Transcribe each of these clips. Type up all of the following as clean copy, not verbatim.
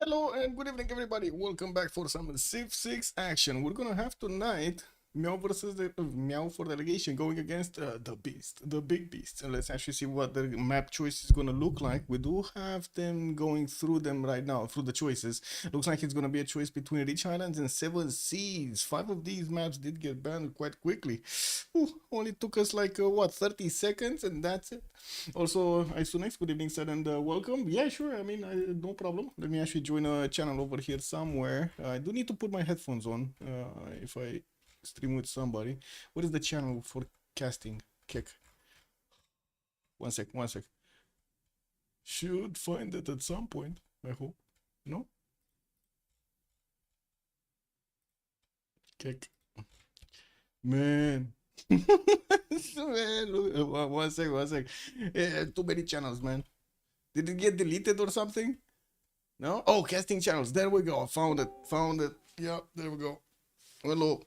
Hello and good evening, everybody. Welcome back for some Civ6 action. We're gonna have tonight Meow versus the Meow for Delegation going against the Beast, the Big Beast. And let's actually see what the map choice is gonna look like. We do have them going through them right now, through the choices. Looks like it's gonna be a choice between Rich Islands and Seven Seas. 5 of these maps did get banned quite quickly. Ooh, only took us like what, 30 seconds, and that's it. Also, Isonex, good evening, sir, and welcome. Yeah, sure. I mean, no problem. Let me actually join a channel over here somewhere. I do need to put my headphones on if I stream with somebody. What is the channel for casting? Kick. One sec, one sec. Should find it at some point, I hope. No? Kick. Man. Man, one sec, one sec. Yeah, too many channels, man. Did it get deleted or something? No? Oh, casting channels. There we go. Found it. Found it. Yeah, there we go. Hello.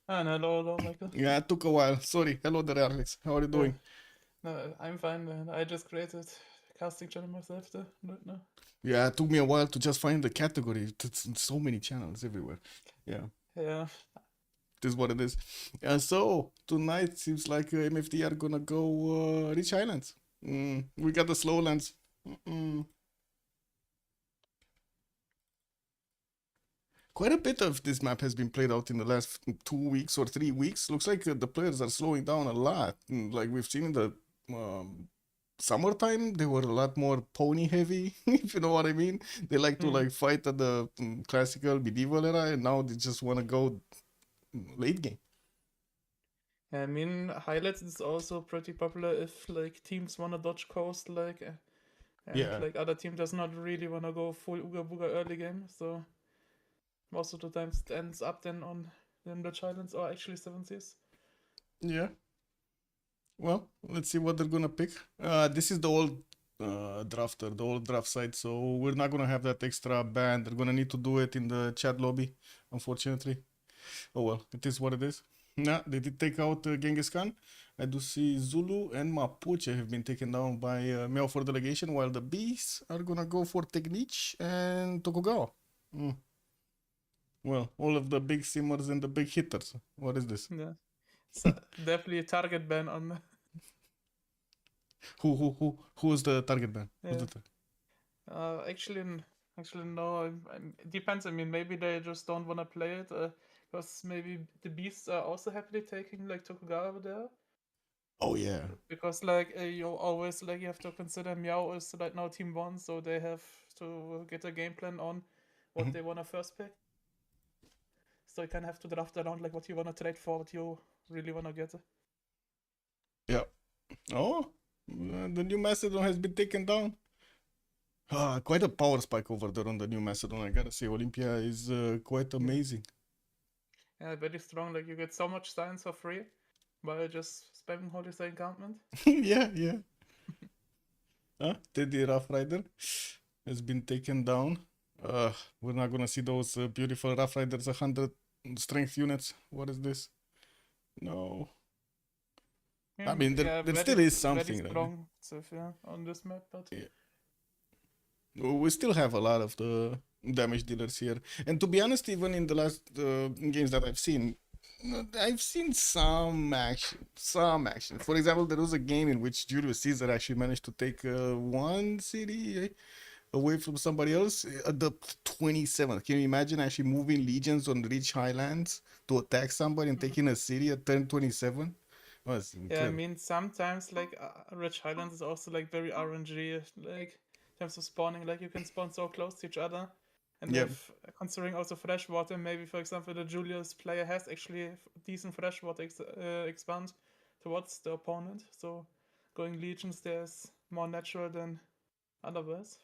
And hello, Michael. Yeah, it took a while. Sorry. Hello there, Alex. How are you doing? No, I'm fine, man. I just created a casting channel myself there right now. Yeah, it took me a while to just find the category. It's so many channels everywhere. Yeah, Yeah. this is what it is. So, tonight seems like MFD are gonna go Rich Islands. We got the Slowlands. Quite a bit of this map has been played out in the last 2 weeks or 3 weeks. Looks like the players are slowing down a lot. Like we've seen in the summertime, they were a lot more pony heavy, if you know what I mean. They like to like fight at the classical medieval era, and now they just want to go late game. I mean, highlights is also pretty popular if like teams wanna dodge coast and Yeah. like other team does not really wanna go full Uga Booga early game. So most of the times it ends up then on the Islands or actually Seven Seas. Yeah. Well, let's see what they're gonna pick. This is the old drafter, the old draft site, so we're not gonna have that extra band. They're gonna need to do it in the chat lobby, unfortunately. Oh well, it is what it is. Nah, they did take out Genghis Khan. I do see Zulu and Mapuche have been taken down by Meow for Delegation, while the Beasts are gonna go for Technique and Tokugawa. Well, all of the big simmers and the big hitters. What is this? Yeah. So definitely a target ban on. Who's the target man? Who's Yeah. the Actually, no. It depends. I mean, maybe they just don't want to play it. Because maybe the beasts are also happily taking like Tokugawa there. Oh yeah. Because like you always like you have to consider Meow is right now team 1, so they have to get a game plan on what they want to first pick. So you kind of have to draft around like what you want to trade for, what you really want to get. Yeah. Oh, the new Macedon has been taken down. Quite a power spike over there on the new Macedon. I gotta say, Olympia is quite amazing. Yeah, very strong. Like you get so much science for free by just spamming Holy Star Encampment. Yeah, yeah. Teddy Rough Rider has been taken down. We're not gonna see those beautiful Rough Riders 100 strength units. What is this? No. I mean, there still is something, very strong stuff, yeah, on this map, but yeah. We still have a lot of the damage dealers here. And to be honest, even in the last games that I've seen some action. Some action. For example, there was a game in which Julius Caesar actually managed to take one city away from somebody else at the 27th. Can you imagine actually moving legions on rich highlands to attack somebody and taking a city at turn 27? Oh, that's yeah, I incredible. mean sometimes like Rich Highlands is also like very RNG, like in terms of spawning, like you can spawn so close to each other. And Yep. if considering also freshwater, maybe for example the Julius player has actually decent freshwater expand towards the opponent, so going legions there is more natural than otherwise.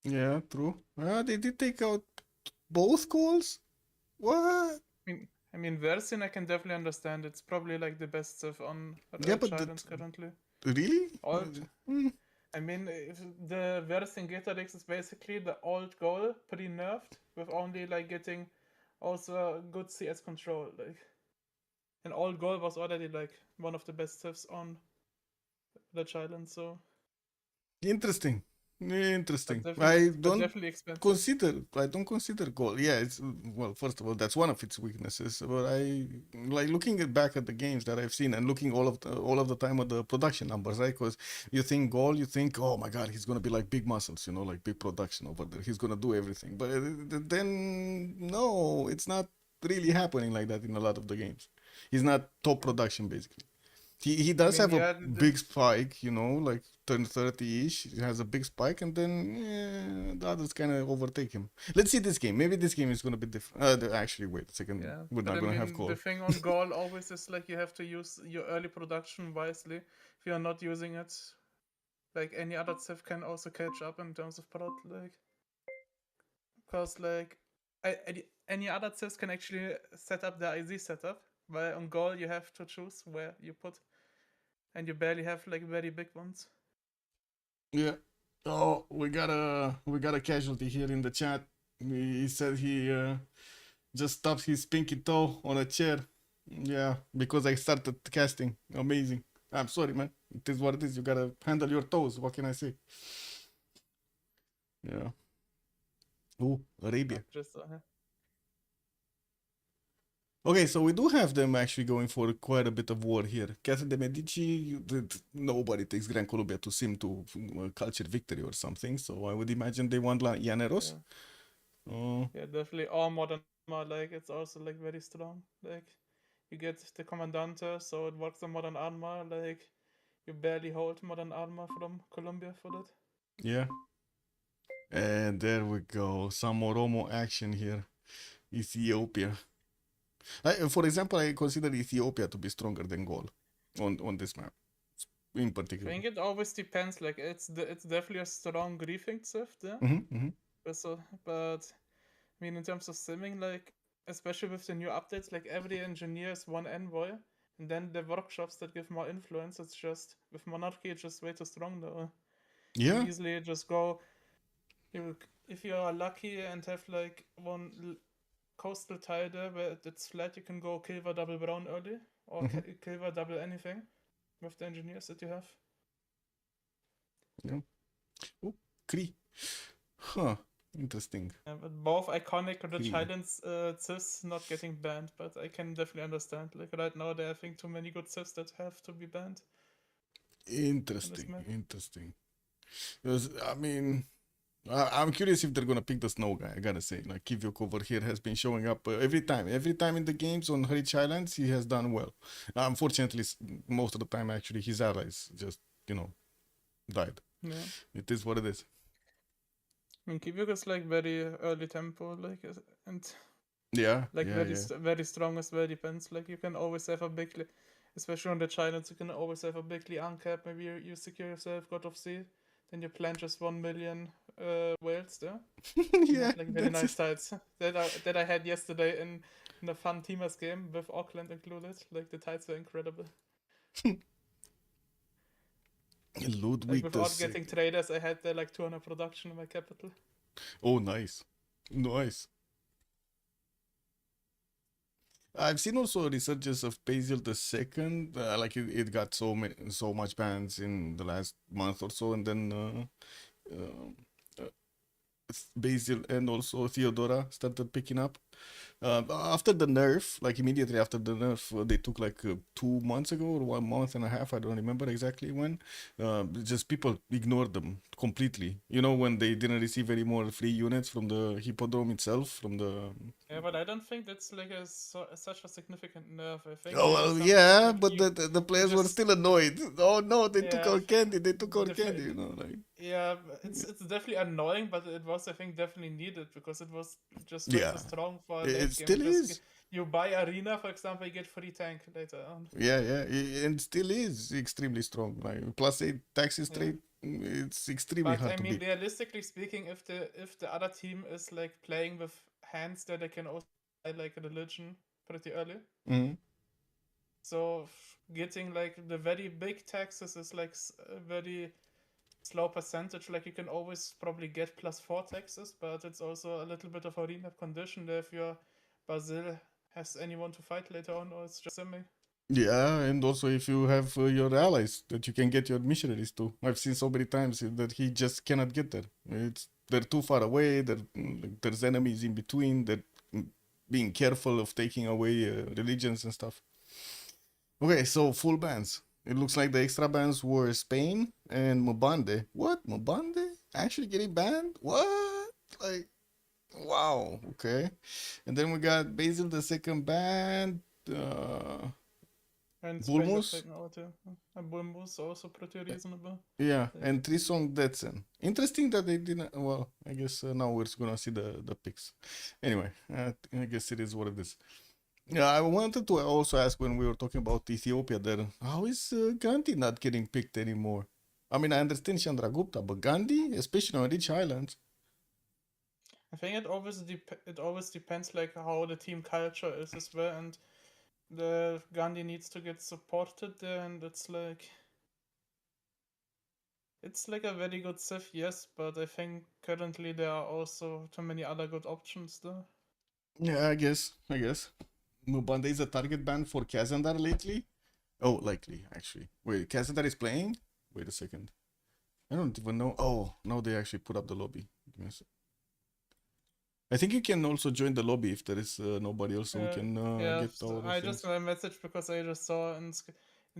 Yeah, true. They did take out both goals? What? I mean, Versin I can definitely understand. It's probably like the best stuff on Yeah, but Islands currently. really? Old. I mean, if the Vercingetorix is basically the old goal, pretty nerfed, with only like getting also good CS control. Like, an old goal was already like one of the best stuffs on the Island. So Interesting. Interesting. But definitely expensive. I don't consider gold. Yeah, it's well, first of all, that's one of its weaknesses. But I like looking back at the games that I've seen and looking all of the time at the production numbers, right? Because you think gold, you think, oh my god, he's gonna be like big muscles, you know, like big production over there. He's gonna do everything. But then no, it's not really happening like that in a lot of the games. He's not top production basically. He I does mean, have a yeah, big spike, you know, like turn 30-ish. He has a big spike, and then the others kind of overtake him. Let's see this game. Maybe this game is gonna be different. Actually, wait a second. yeah. We're But not I gonna have mean, the goal. thing on goal always is like you have to use your early production wisely. If you're not using it, like any other Civ can also catch up in terms of prod, like because like any other Civs can actually set up the IZ setup, while on goal you have to choose where you put, and you barely have like very big ones. Yeah. Oh, we got a casualty here in the chat. He said he just stopped his pinky toe on a chair. Yeah, because I started casting. Amazing. I'm sorry, man. It is what it is. You gotta handle your toes. What can I say? Yeah. Ooh, Arabia. Just Okay, so we do have them actually going for quite a bit of war here. Casa de Medici, nobody takes Gran Colombia to sim to culture victory or something, so I would imagine they want Llaneros. Yeah. Yeah, definitely. All modern armor, like it's also like very strong. Like you get the Commandante, so it works on modern armor. Like you barely hold modern armor from Colombia for that. Yeah. And there we go. Some Oromo action here. Ethiopia. For example, I consider Ethiopia to be stronger than Gaul on this map in I particular. think it always depends. Like it's definitely a strong griefing Civ there. But I mean, in terms of simming, like especially with the new updates, like every engineer is one envoy, and then the workshops that give more influence. It's just with monarchy, it's just way too strong though. You Yeah. easily just go. You if you are lucky and have like one coastal tile there where it's flat, you can go Kilva double brown early or Kilva double anything with the engineers that you have. Yeah. Oh, Kree. Huh. Interesting. But both iconic Rich Kree. Highlands Civs not getting banned, but I can definitely understand. Like right now, there are I think too many good Civs that have to be banned. Interesting. Interesting. Because, I mean, I'm curious if they're gonna pick the snow guy. I gotta say, like Kivyuk over here has been showing up every time. Every time in the games on Rich Islands, he has done well. Unfortunately, most of the time, actually, his allies just died. Yeah, It is what it is. I mean Kivyuk is like very early tempo, like and Yeah, like yeah, yeah. very strong as well. Depends. Like you can always have a big, especially on the Islands, you can always have a bigly uncap. Maybe you secure yourself God of Sea, then you plant just 1 million whales there. Yeah, Have like very that's nice it. tides that I had yesterday in a fun teamers game with Auckland included. Like the tides were incredible. Like Ludwig the without getting Second. traders, I had like 200 production in my capital. Oh, nice, nice. I've seen also a resurgence of Basil the Second. Like it got so much bans in the last month or so, and then uh, Basil and also Theodora started picking up. After the nerf, like immediately after the nerf, they took like 2 months ago or 1 month and a half. I don't remember exactly when. Just people ignored them completely. You know, when they didn't receive any more free units from the Hippodrome itself, from the. Yeah, but I don't think that's like such a significant nerf. I think Oh maybe well, something yeah, like but the you players were just still annoyed. Oh no, they took yeah our candy. They took our the candy. You know, like yeah it's definitely annoying, but it was I think definitely needed because it was just way yeah, too strong for a it late game. still is. You buy arena for example, you get free tank later on. Yeah, yeah, and still is extremely strong. Like +8 taxi Yeah. straight, it's extremely But hard I to mean, beat. realistically speaking, if the other team is like playing with hands that they can also buy like religion pretty early, Hmm. so getting like the very big taxes is like a very slow percentage. Like you can always probably get +4 taxes, but it's also a little bit of a remap condition there if your Basil has anyone to fight later on, or it's just simming. Yeah, and also if you have your allies that you can get your missionaries to. I've seen so many times that he just cannot get there. They're too far away. There's enemies in between. They're being careful of taking away religions and stuff. Okay, so full bans. It looks like the extra bans were Spain and Mabande. What? Mabande? Actually getting banned? What? Like, wow. Okay. And then we got Basil the second banned. And Spain got Bulmus. taken out, yeah. And Bulmus also pretty reasonable. Yeah, Like, and Trisong Detsen. Interesting that they didn't. Well, I guess now we're gonna see the picks. Anyway, I guess it is what it is. Yeah, I wanted to also ask when we were talking about Ethiopia there, how is Gandhi not getting picked anymore? I mean, I understand Chandragupta, but Gandhi, especially on rich islands. I think it always depends like how the team culture is as well, and the Gandhi needs to get supported there, and it's like a very good Civ, yes, but I think currently there are also too many other good options there. Yeah, I guess. Mubande is a target ban for Kazandar lately. Oh, likely, actually. Wait, Kazandar is playing? Wait a second. I don't even know. Oh, now they actually put up the lobby. Give me a sec. I think you can also join the lobby if there is nobody else, so we can Yeah, get so all the I things. just got a message because I just saw in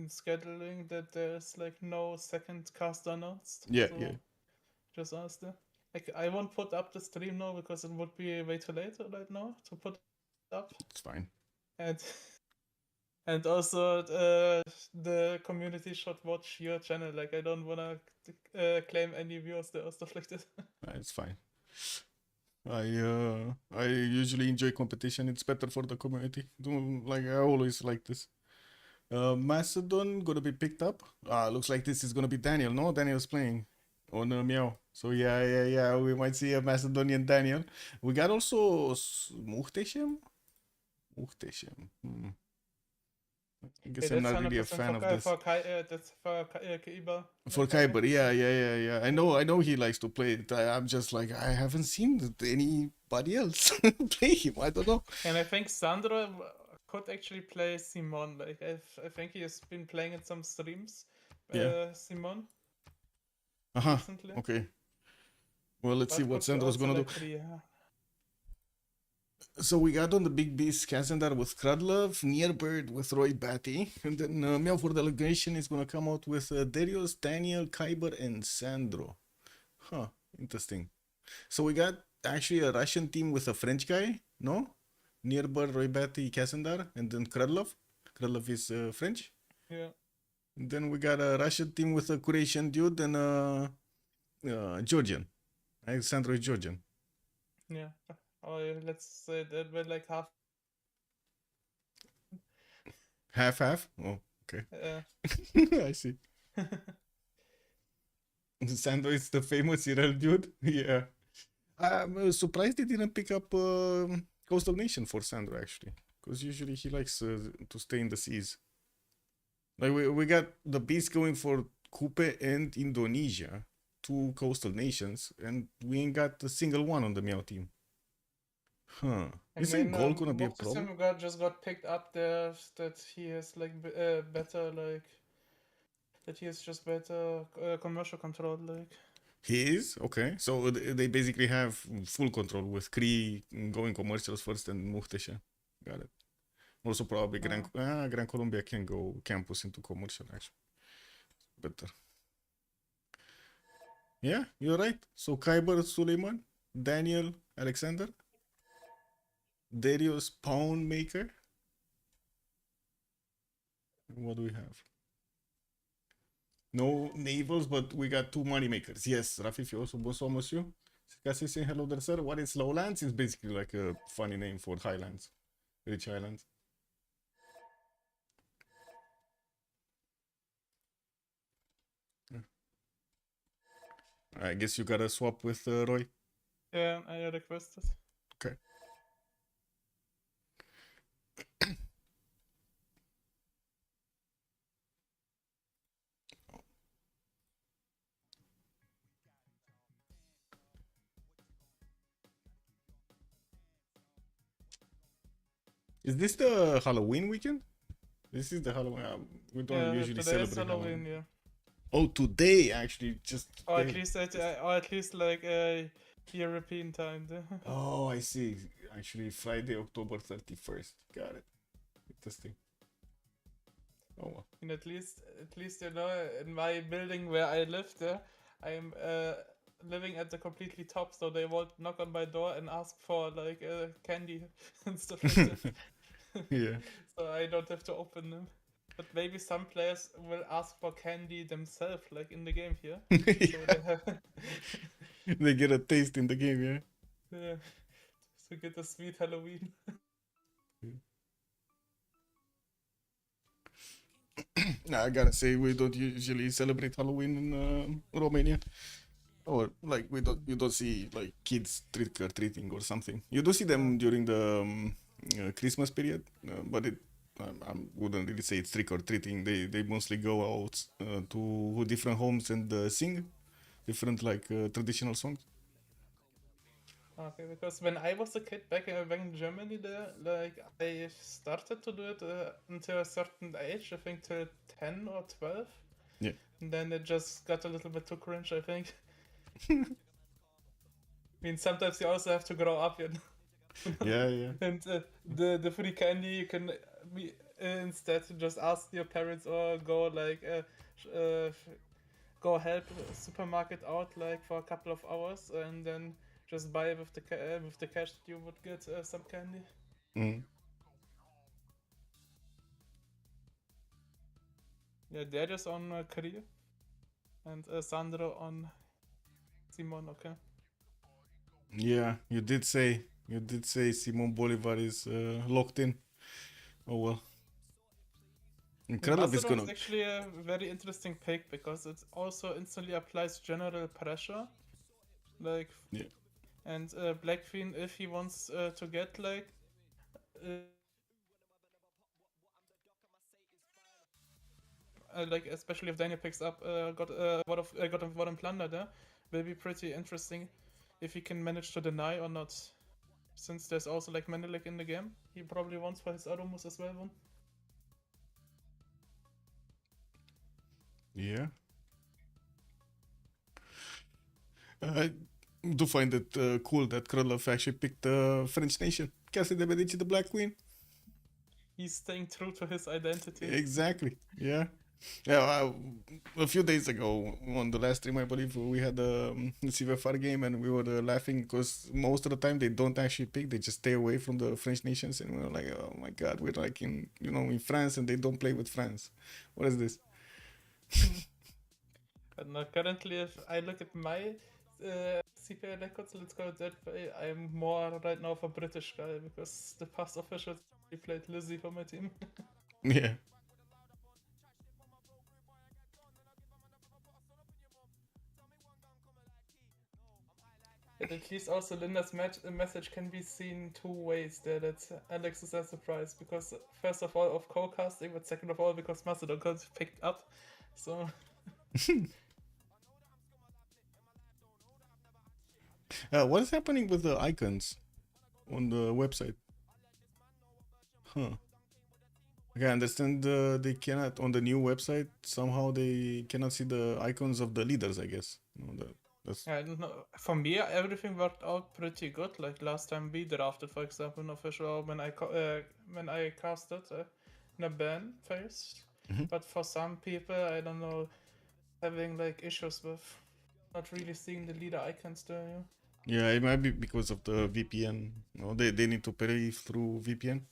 scheduling that there's like no second cast announced. Yeah, So yeah, just asked there. Like I won't put up the stream now because it would be way too late right now to put up. it's fine. And and also the community should watch your channel. Like I don't wanna claim any viewers there or stuff like that. It's fine. I usually enjoy competition. It's better for the community. Like I always like this. Macedon gonna be picked up. Looks like this is gonna be Daniel. No, Daniel's playing on Meow. So yeah. We might see a Macedonian Daniel. We got also Muhteshem. Muhteshem. I guess I'm That's not really a 100% fan of this. That's for Kaiba. For Kai. Kyber, yeah. I know he likes to play it. I'm just like I haven't seen anybody else play him. I don't know. And I think Sandro could actually play Simon. Like I think he has been playing in some streams. Yeah. Simon Uh-huh. recently. Okay. Well, let's see But what could be Sandro's also gonna do. like free. Yeah. So we got on the big beast Kazandar with Krudlov, Nearbird with Roy Batty, and then Meow for Delegation is gonna come out with Darius, Daniel, Kyber, and Sandro. Huh, interesting. So we got actually a Russian team with a French guy, no? Nearbird, Roy Batty, Kazandar, and then Krudlov. Krudlov is French. Yeah. And then we got a Russian team with a Croatian dude and a Georgian. Sandro is Georgian. Yeah. Or let's say that we're like half. Half. Oh, okay. I see. Sandro is the famous Irel dude. Yeah. I'm surprised they didn't pick up Coastal Nation for Sandro actually, because usually he likes to stay in the seas. Like we got the beast going for Kupe and Indonesia, two coastal nations, and we ain't got a single one on the Meow team. Huh? You think gold gonna be a most of problem? them just got picked up there. That he has like better like. That he has just better commercial control like. He is okay. So they basically have full control with Cree going commercials first and Muhtesha. Got it. Also, probably Gran Colombia can go campus into commercial actually. Better. Yeah, you're right. So Kyber Suleiman, Daniel Alexander, Darius Pound Maker. What do we have? No navals, but we got two money makers. Yes, Rafi Fioso, bonsoir, monsieur. Cassie saying hello there, sir. What is Lowlands? Is basically like a funny name for highlands, rich highlands. I guess you gotta swap with Roy. Yeah, I requested. Okay. Is this the Halloween weekend? This is the Halloween. We don't Yeah, usually today is celebrate Halloween, Halloween. yeah. Oh, today actually, just Or at today. least like European time. Oh, I see. Actually, Friday, October 31st. Got it. Interesting. Oh well. And at least you know, in my building where I live there, I'm living at the completely top, so they won't knock on my door and ask for like candy and stuff like that. Yeah. So I don't have to open them. But maybe some players will ask for candy themselves, like in the game here. So Yeah. they have They get a taste in the game, yeah. yeah, to get a sweet Halloween. Nah, I gotta say we don't usually celebrate Halloween in Romania. Or like you don't see like kids trick or treating or something. You do see them during the Christmas period, but I wouldn't really say it's trick or treating. They mostly go out to different homes and sing different like traditional songs. Okay, because when I was a kid back in Germany, there, like I started to do it until a certain age, I think till 10 or 12. Yeah. And then it just got a little bit too cringe, I think. I mean, sometimes you also have to grow up, you know. Yeah, yeah. And the free candy you can instead just ask your parents or go like go help the supermarket out like for a couple of hours and then just buy with with the cash that you would get some candy. Mm. Yeah, Darius on career and Sandro on Simon. Okay. Yeah, you did say Simon Bolivar is locked in. Oh well. And Kralov is Macedon is gonna. actually a very interesting pick because it also instantly applies general pressure, like Yeah. and Blackfin if he wants to get like like especially if Daniel picks up got a Word Plunder there, will be pretty interesting if he can manage to deny or not. Since there's also like Menelik in the game, he probably wants for his Adomus as well one. Yeah. I do find it cool that Kralov actually picked the French nation. Cassie de Medici, the Black Queen. He's staying true to his identity. Exactly. Yeah. Yeah, a few days ago on the last stream, I believe we had a Civ6 game, and we were laughing because most of the time they don't actually pick; they just stay away from the French nations, and we were like, "Oh my God, we're like in France, and they don't play with France. What is this?" But now currently, if I look at my CPL records, let's go that way. I'm more right now for British guy because the past officials played Lizzie for my team. Yeah. And at least also Linda's message can be seen two ways there. That Alex is a surprise because first of all of co-casting, but second of all because Macedon got picked up. So What is happening with the icons on the website? Huh. Okay, I understand they cannot on the new website. Somehow they cannot see the icons of the leaders. I guess. That's I don't know. For me, everything worked out pretty good. Like last time we drafted, for example, an official when I casted in a ban phase. Mhm. But for some people, I don't know, having like issues with not really seeing the leader icons there. Yeah. Yeah, it might be because of the VPN. No, they need to pay through VPN.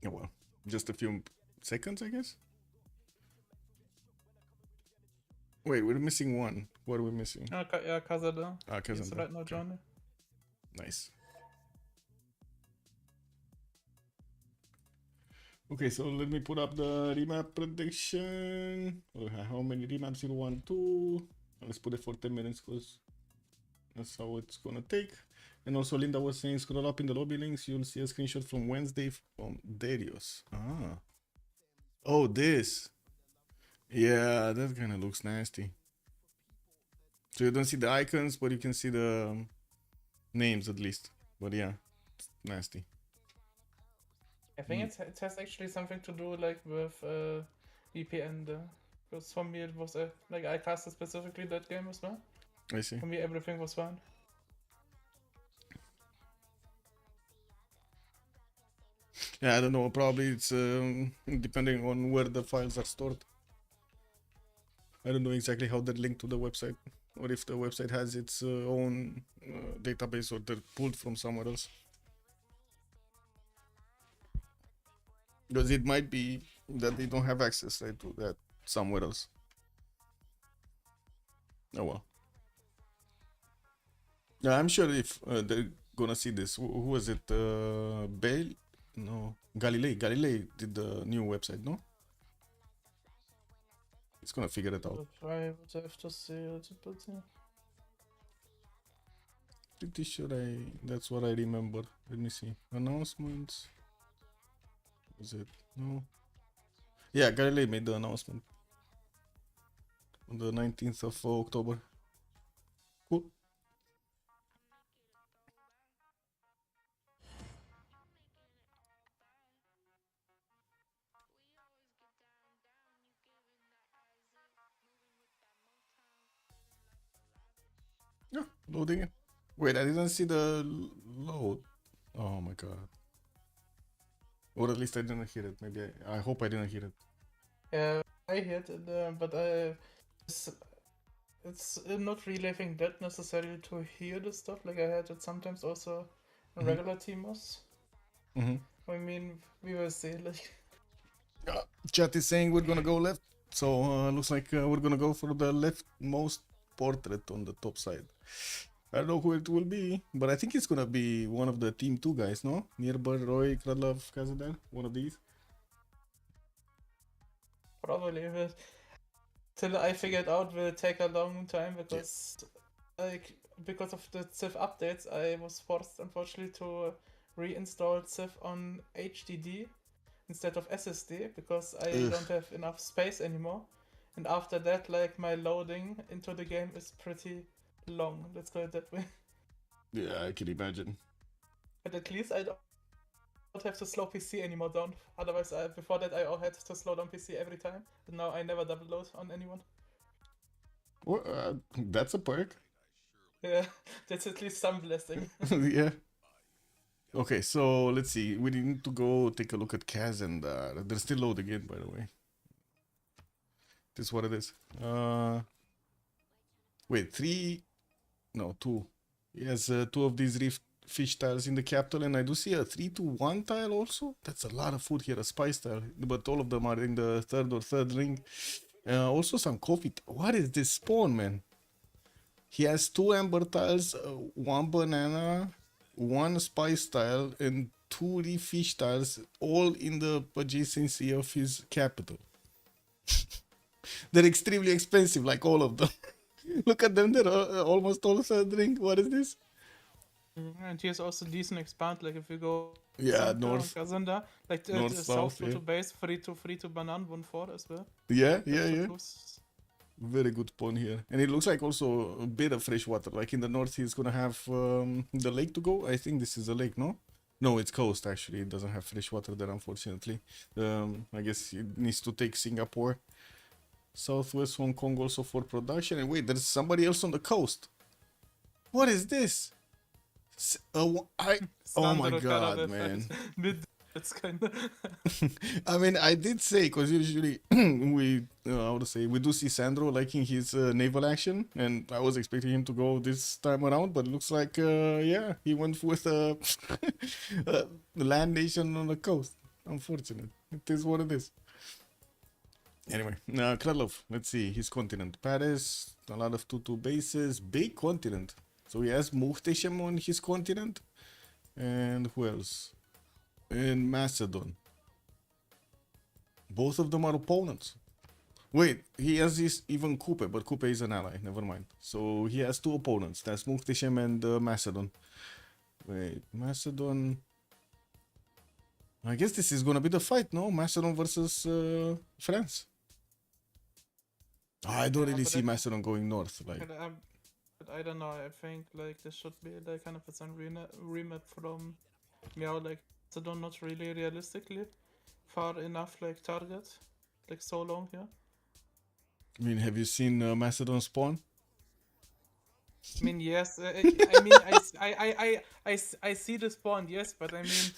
Yeah, well, just a few seconds, I guess. Wait, we're missing one. What are we missing? Yeah, Kazada. Ah, He's Kazan. right now Okay. joining. Nice. Okay, so let me put up the remap prediction. Okay, how many remaps you want to? Let's put it for 10 minutes because That's how it's gonna take. And also Linda was saying scroll up in the lobby links, you'll see a screenshot from Wednesday from Darius. Ah. Oh, this. Yeah, that kind of looks nasty. So you don't see the icons, but you can see the names at least. But yeah, it's nasty. I think it has actually something to do like with VPN. Because for me it was like I casted specifically that game as well. I see. For me everything was fine. Yeah, I don't know. Probably it's depending on where the files are stored. I don't know exactly how they're linked to the website, or if the website has its own database or they're pulled from somewhere else. Because it might be that they don't have access right, to that somewhere else. Oh well. Yeah, I'm sure if they're gonna see this. Who was it? Bale? No, Galilei. Galilei did the new website, no? It's gonna figure it out. I would have to see it, but Pretty sure that's what I remember. Let me see. Announcements. Was it? No. Yeah, Galilei made the announcement on the 19th of October. Cool. Yeah, loading it. Wait, I didn't see the load. Oh my god. Or at least I didn't hear it. Maybe I hope I didn't hear it. yeah, I hit it, but it's not really I think that necessary to hear the stuff. Like I had it sometimes also in regular TMOS. I mean, we will see. Like Chat is saying we're gonna go left. So looks like we're gonna go for the leftmost portrait on the top side. I don't know who it will be, but I think it's gonna be one of the Team 2 guys, no? Nearby Roy, Kradlov, Kazadar, one of these. probably, but till I figured out will take a long time because like because of the Civ updates, I was forced unfortunately to reinstall Civ on HDD instead of SSD because I don't have enough space anymore. And after that, like my loading into the game is pretty long. Let's call it that way. Yeah, I can imagine. But at least I don't have to slow PC anymore down. Otherwise, before that, I had to slow down PC every time. But now I never double load on anyone. Well, that's a perk. Yeah, that's at least some blessing. Yeah. Okay, so let's see. We need to go take a look at Kaz, and they're still loading in, by the way. This is what it is. Wait, two. He has two of these reef fish tiles in the capital, and I do see a 3-1 tile also. That's a lot of food here, a spice tile, but all of them are in the third ring. Also some coffee. What is this spawn, man? He has 2 amber tiles, 1 banana, 1 spice tile, and 2 reef fish tiles, all in the adjacency of his capital. They're extremely expensive, like all of them. Look at them, they're almost all third ring. What is this? And here's also decent expand. Like if you go North, Kazanda, like north, south south, to base, 3 to banana, 1-4 as well. Yeah. Close. Very good spawn here. And it looks like also a bit of fresh water. Like in the north, he's gonna have the lake to go. I think this is a lake, no? No, it's coast actually. It doesn't have fresh water there, unfortunately. I guess it needs to take Singapore. Southwest Hong Kong also for production. And wait, there's somebody else on the coast. What is this? Oh my god, man. It's kind of. I mean, I did say, because usually we do see Sandro liking his naval action, and I was expecting him to go this time around, but it looks like he went with a land nation on the coast. Unfortunate. It is what it is. Anyway, Kralov, let's see his continent. Paris, a lot of 2-2 bases, big continent. So he has Muhtesham on his continent, and who else? In Macedon. Both of them are opponents. Wait, he has this even Coupe, but Coupe is an ally. Never mind. So he has two opponents. That's Muhteşem and Macedon. Wait, Macedon. I guess this is gonna be the fight, no? Macedon versus France. I don't Yeah, really but see Macedon going north. Like, but I don't know. I think like this should be like 100% remap from Meow. Like Macedon not really realistically far enough like target, like so long here. I mean, have you seen Macedon spawn? I mean, yes. I mean, I see the spawn, yes, but I mean,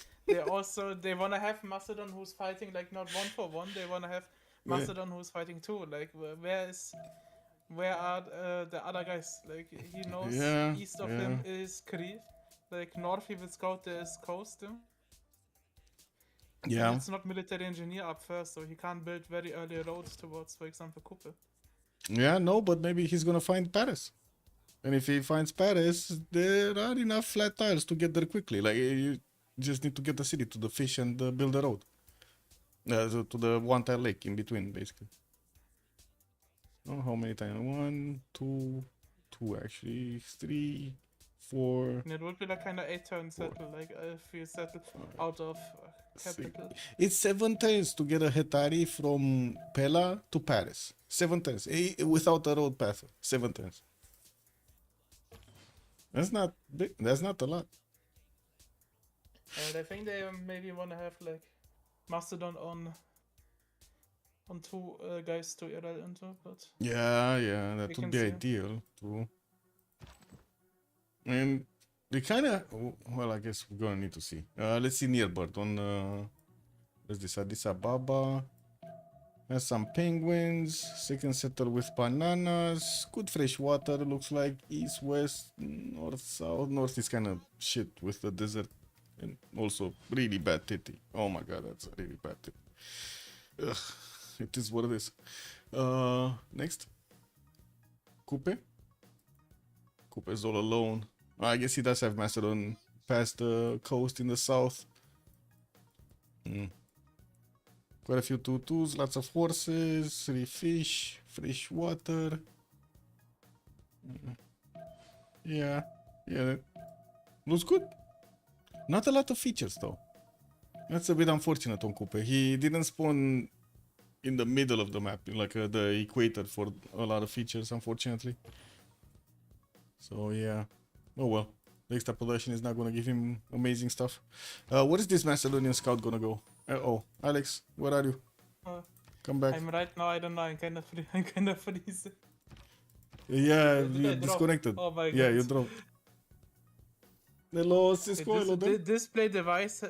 they wanna have Macedon who's fighting like not 1-for-1. They wanna have Yeah. Macedon who's fighting too. Like, where are the other guys? Like, he knows Yeah, east of yeah. him is Kriv. Like north, he will scout the East Coast. And Yeah. it's not military engineer up first, so he can't build very early roads towards, for example, Kuppe. Yeah, no, but maybe he's gonna find Paris. And if he finds Paris, there are enough flat tiles to get there quickly. Like, you just need to get the city to the fish and build a road. To the one tile lake in between, basically. Oh, how many tiles? 1, 2, 2 actually. 3, 4. And it would be like kind of 8-turn settle, like if you settle out of capital. It's 7 tiles to get a Hetari from Pella to Paris. 7 tiles. Without a road path. 7 tiles. That's not big. That's not a lot. And I think they maybe want to have like Mastodon on two guys to IRL into, but Yeah, that we would can be see. ideal too. And they kind of, well, I guess we're gonna need to see. Let's see Nearbird on, what's this, Addis Ababa. Has some penguins, second settle with bananas, good fresh water, looks like east, west, north, south. North is kind of shit with the desert and also really bad titty. Oh my god, that's a really bad titty. Ugh, it is what it is. Next. Coupe. Coupe is all alone. I guess he does have Macedon past the coast in the south. Quite a few tutus, lots of horses, 3 fish, fresh water. Yeah, looks good. Not a lot of features though. That's a bit unfortunate on Coupe. He didn't spawn in the middle of the map, like the equator for a lot of features, unfortunately. So yeah, oh well. The extra production is not gonna give him amazing stuff. Where is this Macedonian scout gonna go? Oh, Alex, where are you? Come back. I'm right now. I don't know. I'm kind of freezing. Yeah, Did you I drop? disconnected. Oh my god. Yeah, you dropped. Hello, Cisco. Hello The there. display device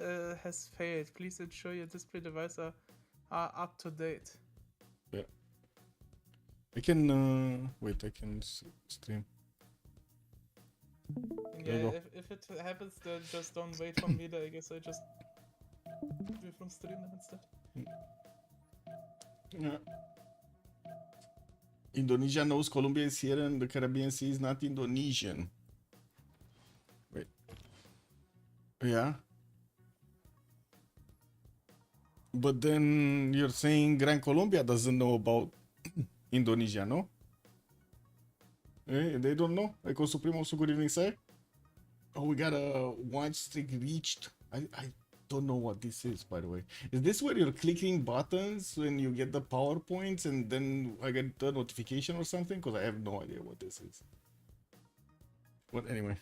has failed. Please ensure your display device are up to date. Yeah. I can wait. I can stream. There you Yeah, go. if it happens, then just don't wait for me. I guess I just do it from stream instead. Yeah. Indonesia knows Colombia is here and the Caribbean Sea is not Indonesian. Wait. Yeah. But then you're saying Gran Colombia doesn't know about Indonesia, no? They don't know. Echo Supremo, also good evening, sir. Oh, we got a watch streak reached. I don't know what this is, by the way. Is this where you're clicking buttons when you get the PowerPoints and then I get the notification or something? Because I have no idea what this is. But anyway.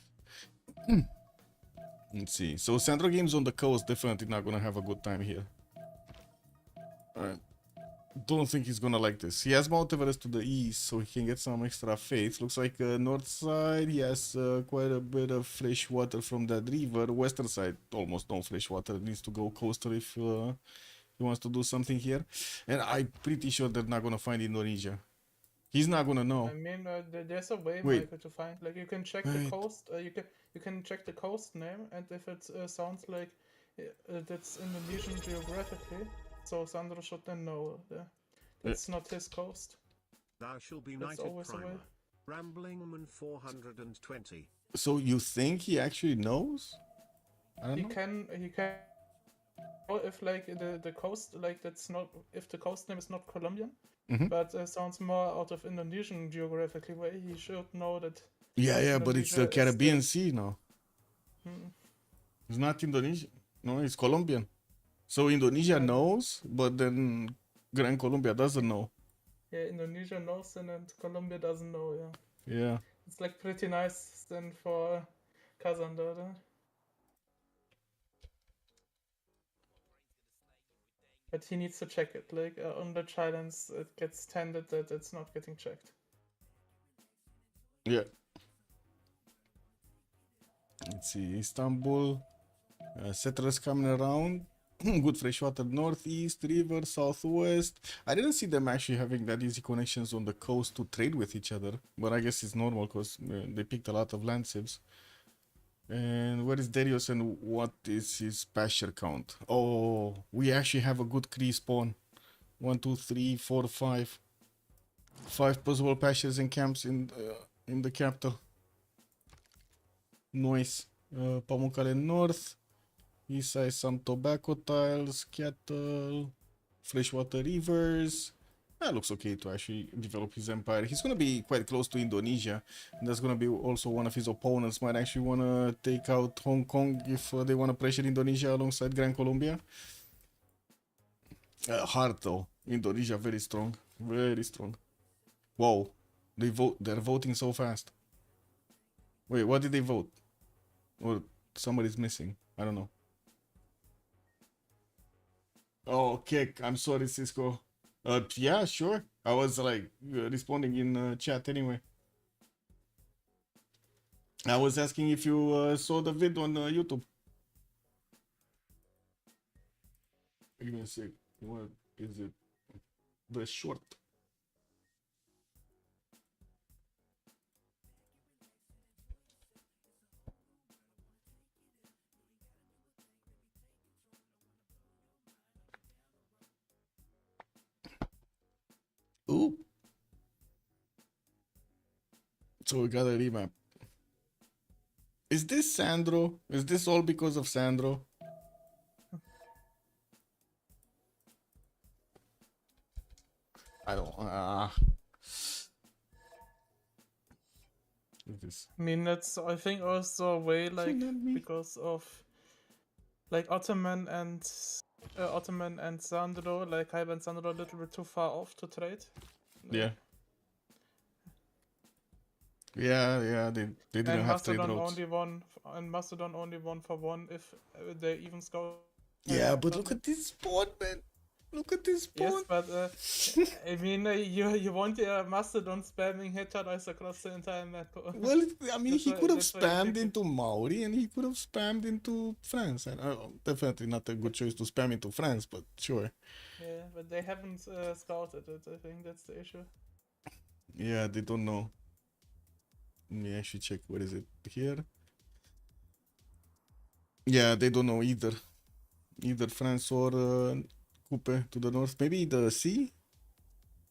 Let's see. So Central Games on the coast definitely not gonna have a good time here. Alright. Don't think he's gonna like this. He has Mount Everest to the east, so he can get some extra faith. Looks like north side, he has quite a bit of fresh water from that river. Western side, almost no fresh water. Needs to go coastal if he wants to do something here. And I'm pretty sure they're not gonna find Indonesia. He's not gonna know. I mean, there's a way, Wait. Michael, to find. Like, you can check Wait. the coast. You can check the coast name, and if it sounds like that's Indonesian geographically, so Sandro should then know. It's not his coast. Thou shall be That's knighted always a way. primer. Ramblingman 420. So you think he actually knows? I don't He know. can. Or if like the coast, like that's not, if the coast name is not Colombian, but sounds more out of Indonesian geographically way. He should know that. Yeah, but it's the Indonesia is Caribbean the- Sea now. Hmm. It's not Indonesian. No, it's Colombian. So Indonesia Yeah. knows, but then Gran Colombia doesn't know. Yeah, Indonesia knows and Colombia doesn't know. Yeah, Yeah. it's like pretty nice then for Kazandada. But he needs to check it. Like on the challenge, it gets tended that it's not getting checked. Yeah. Let's see, Istanbul. Settlers coming around. Good freshwater northeast, river, southwest. I didn't see them actually having that easy connections on the coast to trade with each other, but I guess it's normal because they picked a lot of land civs. And where is Darius and what is his pasture count? Oh, we actually have a good Cree spawn. 1, 2, 3, 4, 5. 5 possible pastures and camps in the capital. Nice. Pamukkale North. East side some tobacco tiles, cattle, freshwater rivers. That looks okay to actually develop his empire. He's gonna be quite close to Indonesia. And that's gonna be also one of his opponents. Might actually wanna take out Hong Kong if they wanna pressure Indonesia alongside Gran Colombia. Hard though. Indonesia very strong, very strong. Whoa, they're voting so fast. Wait, what did they vote? Or somebody's missing? I don't know. Oh, kick. I'm sorry, Cisco. Yeah, sure. I was like responding in chat anyway. I was asking if you saw the vid on YouTube. Give me a sec. What is it? The short. Ooh. So we got a remap. Is this Sandro? Is this all because of Sandro? I don't. This. I mean, that's I think also a way like Not me. because of like Ottoman and Sandro, like Hybe and Sandro, a little bit too far off to trade. Yeah. Yeah. They didn't And have trade Macedon routes. only won, and Macedon only won for one if they even scout. Yeah, but look at this spawn, man. Look at this spawn. Yes, but I mean, you want your Mastodon spamming headshot across the entire map. Well, I mean, That's he why- could have that's why I spammed think it- into Maori and he could have spammed into France. And definitely not a good choice to spam into France, but sure. Yeah, but they haven't scouted it. I think that's the issue. Yeah, they don't know. Let me actually check. Where is it? Here? Yeah, they don't know either. Either France or Coupe to the north. Maybe the sea?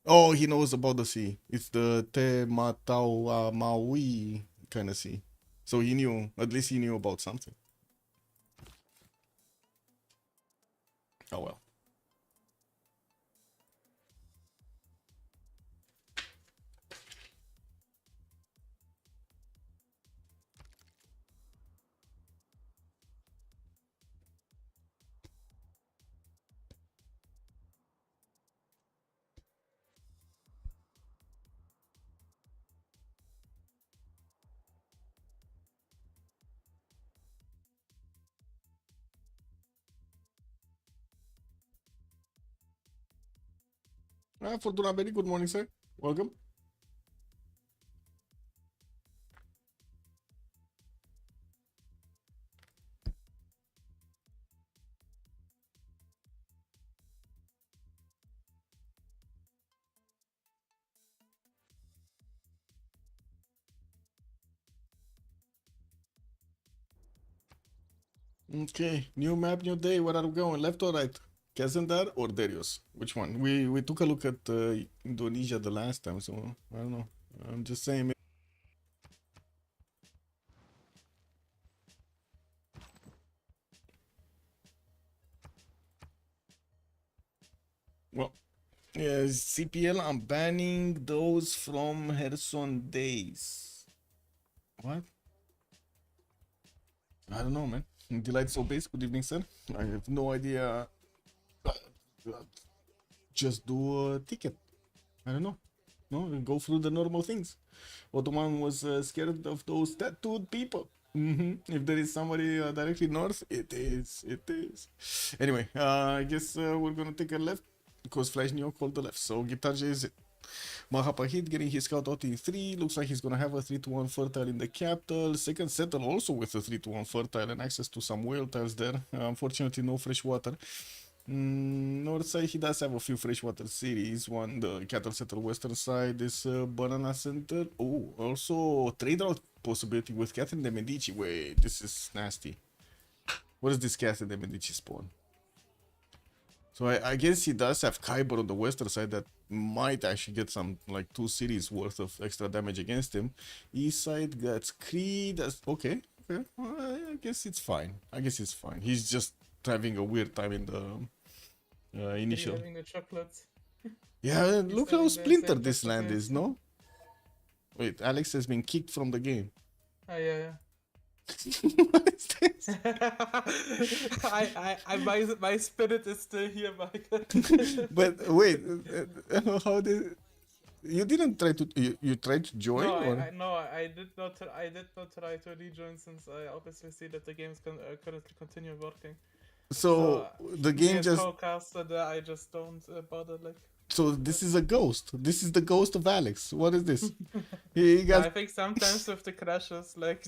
Oh, he knows about the sea. It's the Te Matau Maui kind of sea. So he knew, at least he knew about something. Oh well. Fortuna Berry, good morning, sir. Welcome. Okay, new map, new day. Where are we going? Left or right? Kazandar or Darius? Which one? We took a look at Indonesia the last time, so I don't know. I'm just saying. Well, yeah, CPL, I'm banning those from Herson days. What? I don't know, man. Delight so base. Good evening, sir. I have no idea. Just do a ticket. I don't know. No, go through the normal things. Ottoman was scared of those tattooed people. If there is somebody directly north, it is. It is. Anyway, I guess we're gonna take a left because Flash Neo called the left. So Guitar J is it. Mahapa hit, getting his scout out in 3. Looks like he's gonna have a 3-1 fertile in the capital. Second settle also with a 3-1 fertile and access to some whale tiles there. Unfortunately, no fresh water. North side, he does have a few freshwater cities. One, the cattle settle western side, is banana center. Oh, also trade route possibility with Catherine de Medici. Wait, this is nasty. What is this Catherine de Medici spawn? So I guess he does have Kyber on the western side that might actually get some like 2 cities worth of extra damage against him. East side gets Creed. That's okay. Okay, well, I guess it's fine. I guess it's fine. He's just having a weird time in the initial. Having the chocolates. Yeah, He's look how having the splintered same this land chocolates. is, no? Wait, Alex has been kicked from the game. Oh yeah. What is this? My spirit is still here, Michael. But wait, how did you didn't try to you tried to join? No, or? I did not. I did not try to rejoin since I obviously see that the game is currently continue working. So the game as just co-caster there, I just don't bother like. so this is a ghost. This is the ghost of Alex. What is this? He I got think sometimes with the crashes, like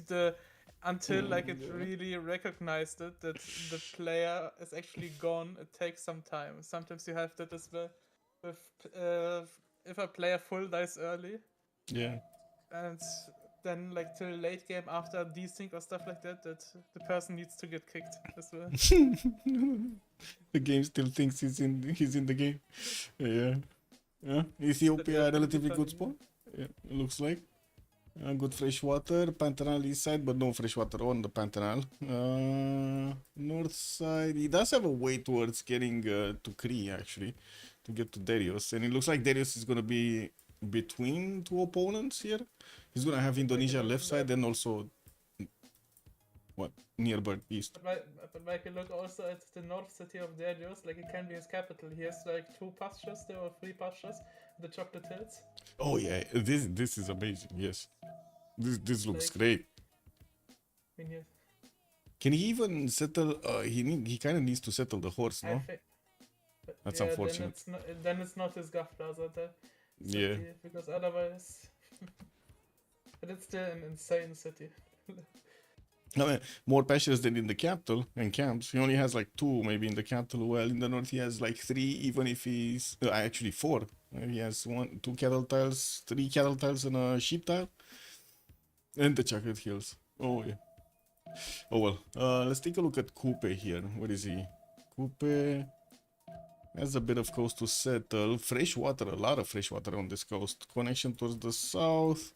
until like it really recognized it that the player is actually gone, it takes some time. Sometimes you have that as well with if a player full dies early, yeah. and then like till late game after desync or stuff like that, that the person needs to get kicked as well. The game still thinks he's in the game. Yeah. Yeah. Ethiopia relatively good spawn. Yeah, it looks like. Good fresh water. Pantanal east side, but no fresh water on the Pantanal. North side, he does have a way towards getting to Kree actually, to get to Darius, and it looks like Darius is gonna be between 2 opponents here. He's gonna have Indonesia left side and also what nearby east. But Michael, look also at the north city of Darius, like it can be his capital. He has like 2 pastures there or 3 pastures, the chocolate hills. Oh yeah, this is amazing. Yes, this looks Like- great. I mean, yes, Can he even settle? He kind of needs to settle the horse, I no? think. But That's yeah, unfortunate. Then it's not his Gulf Plaza there. Yeah. City, because otherwise. But it's still an insane city. I mean, more pastures than in the capital and camps. He only has like 2 maybe in the capital. Well, in the north he has like 3, even if he's actually 4. He has 2 cattle tiles, 3 cattle tiles, and a sheep tile, and the chocolate hills. Oh yeah. Oh well. Let's take a look at Coupe here. What is he? Coupe has a bit of coast to settle. Fresh water, a lot of fresh water on this coast. Connection towards the south.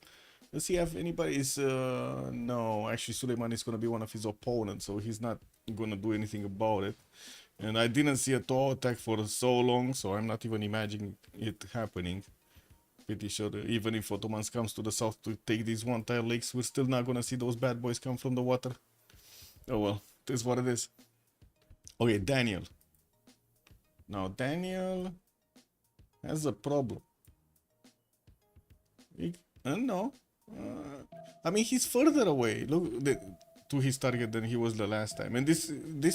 Let's see if anybody's. No, actually, Suleiman is gonna be one of his opponents, so he's not gonna do anything about it. And I didn't see a tow attack for so long, so I'm not even imagining it happening. Pretty sure that even if Ottomans comes to the south to take these 1-tile lakes, we're still not gonna see those bad boys come from the water. Oh well, it is what it is. Okay, Daniel. Now Daniel has a problem. No. I mean, he's further away. Look to his target than he was the last time. And this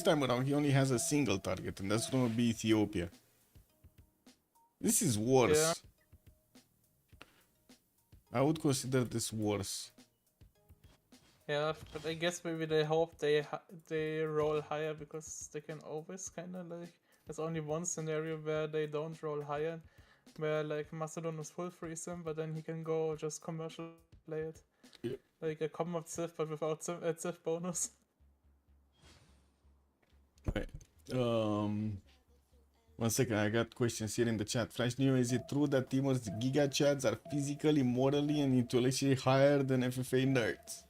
time around, he only has a single target, and that's gonna be Ethiopia. This is worse. Yeah. I would consider this worse. Yeah, but I guess maybe they hope they roll higher because they can always kind of like. There's only one scenario where they don't roll higher, where like Macedon is full freeze him, but then he can go just commercial play it. Yeah. Like a combat Civ, but without Civ bonus. Right. 1 second, I got questions here in the chat. Flash Neo, is it true that Timur's Giga Chads are physically, morally, and intellectually higher than FFA nerds?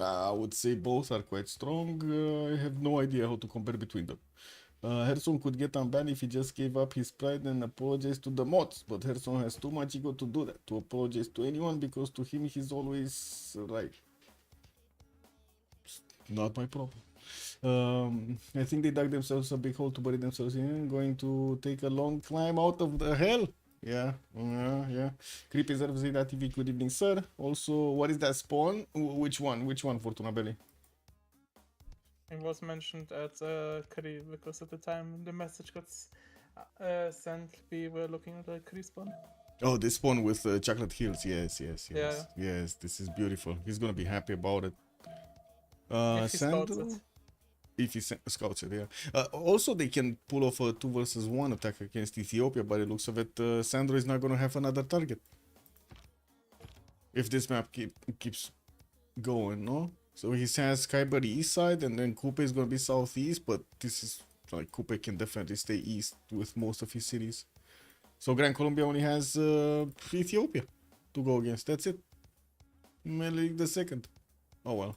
I would say both are quite strong. I have no idea how to compare between them. Herson could get unbanned if he just gave up his pride and apologized to the mods, but Herson has too much ego to do that, to apologize to anyone, because to him he's always right. Not my problem. I think they dug themselves a big hole to bury themselves in, going to take a long climb out of the hell. Yeah. Creep is TV. Good evening, sir. Also, what is that spawn? Which one? Which one, Fortuna Belly? It was mentioned at Kri because at the time the message got sent, we were looking at the Kri spawn. Oh, this spawn with chocolate hills. Yes. Yeah. Yes, this is beautiful. He's gonna be happy about it. If he scouts Sandro? it. If he scouts it, yeah. Also, they can pull off a 2 versus 1 attack against Ethiopia, but it looks of it, Sandro is not gonna have another target. If this map keeps going, no? So he has Khyber east side, and then Kupe is gonna be southeast, but this is like Kupe can definitely stay east with most of his cities. So Gran Colombia only has Ethiopia to go against. That's it. Melik the second. Oh well.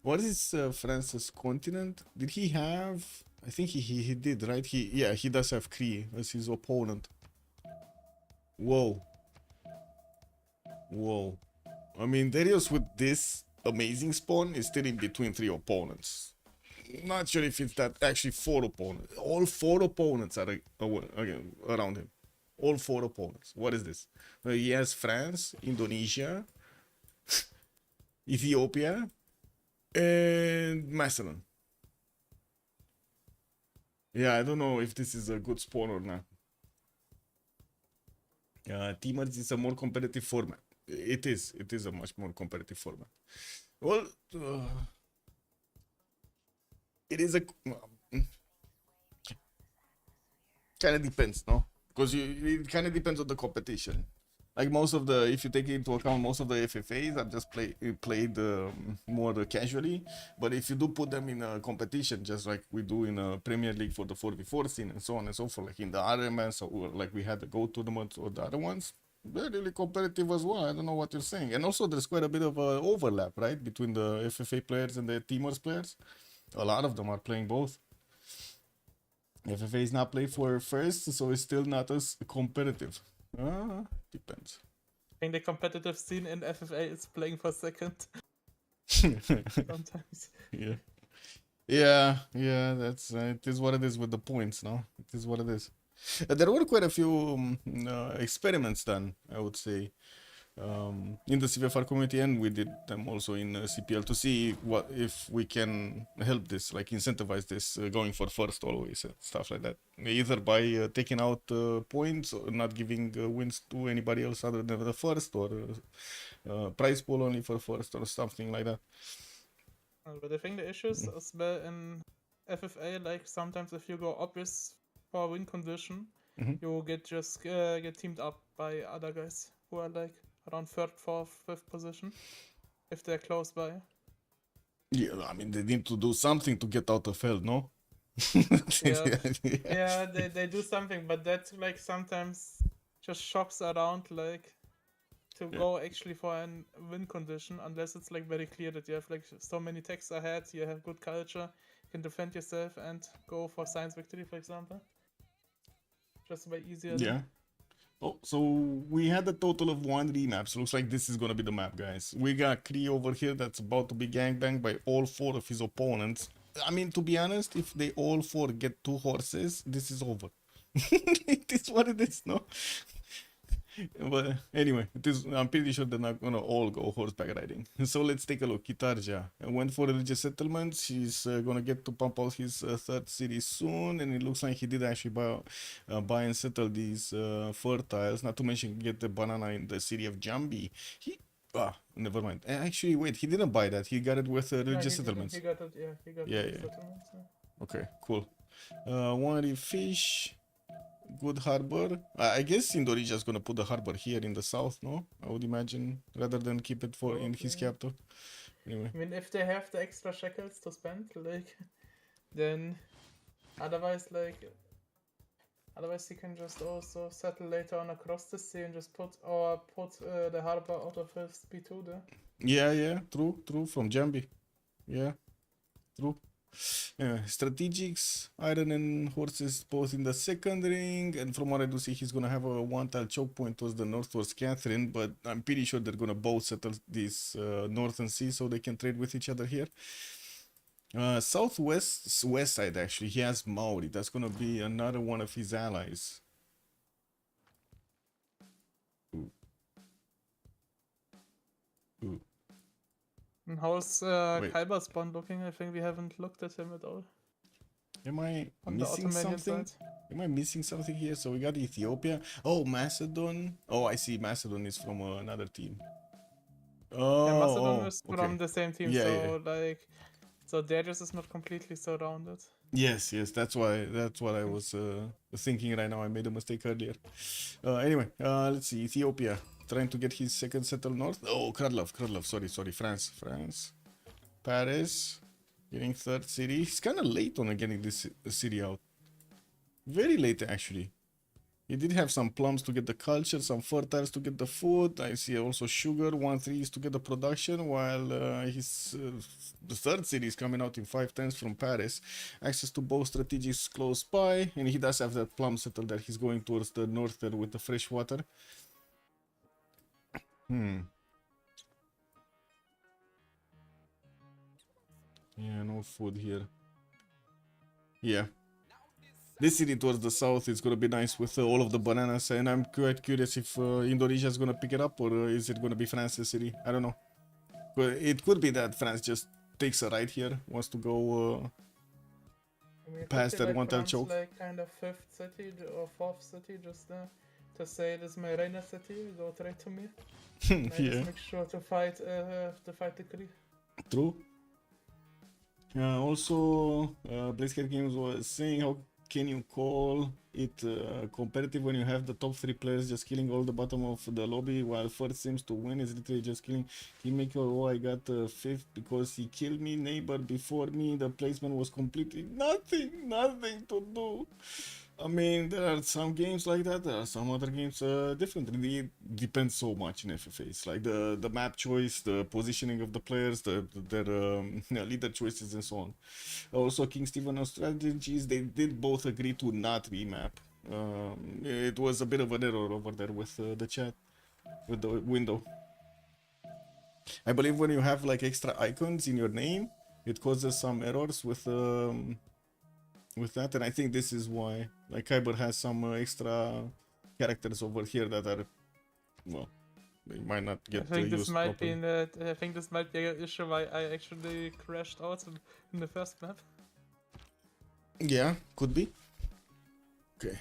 What is France's continent? Did he have? I think he did, right? He does have Cree as his opponent. Whoa. I mean, Darius with this amazing spawn is still in between 3 opponents. Not sure if it's that actually 4 opponents. All 4 opponents are around him. All 4 opponents. What is this? He has France, Indonesia, Ethiopia, and Macedon. Yeah, I don't know if this is a good spawn or not. Teamers is a more competitive format. It is a much more competitive format. Well, it is a kind of depends, no? Because it kind of depends on the competition. Like most of the, if you take into account most of the FFAs, I've just played more casually. But if you do put them in a competition, just like we do in a Premier League for the 4v4 scene and so on and so forth, like in the RMS or like we had the Go tournament or the other ones, they're really competitive as well. I don't know what you're saying. And also there's quite a bit of overlap, right, between the FFA players and the Teamers players. A lot of them are playing both. FFA is not played for first, so it's still not as competitive. Depends. I think the competitive scene in FFA is playing for second. Sometimes. Yeah, that's it is what it is with the points, no? It is what it is. There were quite a few experiments done, I would say, in the CVFR community, and we did them also in CPL to see what if we can help this, like incentivize this going for first always, stuff like that. Either by taking out points or not giving wins to anybody else other than the first, or prize pool only for first, or something like that. But I think the issue is as well in FFA, like sometimes if you go obvious for a win condition, you get teamed up by other guys who are like around 3rd, 4th, 5th position, if they're close by. Yeah, I mean, they need to do something to get out of hell, no? Yeah, they do something, but that like sometimes just shocks around, like to go actually for a win condition, unless it's like very clear that you have like so many techs ahead, you have good culture, you can defend yourself and go for science victory, for example. Just way easier. Yeah. Oh, so we had a total of 1 remap. Looks like this is gonna be the map, guys. We got Kree over here that's about to be gangbanged by all 4 of his opponents. I mean, to be honest, if they all 4 get 2 horses, this is over. It is what it is, no? But anyway, I'm pretty sure they're not gonna all go horseback riding. So let's take a look. Kitarja went for religious settlements. He's gonna get to pump out his 3rd city soon, and it looks like he did actually buy and settle these fertiles. Not to mention get the banana in the city of Jambi. Never mind. Actually, wait, he didn't buy that. He got it with religious settlements. He got it. Yeah, he got it. Settlements. Yeah. Okay, cool. 1 fish. Good harbor. I guess Indonesia is gonna put the harbor here in the south, no? I would imagine, rather than keep it in his capital. Anyway. I mean, if they have the extra shekels to spend, like, then otherwise he can just also settle later on across the sea and just put the harbor out of his B2 there. Yeah, true, from Jambi. Yeah. True. Strategics, Iron and Horses both in the second ring, and from what I do see, he's gonna have a one-tile choke point towards the north towards Catherine, but I'm pretty sure they're gonna both settle this northern sea so they can trade with each other here. Southwest, west side actually, he has Maori. That's gonna be another one of his allies. Ooh. Ooh. And how's Wait. Kalber's spawn looking? I think we haven't looked at him at all. Am I On the missing Ottomanian something? side. Am I missing something here? So we got Ethiopia. Oh, Macedon. Oh, I see. Macedon is from another team. Oh, Yeah, Macedon is okay. from the same team, Yeah, so like, so Darius is not completely surrounded. Yes, that's what I was thinking right now. I made a mistake earlier. Anyway, let's see. Ethiopia trying to get his second settle north. Oh, Krudlov. Sorry. France. Paris getting third city. He's kind of late on getting this city out. Very late actually. He did have some plums to get the culture, some fertiles to get the food. I see also sugar, 1-3s to get the production, while the third city is coming out in 5-10s from Paris. Access to both strategies close by, and he does have that plum settle that he's going towards the north there with the fresh water. Yeah, no food here. Yeah. This city towards the south is gonna be nice with all of the bananas, and I'm quite curious if Indonesia is gonna pick it up, or is it gonna be France's city? I don't know. But it could be that France just takes a right here, wants to go I mean, it past could be that one-tile France, choke. like kind of fifth city or fourth city, just to say this is my reina city. Go trade to me. And I Yeah, just make sure to fight the Kree. true. Also, Blizzcard Games was saying, how can you call it competitive when you have the top 3 players just killing all the bottom of the lobby, while first seems to win is literally just killing Kingmaker? Oh, I got 5th because he killed me neighbor before me. The placement was completely nothing to do. I mean, there are some games like that. There are some other games differently. It depends so much in FFAs, like the map choice, the positioning of the players, their leader choices, and so on. Also, King Stephen on strategies, they did both agree to not remap. It was a bit of an error over there with the chat, with the window. I believe when you have like extra icons in your name, it causes some errors with that, and I think this is why, like, Kyber has some extra characters over here that are, well, they might not I get think this used might properly. be I think this might be an issue why I actually crashed out in the first map. Yeah, could be. Okay,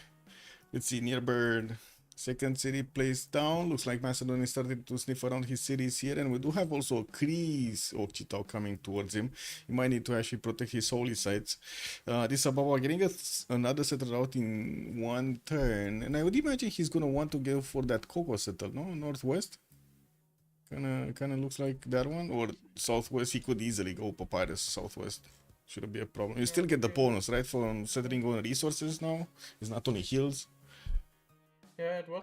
let's see. Nearbird, second city placed down. Looks like Macedonia started to sniff around his cities here, and we do have also a Kreese Okchitao coming towards him. He might need to actually protect his holy sites. This Ababa getting another settle out in one turn, and I would imagine he's gonna want to go for that Coco settle, no? Northwest? Kinda looks like that one, or southwest. He could easily go Papyrus southwest. Shouldn't be a problem. You still get the bonus, right, from settling on resources now. It's not only hills. Yeah, it was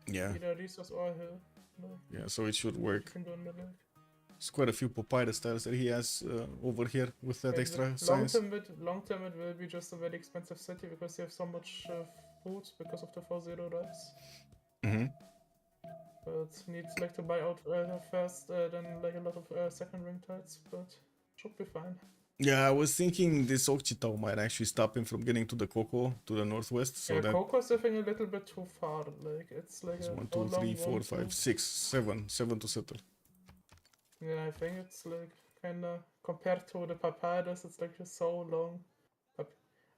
Yeah, either resource or hill. No, yeah. So it should you work. can do in the lag. There's quite a few Papyrus styles that he has over here with that Yeah, extra long science. term it will be just a very expensive city because you have so much food because of the 4-0 rights. Mm-hmm. But needs like to buy out first, then like a lot of second ring tiles, but should be fine. Yeah, I was thinking this Okchitao might actually stop him from getting to the Coco to the northwest. So Yeah, that Coco's I think a little bit too far. Like it's like is a 1, how 2, 3, long 4, 1, 5, 2? 6, 7 to settle. Yeah, I think it's like kinda compared to the Papyrus, it's like just so long.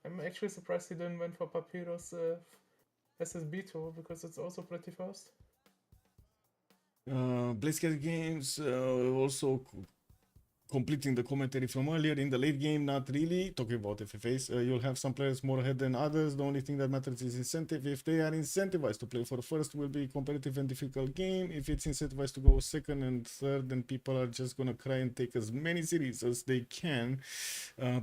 I'm actually surprised he didn't went for Papyrus SSB2 because it's also pretty fast. Blizzcard Games also completing the commentary from earlier. In the late game, not really. Talking about FFAs, you'll have some players more ahead than others. The only thing that matters is incentive. If they are incentivized to play for first, will be competitive and difficult game. If it's incentivized to go second and third, then people are just gonna cry and take as many series as they can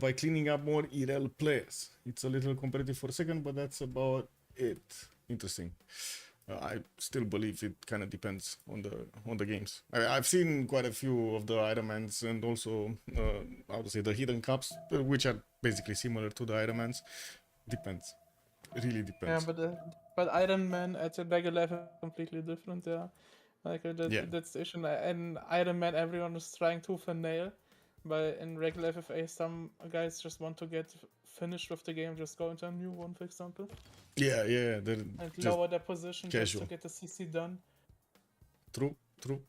by cleaning up more IRL players. It's a little competitive for second, but that's about it. Interesting. I still believe it kind of depends on the games. I've seen quite a few of the Ironmans and also how to say the hidden cups, which are basically similar to the Ironmans. Depends, really Yeah, depends. but Iron Man at a regular level is completely different. Yeah, like Yeah, that's the issue. And Iron Man, everyone is trying tooth and nail, but in regular FFA, some guys just want to get finished with the game, just go into a new one, for example, yeah, they're and just lower their position just to casual. get the CC done. True, true.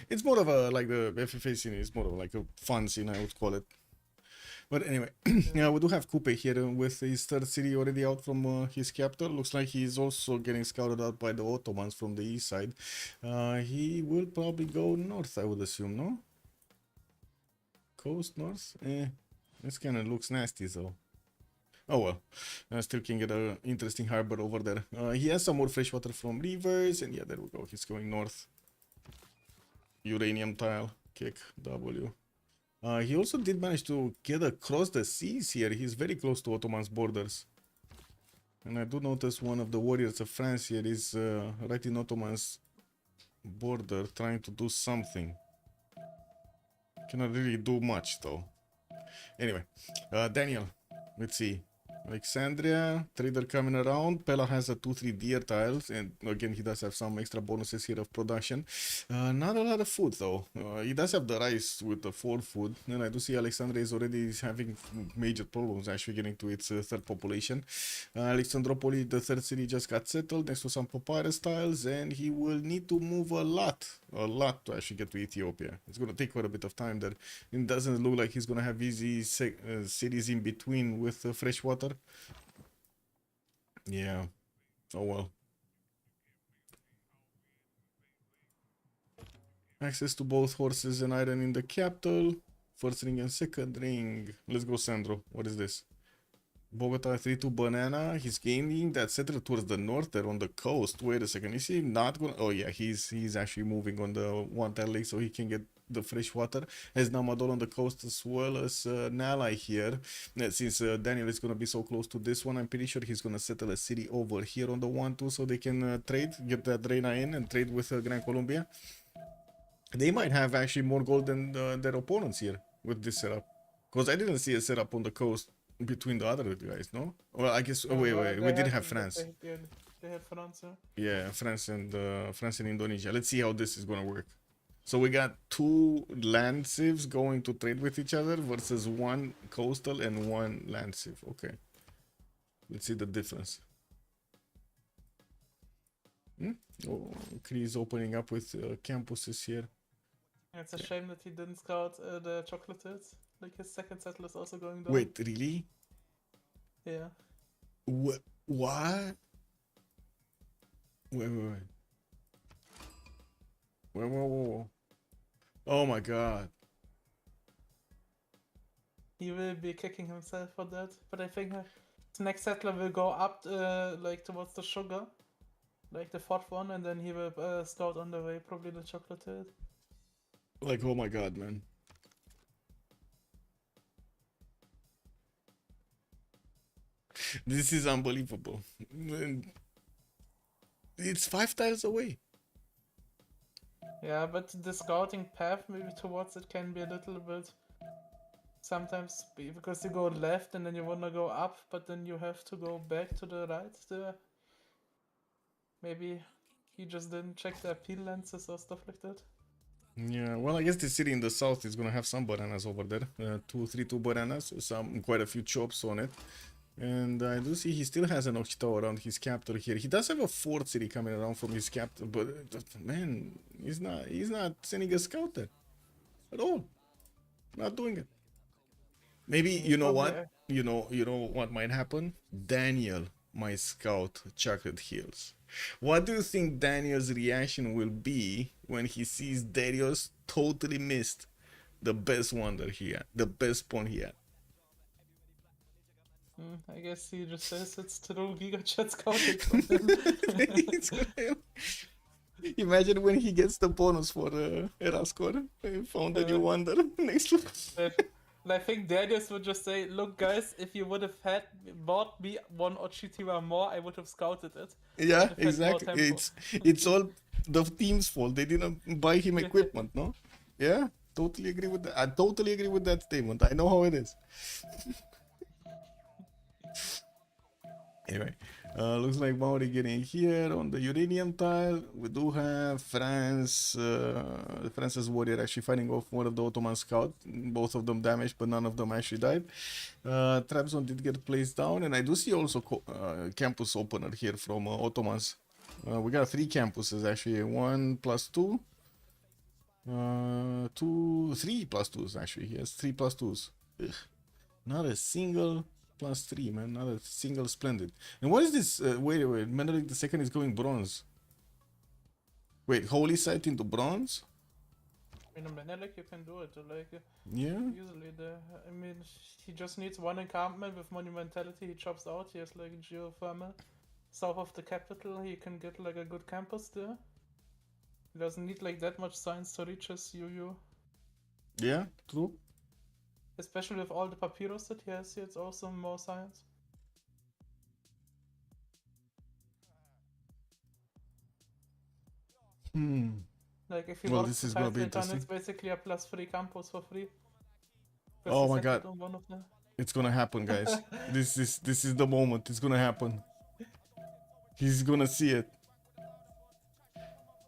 It's more of a like the FFA scene is more of like a fun scene, I would call it. But anyway, yeah, we do have Coupe here with his third city already out from his capital. Looks like he's also getting scouted out by the Ottomans from the east side. He will probably go north, I would assume, no? Coast north? This kind of looks nasty though. Oh well, still can get an interesting harbor over there. He has some more fresh water from rivers, and yeah, there we go. He's going north. Uranium tile, kick, W. He also did manage to get across the seas here. He's very close to Ottoman's borders. And I do notice one of the warriors of France here is right in Ottoman's border trying to do something. Cannot really do much though. Anyway, Daniel, let's see. Alexandria, trader coming around. Pella has a 2-3 deer tiles, and again he does have some extra bonuses here of production. Not a lot of food though. He does have the rice with the 4 food, and I do see Alexandria is already having major problems actually getting to its third population. Alexandropoli, the third city, just got settled next to some papyrus tiles, and he will need to move a lot to actually get to Ethiopia. It's gonna take quite a bit of time there. It doesn't look like he's gonna have easy cities in between with fresh water. Yeah. Oh well. Access to both horses and iron in the capital. First ring and second ring. Let's go, Sandro. What is this? Bogota 3-2 banana. He's gaining that settled towards the north there on the coast. Wait a second. Is he not gonna? Oh yeah, he's actually moving on the one tile lake so he can get the fresh water. Has Namadol on the coast as well as an ally here. Since Daniel is gonna be so close to this one, I'm pretty sure he's gonna settle a city over here on the 1-2 so they can trade, get that Reina in and trade with Gran Colombia. They might have actually more gold than their opponents here with this setup. Because I didn't see a setup on the coast between the other guys, no? Well, I guess. Oh, wait, we did have France. They have France. Yeah, France and Indonesia. Let's see how this is gonna work. So we got 2 land civs going to trade with each other versus 1 coastal and 1 land civ. Okay. Let's see the difference. Oh, Kree's opening up with campuses here. It's a shame that he didn't scout the chocolatiers. Like his second settle is also going down. Wait, really? Yeah. What? Wait. Whoa. Oh my god. He will be kicking himself for that. But I think his next settler will go up like towards the sugar. Like the 4th one, and then he will scout on the way, probably the chocolatier. Like, oh my god, man. This is unbelievable. It's 5 tiles away. Yeah, but the scouting path maybe towards it can be a little bit sometimes because you go left and then you wanna go up, but then you have to go back to the right there. Maybe he just didn't check the appeal lenses or stuff like that. Yeah, well, I guess the city in the south is gonna have some bananas over there. 2-3-2 bananas, quite a few chops on it. And I do see he still has an Occhitao around his capital here. He does have a 4th city coming around from his capital, but man, he's not sending a scout there at all. Not doing it. Maybe you know what? You know what might happen? Daniel might scout Chocolate Hills. What do you think Daniel's reaction will be when he sees Darius totally missed the best wonder he had, the best pawn he had? I guess he just says it's true GigaChat scouting from him. Imagine when he gets the bonus for Erascore. He found a new wonder next to And I think Darius would just say, "Look, guys, if you would have bought me one Ochitiwa more, I would have scouted it. Yeah, Would have had more exactly. tempo." It's all the team's fault. They didn't buy him Yeah. equipment, no? Yeah, totally agree with that. I totally agree with that statement. I know how it is. Anyway, looks like Maori getting here on the uranium tile. We do have France, France's warrior actually fighting off one of the Ottoman scouts. Both of them damaged, but none of them actually died. Trap zone did get placed down, and I do see also campus opener here from Ottomans. We got 3 campuses actually, 1 plus 2. 3 plus 2s actually. Yes, 3 plus 2s. Ugh. Not a single plus 3, man. Not a single splendid. And what is this? Wait. Menelik the second is going bronze. Wait, holy site into bronze? In a Menelik, you can do it. Yeah. Easily. I mean, he just needs one encampment with monumentality. He chops out. He has like geothermal. South of the capital, he can get like a good campus there. He doesn't need like that much science to reach his UU. Yeah, true. Especially with all the papyrus that he has here, it's also more science. Like if he Well, wants this to is gonna title be it, then interesting. it's basically a +3 campus for free. Oh my He god. settled on one of them. It's gonna happen, guys. This is the moment. It's gonna happen. He's gonna see it.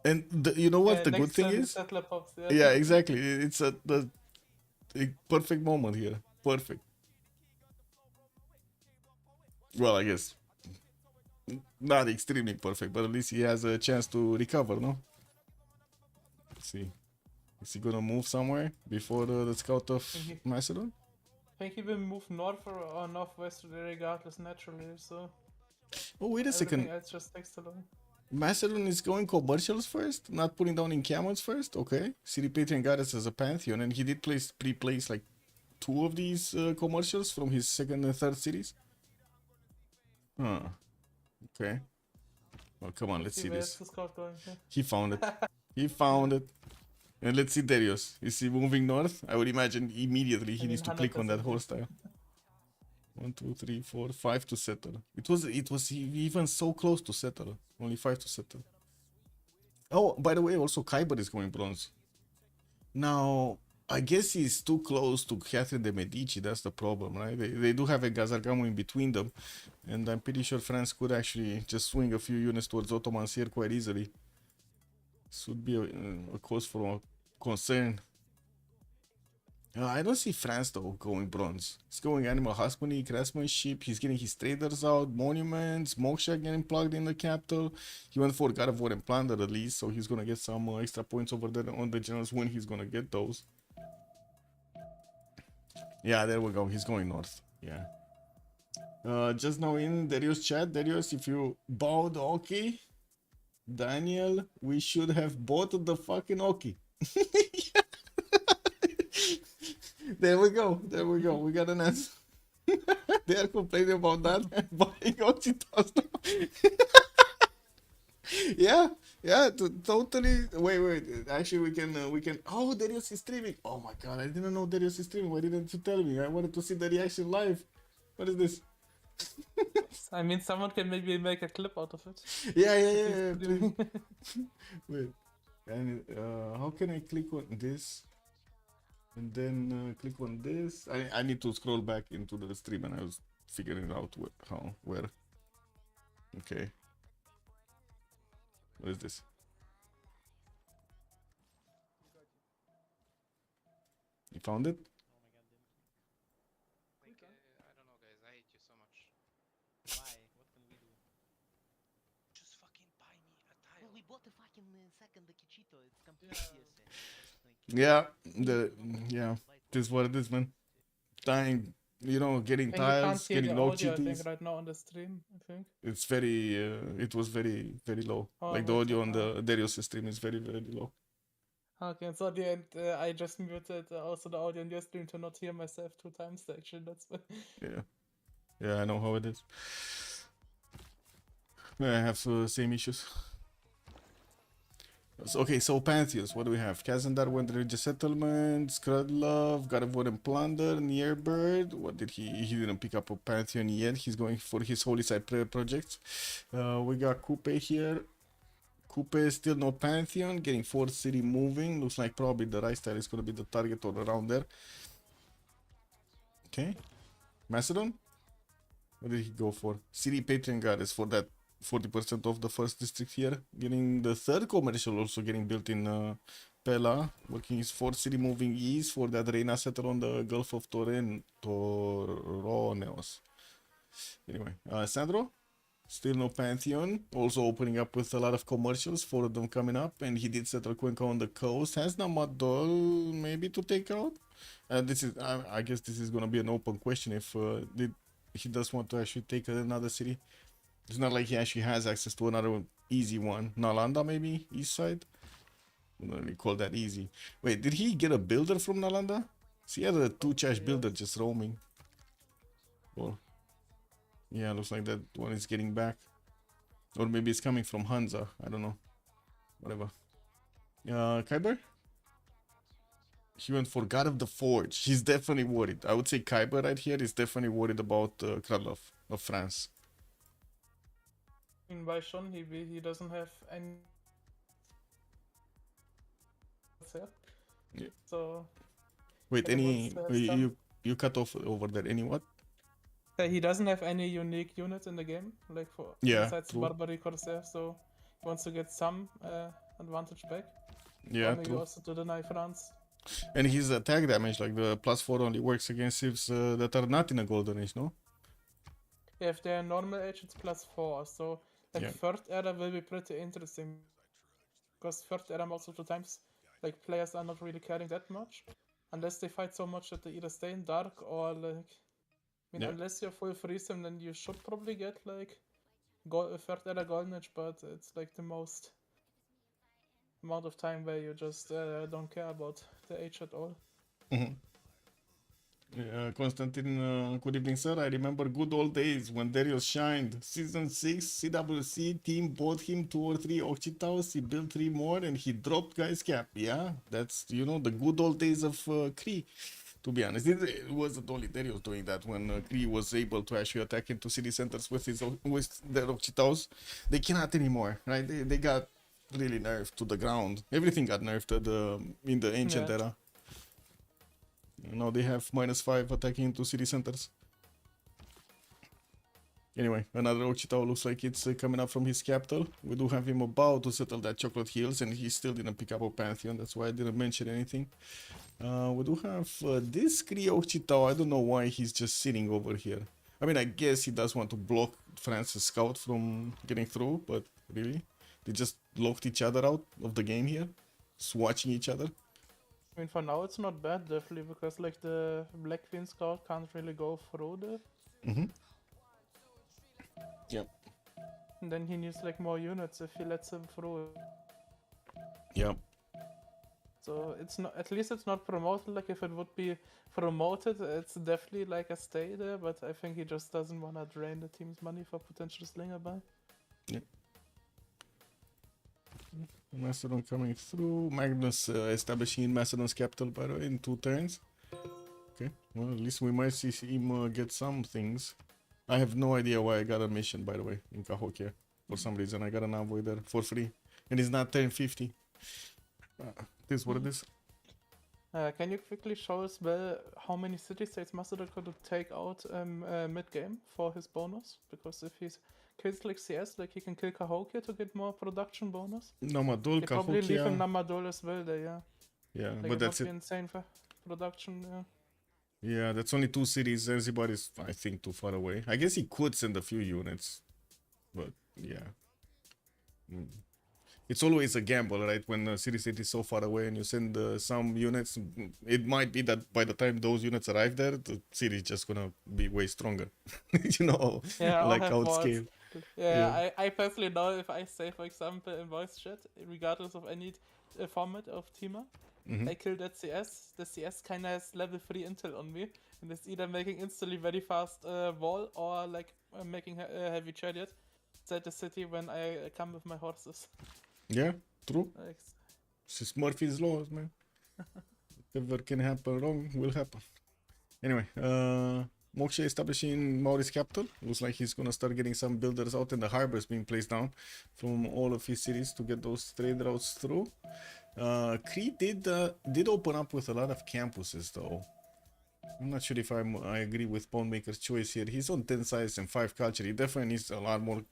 And you know what the good Next thing turn the is? settler pops, Yeah, exactly. It's a perfect moment here. Perfect. Well, I guess not extremely perfect, but at least he has a chance to recover, no? Let's see. Is he gonna move somewhere before the scout of Macedon? I think he will move north or northwest regardless naturally, so Oh, wait a everything second. else just takes too long. Macedon is going commercials first, not putting down encampments first. Okay. City Patriot got us as a pantheon, and he did pre-place like 2 of these commercials from his second and third cities. Huh. Okay. Well, come on, let's see Where's this. the scout going? Yeah. He found it. He found it. And let's see Darius. Is he moving north? I would imagine immediately he needs to click on that 100% horse tile. 1, 2, 3, 4, 5 to settle. It was even so close to settle. Only 5 to settle. Oh, by the way, also Kyber is going bronze. Now, I guess he's too close to Catherine de Medici. That's the problem, right? They do have a Gazargamo in between them, and I'm pretty sure France could actually just swing a few units towards Ottomans here quite easily. This would be a cause for concern. I don't see France though going bronze. He's going animal husbandry, craftsmanship. He's getting his traders out, monuments, moksha getting plugged in the capital. He went for God of War and Plunder at least, so he's gonna get some extra points over there on the generals when he's gonna get those. Yeah, there we go. He's going north. Yeah. Just now in Darius chat, Darius, if you bought Oki, Daniel, we should have bought the fucking Oki. There we go. There we go. We got an answer. They are complaining about that. Buying Ochitos now. Yeah, totally. Wait. Actually, we can. Oh, Darius is streaming. Oh my god, I didn't know Darius is streaming. Why didn't you tell me? I wanted to see the reaction live. What is this? I mean, someone can maybe make a clip out of it. Yeah. Please. Wait. And how can I click on this? And then click on this. I need to scroll back into the stream, and I was figuring out where. Okay. What is this? You found it? I don't know, guys. I hate you so much. Why? What can we do? Just fucking buy me a tile. Well, we bought the fucking second the Kichito. It's completely hearsay. Yeah. This is what it is, man. Dying, getting I think you can't tiles, hear getting the low audio, I think, GPs. right now on the stream, I think. It's very, it was very, very low. Oh, like the wait, audio on the Darius stream is very, very low. Okay, so at the end, I just muted also the audio on your stream to not hear myself 2 times, actually, that's why. Yeah, I know how it is. I have the same issues. Okay, so Pantheons, what do we have? Kazandar went religious settlement, Skrudlov, God of War and Plunder, Nearbird. What did he didn't pick up a Pantheon yet. He's going for his Holy Side project. We got Coupe here. Coupe still no Pantheon, getting 4th city moving. Looks like probably the right side is gonna be the target or around there. Okay. Macedon? What did he go for? City Patron Goddess for that 40% of the first district here. Getting the 3rd commercial also getting built in Pella. Working his 4th city moving east for that Reina settle on the Gulf of Toroneos. Anyway, Sandro? Still no Pantheon. Also opening up with a lot of commercials, 4 of them coming up. And he did settle Cuenca on the coast. Has Namadol maybe to take out? This is, I guess this is gonna be an open question if he does want to actually take another city. It's not like he actually has access to another easy one. Nalanda maybe? East side? I don't really call that easy. Wait, did he get a builder from Nalanda? So he had a 2-chash builder just roaming. Or yeah, looks like that one is getting back. Or maybe it's coming from Hansa. I don't know. Whatever. Kyber? He went for God of the Forge. He's definitely worried. I would say Kyber right here is definitely worried about Kralov of France. In Baishon, he doesn't have any. Yeah. So Wait, and he any wants to have you cut off over there? Any what? he doesn't have any unique units in the game, like for Yeah, besides true. Barbary Corsair, so he wants to get some advantage back. Yeah, or maybe true. also to deny France. And his attack damage, like the +4, only works against civs that are not in a golden age, no? Yeah, if they're normal age, it's +4, so like Yeah. 3rd era will be pretty interesting. Because 3rd era most of the times, like players are not really caring that much. Unless they fight so much that they either stay in dark or like... I mean, Yeah. unless you're full freesome, then you should probably get like 3rd era golden age, but it's like the most amount of time where you just don't care about the age at all. Constantine, good evening, sir. I remember good old days when Darius shined. Season 6, CWC team bought him 2 or 3 Occhitaus, he built 3 more, and he dropped guy's cap. Yeah, that's, you know, the good old days of Kree. To be honest, it wasn't only Darius doing that. When Kree was able to actually attack into city centers with their Occhitaus, they cannot anymore, right? They got really nerfed to the ground. Everything got nerfed in the ancient Yeah. era. Now they have -5 attacking into city centers. Anyway, another Ochitao looks like it's coming up from his capital. We do have him about to settle that Chocolate Hills, and he still didn't pick up a Pantheon. That's why I didn't mention anything. We do have this Kree Ochitao. I don't know why he's just sitting over here. I mean, I guess he does want to block France's scout from getting through, but really? They just locked each other out of the game here? Just watching each other? I mean, for now it's not bad, definitely, because like the Black Queen Scout can't really go through there. Yep. And then he needs like more units if he lets him through. Yep. So it's not, at least it's not promoted. Like if it would be promoted, it's definitely like a stay there. But I think he just doesn't want to drain the team's money for potential slinger buy. Yep. Macedon coming through. Magnus establishing in Macedon's capital, by the way, in 2 turns. Okay, well, at least we might see him get some things. I have no idea why I got a mission, by the way, in Cahokia. For some reason, I got an envoy there for free. And it's not 1050. This is what it is. Can you quickly show us how many city-states Macedon could take out mid-game for his bonus? Because if he kills like CS, like he can kill Cahokia to get more production bonus. Namadol, He probably leave him Cahokia. Namadol as well there, yeah. Yeah, Like but it that's would be it. insane for production, yeah. Yeah, that's only 2 cities. Zanzibar is, I think, too far away. I guess he could send a few units. But, yeah. It's always a gamble, right? When a city state is so far away and you send some units, it might be that by the time those units arrive there, the city is just gonna be way stronger. You know, Yeah, like I'll have walls. outscale. Yeah, I personally know if I say, for example, in voice chat, regardless of any format of teamer, I kill that CS, the CS kinda has level 3 intel on me, and it's either making instantly very fast wall or like making a heavy chariot inside the city when I come with my horses. Yeah, True. Like, It's Murphy's laws, man. Whatever can happen wrong will happen. Anyway, Moksha establishing Maori's capital. Looks like he's gonna start getting some builders out, and the harbors being placed down from all of his cities to get those trade routes through. Crete did open up with a lot of campuses though. I'm not sure if I agree with Bonemaker's choice here. He's on 10 size and 5 culture. He definitely needs a lot more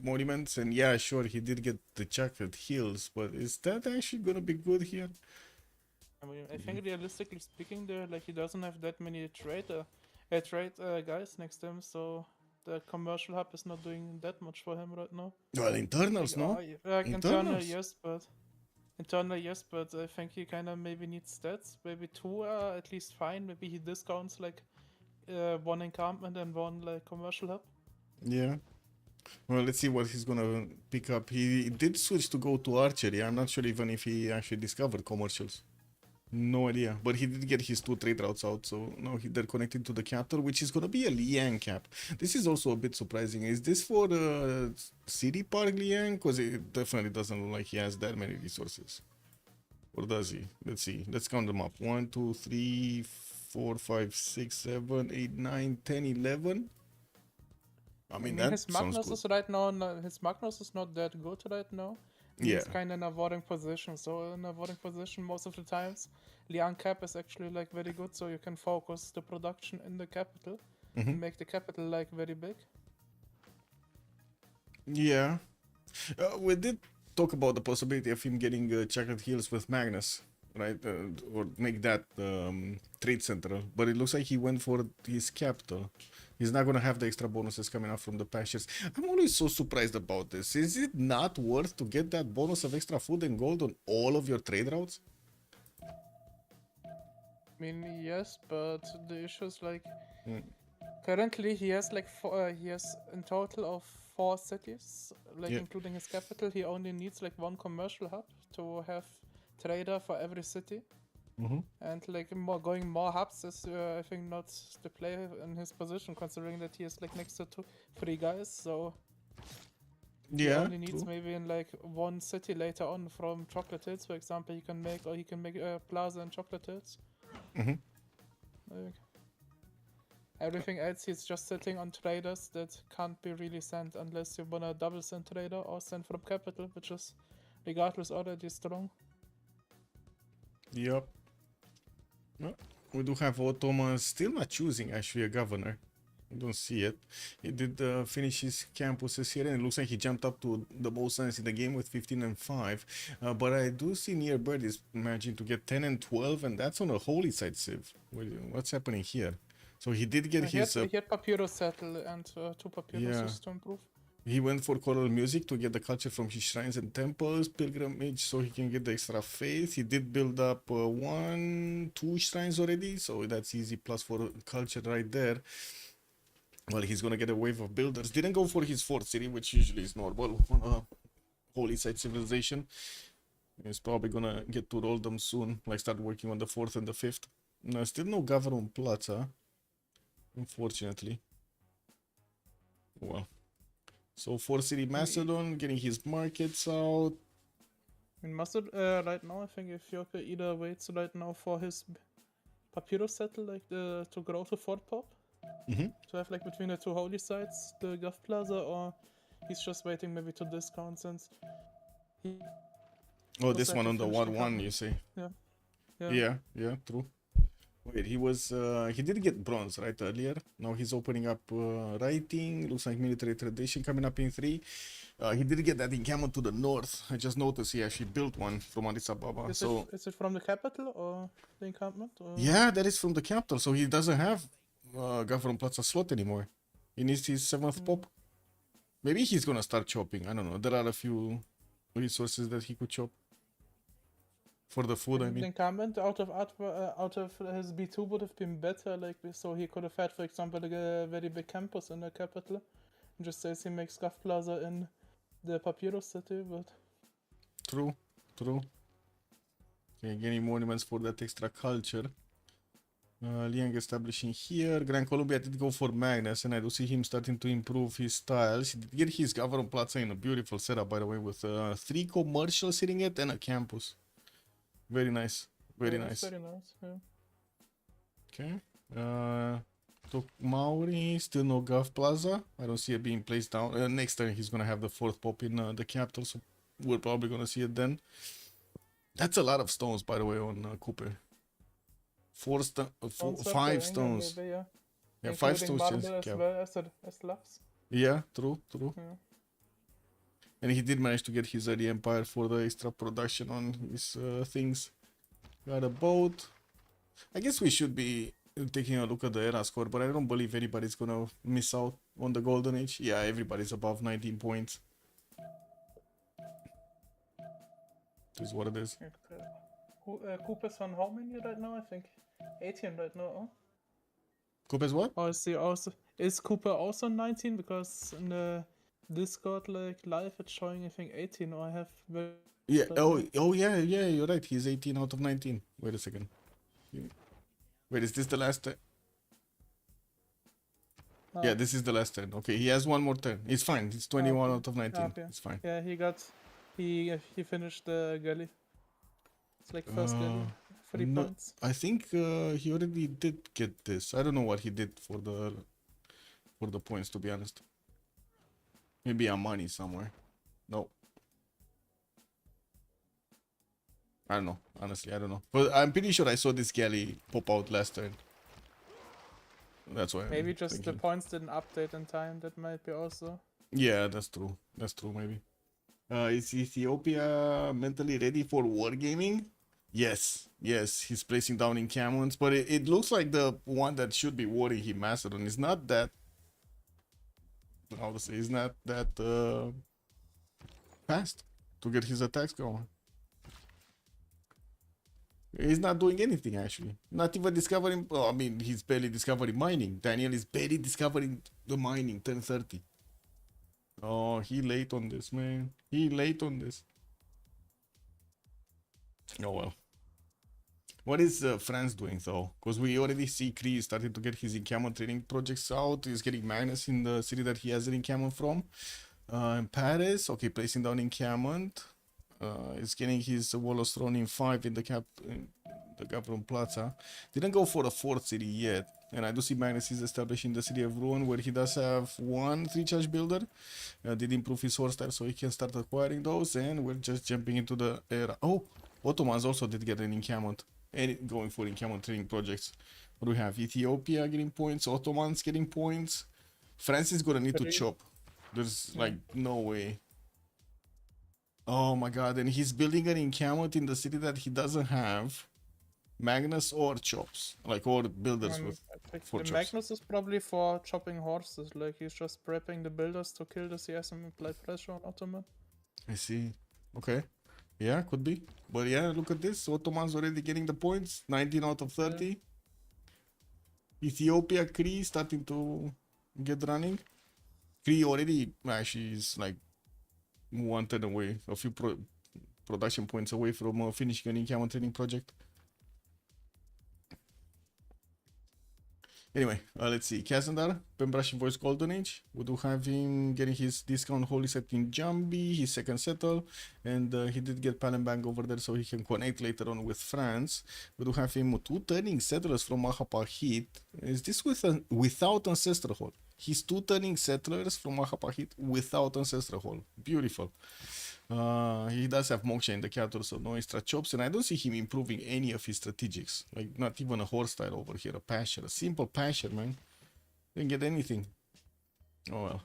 monuments. And yeah, sure, he did get the Chocolate Hills, but is that actually gonna be good here? I mean, I think realistically speaking, there like he doesn't have that many trade guys next to him, so the commercial hub is not doing that much for him right now. Well, internals, Like, no? like internal, Internals. yes, but I think he kind of maybe needs stats. Maybe 2 are at least fine. Maybe he discounts like 1 encampment and 1 like commercial hub. Yeah. Well, let's see what he's gonna pick up. He did switch to go to archery. I'm not sure even if he actually discovered commercials. No idea. But he did get his 2 trade routes out, so now they're connecting to the capital, which is gonna be a Liang cap. This is also a bit surprising. Is this for City Park Liang? Because it definitely doesn't look like he has that many resources. Or does he? Let's see. Let's count them up. 1, 2, 3, 4, 5, 6, 7, 8, 9, 10, 11. I mean, that his sounds Magnus good. is right now. His Magnus is not that good right now. Yeah. He's kind of in a avoiding position. So in a avoiding position, most of the times, Liang cap is actually like very good. So you can focus the production in the capital and make the capital like very big. Yeah. We did talk about the possibility of him getting Chocolate Hills with Magnus, right? Or make that trade center. But it looks like he went for his capital. He's not going to have the extra bonuses coming out from the pastures. I'm always so surprised about this. Is it not worth to get that bonus of extra food and gold on all of your trade routes? I mean, yes, but the issue is like currently he has like he has in total of 4 cities, like Yeah. including his capital. He only needs like 1 commercial hub to have trader for every city. And like going more hubs is I think not the play in his position, considering that he is like next to 3 guys. So he Yeah. only needs True. maybe in like 1 city later on from Chocolate Hills, for example. He can make a plaza in Chocolate Hills. Like, everything else he's just sitting on traders that can't be really sent unless you wanna double send trader or send from capital, which is regardless already strong. Yep. No, we do have Ottoman still not choosing actually a governor. I don't see it. He did finish his campuses here, and it looks like he jumped up to the most sense in the game with 15 and 5. But I do see near Bird is managing to get 10 and 12, and that's on a holy side Civ. What's happening here? So he did get his. He had Papyrus settle and 2 Papyruses to improve. He went for choral music to get the culture from his shrines and temples, pilgrimage so he can get the extra faith. He did build up 2 shrines already, so that's easy plus for culture right there. Well, he's gonna get a wave of builders. Didn't go for his 4th city, which usually is normal on a holy site civilization. He's probably gonna get to roll them soon, like start working on the 4th and the 5th. No, still no government plaza, unfortunately. Well. So 4th city Macedon getting his markets out. In Macedon, right now, I think Ethiopia either waits right now for his Papyrus settle, like to grow to 4th pop, to have like between the 2 holy sites, the Gov Plaza, or he's just waiting maybe to discount since he. Oh, this also one have on to the finish the 1-1, campaign. you say? Yeah. Yeah, true. Wait, he did get bronze, right, earlier. Now he's opening up writing. Looks like military tradition coming up in 3. He did get that encampment to the north. I just noticed he actually built one from Addis Ababa. Is it from the capital or the encampment? Or? Yeah, that is from the capital. So he doesn't have Government Plaza slot anymore. He needs his 7th pop. Maybe he's gonna start chopping. I don't know. There are a few resources that he could chop. For the food, I The mean. encampment out of his B2 would have been better, like so he could have had, for example, like a very big campus in the capital. And just says he makes Gov Plaza in the Papyrus city, but True. Okay, getting monuments for that extra culture. Liang establishing here. Grand Columbia did go for Magnus, and I do see him starting to improve his styles. He did get his Government Plaza in a beautiful setup, by the way, with 3 commercials sitting it and a campus. Very nice. Very Yeah, it's nice. very nice. Yeah. Okay. Took Maori, still no Gov Plaza. I don't see it being placed down. Next turn, he's gonna have the 4th pop in the capital, so we're probably gonna see it then. That's a lot of stones, by the way, on Cooper. 5 stones. Maybe, yeah. Yeah, 5 Including stones. marble Yes, as cap. well as Lux. Yeah, true. Yeah. And he did manage to get his early empire for the extra production on his things. Got a boat. I guess we should be taking a look at the era score, but I don't believe anybody's gonna miss out on the golden age. Yeah, everybody's above 19 points. This is what it is. Cooper's on how many right now? I think 18 right now. Huh? Coopers what? Or is Cooper also 19? Because in the Discord like live it's showing I think 18, or I have Yeah. Oh yeah. You're right. He's 18 out of 19. Wait a second. Wait, is this the last turn? Yeah, this is the last turn. Okay, he has one more turn. It's fine. It's 21 out of 19. Okay. It's fine. Yeah, he finished the galley. It's like first galley, 3 No, points. I think he already did get this. I don't know what he did for the points, to be honest. Maybe Amani somewhere. No. I don't know. Honestly, I don't know. But I'm pretty sure I saw this galley pop out last turn. That's why. Maybe I'm just thinking. the points didn't update in time. That might be also. Yeah, that's true. That's true, maybe. Is Ethiopia mentally ready for wargaming? Yes. Yes, he's placing down in Camons, but it looks like the one that should be warring him Macedon is not that. How to say? Is not that fast to get his attacks going. He's not doing anything actually. Not even discovering. Oh, I mean, he's barely discovering mining. Daniel is barely discovering the mining. 1030. Oh, he late on this, man. He late on this. Oh well. What is France doing though? Because we already see Kree starting to get his encampment training projects out. He's getting Magnus in the city that he has an encampment from. In Paris, okay, placing down encampment. He's getting his Wallace throne in 5 in the Gavron Plaza. Didn't go for the 4th city yet. And I do see Magnus is establishing the city of Ruin, where he does have 1 3-charge builder. Did improve his horse style so he can start acquiring those. And we're just jumping into the era. Oh, Ottomans also did get an encampment. And going for encampment training projects. What do we have? Ethiopia getting points, Ottomans getting points. France is gonna need to chop. There's like no way. Oh my god, and he's building an encampment in the city that he doesn't have Magnus or chops, like, or builders with for chops. Magnus is probably for chopping horses, like he's just prepping the builders to kill the CS and apply pressure on Ottoman. I see. Okay. Yeah, could be. But yeah, look at this. Ottoman's already getting the points. 19 out of 30. Yeah. Ethiopia, Kree starting to get running. Kree already actually is like 1 turn away, a few production points away from finishing an encampment training project. Anyway, let's see. Kazandar, Pembrash Voice Golden Age. We do have him getting his discount holy set in Jambi, his second settle, and he did get Palembang over there so he can connect later on with France. We do have him 2 turning settlers from Mahapahit. Is this without Ancestral Hall? He's 2 turning settlers from Mahapahit without Ancestral Hall. Beautiful. He does have Moksha in the capital, so no extra chops, and I don't see him improving any of his strategics. Like, not even a horse style over here, a pasture, a simple pasture, man. Didn't get anything. Oh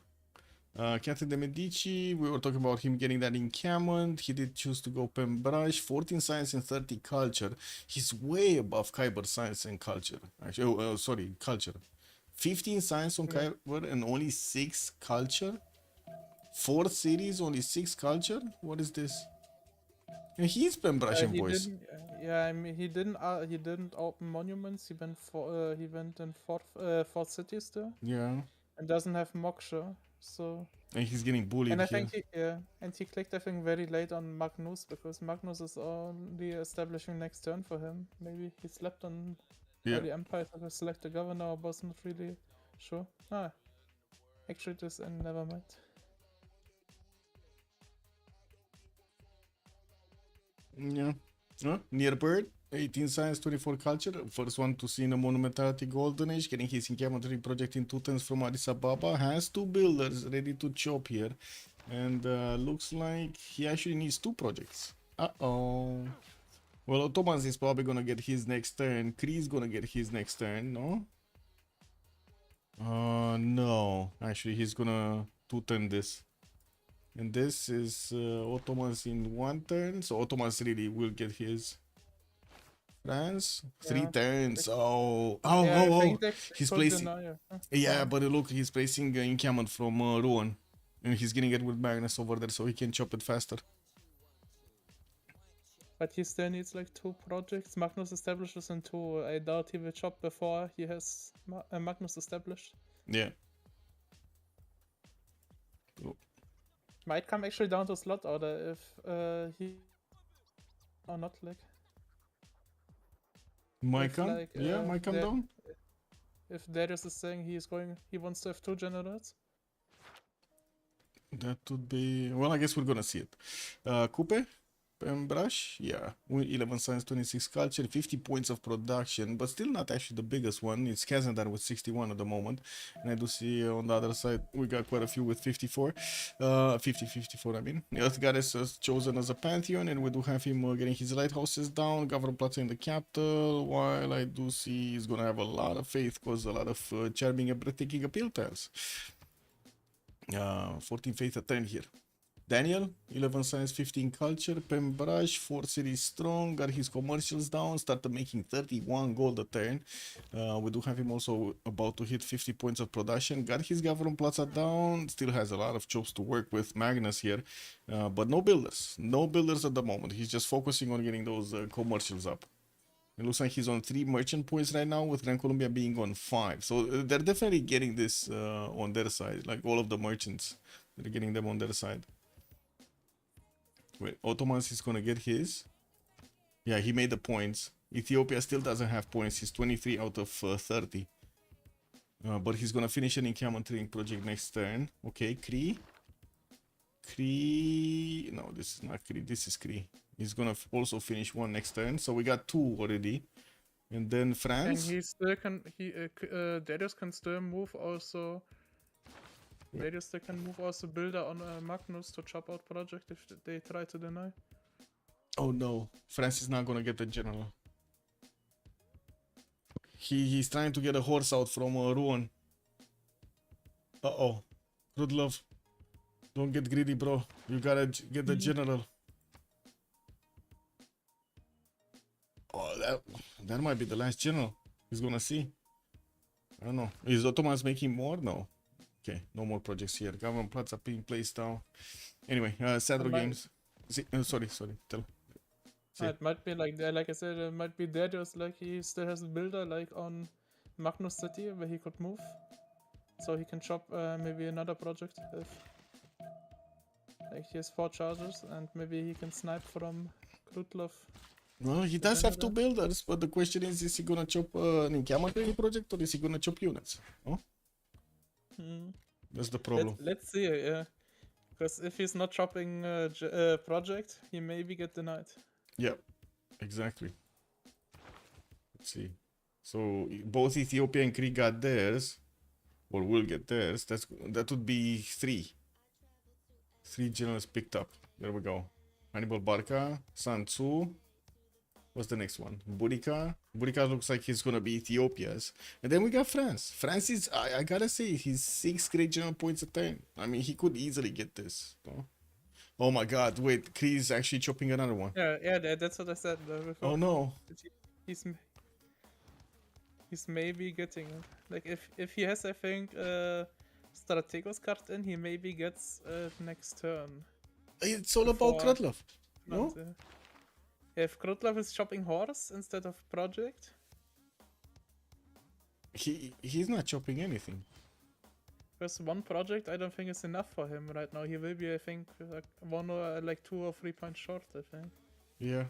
well. Catherine de Medici, we were talking about him getting that encampment. He did choose to go Pembrush, 14 science and 30 culture. He's way above Kyber science and culture. Actually, sorry, culture. 15 science on Kyber and only 6 culture. 4 cities, only 6 culture. What is this? And he's Pembrushian boys. Yeah, I mean he didn't open monuments. He went in 4 cities there. Yeah. And doesn't have Moksha, so. And he's getting bullied. And I here. think he clicked I think very late on Magnus because Magnus is only establishing next turn for him. Maybe he slept on Yeah. The Empire to select the governor, I was not really sure. Actually, this and never mind. Yeah. Near bird, 18 science, 24 culture. First one to see in a monumentality golden age, getting his encampment project in 2 turns from Addis Ababa. Has 2 builders ready to chop here. And looks like he actually needs 2 projects. Uh-oh. Well, Ottomans is probably gonna get his next turn. Kree's gonna get his next turn, no? No. Actually, he's gonna 2-turn this. And this is Ottomans in 1 turn. So Ottomans really will get his. France, 3 Yeah. turns. I think they He's could placing. deny it. Yeah, but look, he's placing encampment from Rouen. And he's getting it with Magnus over there so he can chop it faster. But he still needs like 2 projects. Magnus establishes in 2. I doubt he will chop before he has Magnus established. Yeah. Might come actually down to slot order if he or not like. Might If, come? like, Yeah, might come that- down. If Darius is saying he wants to have 2 generals. That would be. Well, I guess we're gonna see it. Coupe? Brush? Yeah. 11 science, 26 culture, 50 points of production, but still not actually the biggest one. It's Kazandar with 61 at the moment. And I do see on the other side, we got quite a few with 54. 54, I mean. Earth Goddess is chosen as a pantheon, and we do have him getting his lighthouses down, Governor Plaza in the capital, while I do see he's gonna have a lot of faith, cause a lot of charming and breathtaking appeal tiles. 14 faith a turn here. Daniel, 11 science, 15 culture, Pembrush, 4 cities strong, got his commercials down, started making 31 gold a turn. We do have him also about to hit 50 points of production, got his Government Plaza down, still has a lot of jobs to work with, Magnus here, but no builders at the moment. He's just focusing on getting those commercials up. It looks like he's on 3 merchant points right now, with Gran Colombia being on 5. So they're definitely getting this on their side, like all of the merchants, they're getting them on their side. Wait, Ottomans is gonna get his. Yeah, he made the points. Ethiopia still doesn't have points. He's 23 out of 30. But he's gonna finish an encampment training project next turn. Okay, Kree. No, this is not Kree. This is Kree. He's gonna also finish one next turn. So we got 2 already. And then And France. he still can. Darius can still move also. Darius still can move also builder on Magnus to chop out project if they try to deny. Oh no, France is not gonna get the general. He's trying to get a horse out from Rouen. Uh-oh. Good love. Don't get greedy, bro. You gotta get the general. Oh, that might be the last general. He's gonna see. I don't know. Is Ottomans making more? No. Okay, no more projects here. Government plots are being placed down. Anyway, Sandro Games. Sorry, tell. See. It might be like I said, it might be Darius, like he still has a builder like on Magnus City where he could move. So he can chop maybe another project if like he has 4 charges and maybe he can snipe from Krutlov. Well, he does have 2 builders, but the question is he gonna chop an encampment project or is he gonna chop units? Oh? That's the problem. Let's see, yeah. Because if he's not chopping project, he maybe get denied. Yep, exactly. Let's see. So both Ethiopia and Crete got theirs, or will get theirs. That would be 3. 3 generals picked up. There we go. Hannibal Barca, Sun Tzu. What's the next one? Burika. Burika looks like he's gonna be Ethiopia's. And then we got France. France is, I gotta say, he's 6 great general points a turn. I mean, he could easily get this. No? Oh my god, wait, Kree is actually chopping another one. Yeah, that's what I said before. Oh no. He's maybe getting it. Like if he has, I think, Strategos card in, he maybe gets next turn. It's all about Before- Kratlov. No? If Krutlov is chopping horse instead of project, He's not chopping anything. because 1 project I don't think is enough for him right now. He will be, I think, like 1 or like 2 or 3 points short, I think. Yeah.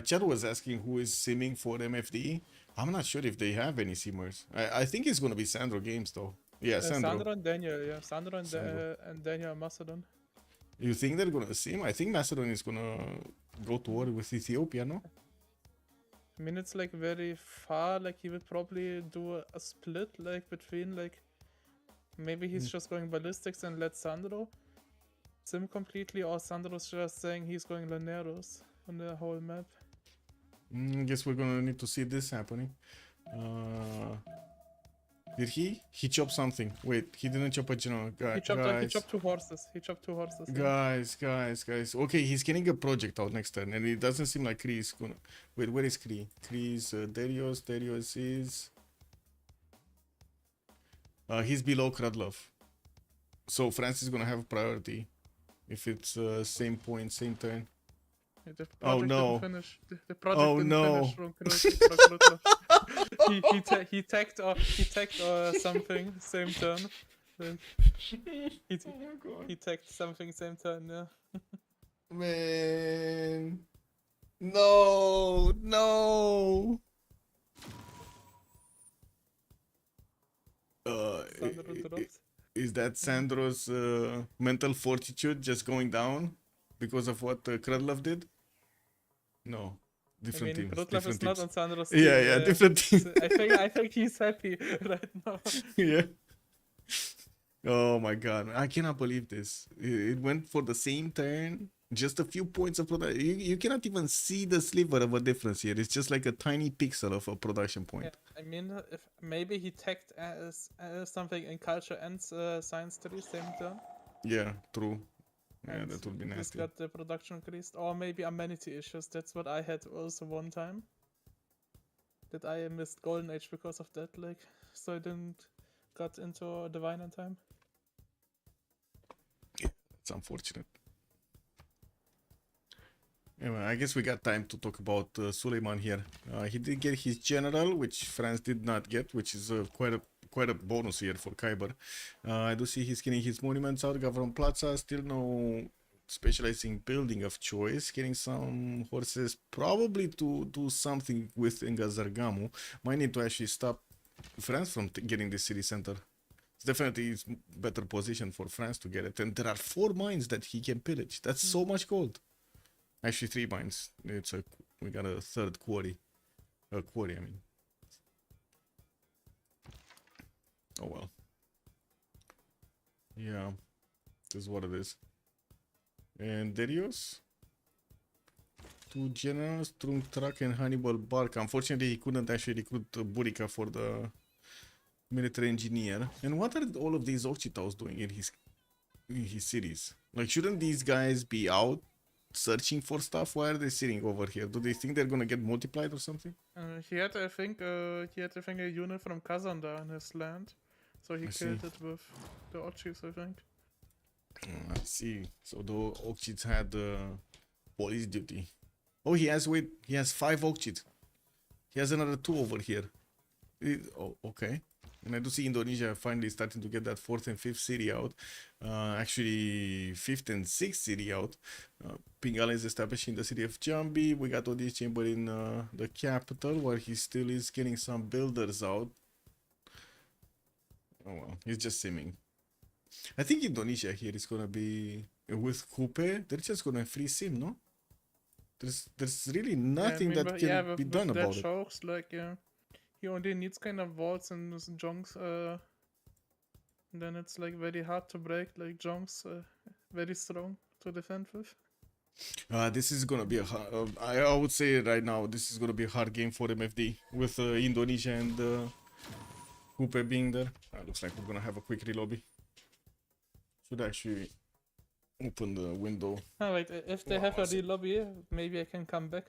Chad was asking who is simming for MFD. I'm not sure if they have any simmers. I think it's gonna be Sandro Games though. Yeah, Sandro. Sandro and Daniel, yeah. Sandro and, Sandro. and Daniel Macedon. You think they're gonna sim? I think Macedon is gonna go to war with Ethiopia, no? I mean, it's like very far. Like he would probably do a split, like between like maybe he's just going ballistics and let Sandro sim completely, or Sandro's just saying he's going Laneros on the whole map. Guess we're gonna need to see this happening. Did he? He chopped something. Wait, he didn't chop a general. He chopped two horses. He chopped two horses. Yeah. Guys. Okay, he's getting a project out next turn, and it doesn't seem like Kree is gonna. Wait, where is Kree? Kree is Darius. Darius is. He's below Kradlov. So France is gonna have priority if it's same point, same turn. Yeah, the Oh, project no. didn't finish. The project Oh, didn't no. finish from Krutov. he tagged something same turn. Like, he tagged something same turn. Yeah. Man, no. Sandro dropped. Is that Sandro's mental fortitude just going down because of what Kradlov did? No, I different mean, teams. Krutov Different is not teams. on Sandro's team. Yeah, different teams. So I think he's happy right now. Yeah. Oh my god, I cannot believe this. It went for the same turn, just a few points of production. You cannot even see the sliver of a difference here. It's just like a tiny pixel of a production point. Yeah, I mean, if maybe he tagged as something in culture and science 3 same turn. Yeah, true. Yeah, and that would be Just nasty. got the production increased, or maybe amenity issues. That's what I had also one time. That I missed Golden Age because of that, like, so I didn't got into Divine in time. It's unfortunate. Anyway, I guess we got time to talk about Suleiman here. He did get his general, which France did not get, which is quite a bonus here for Kyber. I do see he's getting his monuments out. Government Plaza, still no specializing building of choice. Getting some horses, probably to do something with Engazargamu. Might need to actually stop France from getting the city center. It's definitely better position for France to get it. And there are 4 mines that he can pillage. That's so much gold. Actually, 3 mines. We got a third quarry. A quarry, I mean. Oh well. Yeah, this is what it is. And Darius, 2 generals, Trunk Truck and Hannibal Bark. Unfortunately, he couldn't actually recruit Burica for the military engineer. And what are all of these Ochitaus doing in his cities? Like, shouldn't these guys be out searching for stuff? Why are they sitting over here? Do they think they're gonna get multiplied or something? He had, I think, a unit from Kazanda in his land, so he I killed see. it with the Ochis, I think. I see. So the Okchits had police duty. Oh, he has 5 Okchits. He has another 2 over here. Okay. And I do see Indonesia finally starting to get that 4th and 5th city out. Actually, 5th and 6th city out. Pingala is establishing the city of Jambi. We got Odis Chamber in the capital, where he still is getting some builders out. Oh well, he's just simming. I think Indonesia here is gonna be with Coupe. They're just gonna free sim, no? There's really nothing that can be done with about that it. chokes, like, he only needs kind of vaults and jonks, then it's like very hard to break, like jonks, very strong to defend with. This is gonna be a hard, I would say right now this is gonna be a hard game for MFD with Indonesia and Coupe being there. Looks like we're gonna have a quick relobby. Should actually open the window. Oh wait, if they have a re-lobby, maybe I can come back.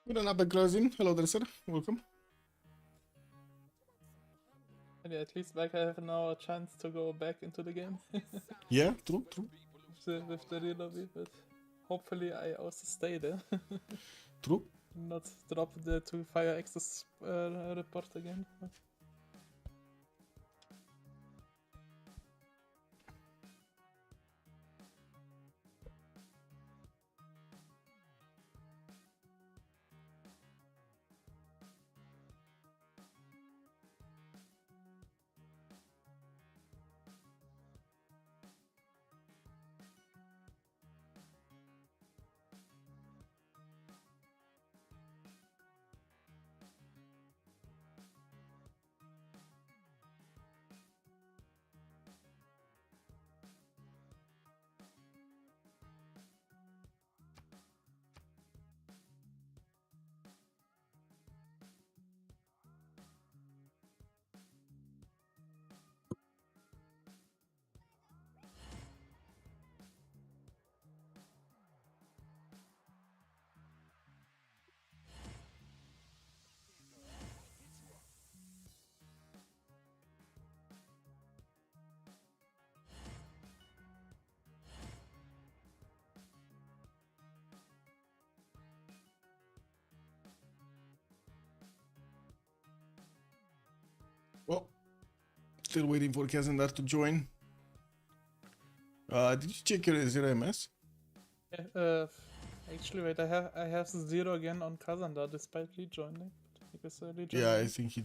Good and up closing. Hello there, sir. Welcome. And yeah, at least like I have now a chance to go back into the game Yeah, true, true. with the real lobby, but hopefully I also stay there. True. Not drop the to fire access report again. Well, still waiting for Kazandar to join. Did you check your 0MS? Yeah, actually, wait, I have 0 again on Kazandar despite rejoining. Because rejoining. Yeah, I think he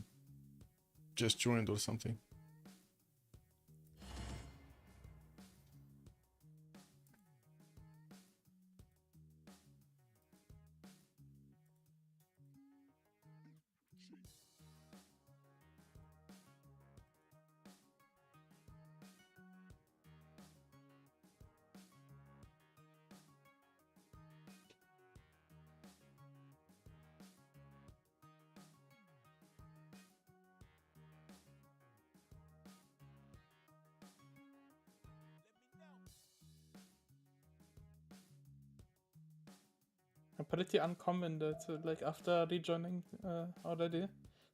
just joined or something. Pretty uncommon that like after rejoining already,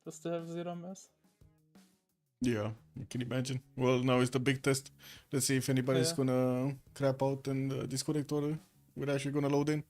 just to have 0 MS. Yeah, you can imagine. Well, now is the big test. Let's see if anybody's Yeah. gonna crap out and disconnect or we're actually gonna load in.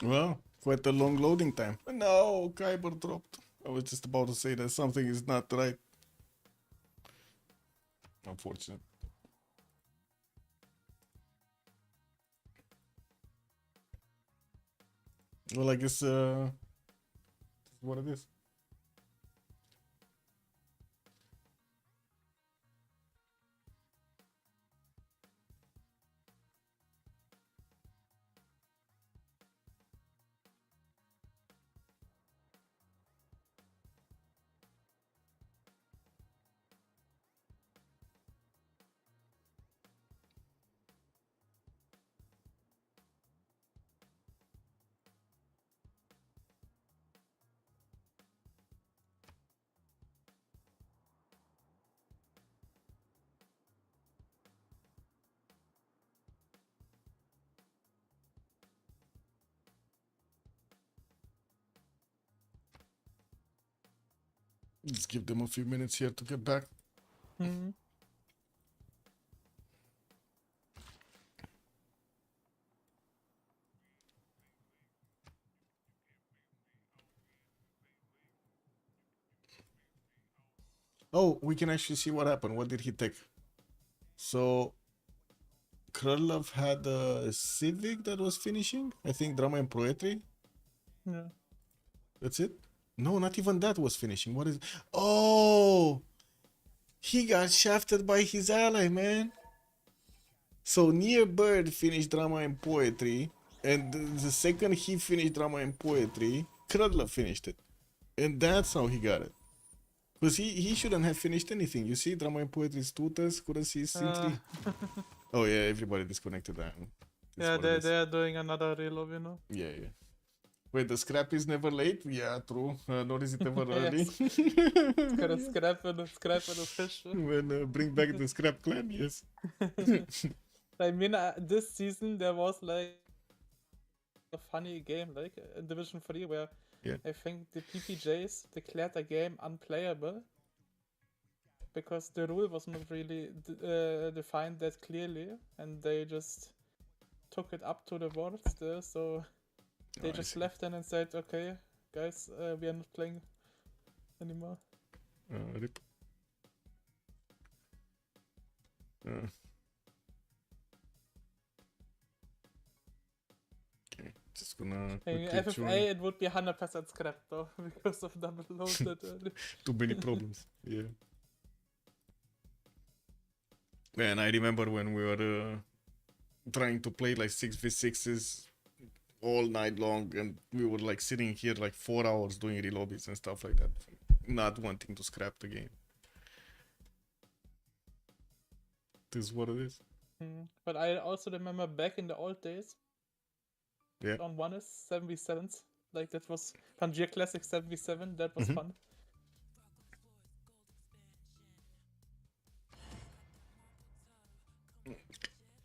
Well, quite a long loading time. No, Kyber dropped. I was just about to say that something is not right. Unfortunate. Well, I guess what it is. Let's give them a few minutes here to get back. Hmm. Oh, we can actually see what happened. What did he take? So, Krylov had a Civic that was finishing. I think Drama and Poetry. Yeah. That's it? No, not even that was finishing. What is... Oh! He got shafted by his ally, man. So, Near Bird finished Drama and Poetry. And the second he finished Drama and Poetry, Krylov finished it. And that's how he got it. Because he shouldn't have finished anything. You see, Drama and Poetry's tutors couldn't see C3. Oh yeah, everybody disconnected that. Yeah, they're doing another reload, you know. Yeah, yeah. Wait, the scrap is never late? Yeah, true. Nor is it ever early. Got a scrap and a fish. When bring back the scrap clan, yes. I mean, this season there was like a funny game, like in Division 3, where Yeah. I think the PPJs declared the game unplayable because the rule was not really defined that clearly, and they just took it up to the boards there, so they Oh, I just see. left and said, okay, guys, we are not playing anymore. Rip. Okay, just gonna In quickly join. FFA, it would be 100% scrap though, because of double load that early. Too many problems. Yeah. And I remember when we were trying to play like 6v6s all night long, and we were like sitting here like 4 hours doing relobbies and stuff like that, not wanting to scrap the game. This is what it is. But I also remember back in the old days, Yeah. on 1 7v7s, like that was Tangier Classic 7v7, that was fun.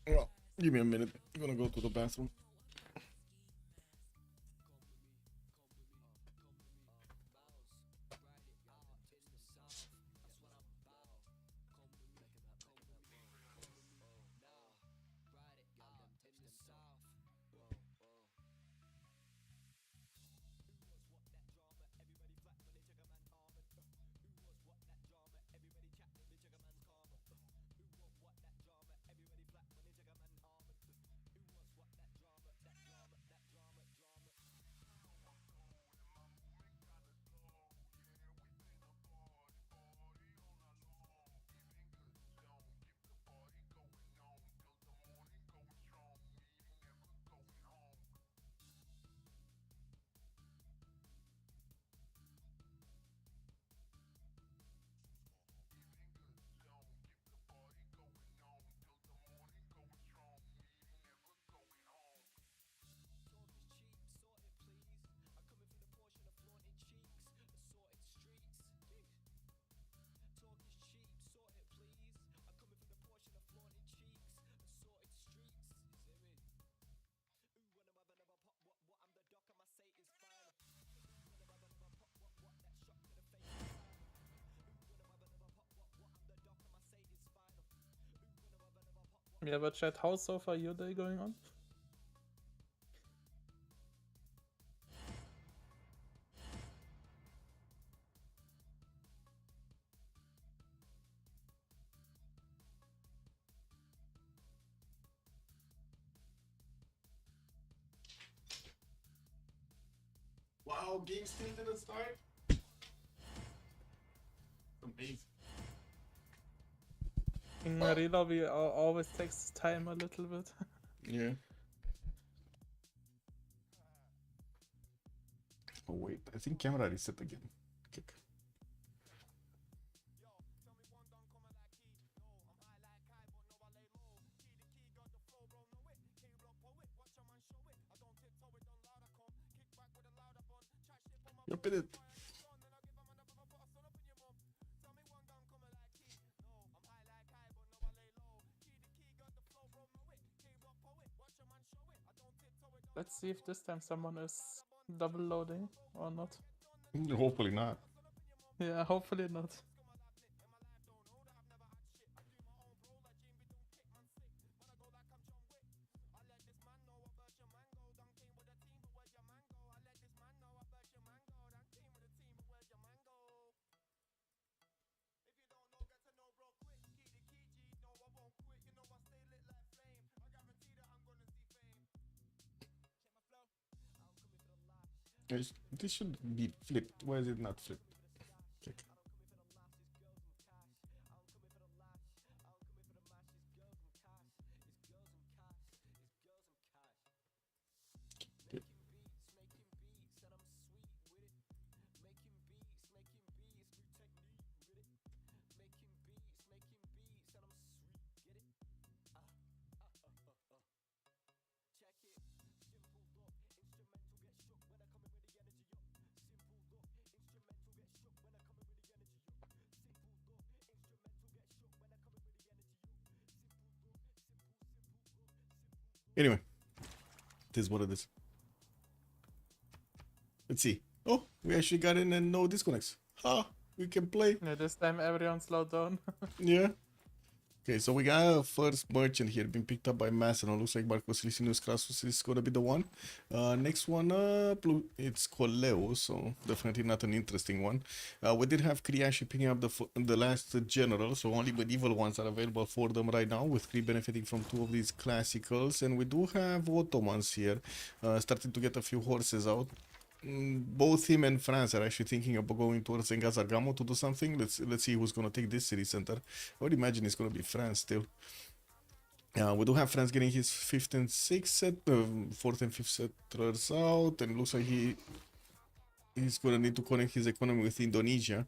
Well, give me a minute. I'm gonna go to the bathroom. Yeah, but chat, how's so far your day going on? Wow, game still didn't start. Amazing. In reload, we always takes time a little bit. Yeah. Oh wait, I think camera reset again. Kick. Yep, it is. Let's see if this time someone is double loading or not. Hopefully not. Yeah, hopefully not. This should be flipped. Why is it not flipped? Click. Okay. Anyway, this is what it is. Let's see. Oh, we actually got in and no disconnects. Ha! We can play. Yeah, this time everyone slowed down. Yeah. Okay, so we got a first merchant here being picked up by Macedon. Looks like Marcos Licinius Crassus is gonna be the one. Next one up, it's Coleo, so definitely not an interesting one. We did have Kree actually picking up the last general, so only medieval ones are available for them right now, with Kree benefiting from two of these classicals. And we do have Ottomans here, starting to get a few horses out. Both him and France are actually thinking about going towards Engazargamo to do something. Let's see who's gonna take this city center. I would imagine it's gonna be France still. We do have France getting his 5th and 6th set, 4th and 5th settlers out, and looks like he's gonna need to connect his economy with Indonesia.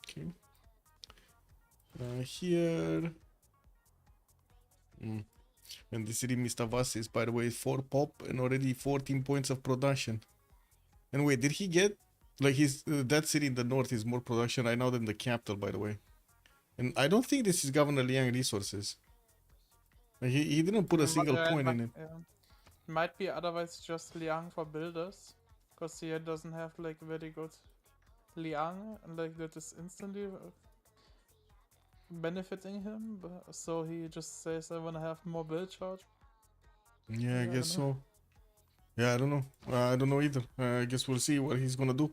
Okay. Here. And the city Mistavas is, by the way, 4 pop and already 14 points of production. And wait, did he get like his that city in the north is more production right now than the capital, by the way. And I don't think this is Governor Liang resources. Like, he didn't put a single point in it. Yeah. Might be otherwise just Liang for builders, because he doesn't have like very good Liang, and like that is instantly benefiting him. But, so he just says, "I wanna have more build charge." Yeah, I I guess don't know. so. Yeah, I don't know. I don't know either. I guess we'll see what he's gonna do.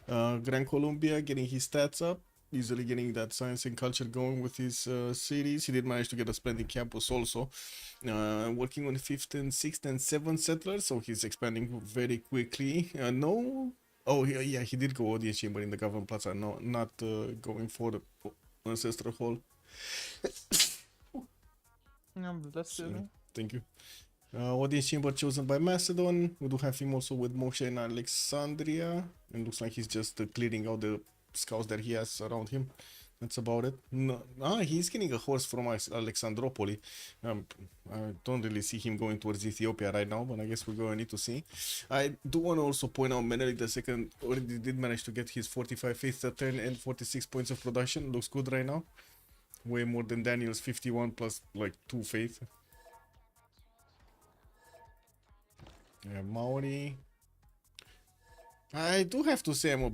Gran Colombia getting his stats up, easily getting that science and culture going with his cities. He did manage to get a splendid campus also. Working on 5th and 6th and 7th settlers, so he's expanding very quickly. No. Oh, yeah, he did go audience chamber in the government plaza. No, not going for the ancestral hall. Yeah, bless you. Sorry. Thank you. Audience chamber chosen by Macedon. We do have him also with Moshe and Alexandria. And looks like he's just clearing out the scouts that he has around him. That's about it. No, he's getting a horse from Alexandropoli. I don't really see him going towards Ethiopia right now, but I guess we're going to need to see. I do want to also point out Menelik II already did manage to get his 45 faith a turn and 46 points of production. Looks good right now. Way more than Daniel's 51 plus like 2 faith. Yeah, Maori. I do have to say I'm a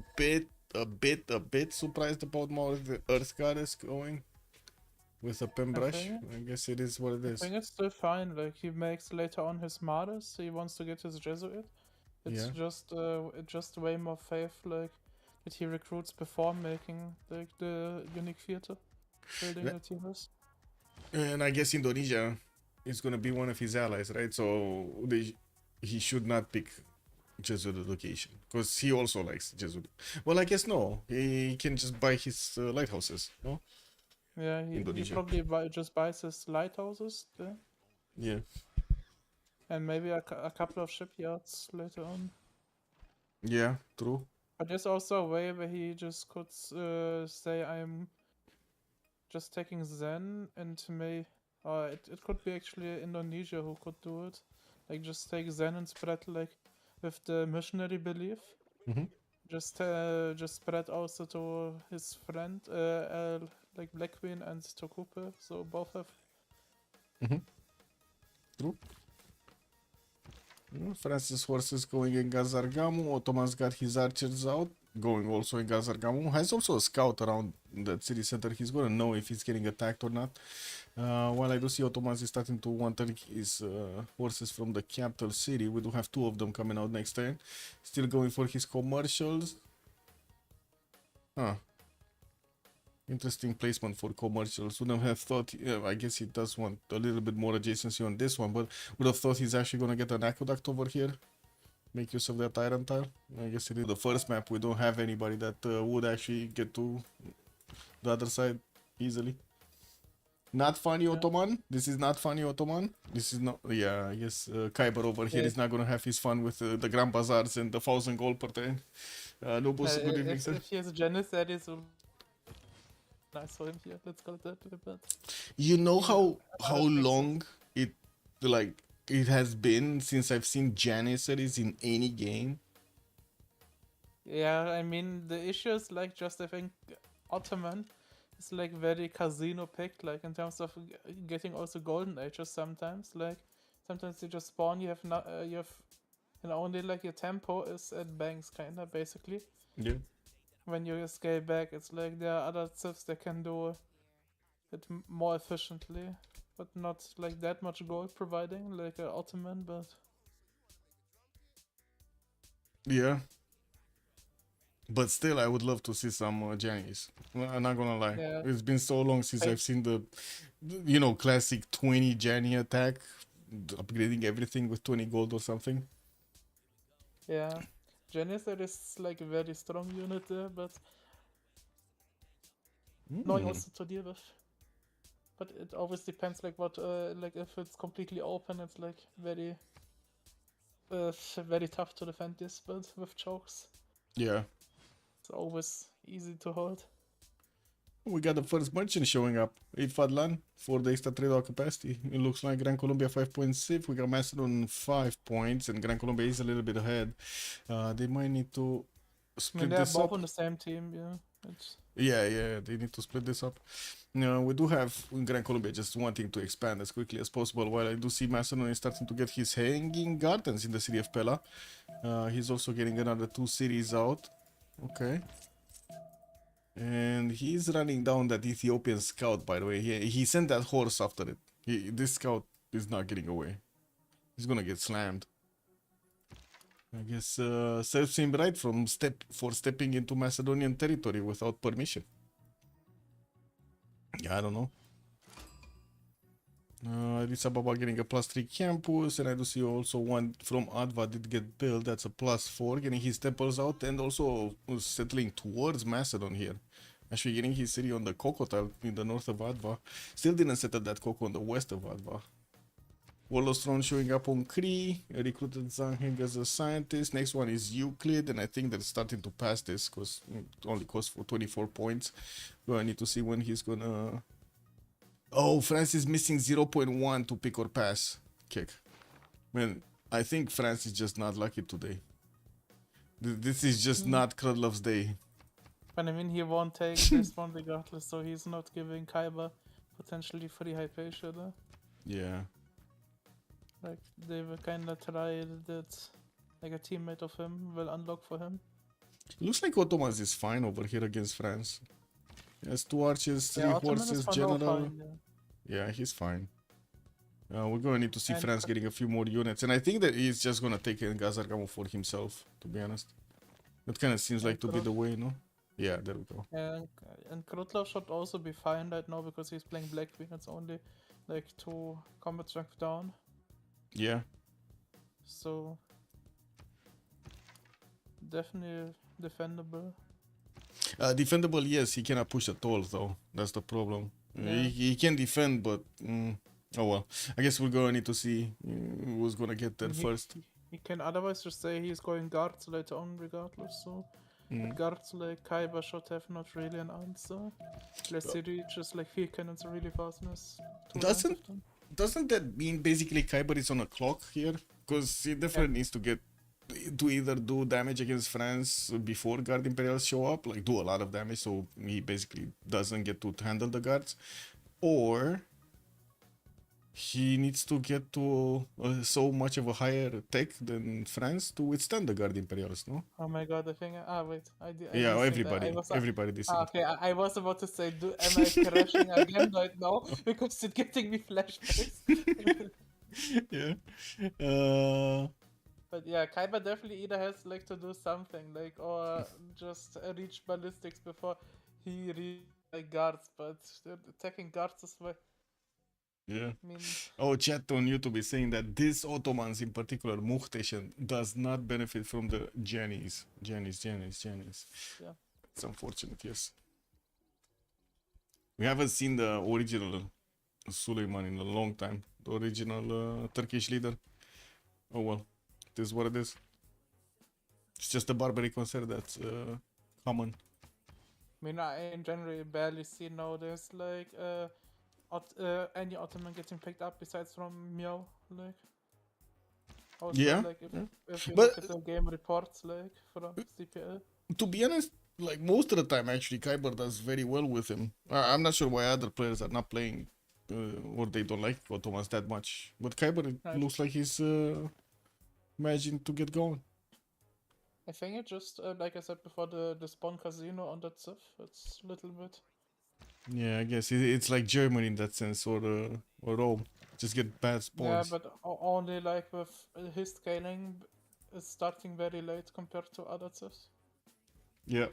bit surprised about Maori, the Earth Goddess going with a pen brush. Okay. I guess it is what it I is. think it's still fine. Like he makes later on his martyrs. He wants to get his Jesuit. It's Yeah. just way more faith like that he recruits before making like the unique theater, building Yeah. the teamers. And I guess Indonesia is gonna be one of his allies, right? So he should not pick Jesuit location because he also likes Jesuit. Well, I guess no. He can just buy his lighthouses, no? Yeah, he Indonesia. probably just buys his lighthouses there, Yeah. and maybe a couple of shipyards later on. Yeah, true. But there's also a way where he just could say, "I'm just taking Zen," and it could be actually Indonesia who could do it. Like just take Zen and spread like with the missionary belief. Mhm. Just spread also to his friend, like Black Queen and Tokupe, so both have. True. Francis horses going in Gazargamu. Ottoman's got his archers out, going also in Gazargamu. Has also a scout around the city center. He's gonna know if he's getting attacked or not. While I do see Ottomans is starting to want his horses from the capital city. We do have 2 of them coming out next turn. Still going for his commercials. Huh. Interesting placement for commercials. Wouldn't have thought, I guess he does want a little bit more adjacency on this one, but would have thought he's actually going to get an aqueduct over here. Make use of that iron tile. I guess it is the first map. We don't have anybody that would actually get to the other side easily. Not funny, Ottoman. This is not funny, Ottoman. This is not. Yeah, I guess Khyber over here is not going to have his fun with the Grand Bazaars and the 1,000 gold per turn. Lobos, good evening, sir. If he has a Janice, that is nice for him here. Let's call it that. But You know how long it has been since I've seen Janissaries in any game? yeah, I mean the issue is like just I think Ottoman is like very casino picked, like in terms of getting also golden ages sometimes. Like sometimes you just spawn, you have not you have and only like your tempo is at banks kinda basically. Yeah. When you scale back, it's like there are other civs that can do it more efficiently, but not like that much gold providing like an Ottoman, but Yeah. But still, I would love to see some Janis. I'm not gonna lie. Yeah. It's been so long since I- I've seen the, classic 20 Jani attack, upgrading everything with 20 gold or something. yeah. Janissar is like a very strong unit there, but annoying also to deal with. But it always depends like what like if it's completely open it's like very very tough to defend this, but with chokes Yeah. it's always easy to hold. We got the first merchant showing up. 8 Fadlan for the extra trade capacity. It looks like Gran Colombia 5.6. We got Macedon 5 points, and Gran Colombia is a little bit ahead. They might need to I mean split they're this both up. on the same team, yeah. It's Yeah, they need to split this up. We do have Gran Colombia just wanting to expand as quickly as possible, while I do see Macedon is starting to get his hanging gardens in the city of Pella. He's also getting another 2 cities out. Okay. And he's running down that Ethiopian scout, by the way. He sent that horse after it. This scout is not getting away. He's gonna get slammed. I guess serves him right for stepping into Macedonian territory without permission. Yeah, I don't know. Addis Ababa getting a +3 campus, and I do see also one from Adva did get built. That's a +4, getting his temples out, and also settling towards Macedon here. Actually getting his city on the Coco tile in the north of Adva. Still didn't settle that Coco on the west of Adva. Warlord's Throne showing up on Cree. Recruited Zangheng as a scientist. Next one is Euclid, and I think they're starting to pass this because it only costs for 24 points. But I need to see when he's gonna... Oh, France is missing 0.1 to pick or pass kick. Man, I think France is just not lucky today. This is just not Krudlov's day. but I mean he won't take this one regardless, so he's not giving Khyber potentially free Hypatia there. Yeah. Like they will kinda try that like a teammate of him will unlock for him. Looks like Ottomans is fine over here against France. He has 2 archers, 3 Ottoman is horses, for now general. fine, yeah. Yeah, he's fine. We're gonna need to see And- France getting a few more units, and I think that he's just gonna take Gazargamo for himself, to be honest. That kind of seems like to be the way, no? Yeah, there we go. And Krutlov should also be fine right now because he's playing Black Queen. It's only like 2 combat strength down, Yeah. so definitely defendable. Defendable, yes. He cannot push at all, though. That's the problem. Yeah. He can defend, but oh well. I guess we're gonna need to see who's gonna get there He- first. He can otherwise just say he's going guards later on regardless, so Mm. guards like Khyber should have not really an answer. Let's see, just like field cannons are really fastness. Doesn't that mean basically Khyber is on a clock here? Because he definitely needs to get to either do damage against France before Guard Imperials show up, like do a lot of damage so he basically doesn't get to handle the guards, or he needs to get to so much of a higher tech than France to withstand the Guard Imperials, no? Oh my god, I think. Wait, I Yeah, desync. I was. everybody desynced. Okay, I was about to say, am I crashing again right now because it's getting me flashbacks? Yeah. Uh, But yeah, Kaiba definitely either has like to do something like or just reach ballistics before he reach like guards. But attacking guards is what yeah. I mean. Oh, chat on YouTube is saying that this Ottomans in particular, Muhteşem, does not benefit from the Jennies. Jennies. Yeah. It's unfortunate, yes. We haven't seen the original Suleiman in a long time. The original Turkish leader. Oh well, it is what it is. It's just a barbaric concert that's common. I mean, I in general barely see nowadays like any Ottoman getting picked up besides from Meow. Like also Yeah, like if you But- look at the game reports like from CPL. To be honest, like most of the time, actually, Kyber does very well with him. I'm not sure why other players are not playing or they don't like Ottomans that much. But Kyber, it Nice. looks like he's managing to get going. I think it just like I said before, the spawn casino on that Civ. It's a little bit. Yeah, I guess it's like Germany in that sense, or Rome. Just get bad Yeah, spawns. but only like with his scaling is starting very late compared to other Civs. Yeah.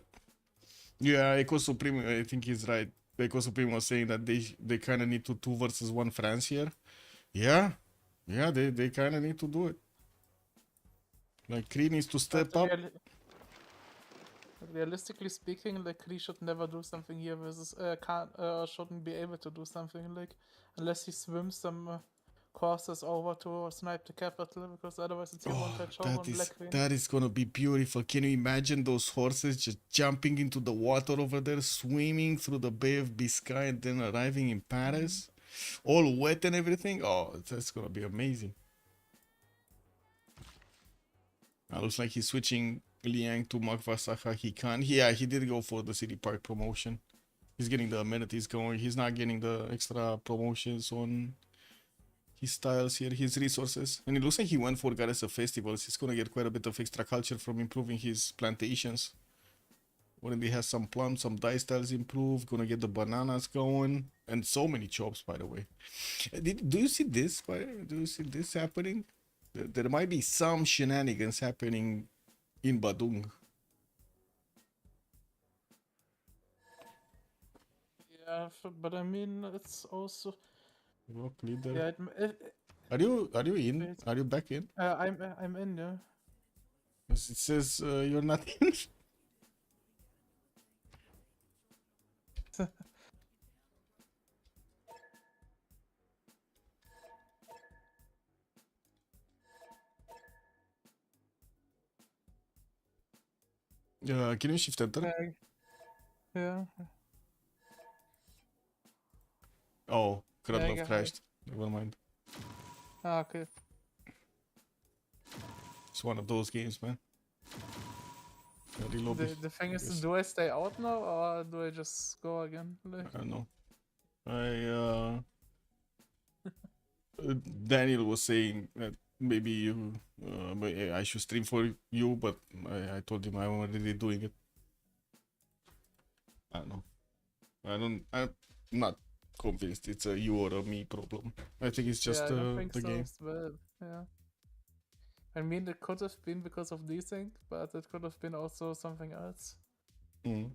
Yeah, Eco Supreme, I think he's right. Eco Supreme was saying that they kind of need to 2 versus 1 France here. Yeah. Yeah, they kind of need to do it. Like, Kree needs to step But up. Realistically speaking, like Kree should never do something here versus shouldn't be able to do something like unless he swims some courses over to snipe the capital because otherwise it's a one-touch home on Black Queen. That is gonna be beautiful. Can you imagine those horses just jumping into the water over there, swimming through the Bay of Biscay, and then arriving in Paris, all wet and everything? Oh, that's gonna be amazing. Looks like he's switching Liang to Makvasaha. He can't. Yeah, he did go for the City Park promotion. He's getting the amenities going. He's not getting the extra promotions on his styles here, his resources. And it looks like he went for Goddess of Festivals. He's gonna get quite a bit of extra culture from improving his plantations. Already has some plums, some dye styles improved. Gonna get the bananas going. And so many chops, by the way. Do you see this? Do you see this happening? There might be some shenanigans happening in Badung. Yeah, but I mean it's also Rock leader. yeah. Are you in? Are you back in? I'm in, yeah. 'Cause it says you're not in. Can you shift enter? Yeah. Oh, Yeah, I Kradlov got it. crashed. Never mind. Okay. It's one of those games, man. Lobby. The thing is, Yes. do I stay out now or do I just go again? Like, I don't know. Daniel was saying that maybe you, I should stream for you, but I told him I'm already doing it. I don't know. I'm not convinced it's a you or a me problem. I think it's just yeah, I don't think the so game. as well. Yeah. I mean, it could have been because of desync, but it could have been also something else. Mm.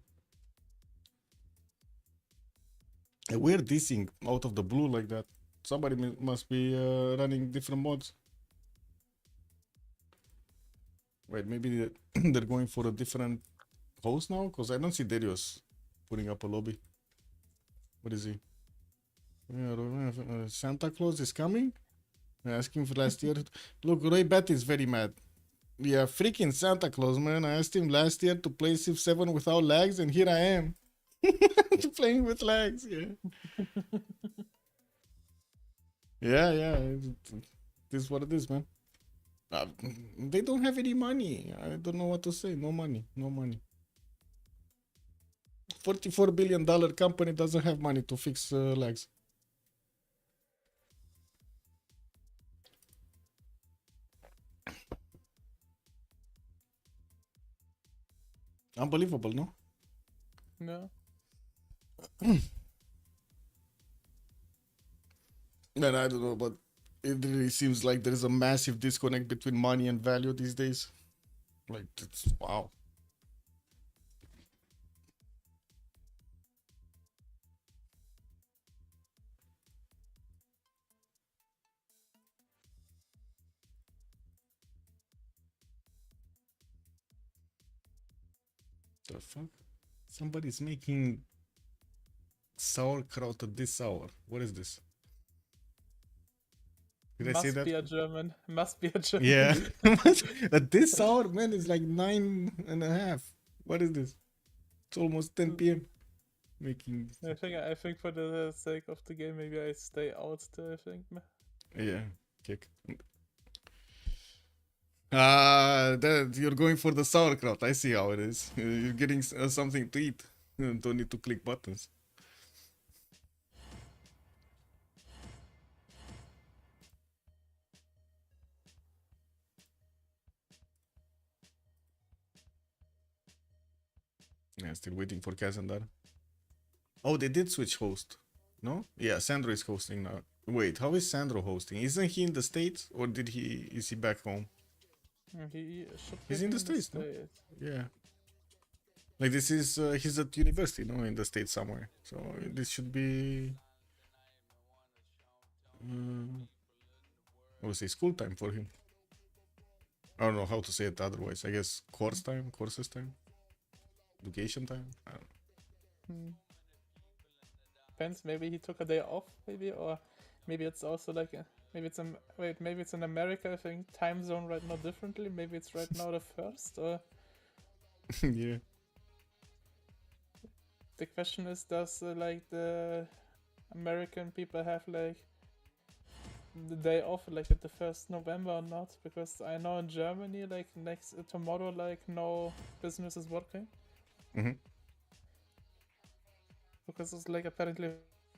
A weird desync out of the blue like that. Somebody must be running different mods. Wait, maybe they're going for a different host now? Because I don't see Darius putting up a lobby. What is he? Santa Claus is coming? I asked him for last year. Look, Roy Bat is very mad. Yeah, freaking Santa Claus, man. I asked him last year to play Civ7 without lags, and here I am. Playing with lags, yeah. Yeah. This is what it is, man. They don't have any money. I don't know what to say. No money. $44 billion company doesn't have money to fix lags. Unbelievable, no? No. Man, I don't know, but it really seems like there is a massive disconnect between money and value these days. Like, it's wow. The fuck? Somebody's making sauerkraut at this hour. What is this? Did I say Must that? be a German. Must be a German. Yeah. At this hour, man, it's like 9:30. What is this? It's almost 10 p.m. Making. I think for the sake of the game, maybe I stay out there, I think. Yeah, kick. That you're going for the sauerkraut. I see how it is. You're getting something to eat. You don't need to click buttons. Yeah, still waiting for Kazandar. Oh, they did switch host. No? Yeah, Sandro is hosting now. Wait, how is Sandro hosting? Isn't he in the States or is he back home? He should He's be in the States, no? States. Yeah. Like this is he's at university, no, in the States somewhere. So this should be I would say school time for him. I don't know how to say it otherwise. I guess courses time, education time. I don't know. Depends. Maybe he took a day off, maybe, or maybe it's also like maybe it's in America. I think time zone right now differently. Maybe it's right now the first. Or Yeah. the question is, does like the American people have like the day off like at the 1st November or not? Because I know in Germany like tomorrow like no business is working. Mm-hmm. Because it's like apparently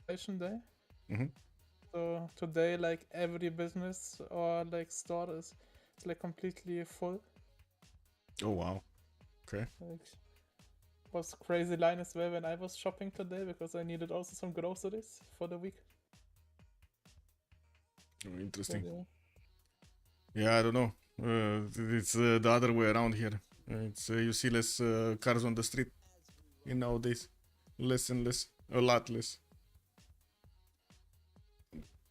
vacation day. Mm-hmm. So today like every business or like store is like completely full. Oh wow. Okay. Like was crazy line as well when I was shopping today because I needed also some groceries for the week. Oh, interesting. So, Yeah, I don't know. It's the other way around here. It's you see less cars on the street in nowadays. Less and less. A lot less.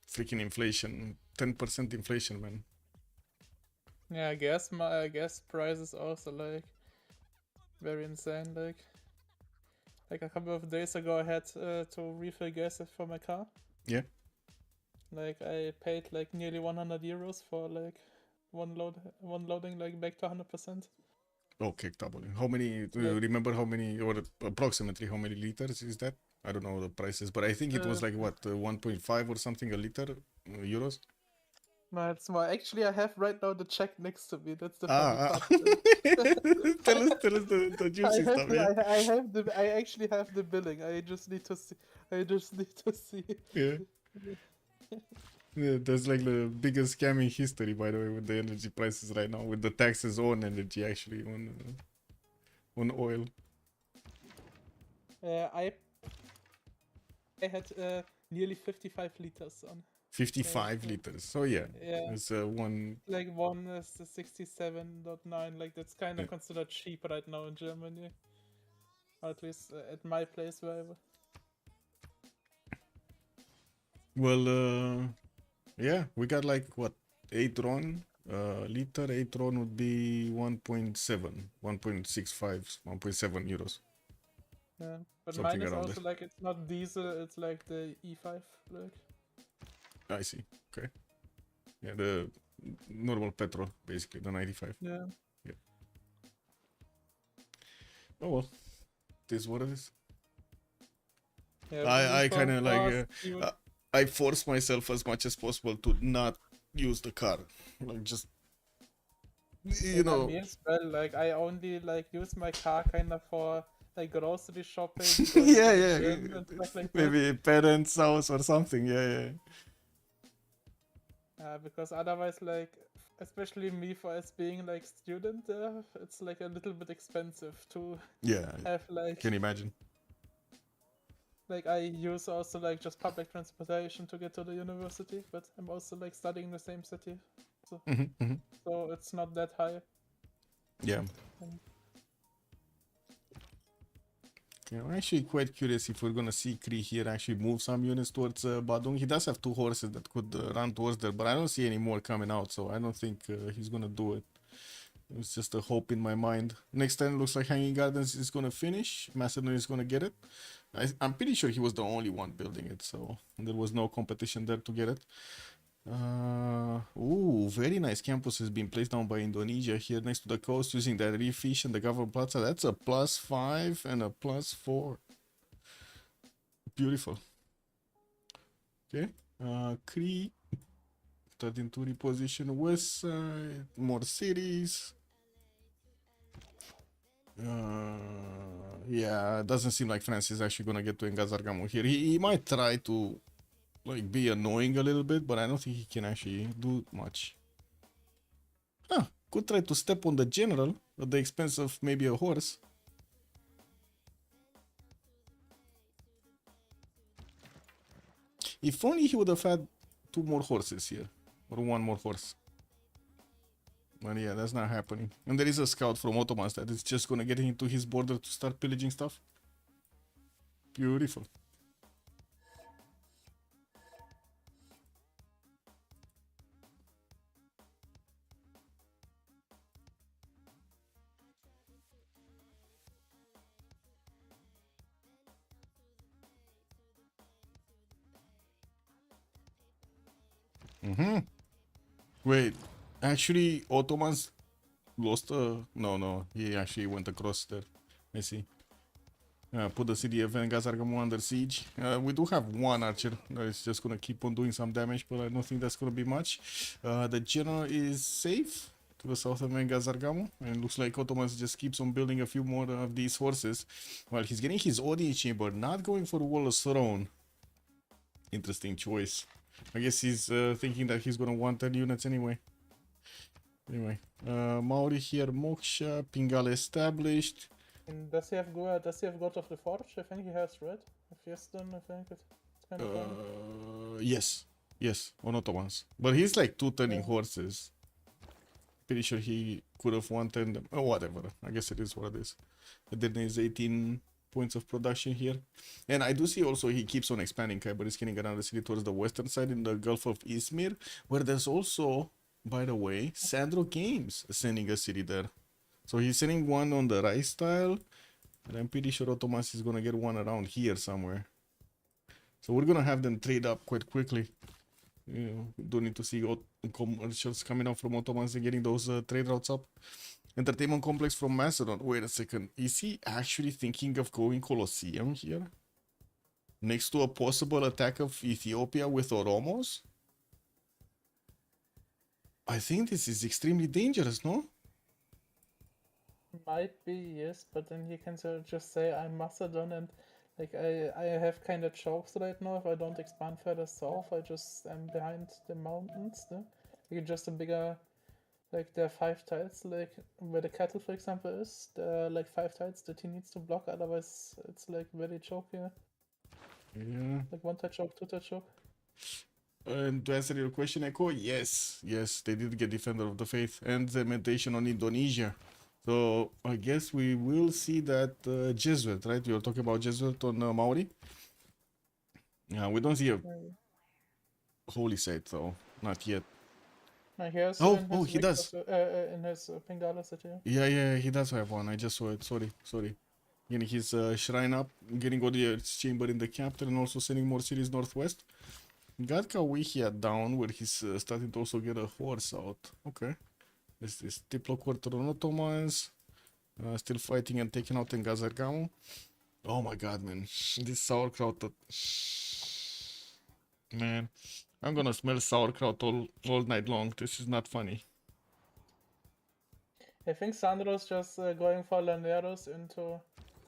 Freaking inflation. 10% inflation, man. yeah, I guess my gas prices also like very insane. Like a couple of days ago, I had to refill gas for my car. Yeah. Like I paid like nearly 100 euros for like one loading like back to 100%. Okay, doubling. How many? Do you remember how many, or approximately how many liters is that? I don't know the prices, but I think it was like what 1.5 or something a liter euros. No, it's more. Actually, I have right now the check next to me. That's the Ah, funny part. tell us the juicy stuff. Yeah. I actually have the billing. I just need to see. Yeah. Yeah, that's like the biggest scam in history, by the way, with the energy prices right now, with the taxes on energy actually on oil. I had nearly 55 liters on. 55 liters. So yeah, Yeah. it's one. Like one is 67.9. Like that's kind of Yeah. considered cheap right now in Germany. Or at least at my place where I was. Well, yeah, we got like what 8 RON liter. 8 RON would be 1.7, 1.65, 1.7 euros. Yeah, but Something mine is around also there. like it's not diesel. It's like the E5. Like I see. Okay. Yeah, the normal petrol, basically, the 95. yeah. Oh well, this is what it is. Yeah, I for kind of like fast, you- I force myself as much as possible to not use the car, like just you know. Me as well. Like I only like use my car kind of for like grocery shopping. Yeah, going to the yeah, gym and stuff like that. maybe parents' house or something. Yeah, yeah. Because otherwise, like, especially me for as being like student there, it's like a little bit expensive to Yeah, have like can imagine. I use also like just public transportation to get to the university, but I'm also like studying in the same city, so it's not that high. Yeah. Okay, I'm actually quite curious if we're gonna see Kree here actually move some units towards Badung. He does have 2 horses that could run towards there, but I don't see any more coming out, so I don't think he's gonna do it. It's just a hope in my mind. Next turn looks like Hanging Gardens is gonna finish. Macedon is gonna get it. I'm pretty sure he was the only one building it, so there was no competition there to get it. Ooh, very nice campus has been placed down by Indonesia here next to the coast using that reef fish and the government plaza. That's a +5 and a +4. Beautiful. Okay. Kree. 13 to reposition west side. More cities. Yeah, doesn't seem like France is actually gonna get to Engazargamu here. He might try to like be annoying a little bit, but I don't think he can actually do much. Huh, could try to step on the general at the expense of maybe a horse. If only he would have had 2 more horses here, or 1 more horse. But yeah, that's not happening. And there is a scout from Ottomans that is just gonna get into his border to start pillaging stuff. Beautiful. Wait, actually, Ottomans lost a... No, he actually went across there. I see. Put the city of Engazargamu under siege. We do have 1 archer that is just gonna keep on doing some damage, but I don't think that's gonna be much. The general is safe to the south of Engazargamu, and looks like Ottomans just keeps on building a few more of these horses while he's getting his audience chamber, not going for the Waller's throne. Interesting choice. I guess he's thinking that he's gonna want 10 units anyway. Anyway, Maori here, Moksha, Pingal established. And does he have God of the Forge? I think he has, right? If yes, then I think it's kind of fun. Yes, on Ottomans. But he's like 2 turning Yeah. horses. Pretty sure he could have 1 turned them. Oh, whatever. I guess it is what it is. And then there's 18 points of production here. And I do see also he keeps on expanding Khyber is getting around the city towards the western side in the Gulf of Izmir, where there's also, by the way, Sandro Games sending a city there. So he's sending 1 on the right style, and I'm pretty sure Ottomans is gonna get 1 around here somewhere. So we're gonna have them trade up quite quickly. You know, don't need to see commercials coming out from Ottomans and getting those trade routes up. Entertainment complex from Macedon. Wait a second. Is he actually thinking of going Colosseum here? Next to a possible attack of Ethiopia with Oromos? I think this is extremely dangerous, no? Might be, yes, but then he can just say I'm Macedon and like I have kind of chokes right now if I don't expand further south. I just am behind the mountains. No? Like just a bigger, like there are 5 tiles, like where the cattle, for example, is. There are like 5 tiles that he needs to block. Otherwise, it's like very choky. Yeah. Like 1 tile choke, 2 tile choke. And to answer your question, Echo, yes, they did get Defender of the Faith and the meditation on Indonesia. So I guess we will see that Jesuit, right? You're talking about Jesuit on Maori. Yeah, we don't see a holy site though, not yet. No, he has he does. in his Pingala city. Yeah, he does have 1. I just saw it. Sorry. Getting his shrine up, getting audience chamber in the capital, and also sending more cities northwest. Got Kawihia down, where he's starting to also get a horse out. Okay. This is Diplo Quarter on Ottomans. Still fighting and taking out Engazargamu. Oh my god, man. This sauerkraut. Man. I'm gonna smell sauerkraut all night long. This is not funny. I think Sandro's just going for Laneros into,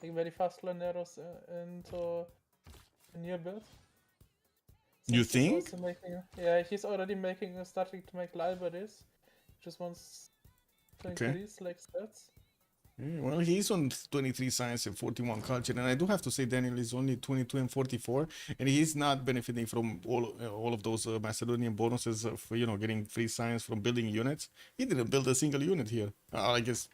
like very fast Laneros into a near build. You Since he's think? also making, yeah, he's already making, starting to make libraries. Just wants to Okay. increase like stats. Yeah, well, he's on 23 science and 41 culture, and I do have to say Daniel is only 22 and 44, and he's not benefiting from all of those Macedonian bonuses of getting free science from building units. He didn't build a single unit here. I guess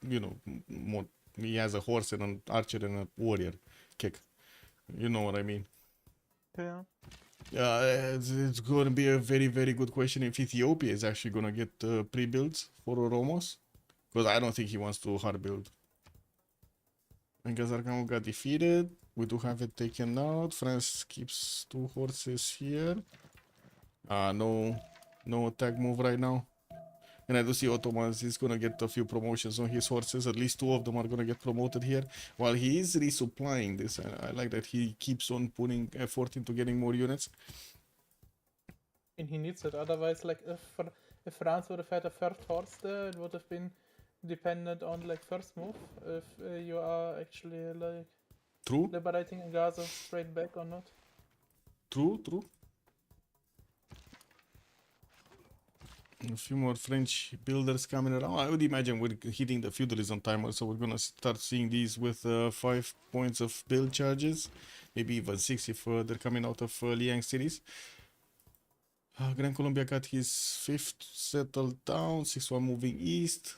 more he has a horse and an archer and a warrior kick. You know what I mean? Yeah. It's going to be a very, very good question if Ethiopia is actually going to get pre-builds for Oromos, because I don't think he wants to hard build. And Gazargamo got defeated. We do have it taken out. France keeps 2 horses here. No attack move right now. And I do see Ottomans is gonna get a few promotions on his horses. At least 2 of them are gonna get promoted here. While he is resupplying this, I like that he keeps on putting effort into getting more units. And he needs it. Otherwise, like if France would have had a third horse there, it would have been dependent on like first move. If you are actually like True, liberating Gaza straight back or not. true. A few more French builders coming around. I would imagine we're hitting the feudalism timer, so we're gonna start seeing these with 5 points of build charges, maybe even 6 if they're coming out of Liang cities. Grand Colombia got his 5th settled down, 6-1 moving east.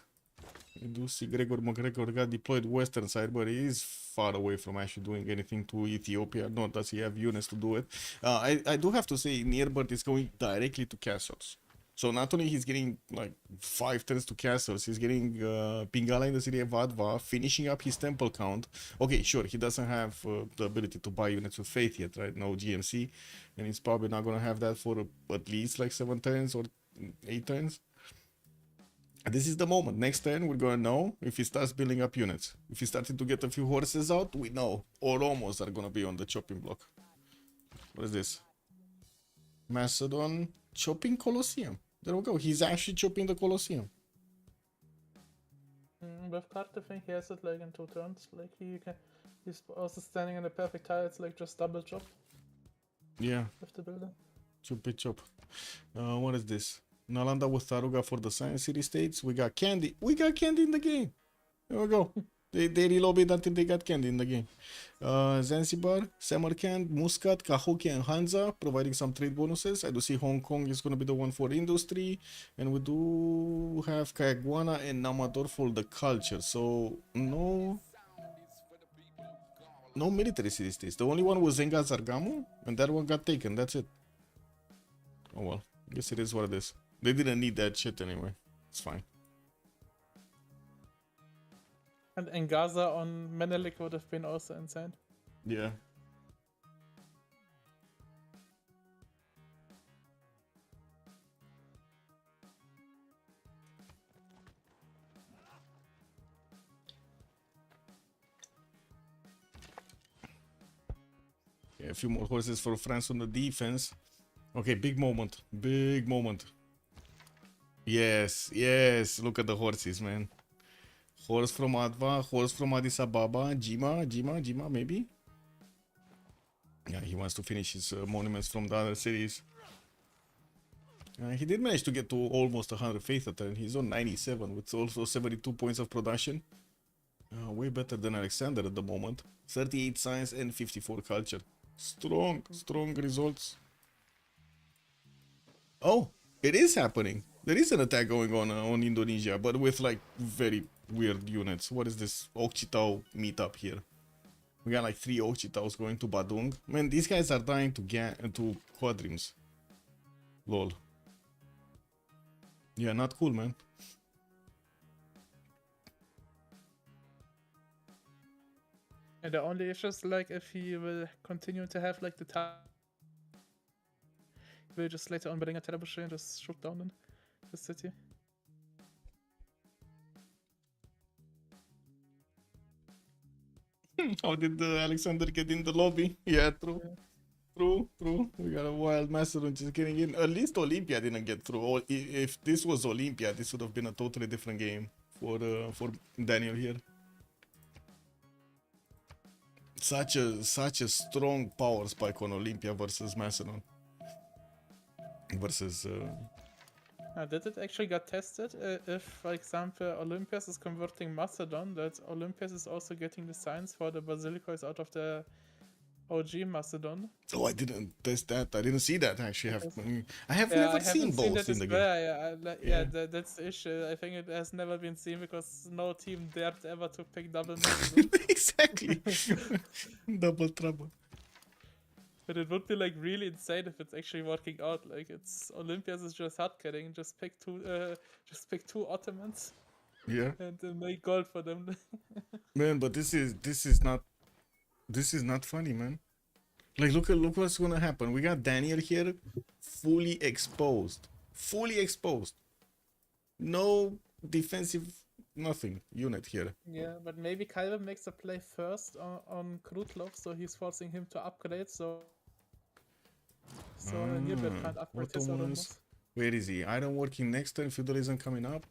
I do see Gregor McGregor got deployed western side, but he is far away from actually doing anything to Ethiopia, nor does he have units to do it. I do have to say, Nierbert is going directly to castles. So not only he's getting like 5 turns to castles, he's getting Pingala in the city of Adva, finishing up his temple count. Okay, sure, he doesn't have the ability to buy units with faith yet, right? No GMC, and he's probably not gonna have that for at least like 7 turns or 8 turns. And this is the moment. Next turn, we're gonna know if he starts building up units. If he's starting to get a few horses out, we know. Oromos are gonna be on the chopping block. What is this? Macedon chopping Colosseum. There we go. He's actually chopping the Colosseum. With card, I think he has it like in 2 turns. Like he's also standing in the perfect tile. It's like just double chop Yeah, with the builder. chop it chop. What is this? Nalanda with Taruga for the Science City States. We got candy. We got candy in the game. There we go. They relobbied until they got candy in the game. Zanzibar, Samarkand, Muscat, Cahokia, and Hanza providing some trade bonuses. I do see Hong Kong is going to be the one for industry. And we do have Kayagwana and Namador for the culture. So, no military city states. The only one was Zenga Zargamu, and that one got taken. That's it. Oh well. I guess it is what it is. They didn't need that shit anyway. It's fine. And Gaza on Menelik would have been also insane. Yeah. Yeah, a few more horses for France on the defense. Okay, big moment. Big moment. Yes, yes. Look at the horses, man. Horse from Adva, horse from Addis Ababa, Jima, maybe? Yeah, he wants to finish his monuments from the other cities. He did manage to get to almost 100 faith a turn. He's on 97 with also 72 points of production. Way better than Alexander at the moment. 38 science and 54 culture. Strong results. Oh, it is happening. There is an attack going on Indonesia, but with like very weird units. What is this Okchitau meetup here? We got like 3 Okchitaus going to Badung. Man, these guys are dying to quadrims. Lol. Yeah, not cool, man. And the only issue is like if he will continue to have like the time, he will just later on bring a trebuchet and just shoot down the city. How did Alexander get in the lobby? Yeah, true. True. We got a wild Macedon just getting in. At least Olympia didn't get through. If this was Olympia, this would have been a totally different game for Daniel here. Such a strong power spike on Olympia versus Macedon. versus. Did it actually get tested? If, for example, Olympias is converting Macedon, that Olympias is also getting the signs for the Basilicois out of the OG Macedon. Oh, I didn't test that. I didn't see that actually. I have Yeah, never I seen haven't seen both that in the as game. well. Yeah. That's the issue. I think it has never been seen because no team dared ever to pick double Macedon. Exactly. Double trouble. But it would be like really insane if it's actually working out. Like it's Olympias is just hard kidding. Just pick two Ottomans Yeah, and make gold for them. man. But this is not funny, man. Like look what's gonna happen. We got Daniel here, fully exposed, no defensive, nothing unit here. Yeah, but maybe Calvin makes a play first on Krutlov, so he's forcing him to upgrade. So Nirbert can't upgrade his Ottomans. Oromos. Where is he? Iron working next turn. Feudalism coming up,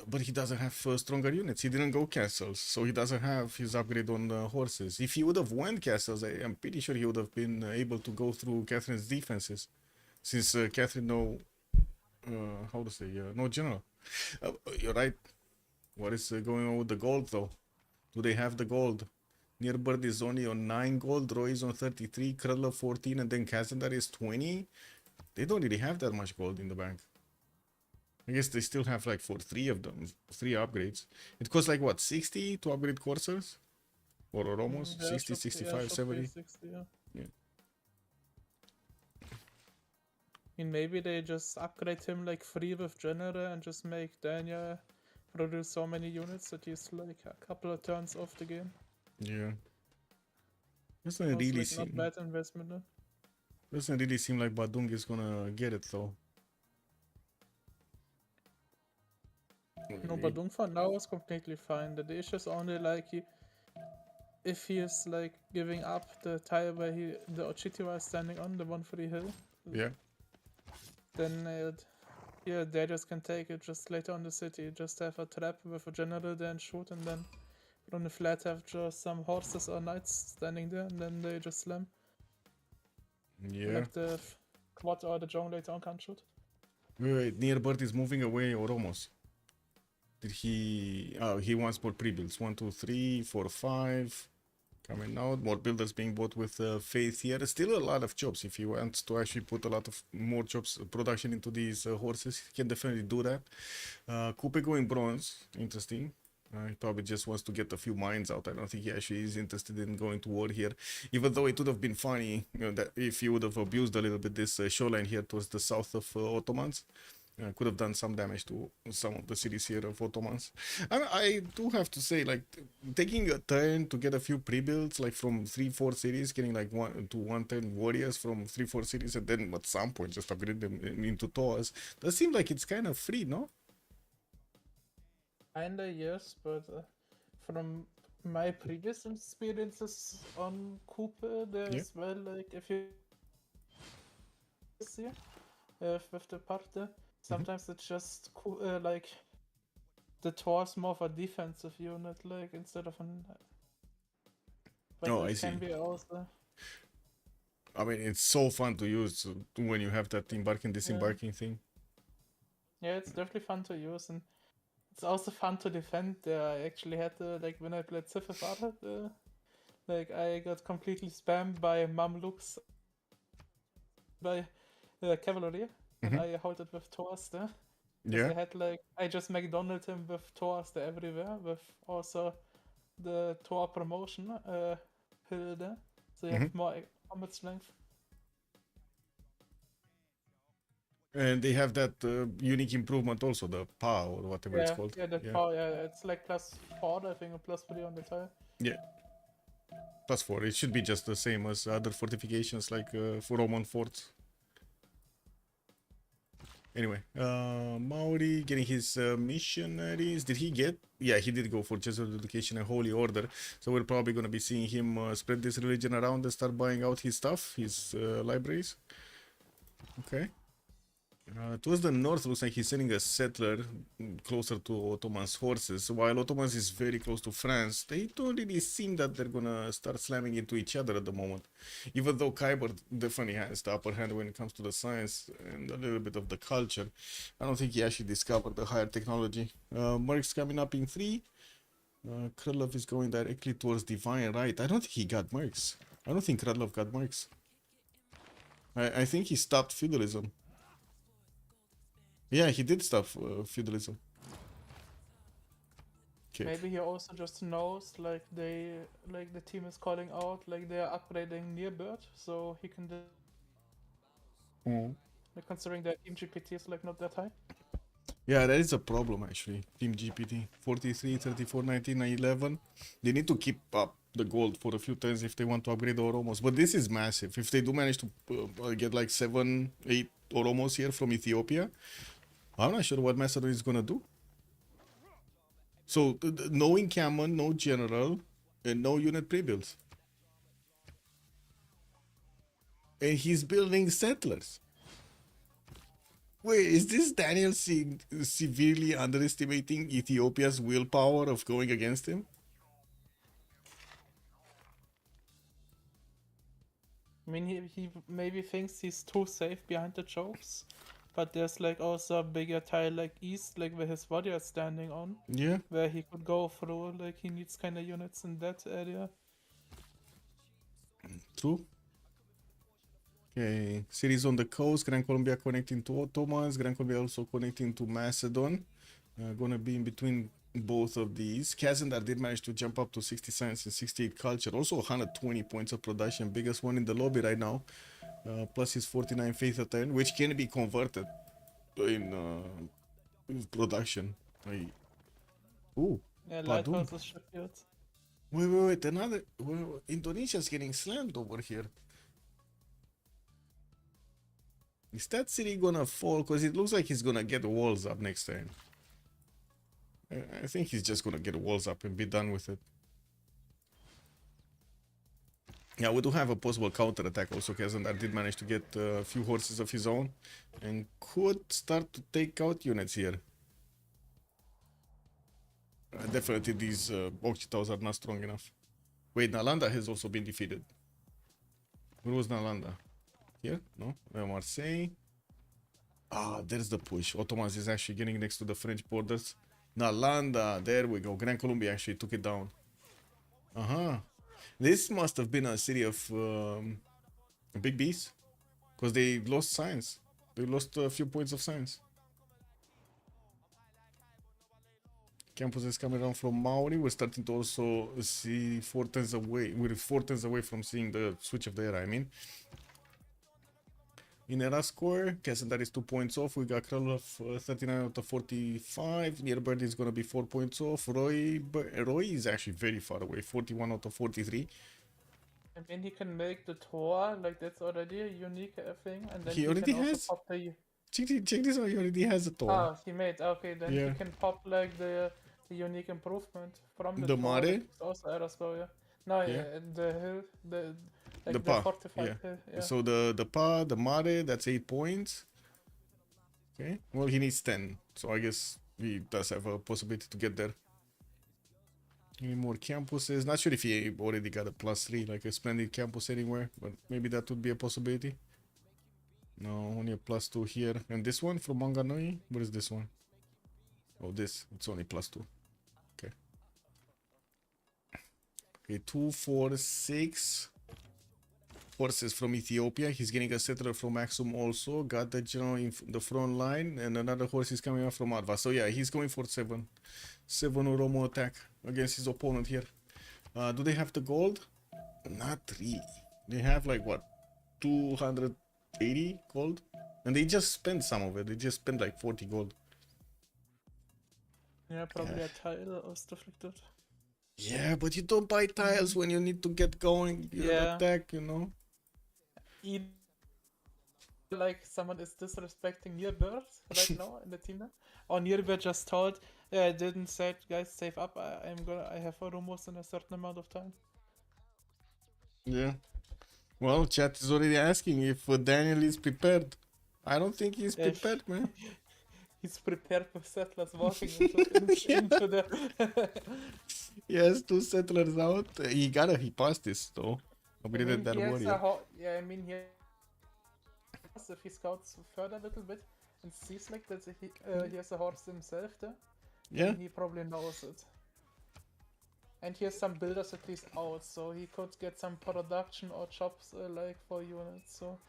but he doesn't have stronger units. He didn't go castles, so he doesn't have his upgrade on horses. If he would have went castles, I'm pretty sure he would have been able to go through Catherine's defenses, since Catherine how to say no general. You're right. What is going on with the gold though? Do they have the gold? Nearbird is only on 9 gold, Roy is on 33, Krudler 14, and then Kazandar is 20. They don't really have that much gold in the bank. I guess they still have like for 3 of them, 3 upgrades. It costs like what, 60 to upgrade coursers? Or almost Yeah, 60, should be- 65, should be 70. 60, yeah. Yeah. I mean, maybe they just upgrade him like free with General and just make Daniel produce so many units that he's like a couple of turns off the game. Yeah. Doesn't Also, really like, seem, not bad investment. No? doesn't really seem like Badung is gonna get it though. No, Badung for now is completely fine. The issue is only like if he is like giving up the tile where the Ochitiwa is standing on, the one for the hill, Yeah. then Darius can take it just later on the city. Just have a trap with a general there and shoot, and then on the flat have just some horses or knights standing there, and then they just slam. Yeah. Like the quad or the Jong later on can't shoot. Wait, Nearbird is moving away or almost. Did he? Oh, he wants more pre-builds. 1, 2, 3, 4, 5. Coming out. More builders being bought with Faith here. Still a lot of jobs. If he wants to actually put a lot of more jobs production into these horses, he can definitely do that. Coupe going bronze. Interesting. He probably just wants to get a few mines out. I don't think he actually is interested in going to war here. Even though it would have been funny, that if he would have abused a little bit this shoreline here towards the south of Ottomans. Could have done some damage to some of the cities here of Ottomans. I do have to say, like, taking a turn to get a few pre-builds, like from 3-4 cities, getting like 1 to 110 warriors from 3-4 cities, and then at some point just upgrade them into Toas. Does seem like it's kind of free, no? Kinda, yes, but from my previous experiences on Coupe, there's well, like, if you see with the party, sometimes it's just like the Tor's more of a defensive unit, like instead of an. But Oh, it I see. can be also. I mean, it's so fun to use when you have that embarking disembarking thing. Yeah, it's definitely fun to use, and it's also fun to defend. I actually had like when I played Civ6, like I got completely spammed by Mamluks by cavalry, and I held it with Thors there. Yeah. I had like I just McDonald's him with Thors there everywhere, with also the Thor promotion hill there, so you have more combat strength. And they have that unique improvement also, the PA or whatever it's called. Yeah, that power, it's like +4, I think, or +3 on the tile. Yeah. +4. It should be just the same as other fortifications, like for Roman forts. Anyway, Maori getting his missionaries. Did he get? Yeah, he did go for Jesuit Education and Holy Order. So we're probably going to be seeing him spread this religion around and start buying out his stuff, his libraries. Okay. Towards the north, looks like he's sending a settler closer to Ottoman's forces. While Ottomans is very close to France, they don't really seem that they're gonna start slamming into each other at the moment. Even though Khyber definitely has the upper hand when it comes to the science and a little bit of the culture, I don't think he actually discovered the higher technology. Merc's coming up in 3. Krylov is going directly towards Divine Right. I don't think he got Mercs. I don't think Krylov got Mercs. I think he stopped feudalism. Yeah, he did stop feudalism. Okay. Maybe he also just knows like the team is calling out like they are upgrading near bird, so he can like, considering that team GPT is like not that high. Yeah, that is a problem actually. Team GPT 43, 34, 19, 11. They need to keep up the gold for a few turns if they want to upgrade the Oromos. But this is massive. If they do manage to get like 7, 8 Oromos here from Ethiopia, I'm not sure what Macedon is gonna do. So, no encampment, no general, and no unit pre-builds. And he's building settlers. Wait, is this Daniel severely underestimating Ethiopia's willpower of going against him? I mean, he maybe thinks he's too safe behind the chokes, but there's like also a bigger tile like east, like where his body is standing on, Yeah. where he could go through. Like he needs kind of units in that area. True. Okay, cities on the coast, Gran Colombia connecting to Ottomans, Gran Colombia also connecting to Macedon. Gonna be in between both of these. Kazandar did manage to jump up to 60 science and 68 culture. Also 120 points of production, biggest one in the lobby right now. Plus his 49 faith a turn, which can be converted in production. Ooh, Yeah, Padun. lighthouses should be it. Wait, another... Indonesia's getting slammed over here. Is that city gonna fall? Because it looks like he's gonna get walls up next turn. I think he's just gonna get walls up and be done with it. Yeah, we do have a possible counter attack also. Kazandar did manage to get a few horses of his own and could start to take out units here. Definitely these Occhitals are not strong enough. Wait, Nalanda has also been defeated. Where was Nalanda? Here? No? Marseille. Ah, there's the push. Ottomans is actually getting next to the French borders. Nalanda, there we go. Gran Colombia actually took it down. This must have been a city of big bees. Because they lost science. They lost a few points of science. Campus is coming down from Maori. We're starting to also see 4 turns away. We're 4 turns away from seeing the switch of the era, I mean. In era score, Kazandar is 2 points off. We got Krylov 39 out of 45. Nearbird is going to be 4 points off. Roy is actually very far away, 41 out of 43. I mean, he can make the tour, like that's already a unique thing, and then He already can also has? pop the... Check this out, he already has a tour. Ah, he made, okay, then Yeah. he can pop like the unique improvement from the The tour, Mare? like, it's also era spell, yeah. No, Yeah. the hill, like The the Pa, fortified yeah. hill, yeah. So the Pa, the Mare, that's 8 points. Okay, well he needs 10. So I guess he does have a possibility to get there. Any more campuses? Not sure if he already got a +3, like a splendid campus anywhere, but maybe that would be a possibility. No, only a +2 here. And this one from Manganoi? What is this one? Oh, this. It's only +2. Okay. Okay, 2, 4, 6 horses from Ethiopia. He's getting a settler from Axum also. Got the general in the front line. And another horse is coming up from Adva. So yeah, he's going for 7 Oromo attack against his opponent here. Do they have the gold? Not really. They have like what? 280 gold? And they just spent some of it. They just spent like 40 gold. Yeah, probably a tile or stuff like that. Yeah, but you don't buy tiles when you need to get going. Your Yeah. attack, you know? Either like someone is disrespecting Nearbird right now in the team now, or Nearbird just told, yeah, I didn't say, guys, save up. I have Oromos in a certain amount of time. Yeah. Well, chat is already asking if Daniel is prepared. I don't think he's Yeah, prepared, man. He's prepared for settlers walking into the. He has 2 settlers out. He passed this though. I Upgraded mean, that he has warrior. yeah, I mean, if he scouts further a little bit and sees like that he has a horse himself there, Yeah. then he probably knows it. And he has some builders at least out, so he could get some production or jobs like for units. So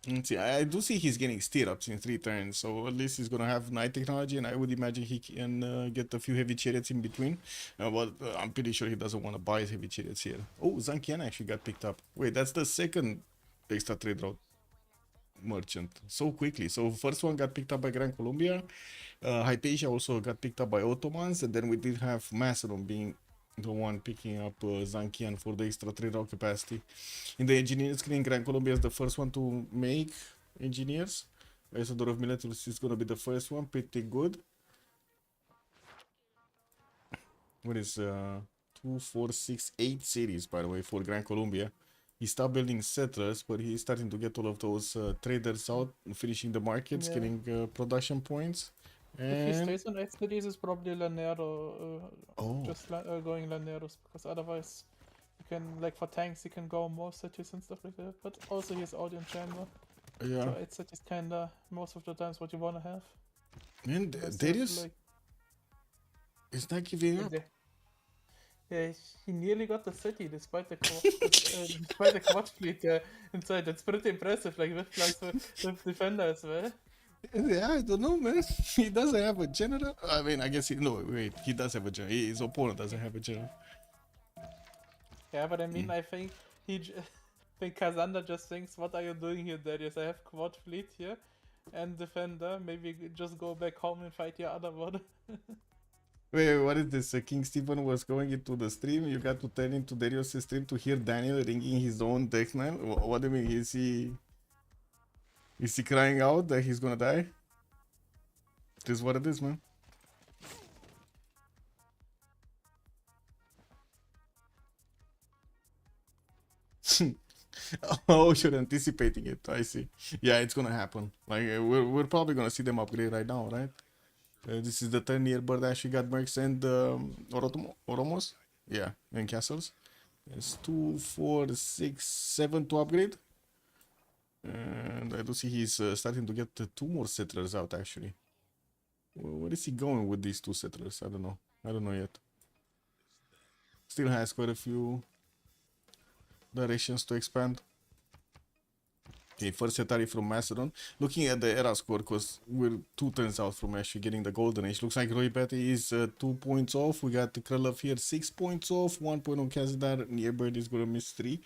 Let's see, I do see he's getting stirrups in 3 turns, so at least he's gonna have knight technology, and I would imagine he can get a few heavy chariots in between. But I'm pretty sure he doesn't want to buy his heavy chariots here. Oh, Zankian actually got picked up. Wait, that's the second extra trade route merchant so quickly. So first one got picked up by Grand Colombia. Hypatia also got picked up by Ottomans, and then we did have Macedon being the one picking up Zankian for the extra trade route capacity. In the engineer screen, Grand Colombia is the first one to make engineers. Isidore of Militaries is gonna be the first one, pretty good. What is 2, 4, 6, 8 cities, by the way, for Grand Colombia. He stopped building settlers, but he's starting to get all of those traders out, finishing the markets, Yeah. getting production points. if he And stays on 8 cities, it's probably Lanero, oh, just going Laneros, because otherwise you can, like for tanks, you can go more cities and stuff like that. But also he has Audion Chamber, yeah. so 8 cities kinda most of the times what you wanna have. Man, Because Darius like, is not giving up. yeah, he nearly got the city despite the despite the quad fleet inside. That's pretty impressive. Like with defender as well. Yeah, I don't know, man. He doesn't have a general. I mean, I guess no. Wait, he does have a general. His opponent doesn't have a general. Yeah, but I mean, I think I think Kazander just thinks, "What are you doing here, Darius? I have quad fleet here, and defender. Maybe just go back home and fight your other one." Wait, what is this? King Stephen was going into the stream. You got to turn into Darius' stream to hear Daniel ringing his own text man. What do you mean? Is he crying out that he's gonna die? This is what it is, man. Oh, you're anticipating it. I see. Yeah, it's gonna happen. Like we're probably gonna see them upgrade right now, right? This is the turn near Bird actually got Mercs and Oromos. Yeah, and castles. It's 2, 4, 6, 7 to upgrade. And I do see he's starting to get 2 more settlers out actually. Where is he going with these 2 settlers? I don't know. I don't know yet. Still has quite a few directions to expand. Okay, first Setari from Macedon. Looking at the era score, because we're 2 turns out from actually getting the Golden Age. Looks like Roy Petty is 2 points off. We got Krylov here 6 points off. 1 point on Kazadar. Nearbird is gonna miss 3.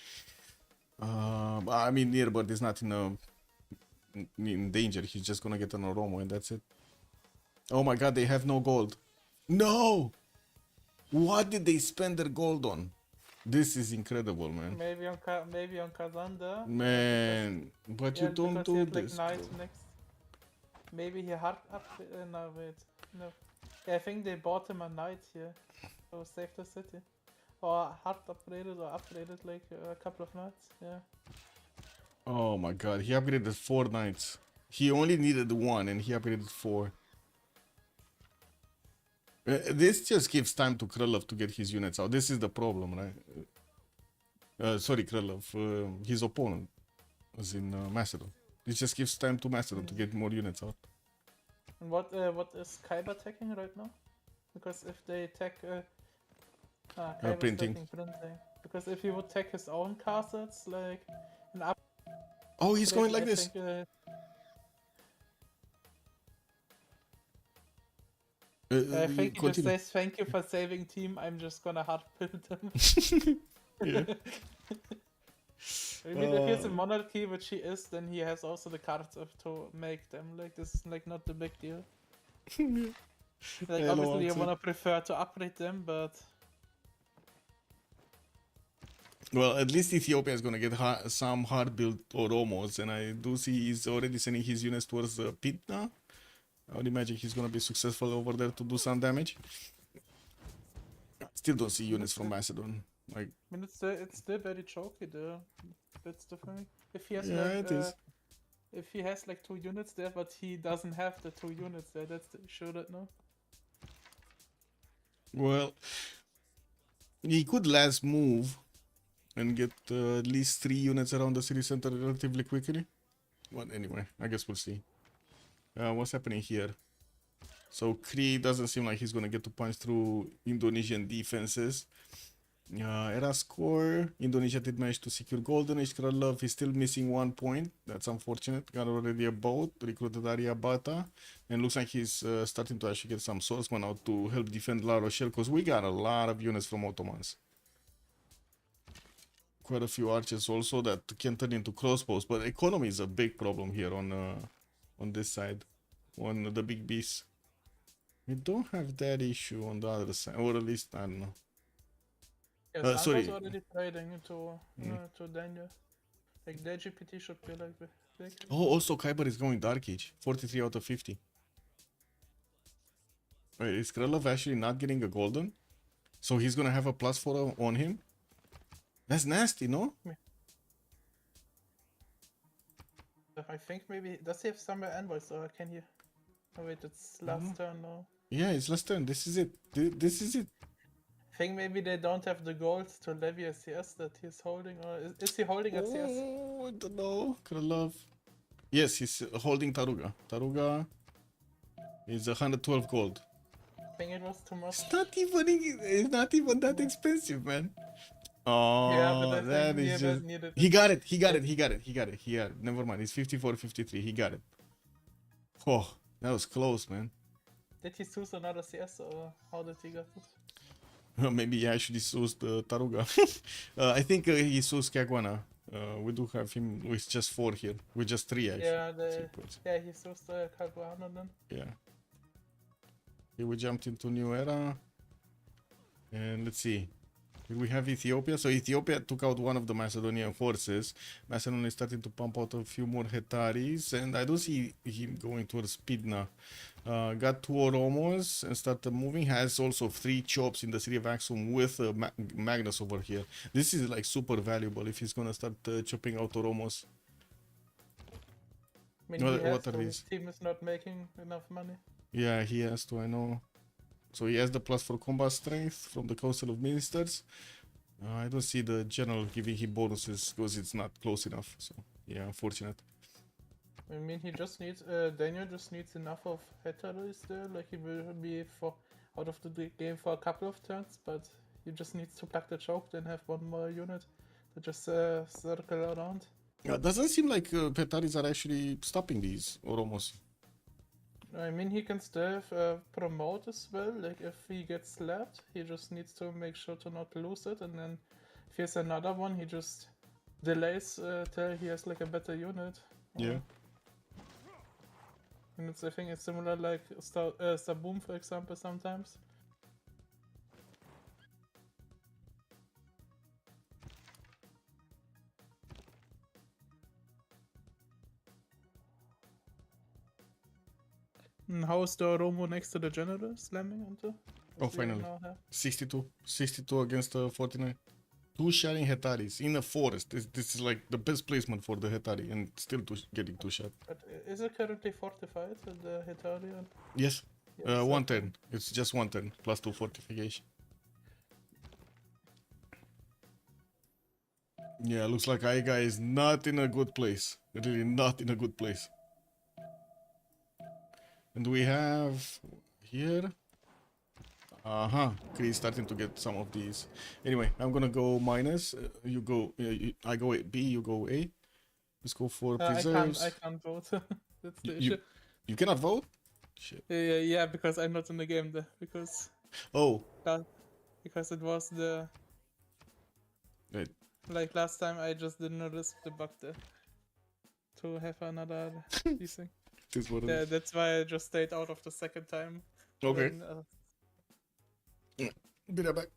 I mean, Nearbird is not in danger. He's just gonna get an Oromo and that's it. Oh my god, they have no gold. No! What did they spend their gold on? This is incredible, man. maybe on Kazander. Man, but you don't do this. Like Bro. next. Maybe he hard up. No, wait. No. Yeah, I think they bought him a knight here. So save the city. Or hard upgraded like a couple of knights. Yeah. Oh my god, he upgraded 4 knights. He only needed 1 and he upgraded 4. This just gives time to Krylov to get his units out. This is the problem, right? Sorry, Krylov. His opponent was in Macedon. It just gives time to Macedon to get more units out. And what is Kaiba attacking right now? Because if they attack Kaiba's printing. attacking printing. Because if he would attack his own castles, like an up. Oh, he's going like I this. think, I think he just says thank you for saving team. I'm just gonna hard build them. Yeah. I mean, if he has a monarchy, which he is, then he has also the cards to make them. Like this is like not the big deal. Like Yeah, no, obviously, you it's wanna prefer to upgrade them, but Well, at least Ethiopia is gonna get some hard built Oromos, and I do see he's already sending his units towards Pitna. I would imagine he's gonna be successful over there to do some damage. Still don't see units from Macedon. Like, I mean, it's still very choky there. That's the thing. If he has yeah, it is. if he has like 2 units there, but he doesn't have the 2 units there, that's the issue right now. Well, he could last move and get at least 3 units around the city center relatively quickly. But anyway, I guess we'll see. What's happening here? So Kree doesn't seem like he's gonna get to punch through Indonesian defenses. Era score. Indonesia did manage to secure Golden Age. Kralov is still missing 1 point. That's unfortunate. Got already a boat. Recruited Arya Bata. And looks like he's starting to actually get some swordsmen out to help defend La Rochelle. Because we got a lot of units from Ottomans. Quite a few archers also that can turn into crossbows. But economy is a big problem here on this side. On the big beasts. We don't have that issue on the other side. Or at least, I don't know. Yes, Sorry. Anto's already trading to Daniel. Like their GPT should be like big. Oh, also Kyber is going Dark Age. 43 out of 50. Wait, is Krylov actually not getting a golden? So he's gonna have a +4 on him? That's nasty, no? I think maybe does he have somewhere envoys or can he? Oh wait, it's last turn now. Yeah, it's last turn. This is it. This is it. I think maybe they don't have the gold to levy a CS that he's holding, or is he holding a CS? Oh, I don't know. Krylov. Yes, he's holding Taruga. Taruga is 112 gold. I think it was too much. It's not even that expensive, man. Oh, Yeah, but I that think is he just... needed He got it. Never mind. It's 54-53. He got it. Oh, that was close, man. Did he choose another CS or how did he get it? Maybe he actually sues the Taruga. I think he sues Kagwana. We do have him with just 4 here. With just 3 actually. Yeah, he chose the Kaguana then. Yeah. Here we jumped into new era. And let's see. Here we have Ethiopia. So Ethiopia took out one of the Macedonian forces. Macedonia is starting to pump out a few more Hetaris. And I don't see him going towards Pidna. Got 2 Oromos and started moving. Has also 3 chops in the city of Axum with Magnus over here. This is like super valuable if he's gonna start chopping out Oromos. I mean, What are his these? team is not making enough money. Yeah, he has to, I know. So he has the +4 combat strength from the Council of Ministers. I don't see the general giving him bonuses because it's not close enough. So yeah, unfortunate. I mean, he just needs Daniel just needs enough of Hetaris there. Like he will be out of the game for a couple of turns, but he just needs to plug the choke, then have 1 more unit to just circle around. Yeah, doesn't seem like Petaris are actually stopping these Oromos. I mean, he can still promote as well. Like if he gets slapped, he just needs to make sure to not lose it, and then if he has another one, he just delays till he has like a better unit. Yeah. And I think it's similar like Saboom, for example, sometimes. And how is the Oromo next to the general slamming onto? Oh, finally. 62 against 49. 2 sharing Hetaris in a forest. This is like the best placement for the Hetari and still getting 2 shot. But is it currently fortified, the Hetarian? Yes. Yes, 1 turn. It's just 1 turn plus 2 fortification. Yeah, looks like Aiga is not in a good place. Really not in a good place. And we have here. Kree starting to get some of these. Anyway, I'm gonna go minus. You go. I go B. You go A. Let's go for preserves. I can't vote. That's the issue. You cannot vote. Shit. Yeah, because I'm not in the game there. Because it was the Right. like last time I just didn't notice the bug there to have another these thing. Yeah, that's why I just stayed out of the second time. Okay. Then, Be right back.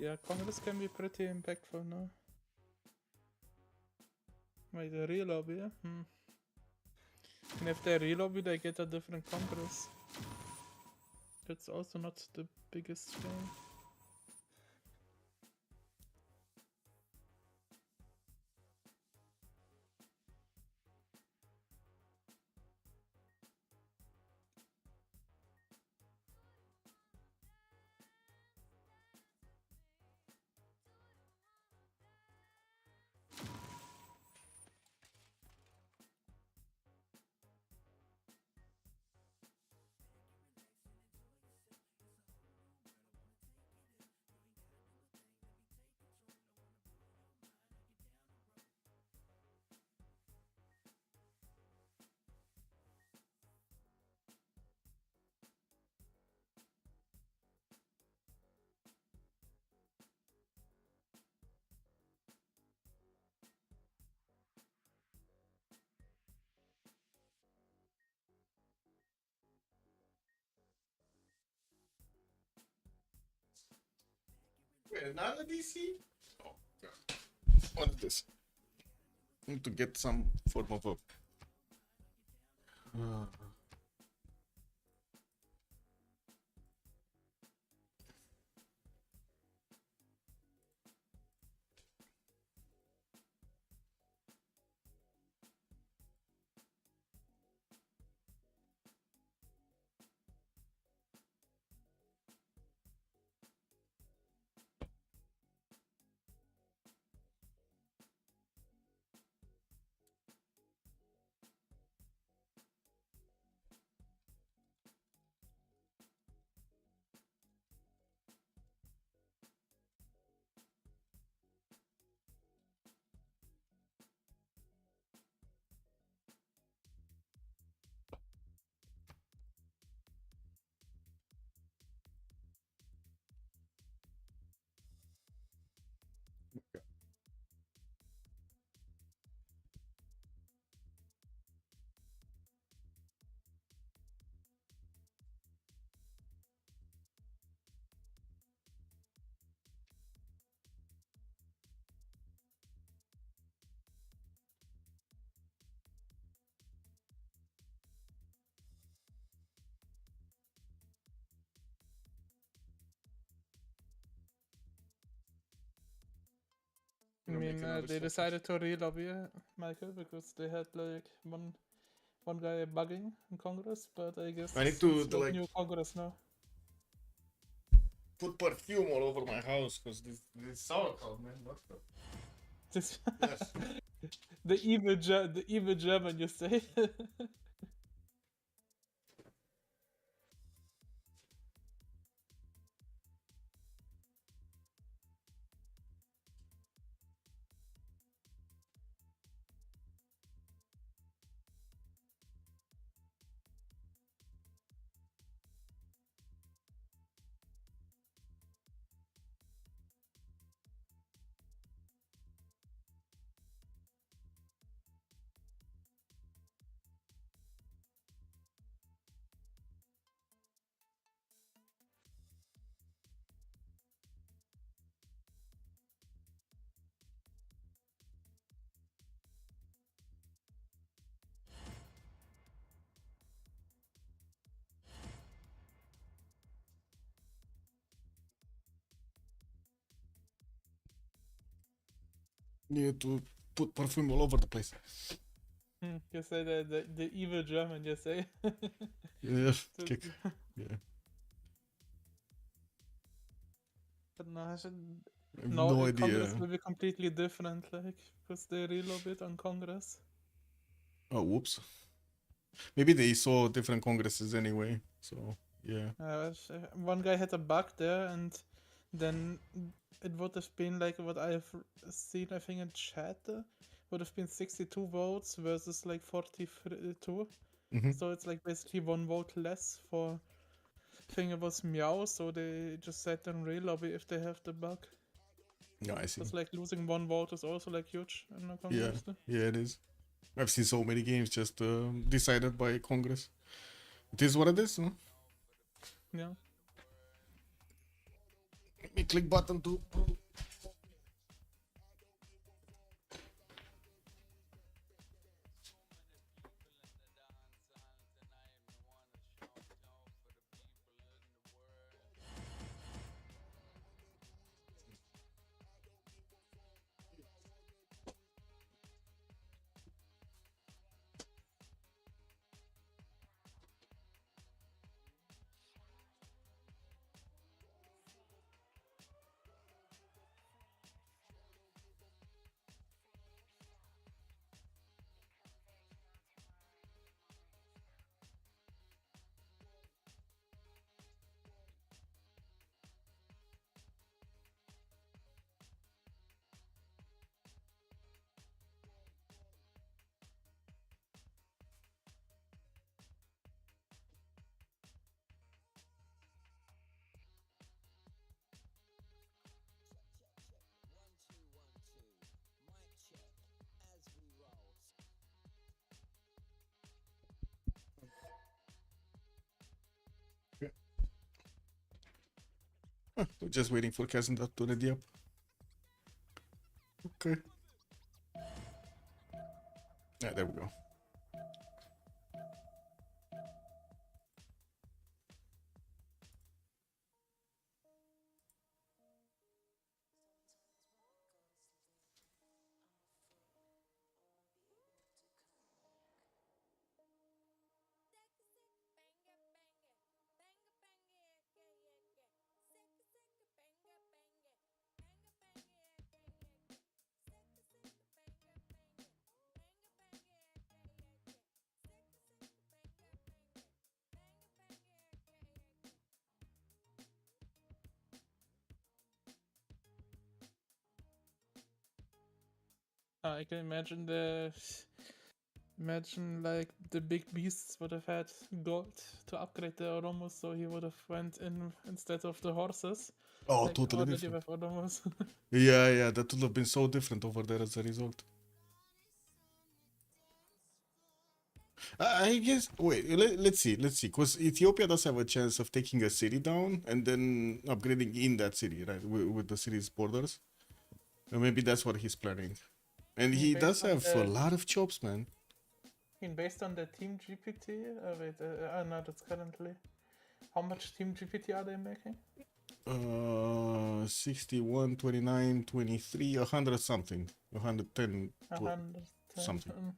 Yeah, Congress can be pretty impactful now. Wait, the re-lobby? Hmm. And if they re-lobby, they get a different Congress. That's also not the biggest thing. Wait, another DC? Oh, God. What is this? Need to get some form of a. I mean, they decided to re-lobby Michael because they had like one guy bugging in Congress, but I guess I need to it's like new Congress now. put perfume all over my house because this sauerkraut, man. What the? This Yes. the evil German, you say? Need to put perfume all over the place. You say the evil German, you say? Yeah. So- Kick. Yeah. But no, I should. I have No, no Congress idea. will be completely different, like, because they re-lobbied on Congress. Oh, whoops. Maybe they saw different congresses anyway. So yeah. One guy had a bug there, and then it would have been like what I've seen, I think, in chat. Would have been 62 votes versus like 42. Mhm. So it's like basically one vote less for. I think it was Meow, so they just said then re-lobby if they have the bug. Yeah, I see. It's like losing one vote is also like huge in the Yeah. Congress. Yeah, it is. I've seen so many games just decided by Congress. It is what it is, huh? Yeah. Let me click button to. We're just waiting for Cassandra to ready up. Okay. Yeah, there we go. I can imagine like the big beasts would have had gold to upgrade the Oromos, so he would have went in instead of the horses. Oh, like totally already different. with Oromos. Yeah, that would have been so different over there as a result. I guess. Wait, let's see, because Ethiopia does have a chance of taking a city down and then upgrading in that city, right, with the city's borders. And maybe that's what he's planning. And he does Based on have a the- lot of chops, man. Based on the team GPT, wait, no, that's currently. How much team GPT are they making? 61, 29, 23, 100 something, 110 110 something.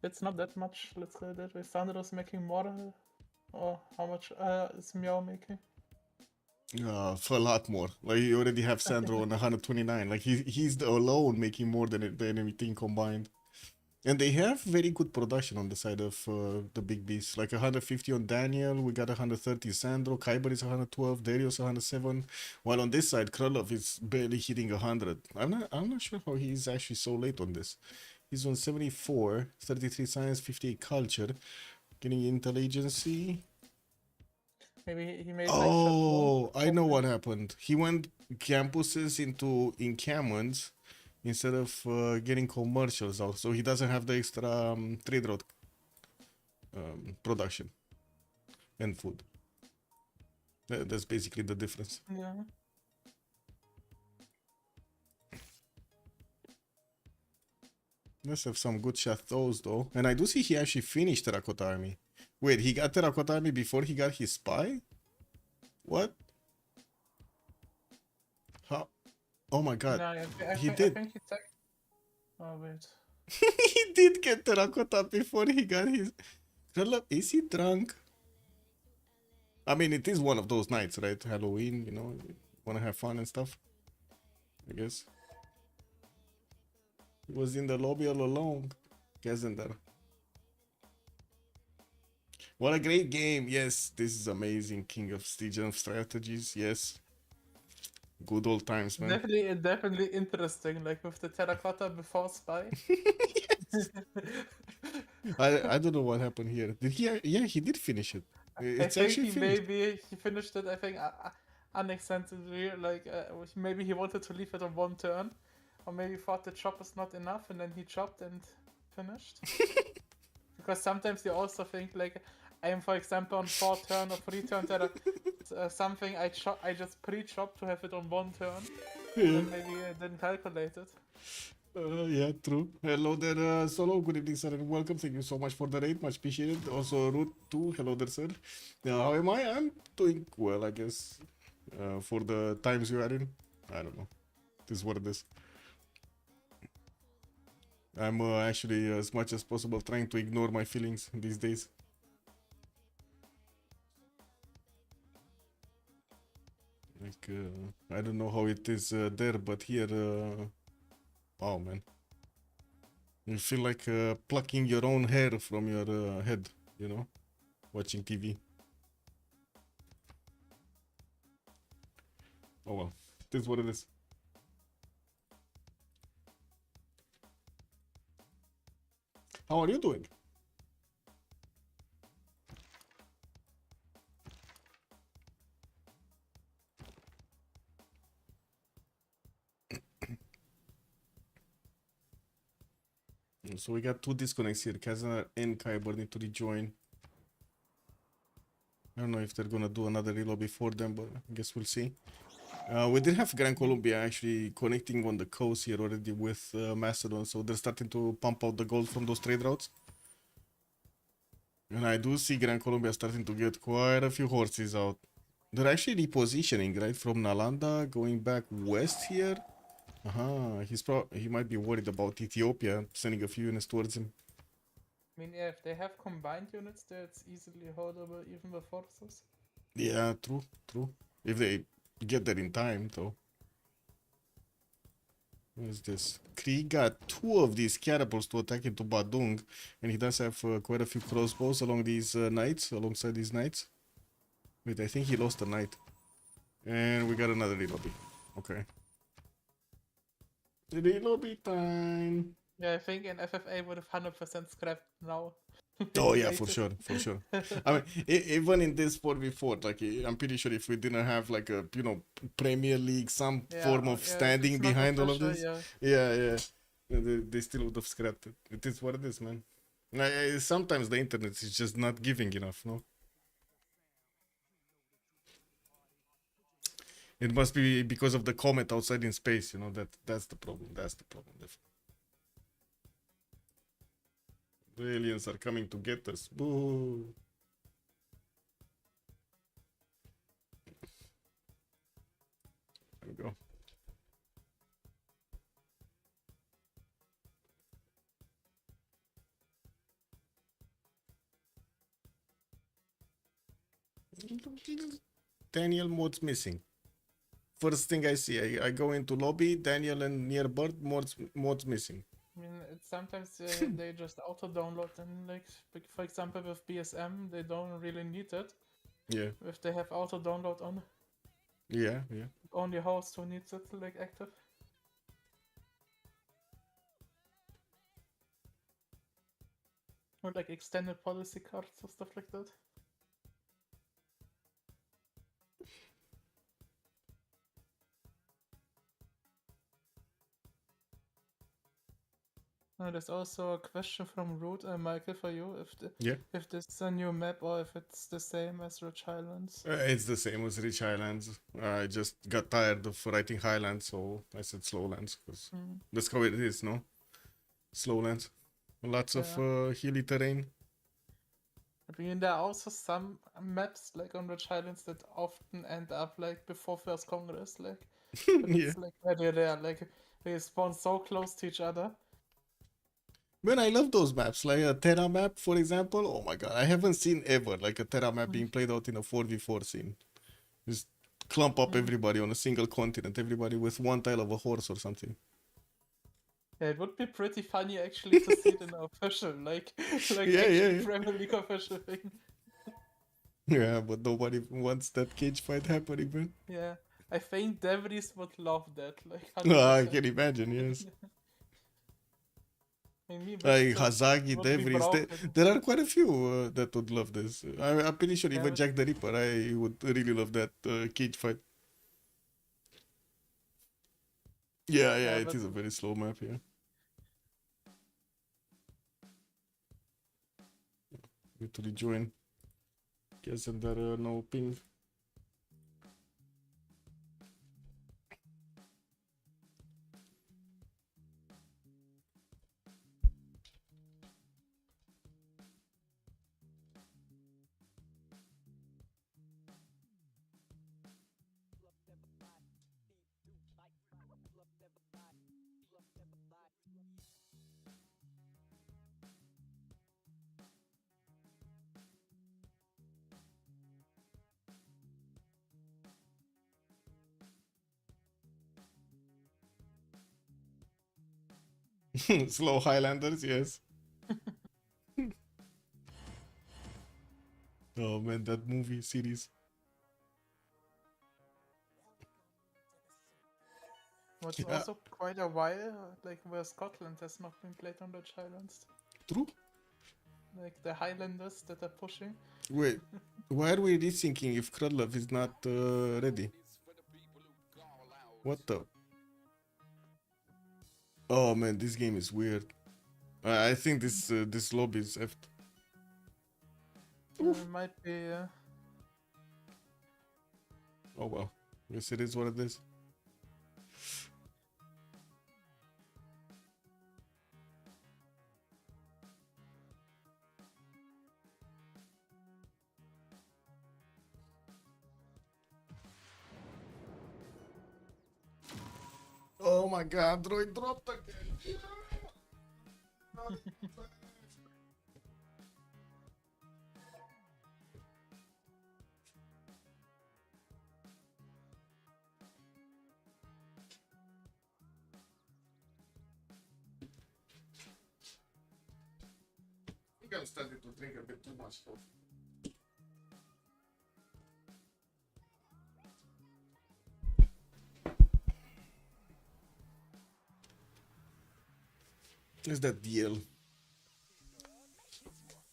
It's not that much, let's say that way. Sandro's making more. Or how much is Meow making? For a lot more. Like you already have Sandro on 129. Like he's alone making more than anything combined. And they have very good production on the side of the big beasts. Like 150 on Daniel, we got 130 Sandro, Kyber is 112, Darius 107. While on this side, Krylov is barely hitting 100. I'm not sure how he's actually so late on this. He's on 74, 33 science, 58 culture, getting intelligence. Maybe he made Oh, I know what happened. He went campuses into encampments instead of getting commercials out, so he doesn't have the extra trade route production and food. That's basically the difference. Yeah. Let's have some good chateaus though. And I do see he actually finished Terracotta Army. Wait, he got Terracotta Army before he got his spy? What? How? Oh my god. No, He I did. think he took... Oh, wait. He did get Terracotta before he got his... Is he drunk? I mean, it is one of those nights, right? Halloween, you know, wanna have fun and stuff. I guess. He was in the lobby all alone. Cassandra. What a great game. Yes, this is amazing. King of Stygian of strategies. Yes. Good old times, man. Definitely interesting, like with the terracotta before spy. I don't know what happened here. Did he? Yeah, he did finish it. It's I think actually finished. maybe he finished it. I think unexpectedly, like maybe he wanted to leave it on one turn, or maybe thought the chop is not enough, and then he chopped and finished. Because sometimes you also think like I'm, for example, on 4 turn or 3 turn that something I just pre-chop to have it on 1 turn. Yeah. Then maybe I didn't calculate it. Yeah, true. Hello there, Solo. Good evening, sir, and welcome. Thank you so much for the raid. Much appreciated. Also, Root too. Hello there, sir. How am I? I'm doing well, I guess. For the times you are in, I don't know. This is what it is. I'm actually, as much as possible, trying to ignore my feelings these days. Like, I don't know how it is there, but here, oh man. You feel like plucking your own hair from your head, you know, watching TV. Oh well, this is what it is. How are you doing? So we got 2 disconnects here. Kazan and Kyber need to rejoin. I don't know if they're gonna do another reload before them, but I guess we'll see. We did have Gran Colombia actually connecting on the coast here already with Macedon, so they're starting to pump out the gold from those trade routes. And I do see Gran Colombia starting to get quite a few horses out. They're actually repositioning, right, from Nalanda, going back west here. He might be worried about Ethiopia sending a few units towards him. I mean, yeah, if they have combined units there, it's easily holdable even with forces. Yeah, true. If they get there in time, though. What is this? Krieg got 2 of these catapults to attack into Badung, and he does have quite a few crossbows along these knights, alongside these knights. Wait, I think he lost a knight. And we got another relobby. Okay. Relobby time. Yeah, I think an FFA would have 100% scrapped now. Oh yeah, for sure. I mean, even in this 4v4, like I'm pretty sure if we didn't have like a Premier League, some form of standing it's not behind all of official, this, yeah, they still would have scrapped it. It is what it is, man. Sometimes the internet is just not giving enough, no? It must be because of the comet outside in space, that's the problem. That's the problem. The aliens are coming to get us. Boo. There we go. Daniel mode's missing. First thing I see, I go into lobby, Daniel and near bird, mode's missing. I mean, sometimes they just auto-download and like, for example, with BSM, they don't really need it. Yeah. If they have auto-download on. Yeah. Only host who needs it, like, active. Or like extended policy cards or stuff like that. There's also a question from Root and Michael for you, if this is a new map or if it's the same as Rich Highlands. It's the same as Rich Highlands. I just got tired of writing Highlands, so I said Slowlands, because that's how it is, no? Slowlands. Lots of hilly terrain. I mean, there are also some maps, like on Rich Highlands, that often end up, like, before First Congress, like, but Yeah. it's, like, very rare, like, they spawn so close to each other. Man, I love those maps, like a Terra map, for example. Oh my god, I haven't seen ever like a Terra map being played out in a 4v4 scene. Just clump up everybody on a single continent, everybody with one tail of a horse or something. Yeah, it would be pretty funny actually to see it in official, like Yeah. Premier League official thing. Yeah, but nobody wants that cage fight happening, man. Yeah, I think Devries would love that, like. I 100%. can imagine, yes. I mean, Like but still, Hazagi, would be Devries, broken. there are quite a few that would love this. I'm pretty sure Yeah, even but- Jack the Ripper, I would really love that cage fight. Yeah, it but- is a very slow map, yeah. Need to rejoin. Guess there no ping. Slow Highlanders, yes. Oh man, that movie series. What's Yeah, also quite a while, like where Scotland has not been played on Dutch Highlands. true. Like the Highlanders that are pushing. Wait, why are we rethinking if Krudlov is not ready? What the? Oh man, this game is weird. I think this lobby is effed. It might be. Oh well, guess it is what it is. Oh my god, droid dropped again. I think I'm starting to drink a bit too much coffee. Is that DL?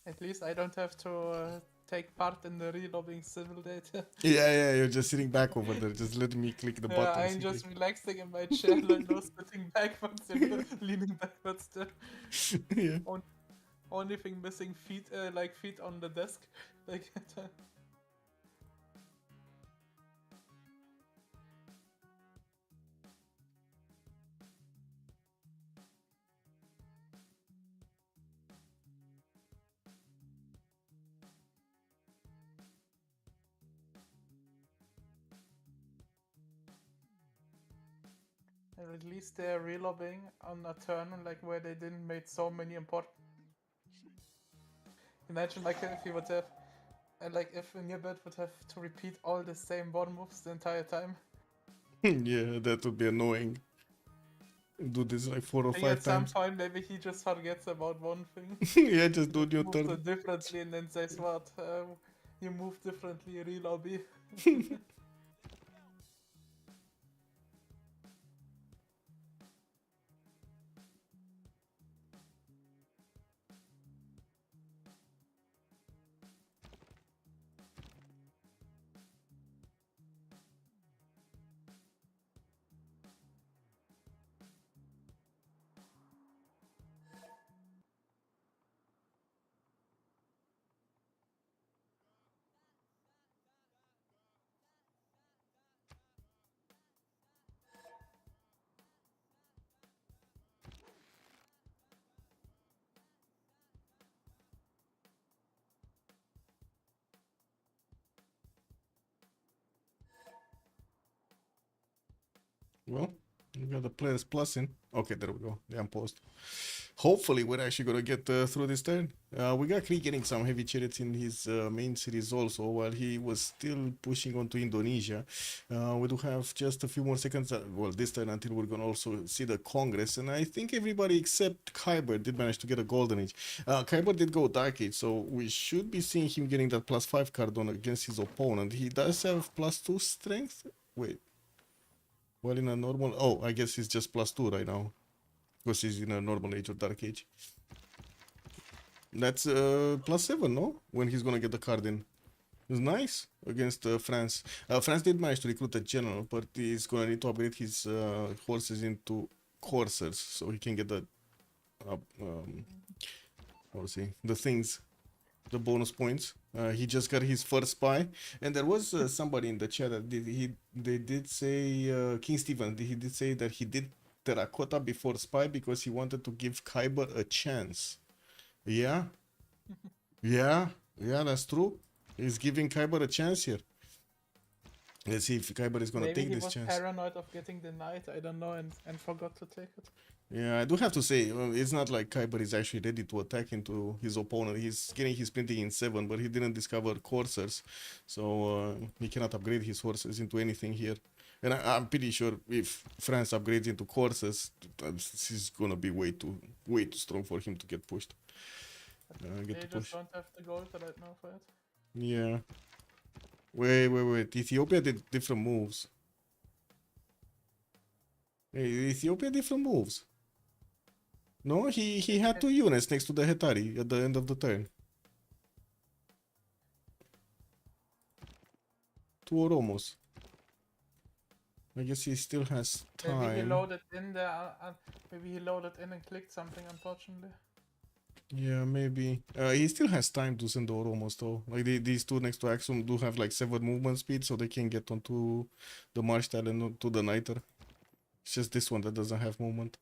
At least I don't have to take part in the reloading civil data. Yeah, you're just sitting back over there, just letting me click the Yeah, buttons. I'm just relaxing in my chair, like no sitting backwards and leaning backwards there. Yeah. Only thing missing feet, like feet on the desk. Like at least they're reloading on a turn like where they didn't make so many important. Imagine like if you would have, like if Nearbird would have to repeat all the same one moves the entire time. Yeah, that would be annoying. Do this like 4 or I think 5 at some times. point maybe he just forgets about one thing. Yeah, just do your Moves turn. it differently and then says what? You move differently, relobby. Well, we got the players plus in. Okay, there we go. The unpost. Hopefully, we're actually gonna get through this turn. We got Klee getting some heavy chariots in his main series also, while he was still pushing on to Indonesia. We do have just a few more seconds, well, this turn until we're gonna also see the Congress, and I think everybody except Kyber did manage to get a Golden Age. Kyber did go Dark Age, so we should be seeing him getting that +5 card on against his opponent. He does have +2 strength. Wait. Well, in a normal... Oh, I guess he's just +2 right now. Because he's in a normal age or dark age. That's +7, no? When he's gonna get the card in. It's nice against France. France did manage to recruit a general, but he's gonna need to upgrade his horses into coursers so he can get the... how to say? The things. the bonus points. He just got his first spy, and there was somebody in the chat that they did say King Steven. He did say that he did terracotta before spy because he wanted to give Kyber a chance. Yeah, yeah, that's true. He's giving Kyber a chance here. Let's see if Kyber is gonna Maybe take he this was chance. paranoid of getting denied, I don't know, and forgot to take it. Yeah, I do have to say, it's not like Kyber is actually ready to attack into his opponent. He's getting his printing in 7, but he didn't discover coursers, so he cannot upgrade his horses into anything here. And I'm pretty sure if France upgrades into coursers, this is gonna be way too strong for him to get pushed. They Get to just push. don't have the gold right now for it. Yeah. Wait. Ethiopia did different moves. Hey, Ethiopia different moves. No, he had 2 units next to the Hetari at the end of the turn. 2 Oromos. I guess he still has Maybe he time. loaded in there, maybe he loaded in and clicked something, unfortunately. Yeah, maybe. He still has time to send the Oromos though. Like these 2 next to Axum do have like 7 movement speed, so they can get onto the Marshtal and to the Niter. It's just this one that doesn't have movement.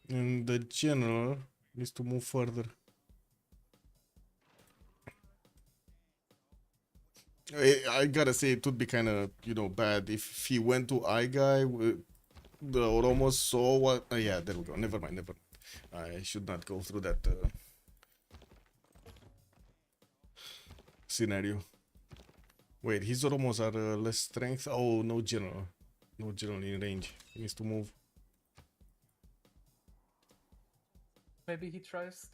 And the general needs to move further. I gotta say, it would be kind of, bad if he went to I guy with the Oromos saw what. Yeah, there we go. Never mind. I should not go through that scenario. Wait, his Oromos are less strength. Oh, no general. No general in range. He needs to move. Maybe he tries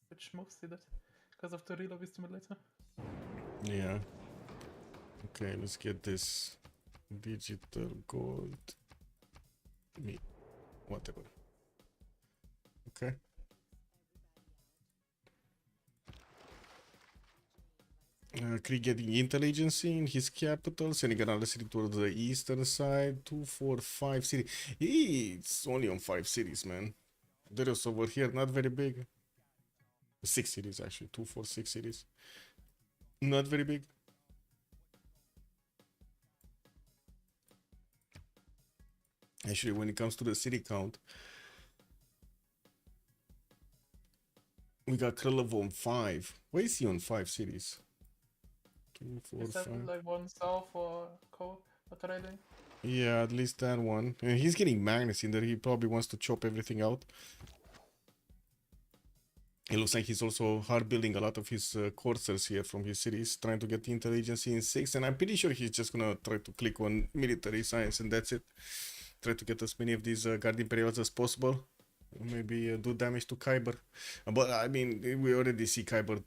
which moves he did because of the reload stimulator. Yeah. Okay, let's get this digital gold. Whatever. Okay. Krieg getting intelligence in his capital, sending another city towards the eastern side. 2, 4, 5 city. It's only on 5 cities, man. There is over here, not very big. 6 cities actually. 2, 4, 6 cities. Not very big. Actually, when it comes to the city count, we got Krylov on 5. Why is he on 5 cities? 2, 4, Is that 5. like one south for co for trading? Yeah, at least that one. And he's getting Magnus in there. He probably wants to chop everything out. It looks like he's also hard building a lot of his coursers here from his cities, trying to get the intelligence in 6. And I'm pretty sure he's just gonna try to click on military science and that's it. Try to get as many of these Guard Imperials as possible. Maybe do damage to Kyber. But I mean, we already see Kyber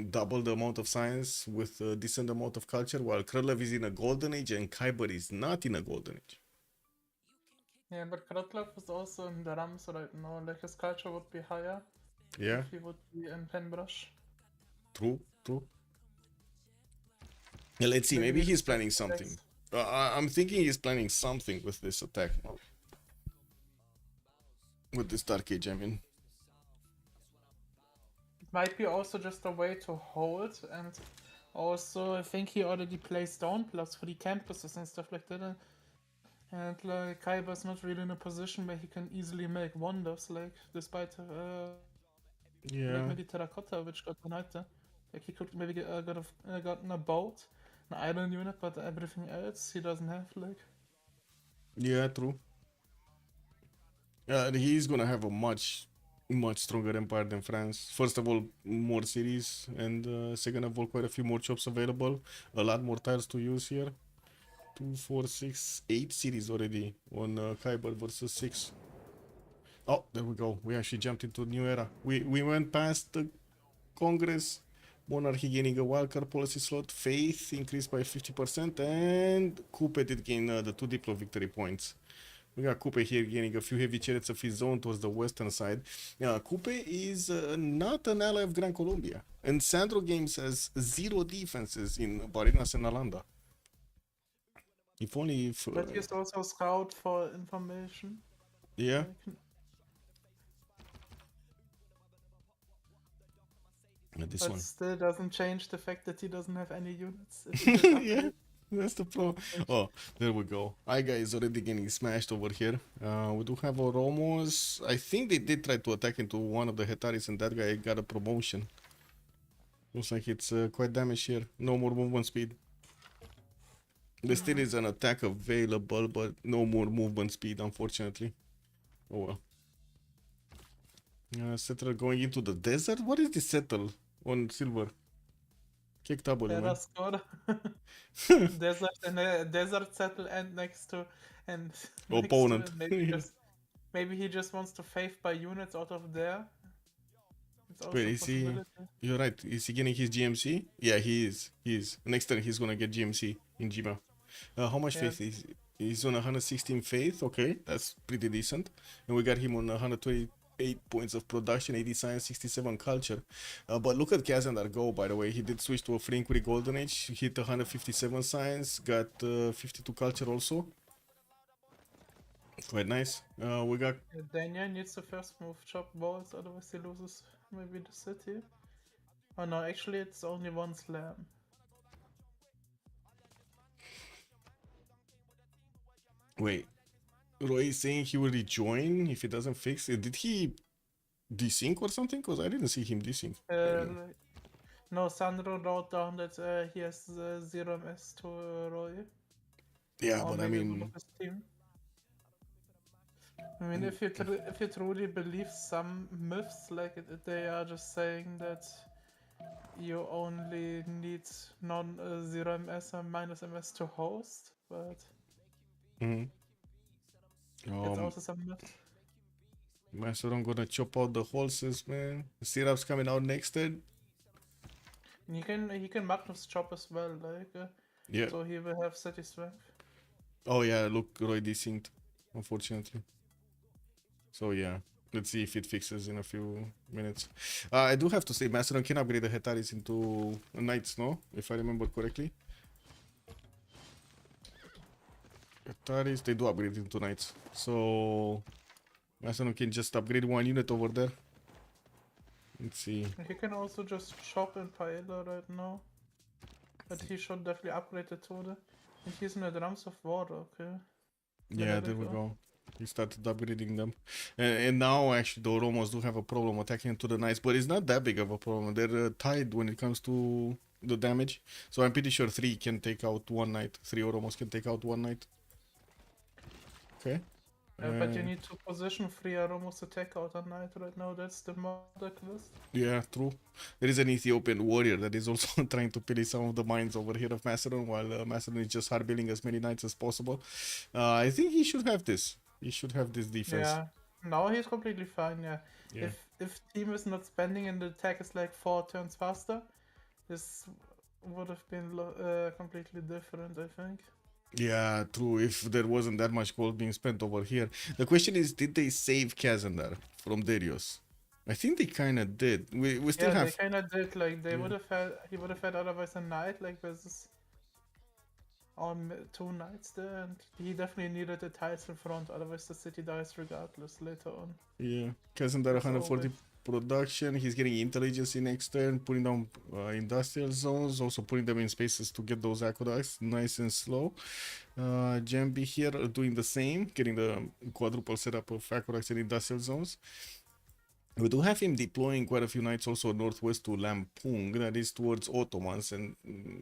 double the amount of science with a decent amount of culture, while Krylov is in a golden age and Kyber is not in a golden age. Yeah, but Kratlov is also in the Rams right now, like his culture would be higher Yeah, if he would be in Penbrush. true. Yeah, let's see, maybe he's planning something. I'm thinking he's planning something with this attack. With this Dark Age, I mean. It might be also just a way to hold, and also I think he already plays down plus 3 campuses and stuff like that. And like Kyber's not really in a position where he can easily make wonders, like despite Yeah. like maybe Terracotta, which got denied there. Like he could maybe gotten a boat, an island unit, but everything else he doesn't have. Like Yeah, true. He's gonna have a much stronger empire than France. First of all, more cities, and second of all, quite a few more shops available. A lot more tiles to use here. 2, 4, 6, 8 cities already on Kyber versus 6. Oh, there we go. We actually jumped into a new era. We went past the Congress. Monarchy gaining a wildcard policy slot. Faith increased by 50%. And Coupe did gain the 2 Diplo victory points. We got Coupe here gaining a few heavy chariots of his own towards the western side. Coupe is not an ally of Gran Colombia. And Sandro Games has 0 defenses in Barinas and Alanda. If only if... but he's also scout for information. Yeah. Like, This But one. still doesn't change the fact that he doesn't have any units. If he gets Yeah, upgraded. that's the problem. Oh, there we go. Iga is already getting smashed over here. We do have Oromos. I think they did try to attack into one of the Hetaris, and that guy got a promotion. Looks like it's quite damaged here. No more movement speed. There still is an attack available, but no more movement speed, unfortunately. Oh well. Settler going into the desert? What is this settle on silver? Kick double, man. Terrascore. Desert and a desert settle and next to and next to Opponent. it. Maybe Yeah. maybe he just wants to faith by units out of there. It's also Wait, a is he? possibility. You're right. Is he getting his GMC? Yeah, he is. He is. Next turn he's gonna get GMC in Gmail. How much Yeah. faith is? He's on 116 faith. Okay, that's pretty decent. And we got him on 128 points of production, 80 science, 67 culture. But look at Kazandar go. By the way, he did switch to a free inquiry golden age. Hit 157 science, got 52 culture also. Quite nice. We got Yeah, Daniel needs to first move chop balls, otherwise he loses maybe the city. Oh no, actually it's only one slam. wait. Roy is saying he will rejoin if he doesn't fix it. Did he desync or something? Because I didn't see him desync. No, Sandro wrote down that he has 0 MS to Roy. Yeah, Or but I maybe one mean, of his team. I mean, if you truly believe some myths, like they are just saying that you only need non 0 MS or minus MS to host, but mhm. it's also some myth. Mastodon gonna chop out the horses, man. Syrup's coming out next turn. He can Magnus chop as well, like Yeah. so he will have city strength. Oh yeah, look, Roy desynced, unfortunately. So yeah, let's see if it fixes in a few minutes. I do have to say, Mastodon can upgrade the Hetaris into Knights, no? If I remember correctly. Hetaris, they do upgrade into Knights. So Mastodon can just upgrade one unit over there. Let's see. He can also just chop in Paella right now. But he should definitely upgrade the Tode. And he's in the drums of water, okay? Yeah, there we go. He started upgrading them. And now, actually, the Oromos do have a problem attacking into the Knights, but it's not that big of a problem. They're tied when it comes to the damage. So I'm pretty sure 3 can take out one Knight. 3 Oromos can take out one Knight. Okay. But you need to position 3 Aromos to take out a knight right now. That's the murder quest. Yeah, true. There is an Ethiopian warrior that is also trying to pillage some of the mines over here of Macedon, while Macedon is just hard building as many knights as possible. I think he should have this. He should have this defense. Yeah, now he's completely fine, yeah. Yeah. If team is not spending and the attack is like 4 turns faster, this would have been completely different, I think. Yeah, true. If there wasn't that much gold being spent over here. The question is, did they save Kazandar from Darius? I think they kind of did. We still Yeah, have... they kind of did. Like they Yeah. would have had, he would have had otherwise a knight like versus on 2 knights there, and he definitely needed the tiles in front. Otherwise, the city dies regardless later on. Yeah, Kazandar It's 140 always- production. He's getting intelligence in next turn, putting down industrial zones, also putting them in spaces to get those aqueducts nice and slow. Jambi here doing the same, getting the quadruple setup of aqueducts and industrial zones. We do have him deploying quite a few knights also northwest to Lampung, that is towards Ottomans, and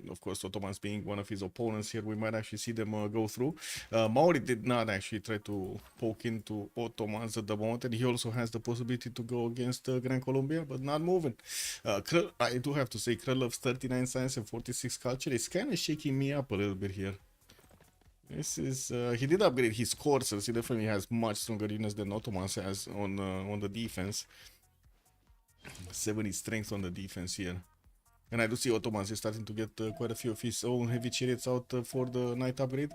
of course Ottomans being one of his opponents here, we might actually see them go through. Maori did not actually try to poke into Ottomans at the moment, and he also has the possibility to go against Gran Colombia, but not moving. I do have to say, Kryllov's 39 science and 46 culture is kind of shaking me up a little bit here. This is he did upgrade his coursers. He definitely has much stronger units than Ottomans has on the defense. 70 strength on the defense here, and I do see Ottomans is starting to get quite a few of his own heavy chariots out for the night upgrade.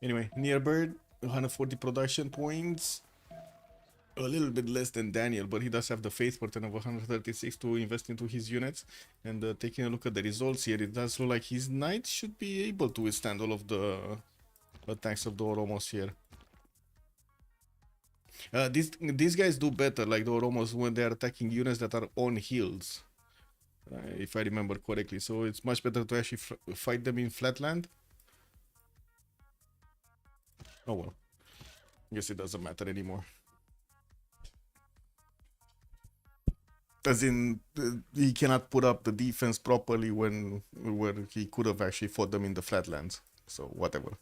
Anyway, near bird 140 production points, a little bit less than Daniel, but he does have the faith portent of 136 to invest into his units. And taking a look at the results here, it does look like his knights should be able to withstand all of the attacks of the Oromos here. These guys do better, like the Oromos, when they are attacking units that are on hills. if I remember correctly. So it's much better to actually fight them in flatland. Oh well, guess it doesn't matter anymore. As in, he cannot put up the defense properly where he could have actually fought them in the flatlands. So whatever.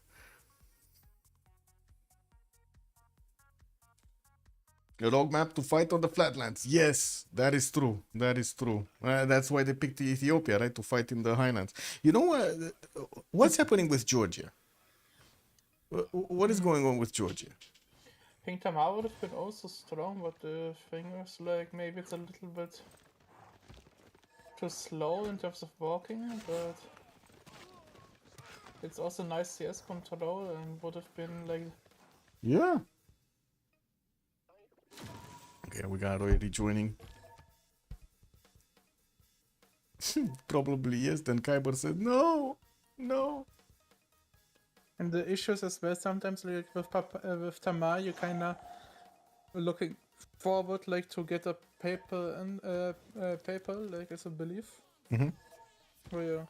A rogue map to fight on the flatlands. Yes, that is true. That is true. That's why they picked Ethiopia, right, to fight in the highlands. You know what? What's happening with Georgia? What is going on with Georgia? I think Tamar would have been also strong, but the thing is, like, maybe it's a little bit too slow in terms of walking, but it's also nice CS control and would have been, like... Yeah. Okay, we got already joining. Probably yes, then Kyber said no, no. And the issues as well, sometimes like with Tamar, you kinda looking forward like to get a paper and paper like as a belief. Where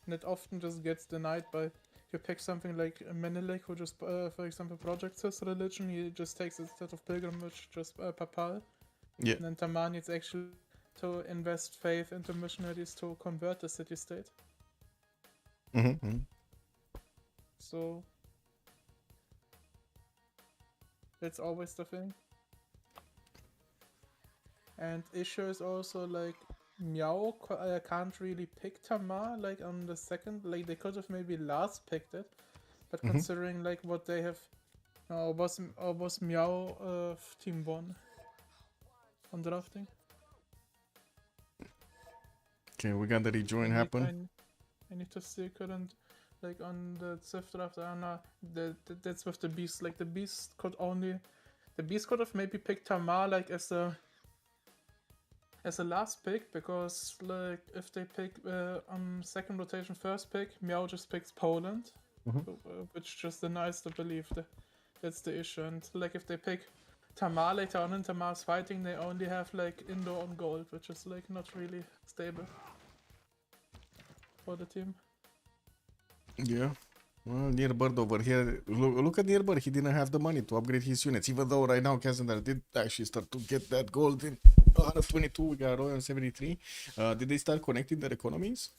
and it often just gets denied by you pick something like Menelik, who just for example projects his religion, he just takes instead of pilgrimage just papal. Yeah. And then Tamar needs actually to invest faith into missionaries to convert the city-state. So that's always the thing. And issue is also like Meow can't really pick Tamar like on the second. Like they could have maybe last picked it, but considering like what they have, was Meow team 1 on drafting? Okay, we got the rejoin happen. I need to see current like on the Civ draft. I don't know. That's with the beast. Like the beast could have maybe picked Tamar like as a last pick, because like if they pick on second rotation first pick, Meow just picks Poland, which just denies the belief. That's the issue. And like if they pick Tamar later on in Tamar's fighting, they only have like Indo on gold, which is like not really stable for the team. Yeah. Well, Nearbird over here. Look at Nearbird. He didn't have the money to upgrade his units, even though right now Kazandar did actually start to get that gold in 122. We got Royal 73. Did they start connecting their economies?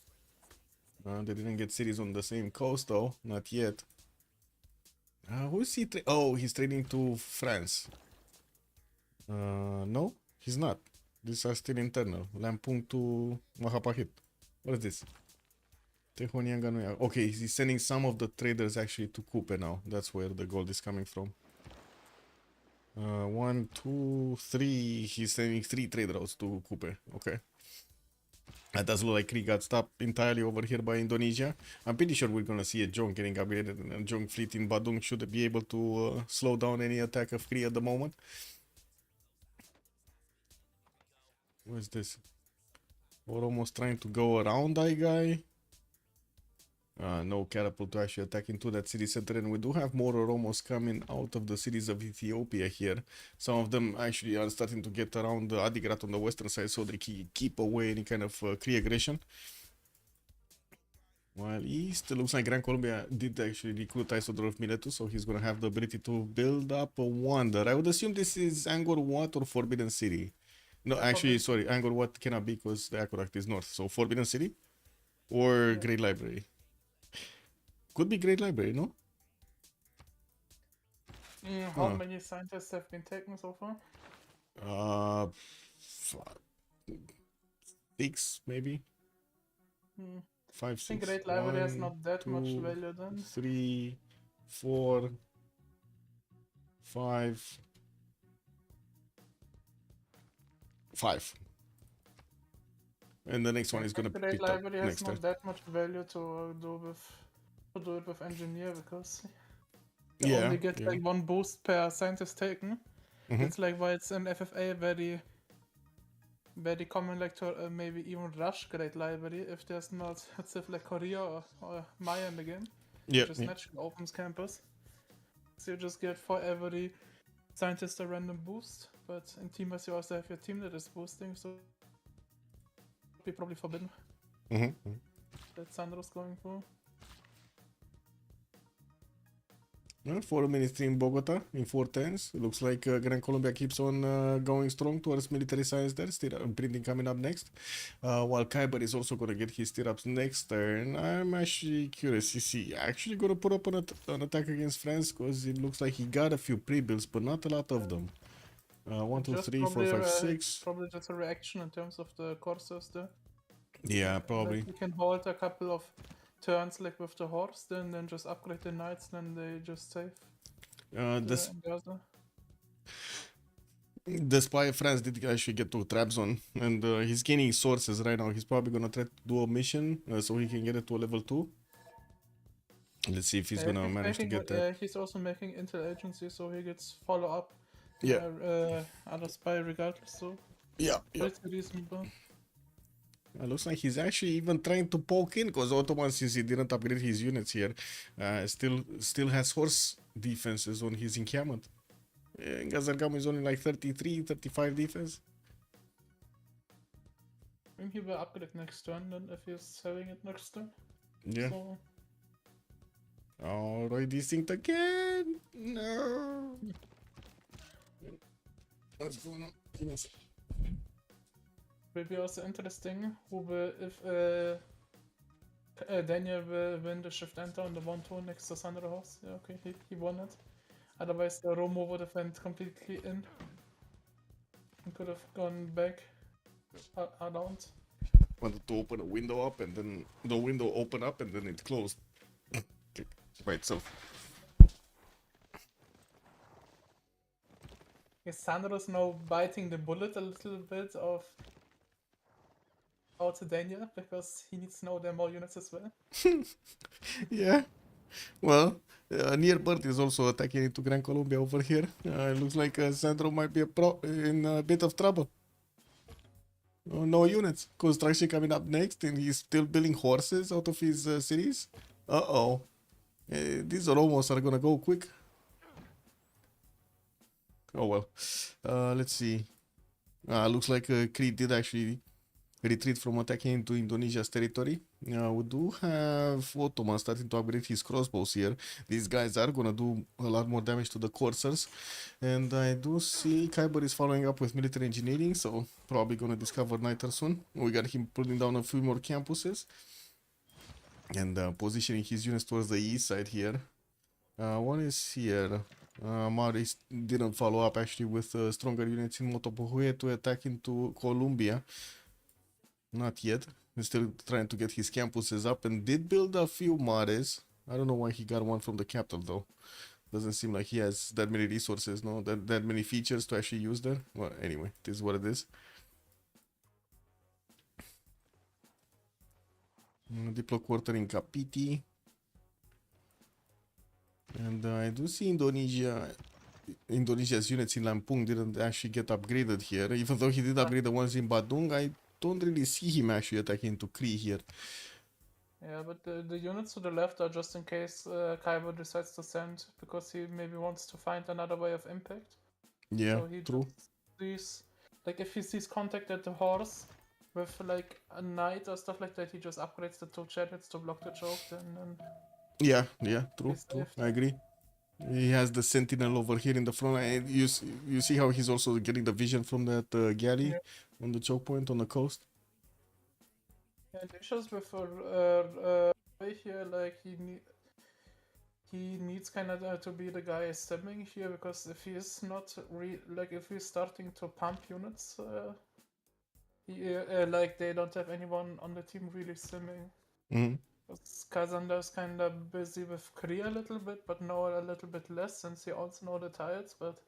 They didn't get cities on the same coast though. Not yet. Who is he? Oh, he's trading to France. No, he's not. These are still internal. Lampung to Mahapahit. What is this? Okay, he's sending some of the traders actually to Kupe now. That's where the gold is coming from. 1, 2, 3. He's sending 3 trade routes to Kupe. Okay. That does look like Krieg got stopped entirely over here by Indonesia. I'm pretty sure we're gonna see a Jong getting upgraded, and a Jong fleet in Badung should be able to slow down any attack of Krieg at the moment. What is this? We're almost trying to go around that guy. No catapult to actually attack into that city center, and we do have more Oromos coming out of the cities of Ethiopia here. Some of them actually are starting to get around the Adigrat on the western side, so they keep away any kind of Kree aggression. While east, it looks like Gran Colombia did actually recruit Isodor of Miletus, so he's gonna have the ability to build up a wonder. I would assume this is Angkor Wat or Forbidden City. No, actually, sorry, Angkor Wat cannot be because the aqueduct is north. So Forbidden City or Great Library. Could be Great Library, no? How many scientists have been taken so far? 6 maybe. 5, 6. I think Great Library has not that much value then. 3, 4, 5. 5. And the next one is gonna Great pick up Library has next not time. that much value to do it with engineer, because you only get like 1 boost per scientist taken. It's like why it's in FFA very common like to maybe even rush Great Library if there's not a Civ like Korea or Maya in the game. Just naturally opens campus. So you just get for every scientist a random boost, but in Teamers you also have your team that is boosting, so be probably forbidden Mm-hmm. that Sandro's going for. 4 minutes in Bogota in 410s. Looks like Gran Colombia keeps on going strong towards military science there. Stirrup printing coming up next. While Kyber is also going to get his stirrups next turn. I'm actually curious. Is he actually going to put up an attack against France? Because it looks like he got a few pre-builds, but not a lot of them. 1, 2, Just 3, 4, probably, 5, 6. probably just a reaction in terms of the coursers there. Yeah, probably. Like you can hold a couple of turns like with the horse, then just upgrade the knights, then they just save This the other. The spy of France did actually get to trap zone, and he's gaining sources right now. He's probably gonna try to do a mission so he can get it to a level 2. Let's see if he's gonna manage to get that. He's also making intel agency, so he gets follow up. Yeah. Other spy regardless. So Yeah. pretty reasonable. Looks like he's actually even trying to poke in, because Ottoman, since he didn't upgrade his units here, still has horse defenses on his encampment. Gazargam is only like 33, 35 defense. I think he will upgrade next turn then if he's having it next turn. Yeah. So, Oh, Roy Distinct again. No. What's going on? Give me a sec. will be also interesting who will if Daniel will win the shift enter on the 1-2 next to Sandra horse. Yeah, okay, he won it. Otherwise, Romo would have went completely in and could have gone back around. Wanted to open a window up, and then the window opened up, and then it closed by itself. Yes, Sandro's now biting the bullet a little bit of out to Daniel because he needs to know there are more units as well. Yeah. Well, Near Bird is also attacking into Gran Colombia over here. It looks like Sandro might be in a bit of trouble. No units. Construction coming up next, and he's still building horses out of his cities. Uh-oh. These Romos are gonna go quick. Oh well. Let's see. Looks like Crete did actually retreat from attacking into Indonesia's territory. We do have Ottoman starting to upgrade his crossbows here. These guys are gonna do a lot more damage to the coursers. And I do see Kyber is following up with military engineering, so probably gonna discover Niter soon. We got him putting down a few more campuses. And positioning his units towards the east side here. One is here. Maris didn't follow up actually with stronger units in Motopohue to attack into Colombia. Not yet. He's still trying to get his campuses up, and did build a few Mares. I don't know why he got one from the capital though. Doesn't seem like he has that many resources, no, that many features to actually use there. Well, anyway, this is what it is. Diplo quarter in Kapiti. And I do see Indonesia's units in Lampung didn't actually get upgraded here. Even though he did upgrade the ones in Badung, I don't really see him actually attacking into Cree here. Yeah, but the units to the left are just in case Kyber decides to send, because he maybe wants to find another way of impact. Yeah, So he true. just sees, like if he sees contact at the horse with like a knight or stuff like that, he just upgrades the 2 chariots to block the choke, and Yeah, true, He's true. left. I agree. He has the sentinel over here in the front, and you see how he's also getting the vision from that galley on the choke point on the coast. yeah, the issues with Roy here, like he needs kind of to be the guy stemming here, because if he is not if he's starting to pump units, like they don't have anyone on the team really stemming. Mm-hmm. Kazander's kind of busy with Korea a little bit, but now a little bit less since he also know the tiles, but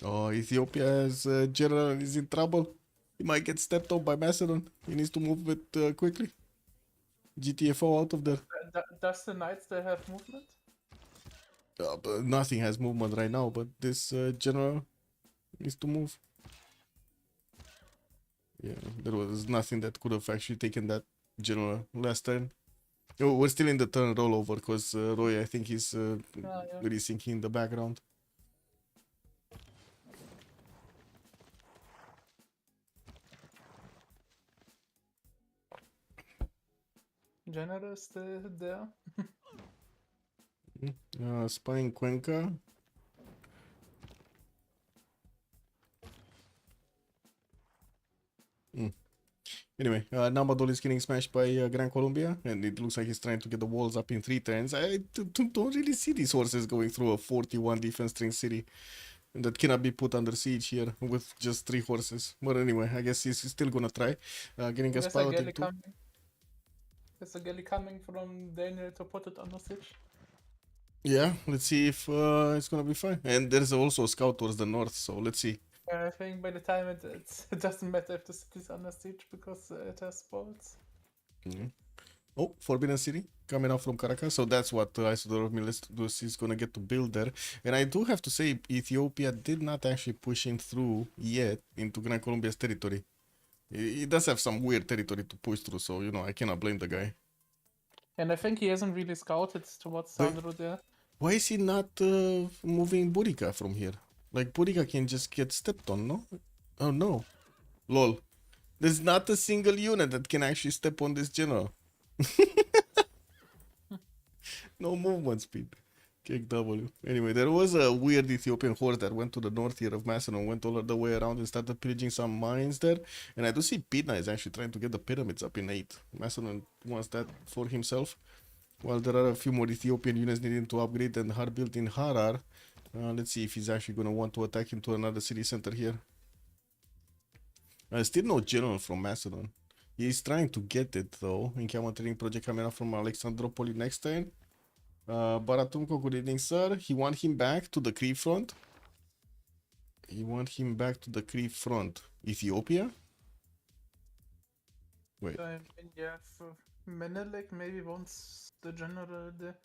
Oh, Ethiopia's general is in trouble. He might get stepped on by Macedon. He needs to move it quickly. GTFO out of there. does the knights they have movement? But nothing has movement right now, but this general needs to move. Yeah, there was nothing that could have actually taken that general last turn. Oh, we're still in the turn rollover because Roy, I think, is rethinking in the background. General is still there. Spying Cuenca. Anyway, Namadol is getting smashed by Gran Colombia, and it looks like he's trying to get the walls up in 3 turns. I don't really see these horses going through a 41 defense string city that cannot be put under siege here with just 3 horses. But anyway, I guess he's still gonna try getting a There's a pilot galley into. coming. There's a galley coming from Daniel to put it on the siege. Yeah, let's see if it's gonna be fine. And there's also a scout towards the north, so let's see. I think by the time it doesn't matter if the city's under siege because it has bolts. Oh, Forbidden City coming out from Caracas. So that's what Isidore Milestus is going to get to build there. And I do have to say, Ethiopia did not actually push in through yet into Gran Colombia's territory. He does have some weird territory to push through, so, you know, I cannot blame the guy. And I think he hasn't really scouted towards Sandro there. Why is he not moving Burica from here? Like, Burica can just get stepped on, no? Oh, no. Lol. There's not a single unit that can actually step on this general. No movement speed. Kick W. Anyway, there was a weird Ethiopian horse that went to the north here of Macedon, went all the way around and started pillaging some mines there. And I do see Pidna is actually trying to get the pyramids up in 8. Macedon wants that for himself. While there are a few more Ethiopian units needing to upgrade and hard built in Harar. Let's see if he's actually going to want to attack into another city center here. Still no general from Macedon. He's trying to get it though. Encountering project coming up from Alexandropoli next turn. Baratumko, good evening, sir. He want him back to the Cree front. Ethiopia? Wait. I mean, yeah, for Menelik maybe wants the general there.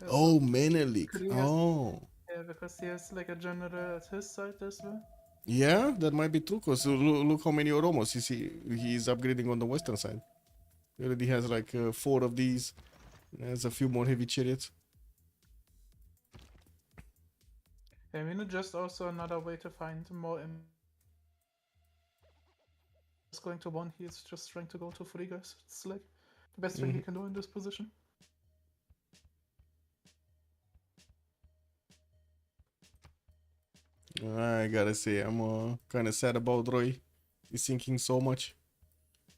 Oh, Menelik. Korea. Oh. Yeah, because he has like a general at his side as well. Yeah, that might be true. Because look how many Oromos he's upgrading on the western side. He already has like 4 of these. There's a few more heavy chariots. I mean, just also another way to find more. He's going to 1, he's just trying to go to 3 guys. It's like the best thing he can do in this position. I gotta say, I'm kind of sad about Roy. He's sinking so much.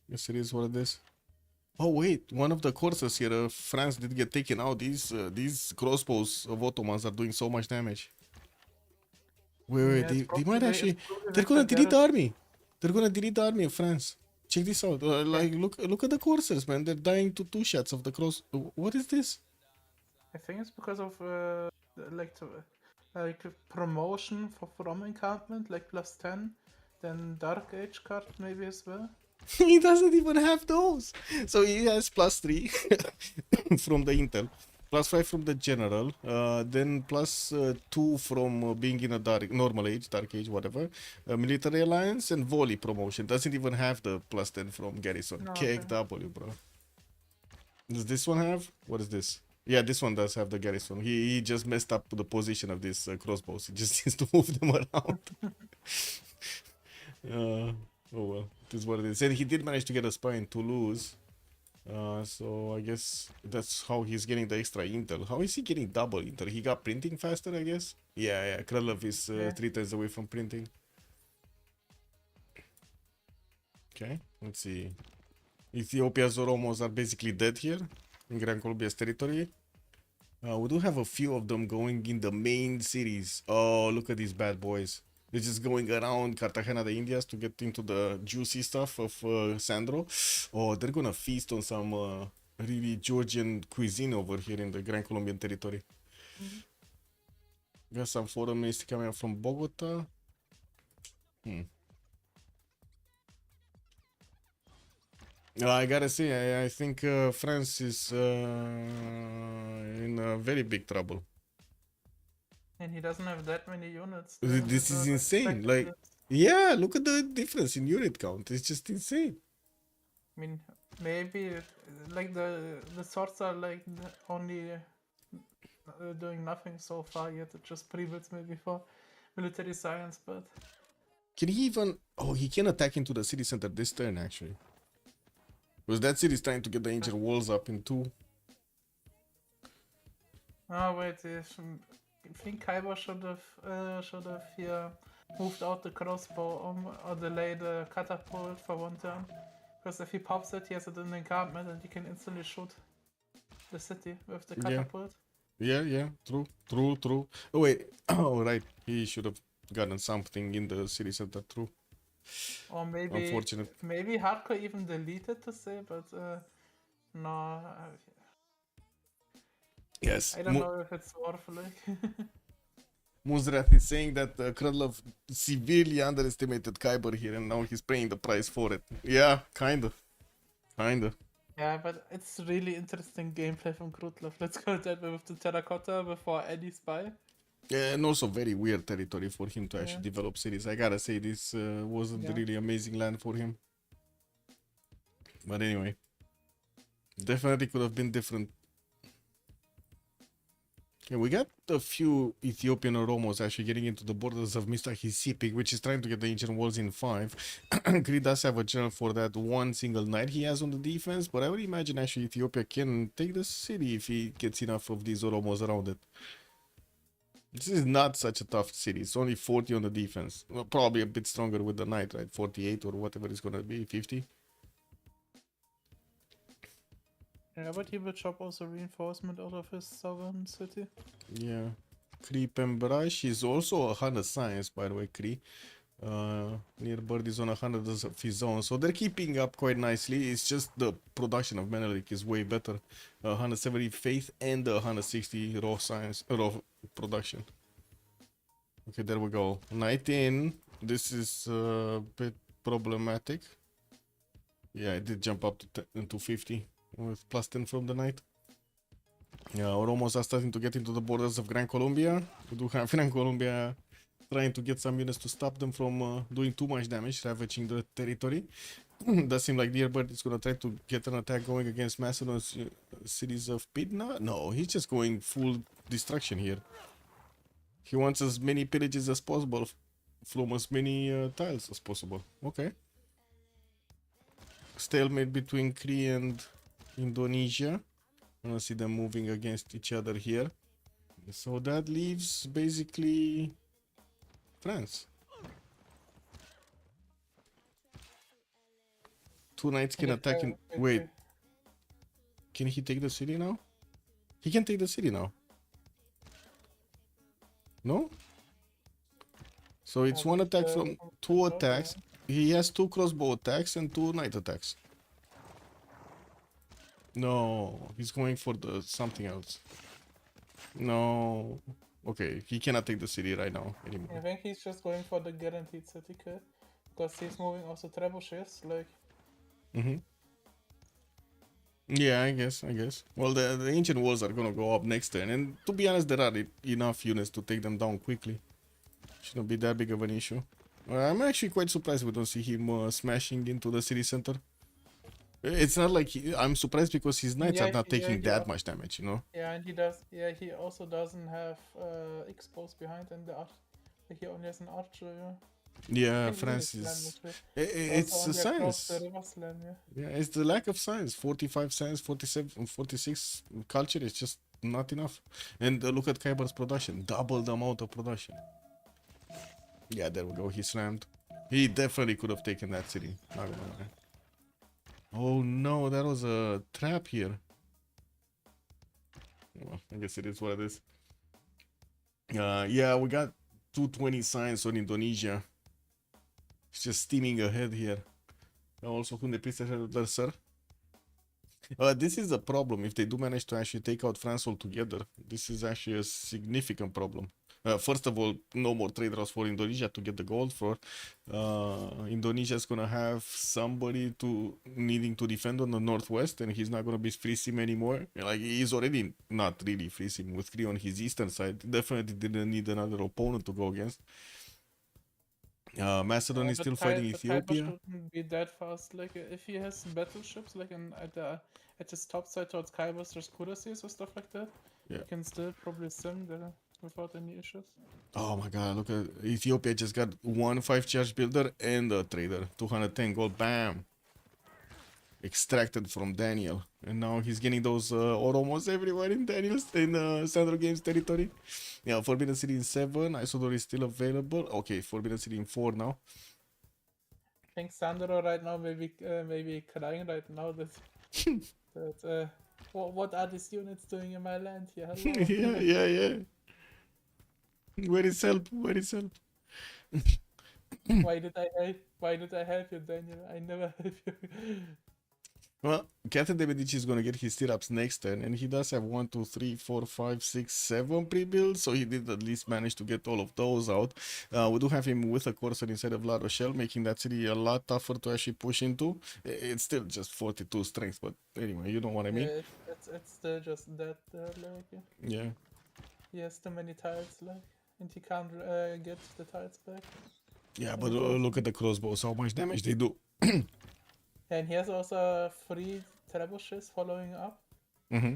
Yes, it is what it is. Oh wait, one of the courses here, France did get taken out. These crossbows of Ottomans are doing so much damage. Wait, Yeah, they might actually. They're like gonna the delete the garrison. army. They're gonna delete the army of France. Check this out. Like, look at the coursers, man. They're dying to 2 shots of the cross. What is this? I think it's because of like promotion from encampment, like +10, then Dark Age card maybe as well. He doesn't even have those. So he has +3 from the intel, +5 from the general, then +2 from being in a normal age, dark age, whatever, military alliance, and volley promotion. Doesn't even have the +10 from garrison. No, Kick okay. W, bro. Does this one have? What is this? Yeah, this one does have the garrison. He just messed up the position of these crossbows. He just needs to move them around. Oh well, it is what it is. And he did manage to get a spy in Toulouse. So I guess that's how he's getting the extra intel. How is he getting double intel? He got printing faster, I guess? Yeah, Krylov is 3 times away from printing. Okay, let's see. Ethiopia's Oromos are basically dead here in Gran Colombia's territory. We do have a few of them going in the main cities. Oh, look at these bad boys. They're just going around Cartagena de Indias to get into the juicy stuff of Sandro. Oh, they're gonna feast on some really Georgian cuisine over here in the Gran Colombian territory. Got some foreign ministry coming up from Bogota. I gotta say, I think France is in very big trouble. And he doesn't have that many units. This is insane. Like, yeah, look at the difference in unit count. It's just insane. I mean, maybe like the swords are like only doing nothing so far yet. It just pre-builds maybe for military science, but Can he even? Oh, he can attack into the city center this turn actually. Because that city is trying to get the ancient walls up in 2. Oh wait, I think Kyber should have here moved out the crossbow or delayed the catapult for 1 turn. Because if he pops it, he has it in the encampment and he can instantly shoot the city with the Yeah. catapult. Yeah, true. Oh wait, oh right, he should have gotten something in the city center, true. Or maybe Unfortunate. maybe Hardcore even deleted to say, but no, Yes, I don't know if it's worth like. Muzrath is saying that Krudlov severely underestimated Kyber here and now he's paying the price for it. Yeah, kinda. Yeah, but it's really interesting gameplay from Krutlov. Let's go that way with the terracotta before any spy. Yeah, and also very weird territory for him to actually Yeah. develop cities. I gotta say, this wasn't Yeah. really amazing land for him. But anyway, definitely could have been different. Okay, we got a few Ethiopian Oromos actually getting into the borders of Mr. Hisipik, which is trying to get the ancient walls in 5. Kree does have a general for that one single knight he has on the defense, but I would imagine actually Ethiopia can take the city if he gets enough of these Oromos around it. This is not such a tough city. It's only 40 on the defense. Well, probably a bit stronger with the knight, right? 48 or whatever it's gonna be, 50. Yeah, but he will chop also reinforcement out of his southern city. Yeah. Kree Pembrush is also 100 science, by the way, Kree. Near Bird is on 100 of his own, so they're keeping up quite nicely. It's just the production of Menelik is way better. 170 faith and 160 raw science, raw production. Okay, there we go. Knight in. This is a bit problematic. Yeah, it did jump up to 250 with plus 10 from the knight. Yeah, Oromos are starting to get into the borders of Gran Colombia. We do have Gran Colombia trying to get some units to stop them from doing too much damage, ravaging the territory. Does seem like Dearbird is going to try to get an attack going against Macedon's cities of Pidna. No, he's just going full destruction here. He wants as many pillages as possible from as many tiles as possible. Okay. Stalemate between Kree and Indonesia. I want to see them moving against each other here. So that leaves basically France. 2 knights can attack in... Wait. Can he take the city now? He can take the city now. No? So it's one attack from 2 attacks. He has 2 crossbow attacks and 2 knight attacks. No, he's going for the something else. No. Okay, he cannot take the city right now anymore. I think he's just going for the guaranteed city kill. Because he's moving also trebuchets, like... Yeah, I guess. Well, the ancient walls are gonna go up next turn, and to be honest, there are enough units to take them down quickly. Shouldn't be that big of an issue. I'm actually quite surprised we don't see him smashing into the city center. It's not like I'm surprised because his knights are not taking that much damage, you know? Yeah, and he does. Yeah, he also doesn't have exposed behind in the arch. Like he only has an archer. Yeah, France is. It's a science. Yeah, it's the lack of science. 45 science, 47, 46 culture is just not enough. And look at Kyber's production, double the amount of production. Yeah, there we go. He slammed. He definitely could have taken that city. Not gonna lie. Oh no, that was a trap here. Well, I guess it is what it is. Yeah, we got 220 science on Indonesia. It's just steaming ahead here. Also, who the sir? This is a problem. If they do manage to actually take out France altogether, this is actually a significant problem. First of all, no more trade routes for Indonesia to get the gold for. Indonesia is gonna have somebody needing to defend on the northwest, and he's not gonna be free sim anymore. Like, he's already not really free sim with Kree on his eastern side. Definitely didn't need another opponent to go against. Macedon is still fighting Ethiopia. Shouldn't be that fast. Like if he has battleships, like at his top side towards Kybers, there's Kudasis or stuff like that. Yeah. You can still probably sim there without any issues. Oh my god, look at Ethiopia just got 1 5 charge builder and a trader. 210 gold, bam. extracted from Daniel, and now he's getting those Oromos everywhere in Sandro Games territory. Yeah, Forbidden City in 7. Isodor is still available. Okay, Forbidden City in 4 now. I think Sandro right now maybe crying right now that what are these units doing in my land here? Hello. yeah. Where is help? Where is help? Why did I help you, Daniel? I never help you. Well, Captain Debedici is gonna get his stirrups next turn, and he does have 1, 2, 3, 4, 5, 6, 7 pre-builds, so he did at least manage to get all of those out. We do have him with a Corsair inside of La Rochelle, making that city a lot tougher to actually push into. It's still just 42 strength, but anyway, you know what I mean? Yeah, it's still just that like Yeah. he has too many tiles like, and he can't get the tiles back. Yeah, but look at the crossbows, how much damage they do. And he has also 3 trebuchets following up. Mm-hmm.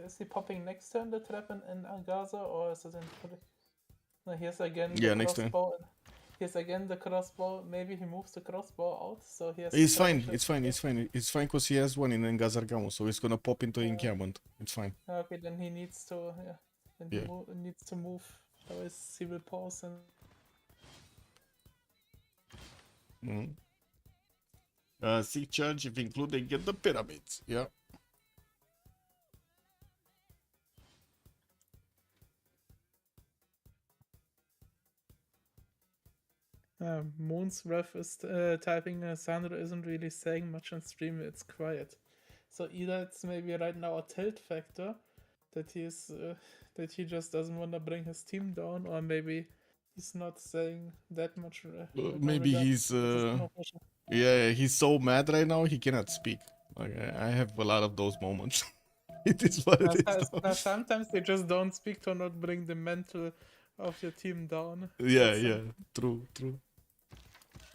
Is he popping next turn the trap in Gaza, or is it in? No, here's again the Yeah, next turn. crossbow. Here's again the crossbow. Maybe he moves the crossbow out, so he has. It's fine, trebuchets. it's fine, it's fine. It's fine because he has one in Ngazargamu, so it's gonna pop into encampment. It's fine. Okay, then he needs to. Yeah. Then Yeah. he needs to move. Otherwise, he will pause and. Siege charge, if included, get the pyramids. Yeah. Moon's Ref is typing Sandro isn't really saying much on stream, it's quiet. So either it's maybe right now a tilt factor that he just doesn't want to bring his team down, or maybe he's not saying that much. Maybe he's yeah, he's so mad right now he cannot speak. Like I have a lot of those moments. It is what it is. though. Sometimes they just don't speak to not bring the mental of your team down. Yeah, true.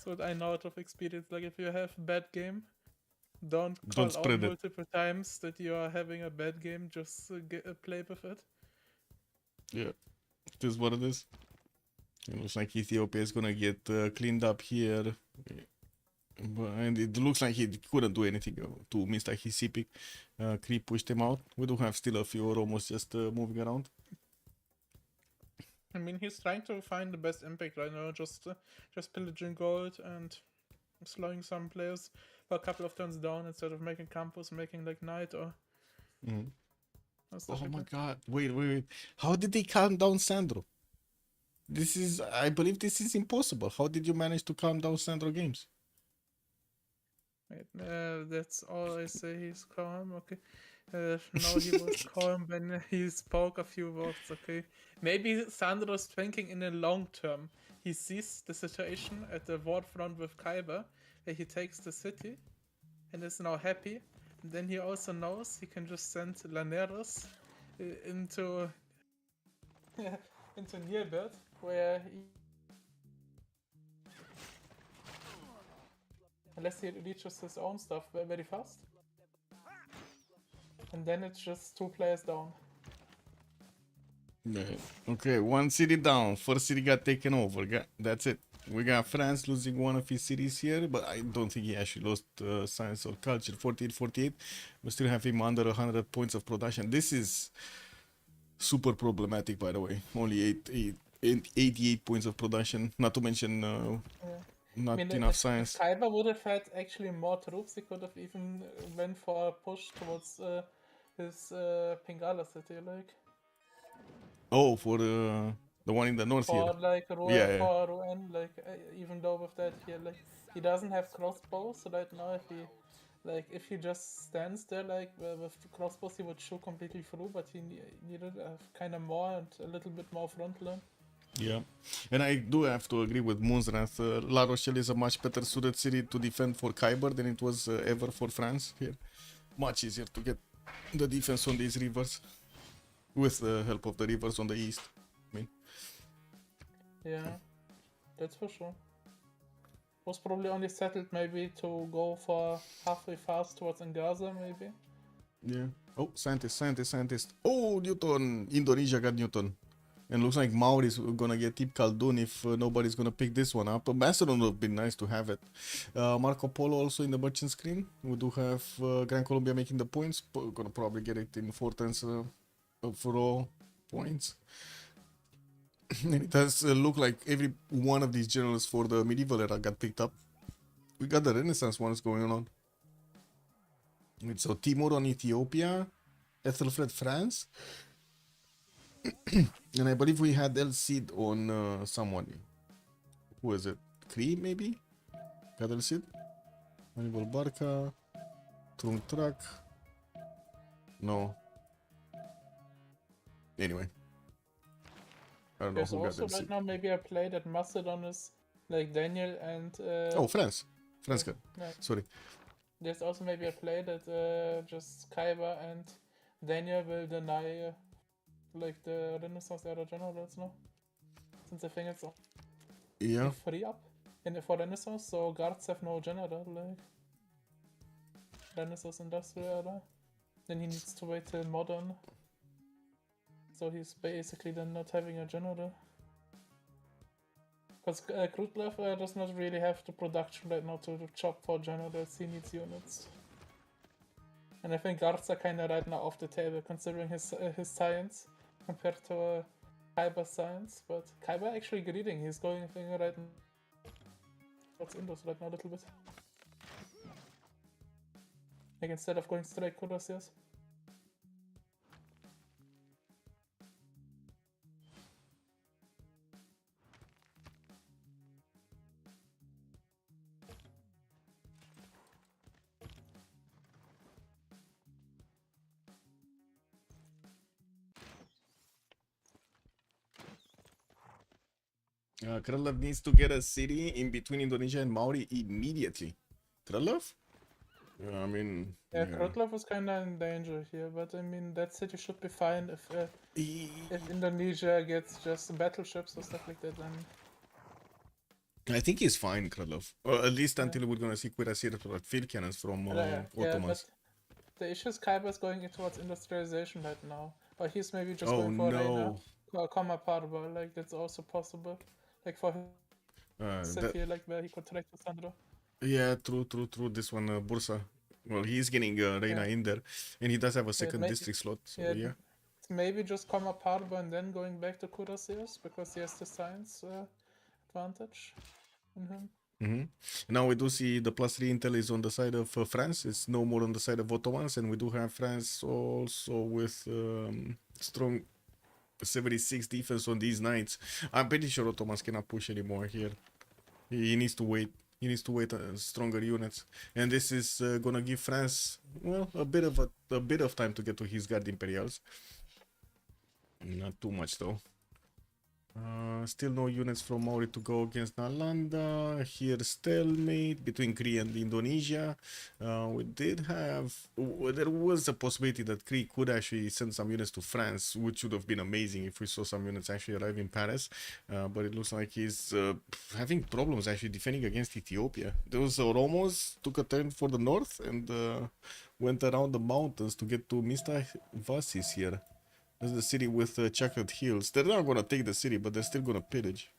So I know out of experience, like if you have a bad game, don't call out spread it. multiple times that you are having a bad game, just play with it. Yeah, it is what it is. It looks like Ethiopia is gonna get cleaned up here. And it looks like he couldn't do anything to Mr. Hisipic. Creep pushed him out. We do have still a few almost just moving around. I mean, he's trying to find the best impact right now, just pillaging gold and slowing some players for a couple of turns down instead of making campus, making like knight or. Oh my god! Wait! How did they calm down Sandro? I believe this is impossible. How did you manage to calm down Sandro Games? Wait, that's all I say. He's calm. Okay. No, he was calm when he spoke a few words. Okay. Maybe Sandro's thinking in the long term. He sees the situation at the war front with Khyber, where he takes the city, and is now happy. And then he also knows he can just send Laneros into Nilbert, where unless he reaches his own stuff very fast. And then it's just 2 players down. Yeah. Okay, 1 city down. First city got taken over. That's it. We got France losing one of his cities here, but I don't think he actually lost science or culture. 48-48. We still have him under 100 points of production. This is super problematic, by the way. Only 88 points of production. Not to mention not enough science. If Khyber would have had actually more troops, he could have even went for a push towards his Pingala city, like. Oh, for the one in the north here. For like Rouen, Yeah. for Rouen, like even though with that here, like he doesn't have crossbows, so right now if he just stands there like with the crossbows, he would shoot completely through, but he needed kind of more and a little bit more front line. Yeah, and I do have to agree with Moonswrath. La Rochelle is a much better suited city to defend for Khyber than it was ever for France here. Much easier to get the defense on these rivers with the help of the rivers on the east. I mean, yeah, that's for sure. Was probably only settled maybe to go for halfway fast towards Ngaza, maybe. yeah. Oh, scientist. Oh, Newton. Indonesia got Newton. And looks like Mauri's gonna get Tip Khaldun if nobody's gonna pick this one up. Macedon would have been nice to have it. Marco Polo also in the merchant screen. We do have Gran Colombia making the points. We're gonna probably get it in 4 turns for all points. And it does look like every one of these generals for the medieval era got picked up. We got the Renaissance ones going on. So Timur on Ethiopia, Ethelfred France, and I believe we had El Cid on someone. Who is it? Cree maybe? Got El Cid? Hannibal Barca, Trung Trak. No. Anyway. I don't know There's who got also El Cid. right now maybe a play that Macedon is like Daniel and Oh, France. France got. yeah. Sorry. There's also maybe a play that just Kaiba and Daniel will deny like the Renaissance era generals now. Since I think it's Yeah. free up for Renaissance, so guards have no general like Renaissance industrial era. Then he needs to wait till modern. So he's basically then not having a general. Because Krutlev does not really have the production right now to chop for generals, he needs units. And I think guards are kinda right now off the table considering his science compared to Kaiba's science, but Kaiba actually greeting, he's going right now. What's Indus right now a little bit. Like instead of going straight Kurasias. Kralev needs to get a city in between Indonesia and Maori immediately. Kralev? I mean... Yeah, Krutlev was kinda in danger here, but I mean that city should be fine if Indonesia gets just battleships or stuff like that, then I think he's fine, Kralev. At least until we're gonna see Cuirassiers or field cannons from yeah, Ottomans. but the issue is Kaiba is going towards industrialization right now. Or he's maybe just Oh going for Reina no. or Comma Parva, like that's also possible. Like for his city, like where he could trade with Sandro. Yeah, true. This one, Bursa. Well, he's getting Reina in there, and he does have a second maybe- district slot, so yeah, yeah. Maybe just Comma Parva and then going back to Kurasias because he has the science advantage in him. Now we do see the +3 intel is on the side of France. It's no more on the side of Ottomans, and we do have France also with strong 76 defense on these knights. I'm pretty sure Ottomans cannot push anymore here. He needs to wait. He needs to wait stronger units, and this is gonna give France a bit of time to get to his Guard Imperials. Not too much though. Still no units from Maori to go against Nalanda. Here stalemate between Cree and Indonesia. We did have... there was a possibility that Cree could actually send some units to France, which would have been amazing if we saw some units actually arrive in Paris. But it looks like he's having problems actually defending against Ethiopia. Those Oromos took a turn for the north and went around the mountains to get to Mista Vasis here. That's the city with chocolate hills. They're not gonna take the city, but they're still gonna pillage.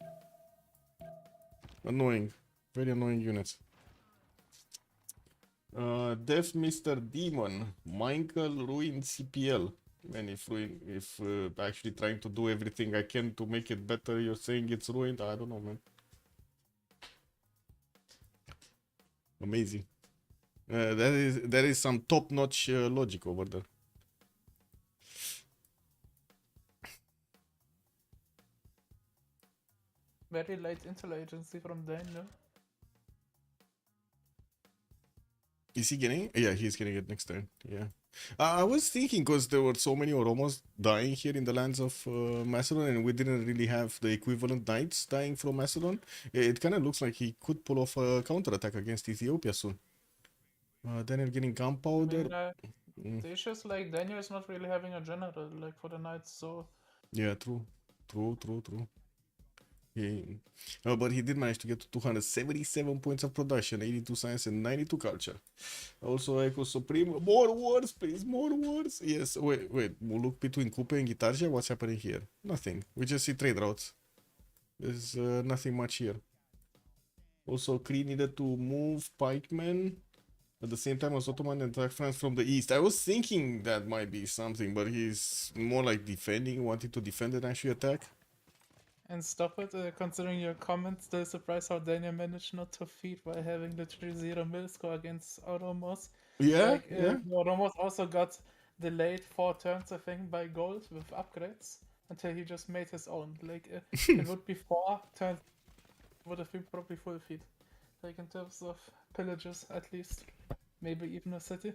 Annoying. Very annoying units. Death Mr. Demon. Michael ruined CPL. Man, if actually trying to do everything I can to make it better, you're saying it's ruined? I don't know, man. Amazing. That is some top-notch logic over there. Very late intelligence from Daniel. Is he getting? Yeah, he's getting it next turn. Yeah. I was thinking because there were so many Oromos dying here in the lands of Macedon, and we didn't really have the equivalent knights dying from Macedon. It kind of looks like he could pull off a counterattack against Ethiopia soon. Daniel getting gunpowder. The issue is like Daniel is not really having a general like for the knights, so Yeah, true. But he did manage to get to 277 points of production, 82 science, and 92 culture. Also, Echo Supreme. More wars, please. More wars. Yes. Wait. We'll look between Coupe and Guitarja. What's happening here? Nothing. We just see trade routes. There's nothing much here. Also, Kree needed to move pikemen at the same time as Ottoman and attack France from the east. I was thinking that might be something, but he's more like defending, wanting to defend and actually attack. And stop it, considering your comments, still surprised how Daniel managed not to feed while having literally 0 mil score against Automos. Yeah, Like, Automos also got delayed 4 turns, I think, by gold with upgrades until he just made his own. Like, it would be 4 turns, would have been probably full feed. Like, in terms of pillages, at least. Maybe even a city.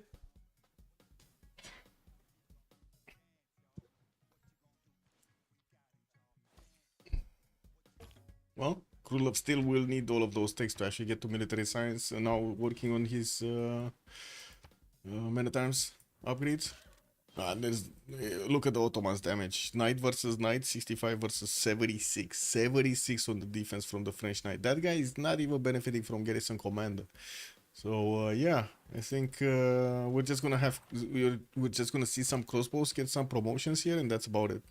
Well, Krulov still will need all of those techs to actually get to military science. And now working on his men at arms upgrades. Look at the Ottomans damage. Knight versus Knight, 65 versus 76. 76 on the defense from the French Knight. That guy is not even benefiting from Garrison Commander. So yeah, I think we're just gonna see some crossbows get some promotions here, and that's about it.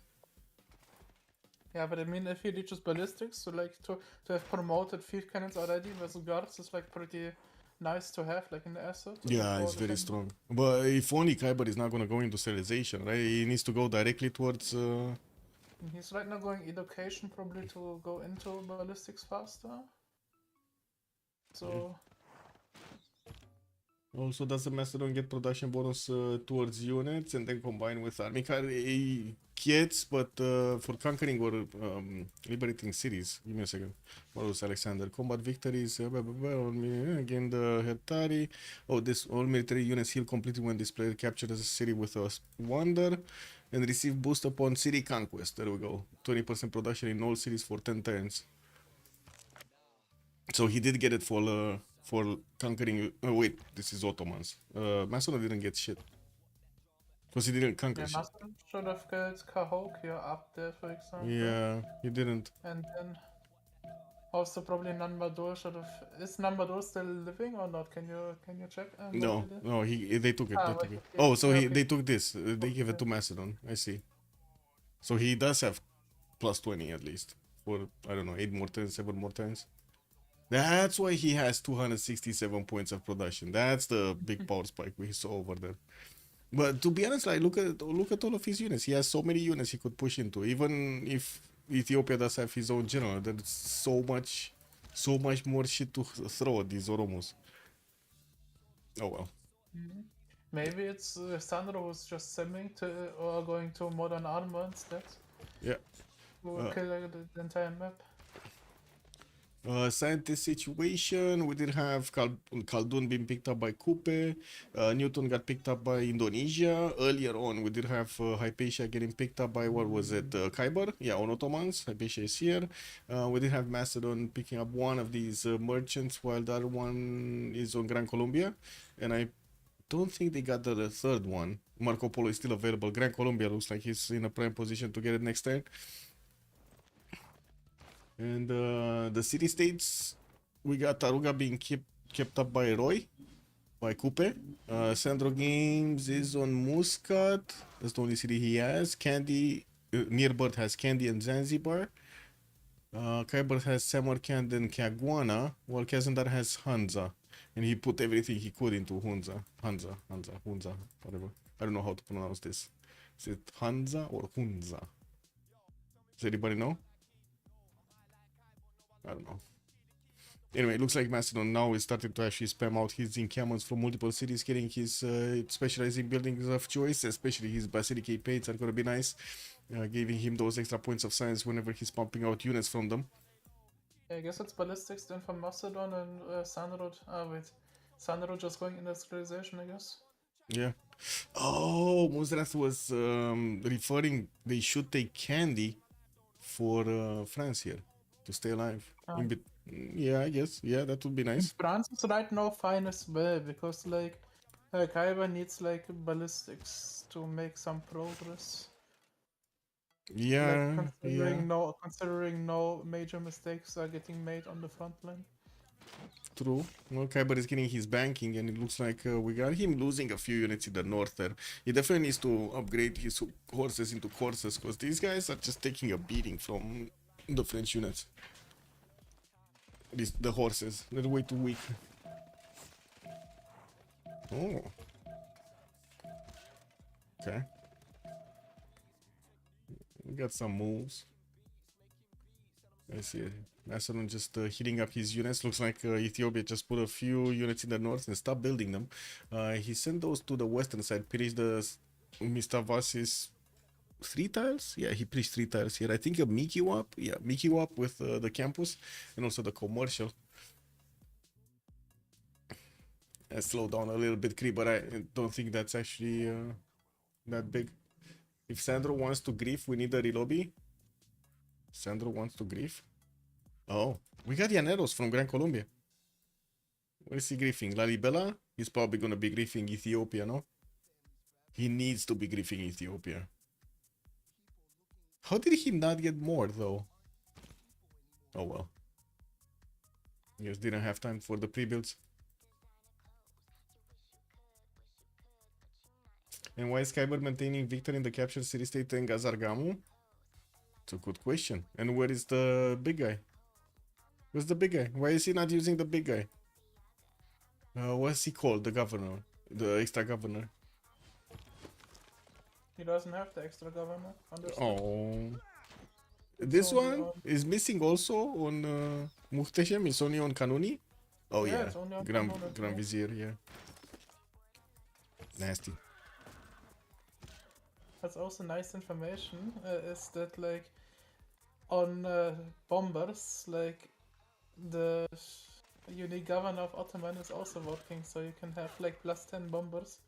Yeah, but I mean, if he reaches ballistics, so like to have promoted field cannons already with guards is like pretty nice to have, like in the asset. Yeah, it's very strong. But if only Kyber is not gonna go industrialization, right? He needs to go directly towards. He's right now going education probably to go into ballistics faster. So. Also, does the Mastodon get production bonus towards units and then combine with army card? He gets, but for conquering or liberating cities. Give me a second. What was Alexander? Combat victories. Again, the Hetari. Oh, this all military units heal completely when this player captures a city with a wonder and receive boost upon city conquest. There we go. 20% production in all cities for 10 turns. So he did get it for conquering. Wait, this is Ottomans. Macedon didn't get shit because he didn't conquer Yeah, shit. Macedon should have killed Cahokia up there, for example. Yeah, he didn't. And then also probably Nanbador should have. Is Nanbador still living or not? Can you check? No, they took it. They took it. Okay. Oh, so they took this. They gave it to Macedon. I see. So he does have plus 20 at least for, I don't know, 8 more turns, 7 more turns. That's why he has 267 points of production. That's the big power spike we saw over there. But to be honest, like look at all of his units. He has so many units he could push into. Even if Ethiopia does have his own general, there's so much more shit to throw at these Oromos. Oh well. Maybe it's Sandro was just simming to or going to modern armor instead. Yeah. To kill the entire map. Scientist situation, we did have Khaldun being picked up by Coupe, Newton got picked up by Indonesia. Earlier on, we did have Hypatia getting picked up by, what was it, Khyber? Yeah, on Ottomans. Hypatia is here. We did have Macedon picking up one of these merchants, while the other one is on Gran Colombia. And I don't think they got the third one. Marco Polo is still available. Gran Colombia looks like he's in a prime position to get it next turn. And the city states, we got Taruga being kept up by Roy, by Coupe. Sandro Games is on Muscat. That's the only city he has. Candy, Nearbird has Candy and Zanzibar. Khyber has Samarkand and Kagwana, while Kazandar has Hunza. And he put everything he could into Hunza, whatever. I don't know how to pronounce this. Is it Hunza or Hunza? Does anybody know? I don't know. Anyway, it looks like Macedon now is starting to actually spam out his encampments from multiple cities, getting his specializing buildings of choice, especially his Basilica Pates are going to be nice, giving him those extra points of science whenever he's pumping out units from them. Yeah, I guess it's ballistics then for Macedon and Sandro. Wait. Sandro just going industrialization, I guess. Yeah. Oh, Muzrath was referring they should take Candy for France here to stay alive. Yeah, I guess. Yeah, that would be nice. France is right now fine as well, because like Khyber needs like ballistics to make some progress. Yeah, Considering no major mistakes are getting made on the front line. true. Well, Kyber is getting his banking, and it looks like we got him losing a few units in the north there. He definitely needs to upgrade his horses into courses, because these guys are just taking a beating from the French units. The horses, they're way too weak. Oh. Okay. We got some moves. I see. Macedon just heating up his units. Looks like Ethiopia just put a few units in the north and stopped building them. He sent those to the western side. Pillaged the Mistavasis 3 tiles. Yeah, he placed 3 tiles here. I think a Mikiwap. Yeah, Mikiwap with the campus and also the commercial. I slowed down a little bit, but I don't think that's actually that big. If Sandro wants to grief, we need a relobby. Sandro wants to grief. Oh, we got Llaneros from Gran Colombia. Where is he griefing? Lalibela? He's probably gonna be griefing Ethiopia, no? He needs to be griefing Ethiopia. How did he not get more, though? Oh well. He just didn't have time for the pre-builds. And why is Kyber maintaining victory in the captured city-state in Gazargamu? It's a good question. And where is the big guy? Where's the big guy? Why is he not using the big guy? What's he called? The governor. The extra governor. He doesn't have the extra governor. Understood. Oh. This one is missing also on Muhteshem. It's only on Kanuni. Oh yeah. It's only on Grand Kanuni. Vizier, yeah. Nasty. That's also nice information. Is that like on bombers, like the unique governor of Ottoman is also working, so you can have like +10 bombers.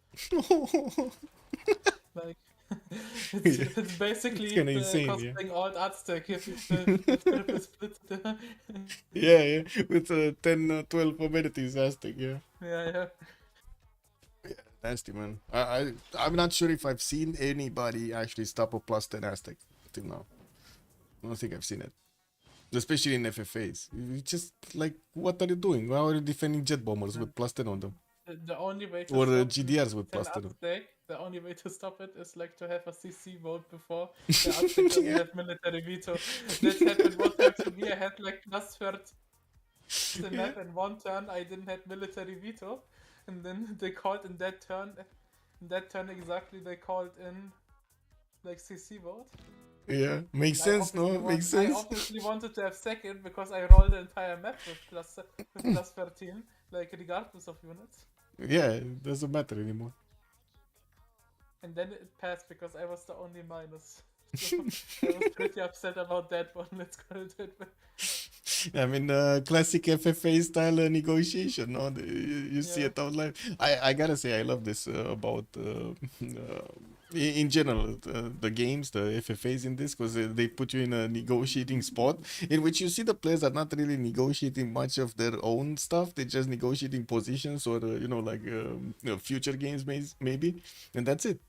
Like it's basically It's insane, cosplaying old Aztec. Yeah, with 10, 12 amenities, Aztec, yeah. Yeah. Nasty, man. I'm not sure if I've seen anybody actually stop a +10 Aztec till now. I don't think I've seen it. Especially in FFAs. It's just like, what are you doing? Why are you defending jet bombers with +10 on them? The only way to Or stop GDRs with an +10 on them? Aztec, the only way to stop it is like to have a CC vote before the Aztec doesn't have military veto. That happened one time to me. I had like +30 the map, and one turn I didn't have military veto, and then they called in that turn. In that turn exactly, they called in like CC vote. Yeah, makes sense, no? Makes I sense. obviously wanted to have second because I rolled the entire map with +13, like regardless of units. Yeah, it doesn't matter anymore. And then it passed because I was the only minus. So I was pretty upset about that one, let's call it that way. I mean, classic FFA style negotiation, no? You see Yeah. it out live. I gotta say, I love this about, in general, the games, the FFAs in this, because they put you in a negotiating spot in which you see the players are not really negotiating much of their own stuff. They're just negotiating positions or, like future games, maybe. And that's it.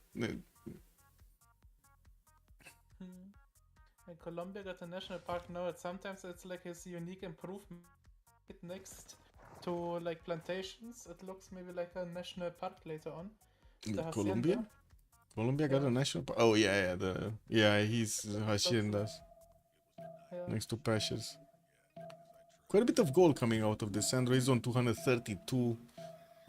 And Colombia got a national park now. Sometimes it's like a unique improvement next to like plantations. It looks maybe like a national park later on. The Colombia? Hacienda. Colombia got a national park. Oh, yeah, he's Haciendas. Yeah. Next to pastures. Quite a bit of gold coming out of this. Sandro is on 232.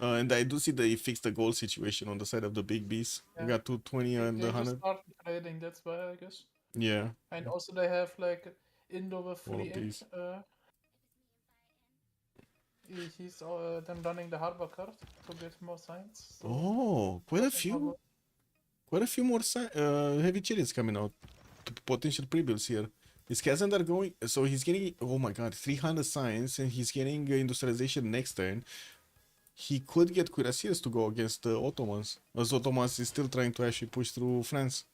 And I do see that he fixed the gold situation on the side of the big beast. Yeah. We got 220 and They just 100. started trading, that's why I guess. Yeah. And also they have like Indo with All free of ink. these. He's then running the harbor card to get more signs. So Oh, quite a few more heavy chariots coming out to potential pre-builds here. Is Kazandar going? So he's getting, oh my god, 300 signs, and he's getting industrialization next turn. He could get cuirassiers to go against the Ottomans, as Ottomans is still trying to actually push through France.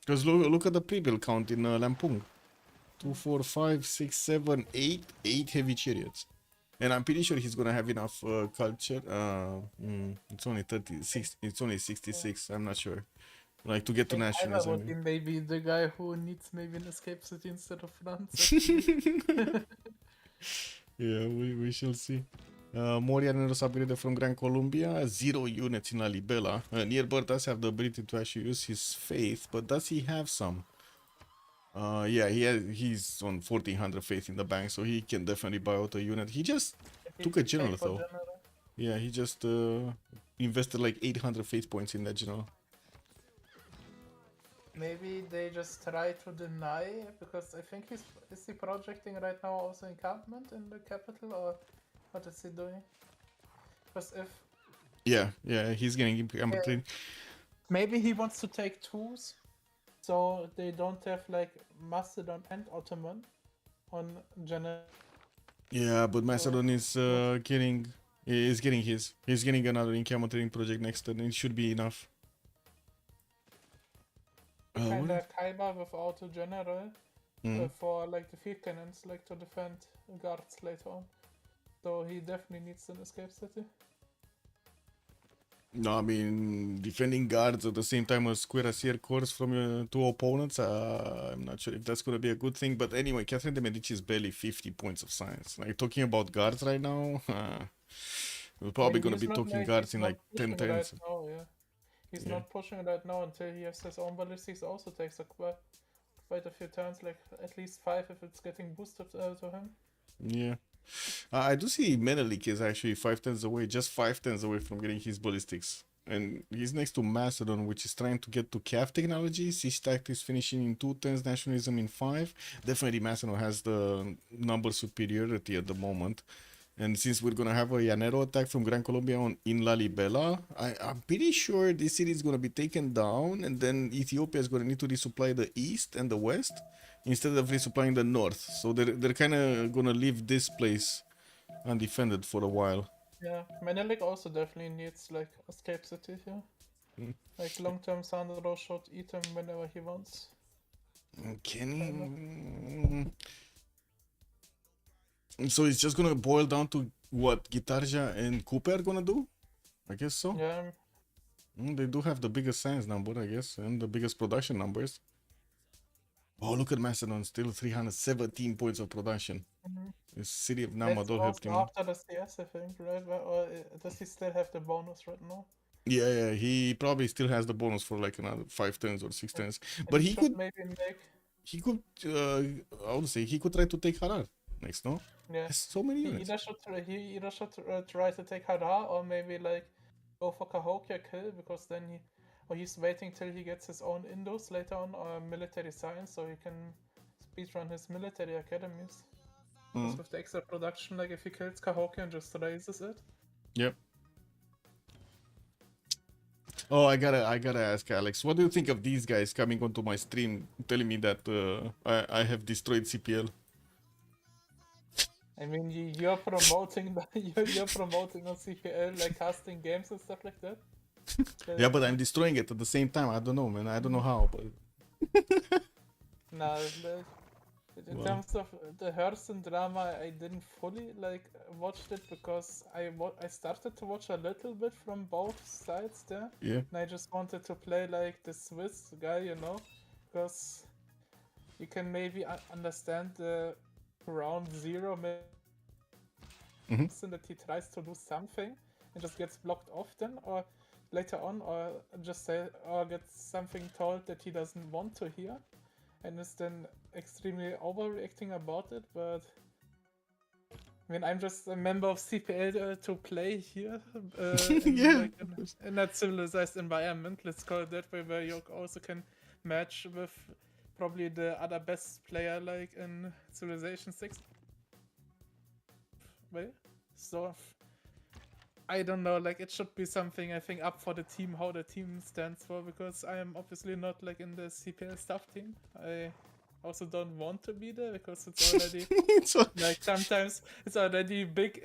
Because look at the pre-build count in Lampung. 2, 4, 5, 6, 7, 8. 8 heavy chariots. And I'm pretty sure he's gonna have enough culture. It's only 36. It's only 66. I'm not sure. like to get to I would nationalism. be maybe the guy who needs maybe an escape city instead of France. actually. Yeah, we shall see. Morian is upgraded from Gran Colombia, 0 units in Lalibela. Nearbird does have the ability to actually use his faith, but does he have some? Yeah, he's on 1400 faith in the bank, so he can definitely buy out a unit. He just He took a paid general for though. general. Yeah, he just invested like 800 faith points in that general. Maybe they just try to deny because I think is he projecting right now also encampment in the capital or what is he doing? Because if Yeah, he's getting Yeah. maybe he wants to take twos, so they don't have like Macedon and Ottoman on general. Yeah, but Macedon is getting his. He's getting another encampment project next turn. It should be enough. Kinda Kaiba without a general Mm. for like the field cannons, like to defend guards later on. So he definitely needs an escape city. No, I mean defending guards at the same time as cuirassier corps from your two opponents. I'm not sure if that's gonna be a good thing. But anyway, Catherine de Medici is barely 50 points of science. Like talking about guards right now, we're probably gonna He's be not, talking like, guards he's in not like 10 pushing right turns. now, yeah. He's Yeah. not pushing right now until he has his own ballistics. Also takes quite a few turns, like at least 5 if it's getting boosted to him. Yeah. I do see Menelik is actually 5 turns away, just 5 turns away from getting his ballistics. And he's next to Macedon, which is trying to get to CAF technology. C-Stack is finishing in 2 turns, nationalism in 5. Definitely Macedon has the number superiority at the moment. And since we're gonna have a Llanero attack from Gran Colombia in Lalibela, I'm pretty sure this city is gonna be taken down, and then Ethiopia is gonna need to resupply the east and the west instead of resupplying the north. So they're kind of gonna leave this place undefended for a while. Yeah, Menelik also definitely needs like escape city here. Mm. Like long-term Sandro should eat him whenever he wants. Can so it's just gonna boil down to what Gitarja and Cooper are gonna do? I guess so. Yeah, They do have the biggest science number, I guess, and the biggest production numbers. Oh, look at Macedon, still 317 points of production. The city of that's Namadol helped also him. after the CS, I think, right? Or does he still have the bonus right now? Yeah, he probably still has the bonus for like another 5 turns or 6 turns. And But he should could, maybe make I would say, he could try to take Harar next, no? yeah. Has so many He units. either should try to take Hara or maybe like go for Cahokia kill because then he's waiting till he gets his own Indus later on or military science so he can speedrun his military academies. Just with the extra production, like if he kills Cahokia and just raises it. Yep. Oh, I gotta ask Alex, what do you think of these guys coming onto my stream telling me that I have destroyed CPL? I mean, you're promoting you're promoting on CPL like casting games and stuff like that. Yeah, but I'm destroying it at the same time. I don't know, man. I don't know how, but Nah, in Wow. terms of the Hearthstone drama, I didn't fully like watched it because I started to watch a little bit from both sides there, yeah. and I just wanted to play like the Swiss guy, you know, because you can maybe understand the round 0 that he tries to do something and just gets blocked often, or later on, or just say or gets something told that he doesn't want to hear, and is then extremely overreacting about it. But I mean, I'm just a member of CPL to play here Yeah, in that civilized environment, let's call it that way, where you also can match with probably the other best player like in Civilization 6. Well, so I don't know, like it should be something I think up for the team, how the team stands for, because I am obviously not like in the CPL staff team. I also don't want to be there because it's already like sometimes it's already big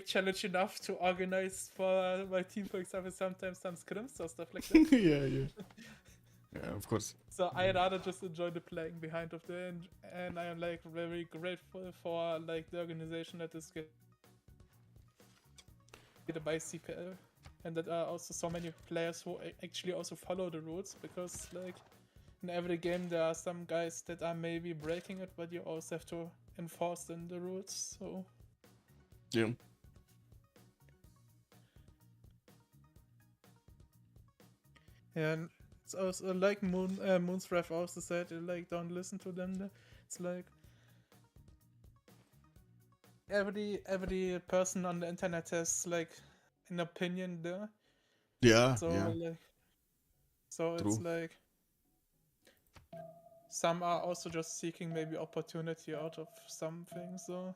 challenge enough to organize for my team, for example, sometimes some scrims or stuff like that. Yeah, of course. So I rather just enjoy the playing behind of the and I am like very grateful for like the organization that is by CPL. and that are also so many players who actually also follow the rules, because like in every game there are some guys that are maybe breaking it, but you also have to enforce then the rules. So Yeah. yeah, and it's also like Moonsref also said, like don't listen to them. It's like every person on the internet has like an opinion there. Yeah, So yeah, like so it's true. like some are also just seeking maybe opportunity out of something. So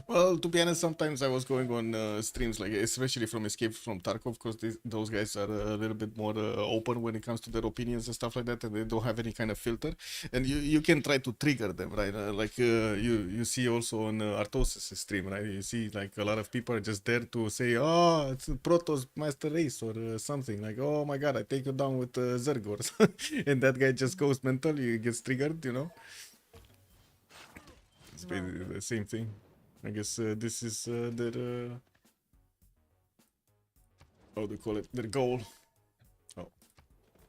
Well, to be honest, sometimes I was going on streams, like especially from Escape from Tarkov, because those guys are a little bit more open when it comes to their opinions and stuff like that, and they don't have any kind of filter. And you can try to trigger them, right? You see also on Artos' stream, right? You see like a lot of people are just there to say, oh, it's Protoss Master Race or something like, oh my god, I take you down with Zerg or something. And that guy just goes mental, he gets triggered, you know? It's basically the same thing. I guess this is their how do you call it? Their goal. Oh,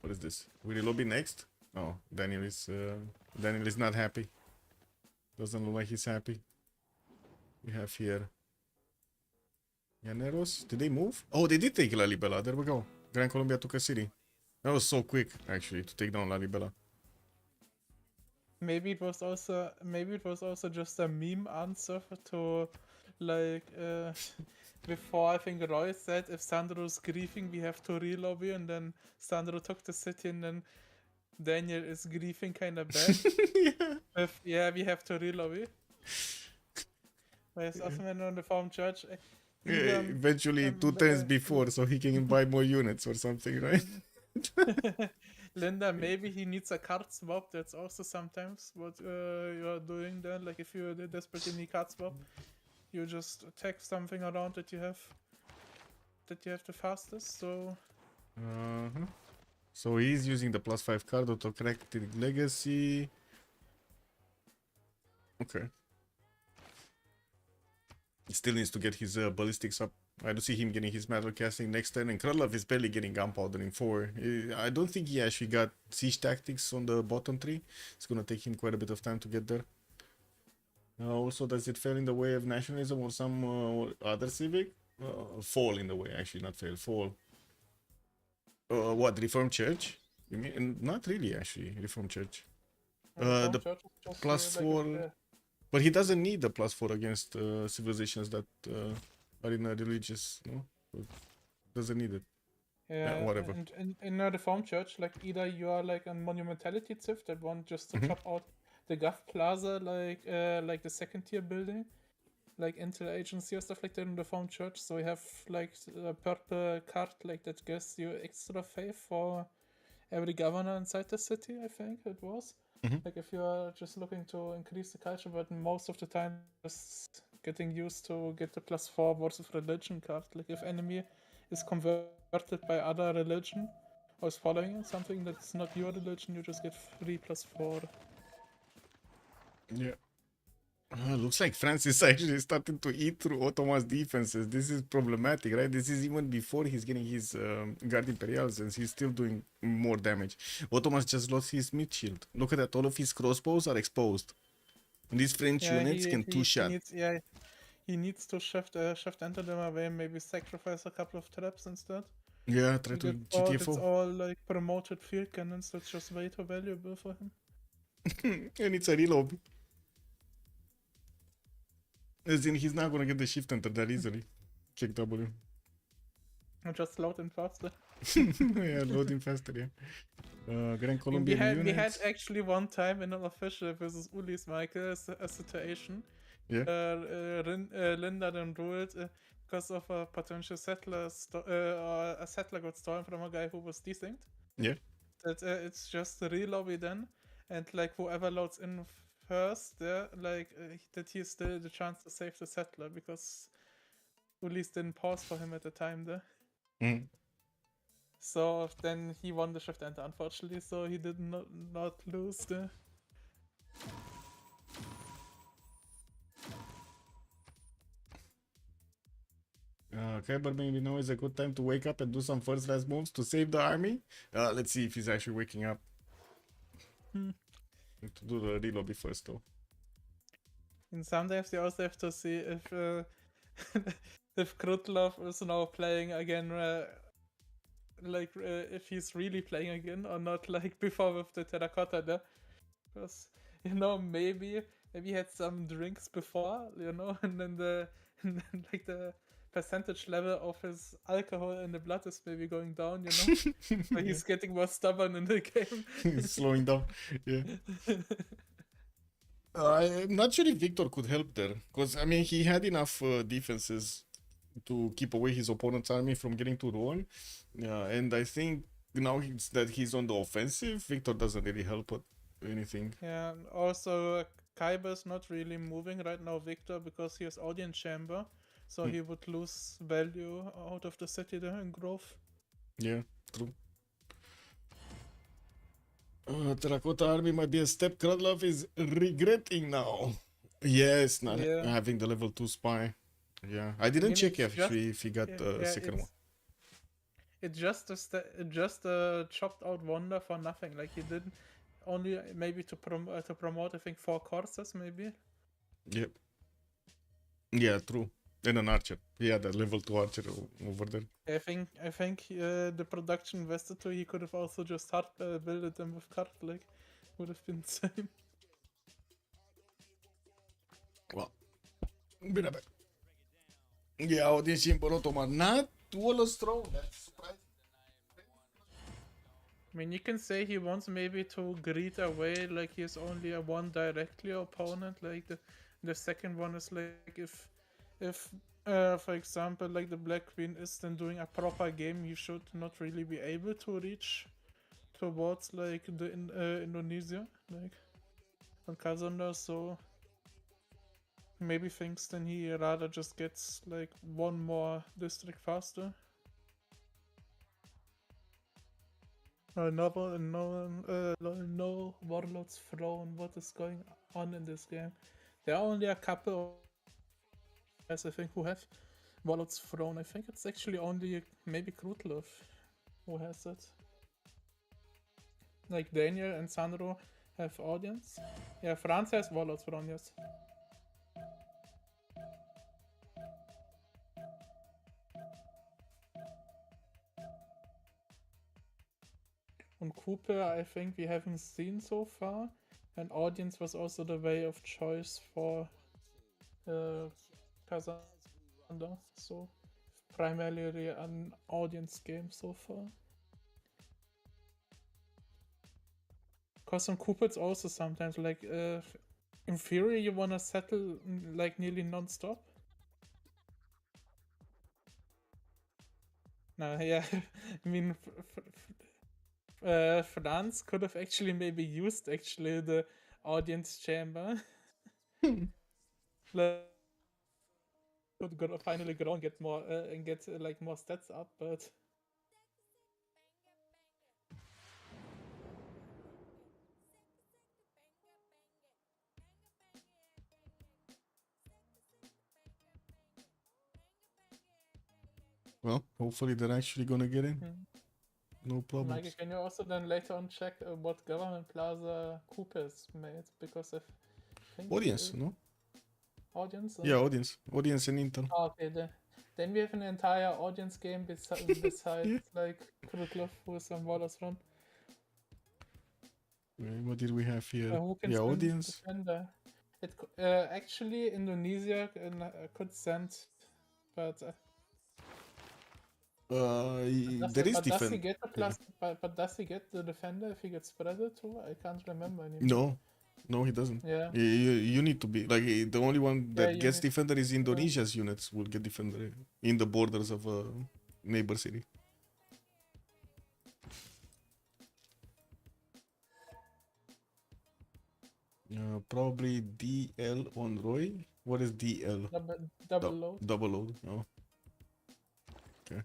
what is this? Will he lobby next? Oh, Daniel is not happy. Doesn't look like he's happy. We have here Llaneros. Did they move? Oh, they did take Lalibela. There we go. Gran Colombia took a city. That was so quick, actually, to take down Lalibela. maybe it was also just a meme answer to like before. I think Roy said if Sandro's grieving we have to relobby, and then Sandro took the city, and then Daniel is grieving kind of bad. Yeah. We have to relobby. Whereas often on the farm church, Yeah, eventually 2 turns before, so he can buy more units or something, right? Linda, maybe he needs a card swap. That's also sometimes what you're doing then. Like if you desperately need card swap, you just attack something around that you have the fastest. So Uh-huh. So he's using the +5 card, autocorrected legacy. Okay. He still needs to get his ballistics up. I don't see him getting his metal casting next turn, and Krylov is barely getting gunpowder in 4. I don't think he actually got siege tactics on the bottom 3. It's gonna take him quite a bit of time to get there. Also, does it fail in the way of nationalism or some other civic? Fall in the way, actually, not fail, fall. What, Reformed Church? You mean? Not really, actually, Reformed Church. The church is just, +4... But he doesn't need the +4 against civilizations that are in a religious, no? Doesn't need it. Yeah, whatever. And in a reformed church, like either you are like a monumentality civ that want just to chop out the Gov Plaza, like the second tier building, like Intel Agency or stuff like that in the reformed church. So you have like a purple card like that gives you extra faith for every governor inside the city. I think it was. Like if you are just looking to increase the culture, but most of the time just getting used to get the +4 Words of Religion card. Like if enemy is converted by other religion or is following something that's not your religion, you just get 3 +4. Yeah. Looks like France is actually starting to eat through Ottoman's defenses. This is problematic, right? This is even before he's getting his Guard Imperials, and he's still doing more damage. Ottoman's just lost his mid shield. Look at that, all of his crossbows are exposed. And these French units can two-shot. He needs to shift enter them away, maybe sacrifice a couple of traps instead. Yeah, try to GTFO. It's all like promoted field cannons that's just way too valuable for him. And it's a reload. As in, he's not gonna get the shift enter that easily. Check W. And just load him faster. Yeah, loading faster, yeah. Gran Colombian units. We had actually one time in an official versus Ulis Michael a situation. Yeah. Linda then ruled because of a potential settler, a settler got stolen from a guy who was desynced. Yeah. That it's just a relobby then, and like whoever loads in first, that he has still the chance to save the settler because Ulis didn't pause for him at the time there. So then he won the shift enter, unfortunately, so he did not lose there. Okay, but maybe now is a good time to wake up and do some first last moves to save the army. Let's see if he's actually waking up. Need to do the relobby first though. And sometimes you also have to see if if Krutlov is now playing again, if he's really playing again or not, like before with the terracotta there. Because maybe he had some drinks before, and then and then, like the percentage level of his alcohol in the blood is maybe going down, so he's getting more stubborn in the game. He's slowing down. Yeah. I'm not sure if Victor could help there, because I mean he had enough defenses to keep away his opponent's army from getting to roll. And I think now that he's on the offensive, Victor doesn't really help at anything. Yeah, and also Kaiba's not really moving right now, Victor, because he has audience chamber, so he would lose value out of the city there in Grove. Yeah, true. Terracotta army might be a step Krudlov is regretting now. Yes, not having the level 2 spy. Yeah, I didn't check actually if he got the second one. It's just a chopped out wonder for nothing. Like he did only maybe to promote I think 4 courses maybe. Yep. Yeah, true. And an archer. Yeah, the level 2 archer over there. I think the production invested to he could have also just hard builded them with card, like would have been the same. Well, bine bine. Yeah, audience chamber automat. Not Wallace Throne. That's surprising. I mean, you can say he wants maybe to greet away, like he has only a one directly opponent. Like the second one is like if for example, like the Black Queen is then doing a proper game, you should not really be able to reach towards like the Indonesia, like on Kazanda. So maybe thinks then he rather just gets like one more district faster. No Warlord's Throne. What is going on in this game? There are only a couple of guys I think who have Warlord's Throne. I think it's actually only maybe Krutlov who has it. Like Daniel and Sandro have audience. Yeah, Franz has Warlord's Throne, yes. On Cooper, I think we haven't seen so far. And audience was also the way of choice for Kazanda. So primarily an audience game so far. Cause on Cooper it's also sometimes like in theory you wanna settle like nearly non-stop. Nah, yeah, I mean Franz could have actually maybe used the audience chamber. Like, could finally grow and get more like more stats up, but Well, hopefully they're actually gonna get in. No problems. Mikey, can you also then later on check what government plaza Cooper's made? Because I think Audience, no? Audience? Yeah, audience. Audience and Intel. Oh, okay, then we have an entire audience game besides like Krutlov who's on Warlords Run. What did we have here? Who can Yeah, send audience. Defender? It actually Indonesia could send, but there is does he defense. get the plus? But does he get the defender if he gets spreaded too? I can't remember anymore. No, he doesn't. Yeah. You need to be like the only one that gets need- defender is Indonesia's units will get defender in the borders of a neighbor city. Probably DL on Roy. What is DL? Double load. Double load. Oh. Okay.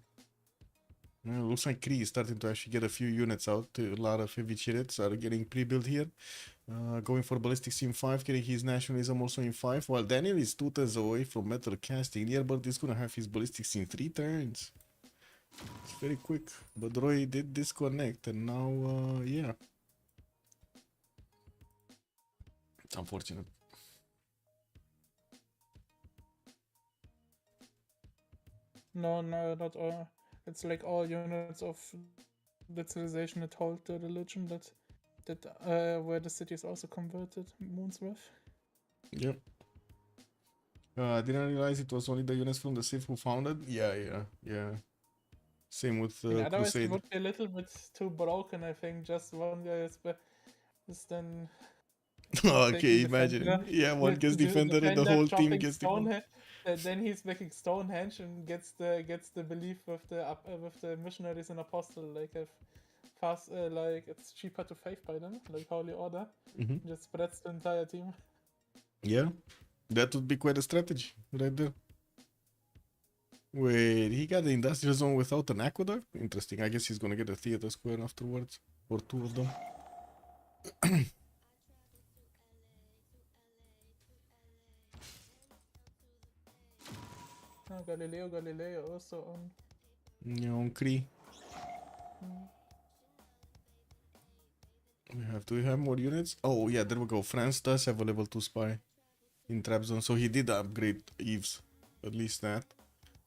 Looks like Kree is starting to actually get a few units out. A lot of heavy chariots are getting pre-built here. Going for ballistics in 5, getting his nationalism also in 5, while Daniel is 2 turns away from metal casting. Nearbird is gonna have his ballistics in 3 turns. It's very quick, but Roy did disconnect, and now, yeah. It's unfortunate. No, not all. It's like all units of the civilization that hold the religion that where the city is also converted. Moonsworth. Yep. Didn't realize it was only the units from the Civ who found it. Yeah. Same with Otherwise, it Crusade. would be a little bit too broken. I think just one guy is then. Okay, taking imagine. defender, Yeah, one gets the defender and the whole team chopping gets defender. Stonehenge, then he's making Stonehenge and gets the belief with the missionaries and apostles, like a fast like it's cheaper to faith by them, like holy order. Just spreads the entire team. Yeah, that would be quite a strategy right there. Wait, he got the industrial zone without an aqueduct? Interesting. I guess he's gonna get a theater square afterwards, or 2 of them. Galileo also on. Yeah, on Cree. Do we have more units? Oh yeah, there we go. France does have a level 2 spy in trap zone, so he did upgrade Eves, at least that.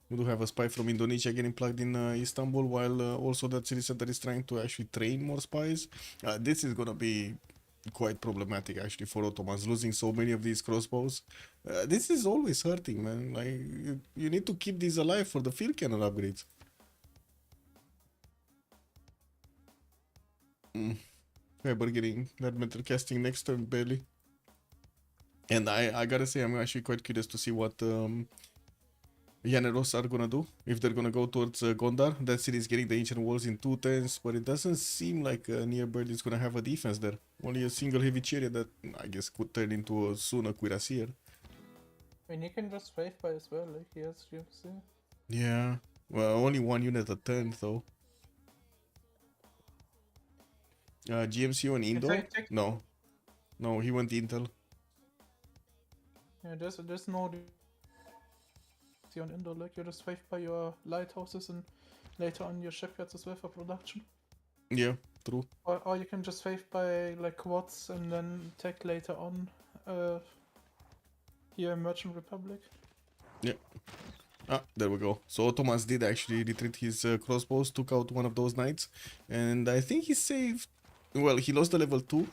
We do have a spy from Indonesia getting plugged in Istanbul, while also that city center is trying to actually train more spies. This is gonna be quite problematic actually for Ottomans, losing so many of these crossbows. This is always hurting, man. Like you need to keep these alive for the field cannon upgrades. Weber getting that metal casting next turn barely. And I gotta say, I'm actually quite curious to see what Llaneros are gonna do. If they're gonna go towards Gondar. That city is getting the ancient walls in 2 turns, but it doesn't seem like Nearbird is gonna have a defense there. Only a single heavy chariot that I guess could turn into a soon a cuirassier. I mean, he can just faith by as well, like he has GMC. Yeah, well, only 1 unit a turn though. GMC on Indo? No, he went Intel. Yeah, there's no on Indo, like you just faith by your lighthouses and later on your shipyards as well for production. Yeah, true. Or you can just faith by like quads and then tech later on here in Merchant Republic. Yeah. There we go. So Ottomans did actually retreat his crossbows, took out one of those knights, and I think he saved. Well, he lost the level 2.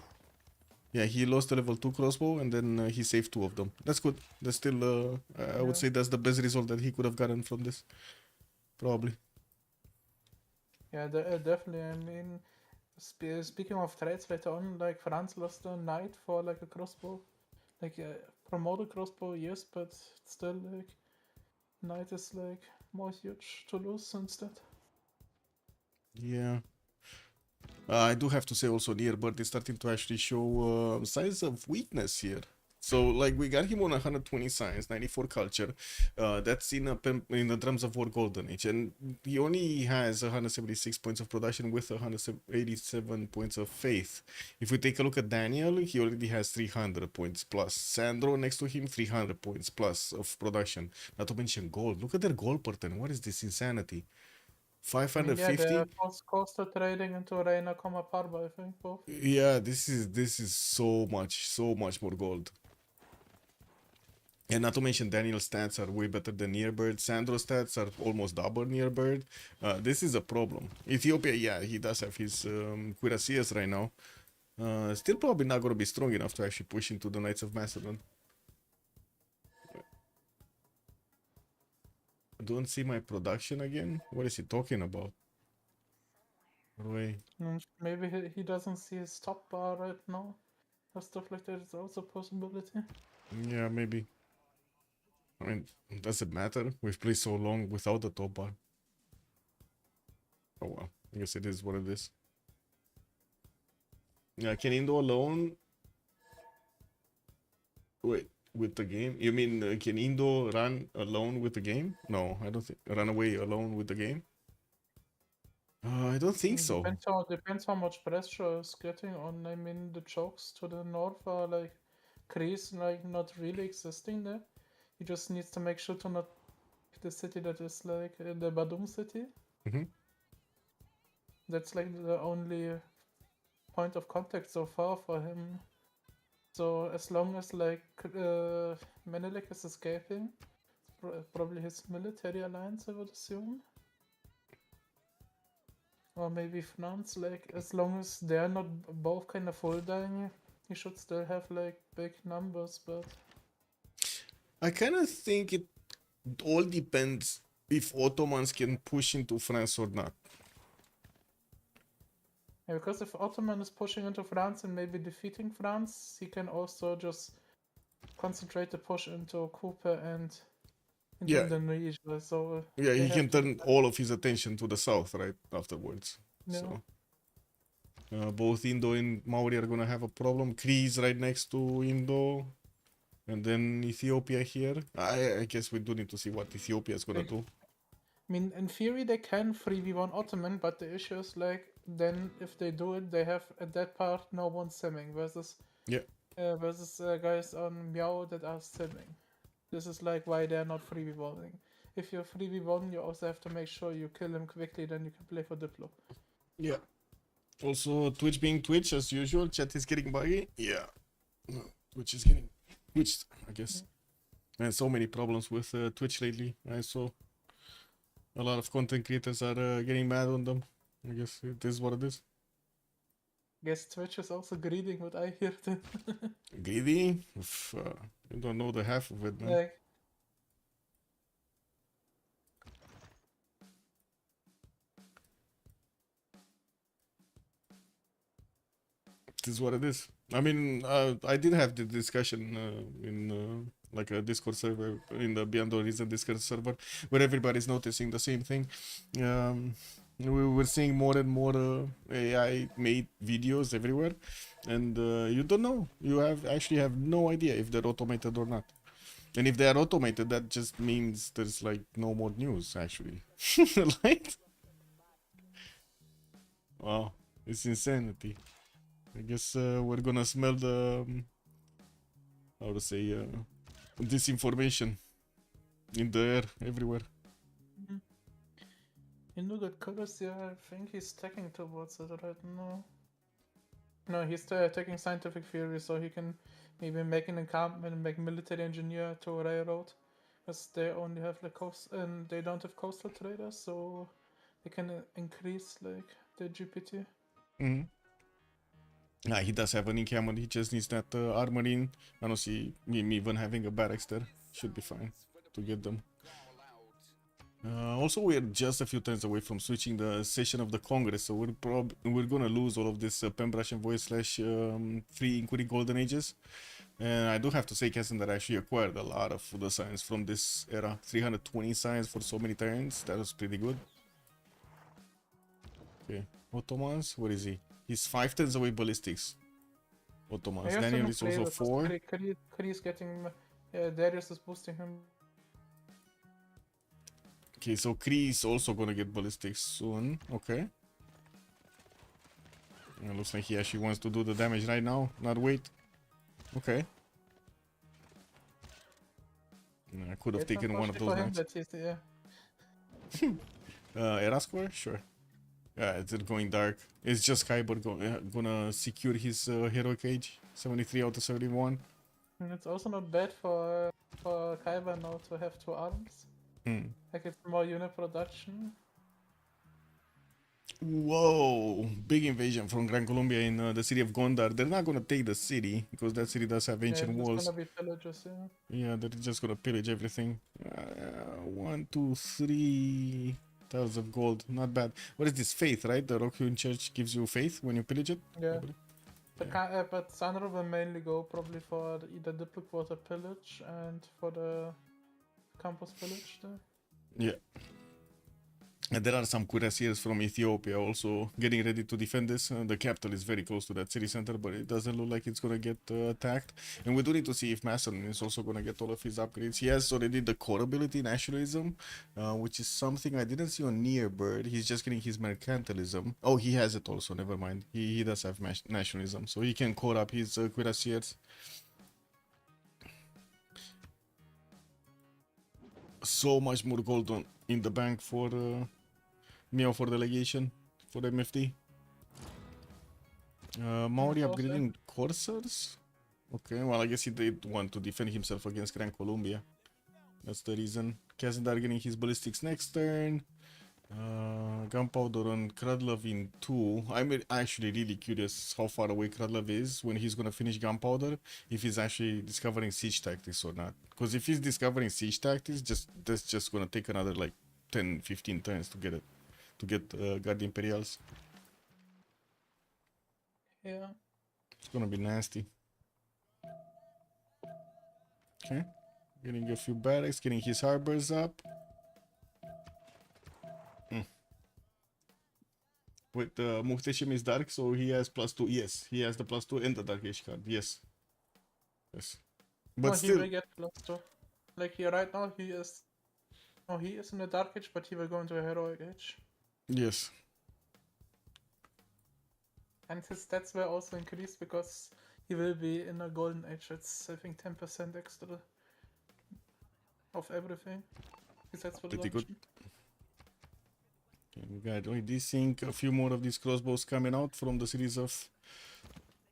Yeah, he lost the level 2 crossbow, and then he saved 2 of them. That's good. That's still, I would say that's the best result that he could have gotten from this. Probably. Yeah, definitely. I mean, speaking of threats later on, like France lost a knight for like a crossbow. Like a promoted crossbow, yes, but still like knight is like more huge to lose instead. Yeah. I do have to say also Nearbird is starting to actually show signs of weakness here. So like we got him on 120 science, 94 culture. That's in the terms of war golden age, and he only has 176 points of production with 187 points of faith. If we take a look at Daniel, he already has 300 points plus. Sandro next to him 300 points plus of production. Not to mention gold. Look at their gold pattern. What is this insanity? 550. Yeah, they're coastal trading into Reina, Parva, I think both. Yeah, this is so much more gold. And not to mention Daniel's stats are way better than Nearbird. Sandro's stats are almost double Nearbird. This is a problem. Ethiopia, yeah, he does have his cuirassiers right now. Still probably not gonna be strong enough to actually push into the Knights of Macedon. Don't see my production again? What is he talking about? Wait. Maybe he doesn't see his top bar right now. Or stuff like that is also a possibility. Yeah, maybe. I mean, does it matter? We've played so long without the top bar. Oh well, I guess it is what it is. Yeah, can Indo alone... Wait, with the game? You mean can Indo run alone with the game? No, I don't think. Run away alone with the game? I don't think so. Depends how much pressure is getting on. I mean, the chokes to the north are like Greece, like not really existing there. He just needs to make sure to not the city that is like the Badum city. Mhm. That's like the only point of contact so far for him. So as long as like Menelik is escaping, probably his military alliance, I would assume. Or maybe France, like as long as they're not both kind of full dying, he should still have like big numbers, but I kind of think it all depends if Ottomans can push into France or not. yeah, because if Ottoman is pushing into France and maybe defeating France, he can also just concentrate the push into Cooper and into Yeah. Indonesia. So Yeah, they he can have to turn all of his attention to the south, right, afterwards. Yeah. So, both Indo and Maori are gonna have a problem. Greece right next to Indo, and then Ethiopia here. I guess we do need to see what Ethiopia is gonna Like- do. I mean, in theory, they can 3v1 Ottoman, but the issue is like, then if they do it, they have at that part no one simming versus Yeah. versus guys on Meow that are simming. This is like why they're not 3v1ing. If you're 3v1, you also have to make sure you kill him quickly, then you can play for Diplo. Yeah. Also, Twitch being Twitch as usual. Chat is getting buggy. Yeah. No, Twitch is getting twitched, I guess. And so many problems with Twitch lately. I saw a lot of content creators are getting mad on them. I guess it is what it is. Guess Twitch is also greeting what I hear. Greedy? You don't know the half of it, man. Like, It is what it is. I mean, I did have the discussion in like a Discord server, in the Beyond the Horizon Discord server, where everybody's noticing the same thing. We were seeing more and more AI made videos everywhere, and you don't know. You actually have no idea if they're automated or not. And if they are automated, that just means there's like no more news actually. Right? Wow, it's insanity. I guess we're gonna smell the how to say disinformation in the air everywhere. you know that colors, yeah, I think he's stacking towards it right now. No, he's taking scientific theory, so he can maybe make an encampment and make military engineer to a railroad. Because they only have like coast, and they don't have coastal traders, so they can increase like the GPT. Mm-hmm. Yeah, he does have an encampment. He just needs that armor in. I don't see him even having a barracks there. Should be fine to get them. Also, we're just a few turns away from switching the session of the Congress, so we're gonna lose all of this Pembrash Envoy / free including Golden Ages. And I do have to say, Cassian, that I actually acquired a lot of the science from this era. 320 science for so many turns. That was pretty good. Okay, Ottomans, where is he? He's 5 turns away ballistics. Ottomans. Daniel is also 4. Kari's getting, Darius is boosting him. Okay, so Kree is also gonna get ballistics soon. Okay. It looks like he actually wants to do the damage right now, not wait. Okay. I could have It's taken one of those unfortunate knights. for him that he's, Era square? Sure. Yeah, it's going dark. It's just Kyber gonna secure his heroic age. 73 out of 71. And it's also not bad for Kaiba now to have 2 arms. Hmm. Like it's more unit production. Whoa! Big invasion from Gran Colombia in the city of Gondar. They're not gonna take the city because that city does have ancient Yeah, walls. it's gonna be pillagers, yeah. Yeah, they're just gonna pillage everything. 1, 2, 3 tiles of gold. Not bad. What is this? Faith, right? The Rockhewn Church gives you faith when you pillage it? Yeah. I believe. But Sandro will mainly go probably for either Diplo Quarter pillage and for the campus pillage there. Yeah. And there are some cuirassiers from Ethiopia also getting ready to defend this. The capital is very close to that city center, but it doesn't look like it's gonna get attacked. And we do need to see if Macedon is also gonna get all of his upgrades. He has already the core ability, nationalism, which is something I didn't see on Nearbird. He's just getting his mercantilism. Oh, he has it also. Never mind. He does have nationalism, so he can core up his cuirassiers. So much more gold in the bank for Meow for delegation for MFD. Maori upgrading coursers. Okay, well I guess he did want to defend himself against Gran Colombia. That's the reason. Kazandar getting his ballistics next turn. Gunpowder on Kradlov in 2. I'm actually really curious how far away Kradlov is when he's gonna finish Gunpowder, if he's actually discovering siege tactics or not. Because if he's discovering siege tactics, that's just gonna take another like 10-15 turns to get it, to get Guard Imperials. Yeah. It's gonna be nasty. Okay, getting a few barracks, getting his harbors up. With Muhteshim is dark, so he has +2. Yes, he has the +2 and the Dark Age card. Yes. Yes. But No, still. he will get +2. Like here right now, he is. Oh, he is in the Dark Age, but he will go into a Heroic Age. Yes. And his stats were also increased because he will be in a Golden Age. It's, I think, 10% extra of everything. Besides for the Pretty good. option. Okay, we got only this thing, a few more of these crossbows coming out from the series of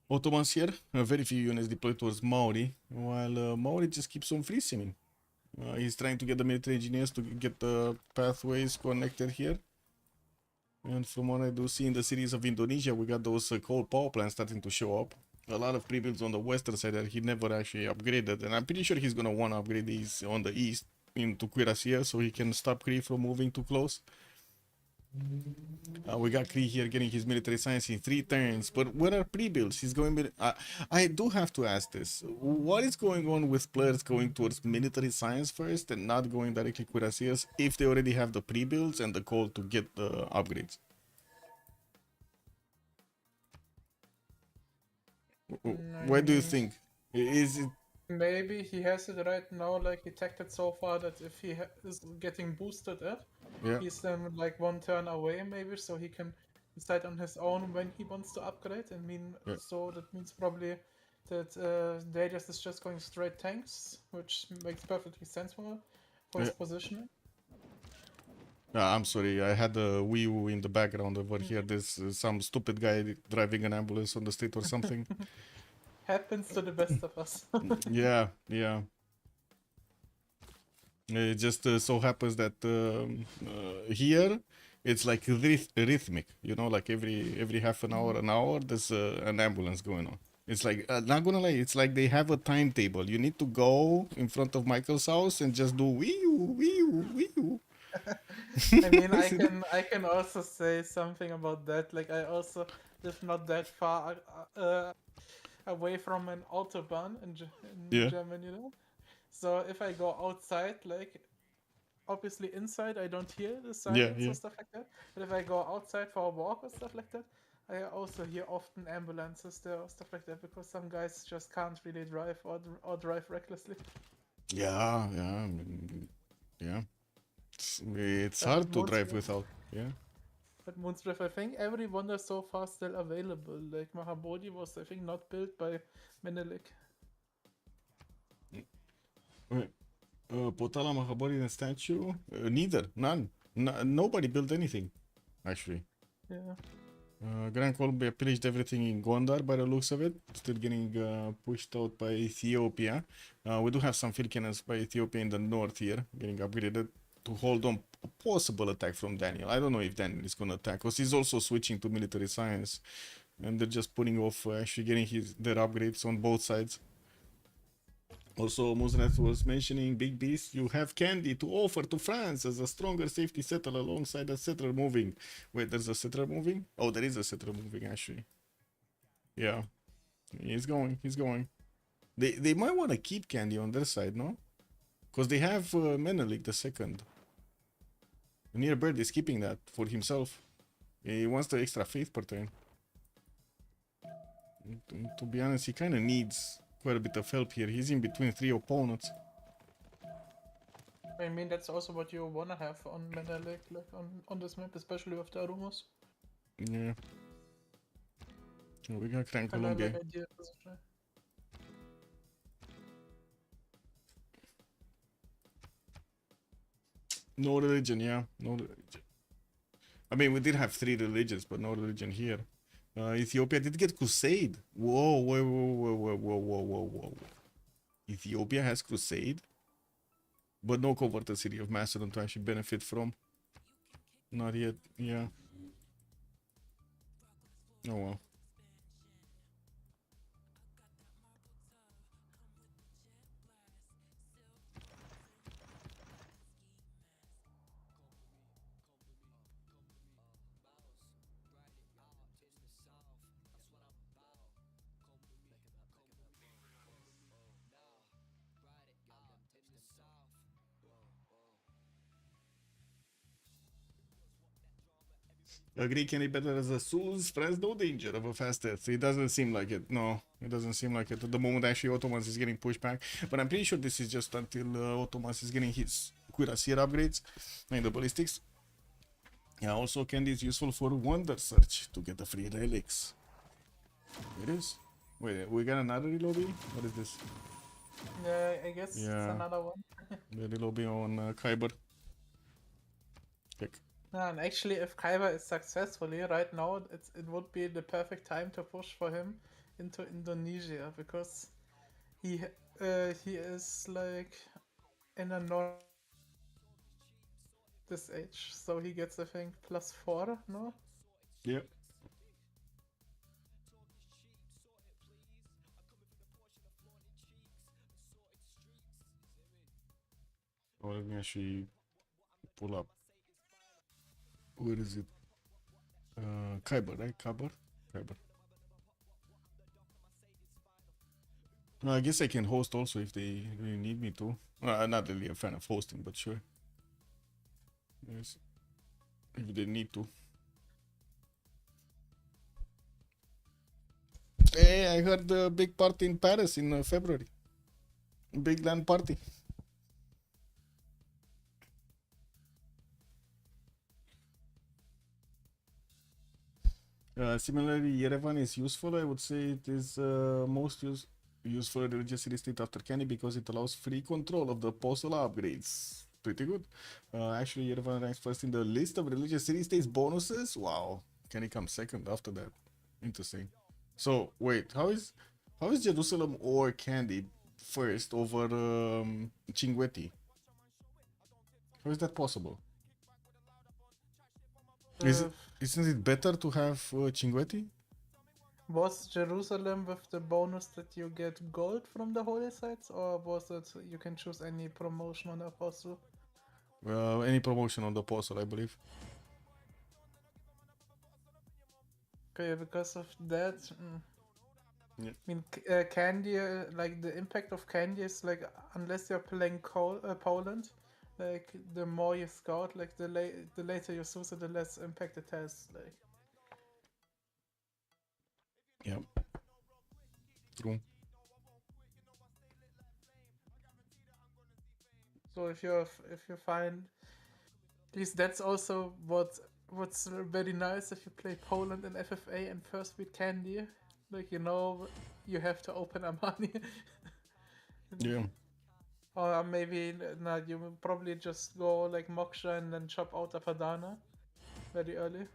Ottomans here. Very few units deployed towards Maori, while Maori just keeps on free simming. He's trying to get the military engineers to get the pathways connected here. And from what I do see in the series of Indonesia, we got those coal power plants starting to show up. A lot of pre-builds on the western side that he never actually upgraded, and I'm pretty sure he's gonna want to upgrade these on the east into Cuirassier so he can stop Kree from moving too close. We got Kree here getting his military science in 3 turns, but what are pre-builds? He's going. I do have to ask this: what is going on with players going towards military science first and not going directly Cuirassiers if they already have the pre-builds and the call to get the upgrades? What do you think? Is it? Maybe he has it right now, like he tacked it so far that if he is getting boosted at, Yeah. he's then like 1 turn away maybe, so he can decide on his own when he wants to upgrade. I mean, Yeah. so that means probably that Darius is just going straight tanks, which makes perfectly sense for his Yeah. positioning. I'm sorry, I had a Wii U in the background over here. There's some stupid guy driving an ambulance on the street or something. Happens to the best of us. Yeah, yeah. It just so happens that here it's like rhythmic, you know, like every half an hour, there's an ambulance going on. It's like not gonna lie, it's like they have a timetable. You need to go in front of Michael's house and just do wee-oo, wee-oo, wee-oo. I mean, I can also say something about that. Like, I also live not that far away from an autobahn in Yeah. Germany, you know. So if I go outside, like, obviously inside I don't hear the sirens yeah. or stuff like that. But if I go outside for a walk or stuff like that, I also hear often ambulances there or stuff like that because some guys just can't really drive or drive recklessly. Yeah, yeah, I mean, yeah. It's hard to drive without. Yeah. But Moonsriff, I think every wonder so far still available. Like Mahabodhi was, I think, not built by Menelik. Potala Mahabodhi statue? Neither. None. Nobody built anything, actually. Yeah. Grand Colombia pillaged everything in Gondar by the looks of it. Still getting pushed out by Ethiopia. We do have some field cannons by Ethiopia in the north here, getting upgraded to hold on a possible attack from Daniel. I don't know if Daniel is gonna attack, because he's also switching to military science, and they're just putting off actually getting their upgrades on both sides. Also, Musnet was mentioning, Big Beast, you have candy to offer to France as a stronger safety settler alongside a settler moving. Wait, there's a settler moving? Oh, there is a settler moving, actually. Yeah. He's going. They might want to keep candy on their side, no? Because they have Menelik the second. Near Bird is keeping that for himself. He wants the extra faith per turn. To be honest, he kind of needs quite a bit of help here. He's in between 3 opponents. I mean, that's also what you wanna have on Menelik, like on this map, especially with the Arumos. Yeah. We got Crank Kinda Columbia. like ideal position. No religion, yeah. No religion. I mean, we did have 3 religions, but no religion here. Ethiopia did get Crusade. Whoa, whoa, whoa, whoa, whoa, whoa, whoa, whoa. Ethiopia has Crusade, but no converted city of Macedon to actually benefit from. Not yet, yeah. Oh well. Agree can be better as a Souls spreads no danger of a fast death. It doesn't seem like it. No, it doesn't seem like it. At the moment, actually, Ottomans is getting pushed back. But I'm pretty sure this is just until Ottomans is getting his cuirassier upgrades and the ballistics. Yeah, also Candy is useful for Wonder Search to get the free relics. It is. Wait, we got another reload? What is this? Yeah, I guess it's Yeah. another one. The reload on Khyber. Check. Yeah, and actually, if Khyber is successfully right now, it would be the perfect time to push for him into Indonesia, because he is like in a north this age, so he gets, I think, +4, no? Yep. Oh, let me actually pull up. Where is it? Khyber, right? Khyber? I guess I can host also if they really need me to. I'm not really a fan of hosting, but sure. Yes. If they need to. Hey, I heard the big party in Paris in February. Big LAN party. Similarly, Yerevan is useful. I would say it is most useful religious city state after Kenny because it allows free control of the apostle upgrades. Pretty good. Actually, Yerevan ranks first in the list of religious city states bonuses. Wow, Kenny comes second after that. Interesting. So wait, how is Jerusalem or Candy first over Cinguetti? How is that possible? Isn't it better to have Cinguetti? Was Jerusalem with the bonus that you get gold from the holy sites, or was it you can choose any promotion on the apostle? Any promotion on the apostle, I believe. Okay, because of that, Yeah. I mean, Candy, like the impact of Candy is like, unless you're playing Poland, like the more you scout, like the later you choose it, the less impact it has. Like, Yeah. True. so if you find, at least that's also what's very nice if you play Poland in FFA and first beat Candy, like you have to open a money. Yeah. Or maybe not, you will probably just go like Moksha and then chop out a Padana very early.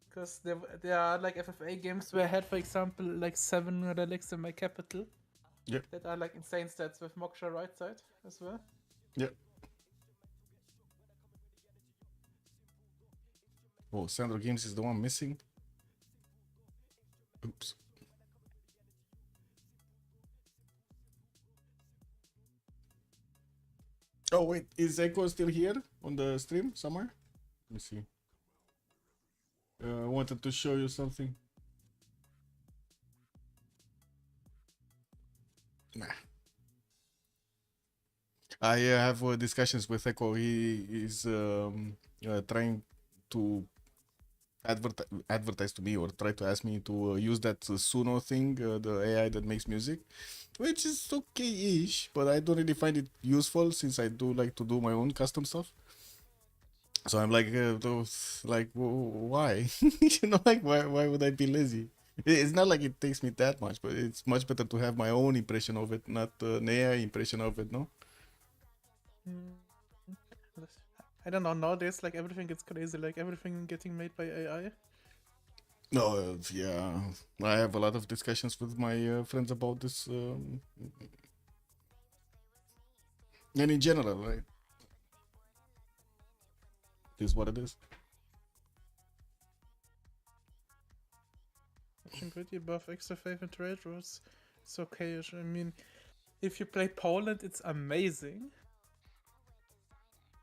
Because there are like FFA games where I had, for example, like 7 relics in my capital. Yep. That are like insane stats with Moksha right side as well. Yep. Oh, Sandro Games is the one missing. Oops. Oh wait, is Echo still here on the stream somewhere? Let me see. I wanted to show you something. Nah. I have discussions with Echo. He is trying to advertise to me or try to ask me to use that Suno thing, the AI that makes music, which is okay-ish, but I don't really find it useful since I do like to do my own custom stuff. So I'm like, why? You know, like why would I be lazy? It's not like it takes me that much, but it's much better to have my own impression of it, not an AI impression of it, no? Mm. I don't know. Nowadays, like everything gets crazy. Like everything getting made by AI. No, yeah, I have a lot of discussions with my friends about this, and in general, right? Is what it is. Watching pretty above extra 5 and trade routes. It's okay. I mean, if you play Poland, it's amazing.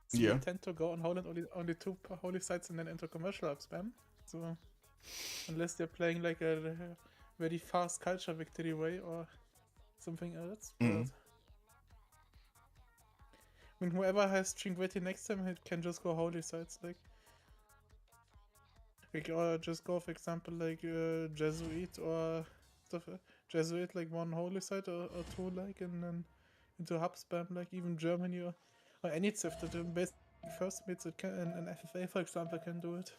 So Yeah. we tend to go on Holland only two holy sites and then enter commercial up spam. So unless they're playing like a very fast culture victory way or something else, but Mhm. I mean whoever has Trinquetti next time it can just go holy sites like or just go for example like Jesuit or stuff. Jesuit like one holy site or two like and then into hub spam like even Germany or any Civ that basically first mates it can and FFA for example can do it.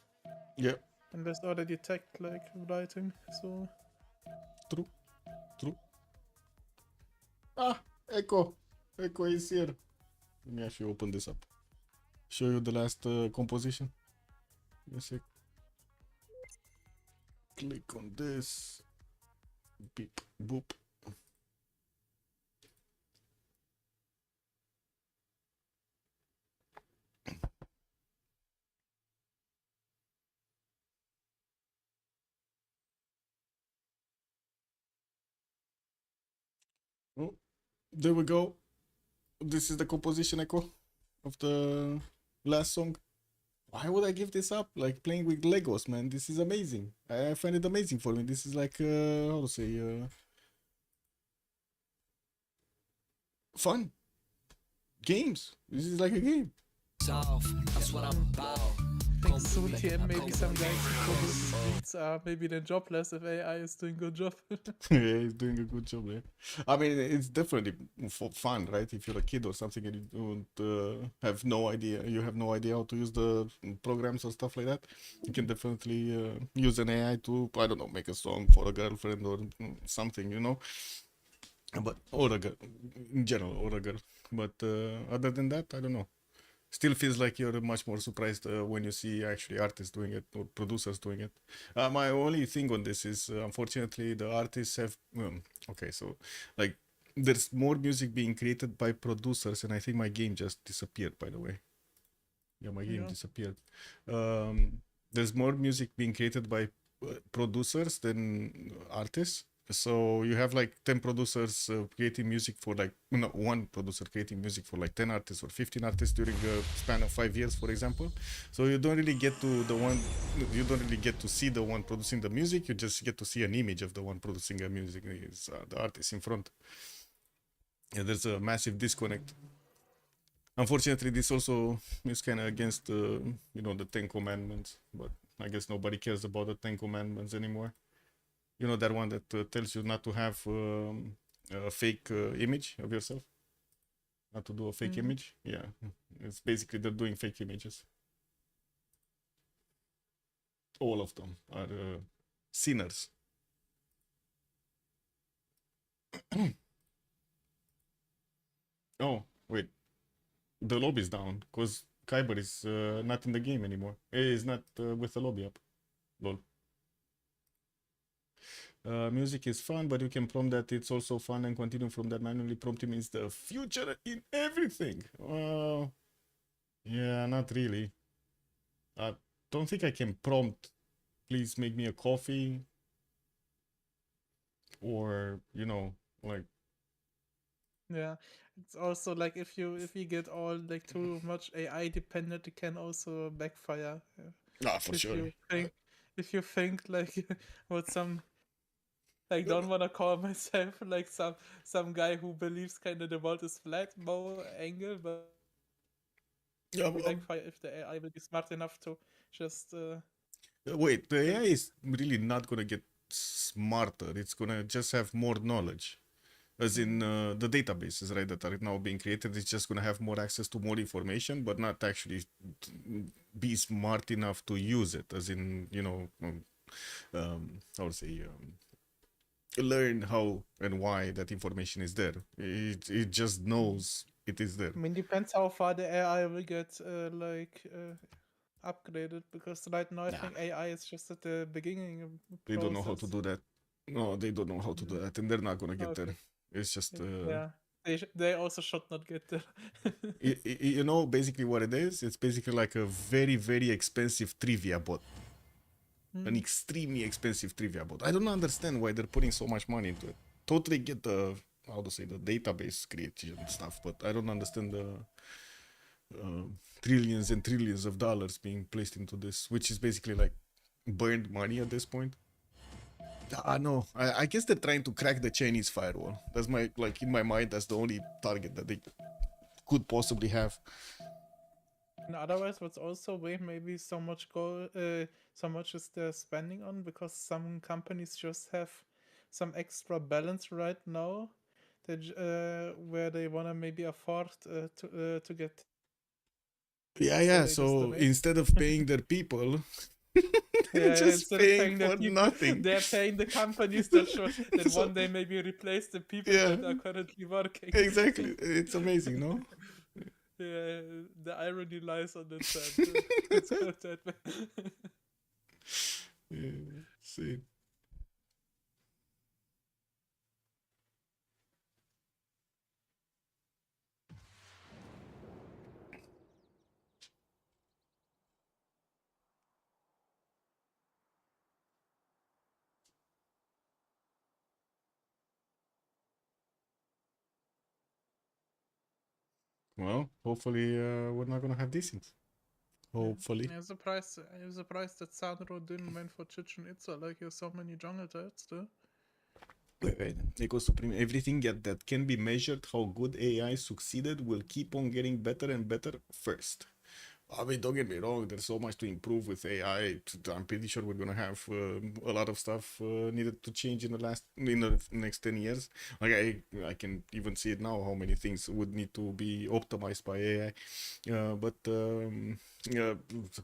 Yeah, Unless order detect like writing, so true, true. Ah, Echo is here. Let me actually open this up. Show you the last composition. Give me a sec. Click on this. Beep, boop. Oh, there we go. This is the composition, Echo, of the last song. Why would I give this up? Like playing with Legos, man. This is amazing. I find it amazing for me. This is like, how to say, fun. Games. This is like a game. That's what I'm about. I think soon TM maybe some guys who produce beats are maybe then jobless if AI is doing good job. Yeah, he's doing a good job there. I mean, it's definitely for fun, right? If you're a kid or something and you don't have no idea, you have no idea how to use the programs or stuff like that, you can definitely use an AI to, I don't know, make a song for a girlfriend or something, you know? But, or a girl, in general, or a girl. But other than that, I don't know. Still feels like you're much more surprised when you see actually artists doing it or producers doing it. My only thing on this is, unfortunately, the artists have. Okay, so like there's more music being created by producers, and I think my game just disappeared. By the way, yeah, my game Yeah. disappeared. There's more music being created by producers than artists. So you have like 10 producers creating music for like, no, one producer creating music for like 10 artists or 15 artists during a span of 5 years, for example. So you don't really get to you don't really get to see the one producing the music. You just get to see an image of the one producing the music. Is the artist in front. Yeah, there's a massive disconnect. Unfortunately, this also is kind of against the 10 commandments, but I guess nobody cares about the 10 commandments anymore. You know that one that tells you not to have a fake image of yourself, not to do a fake image. Yeah, it's basically they're doing fake images. All of them are sinners. Oh wait, the lobby's down because Kyber is not in the game anymore. He's not with the lobby up. Lol. Music is fun, but you can prompt that it's also fun and continue from that manually. Prompting means the future in everything. Yeah, not really. I don't think I can prompt, please make me a coffee, or, like, Yeah. It's also like if you get all like too much AI dependent it can also backfire. for If sure. you think like what some like don't wanna call myself like some guy who believes kind of the world is flat more angle, but Yeah, like if the AI will be smart enough to just wait, the AI is really not gonna get smarter. It's gonna just have more knowledge. As in the databases, right, that are now being created, it's just gonna have more access to more information, but not actually be smart enough to use it. As in, how to say, learn how and why that information is there. It just knows it is there. I mean, depends how far the AI will get upgraded, because right now I think AI is just at the beginning of the They don't know how to process. do that. No, they don't know how to do that, and they're not gonna get there. Okay. It's just Yeah, they also should not get there. you know basically what it is. It's basically like a very, very expensive trivia bot, an extremely expensive trivia bot. I don't understand why they're putting so much money into it. Totally get the, how to say, the database creation stuff, but I don't understand the trillions and trillions of dollars being placed into this, which is basically like burned money at this point. No, I guess they're trying to crack the Chinese firewall. That's my, like, in my mind, that's the only target that they could possibly have. And otherwise, what's also way maybe so much so much is they're spending on, because some companies just have some extra balance right now, that where they wanna maybe afford to get. Yeah. They just So donate. instead of paying their people, they're Yeah, just instead of paying paying the for people, nothing. they're paying the companies that that So- one day maybe replace the people Yeah. that are currently working. Exactly. It's amazing, no? Yeah, the irony lies on that side. Let's put it that way. Yeah. See. Well, hopefully we're not gonna have these things. Hopefully. I'm surprised that Sandro didn't went for Chichen Itza, like you have so many jungle types too. Eco Supreme, everything that can be measured, how good AI succeeded, will keep on getting better and better first. I mean, don't get me wrong, there's so much to improve with AI. I'm pretty sure we're gonna have a lot of stuff needed to change in the next 10 years. Like I can even see it now, how many things would need to be optimized by AI. But the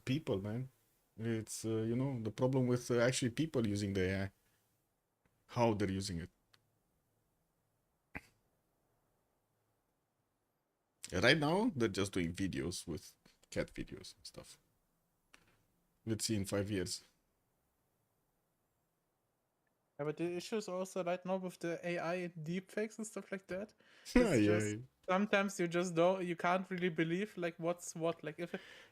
people, man, it's the problem with actually people using the AI, how they're using it. Right now, they're just doing videos with cat videos and stuff. Let's see in 5 years. Yeah, but the issue is also right now with the AI deepfakes and stuff like that. Yeah, It's just sometimes you can't really believe like what's what. Like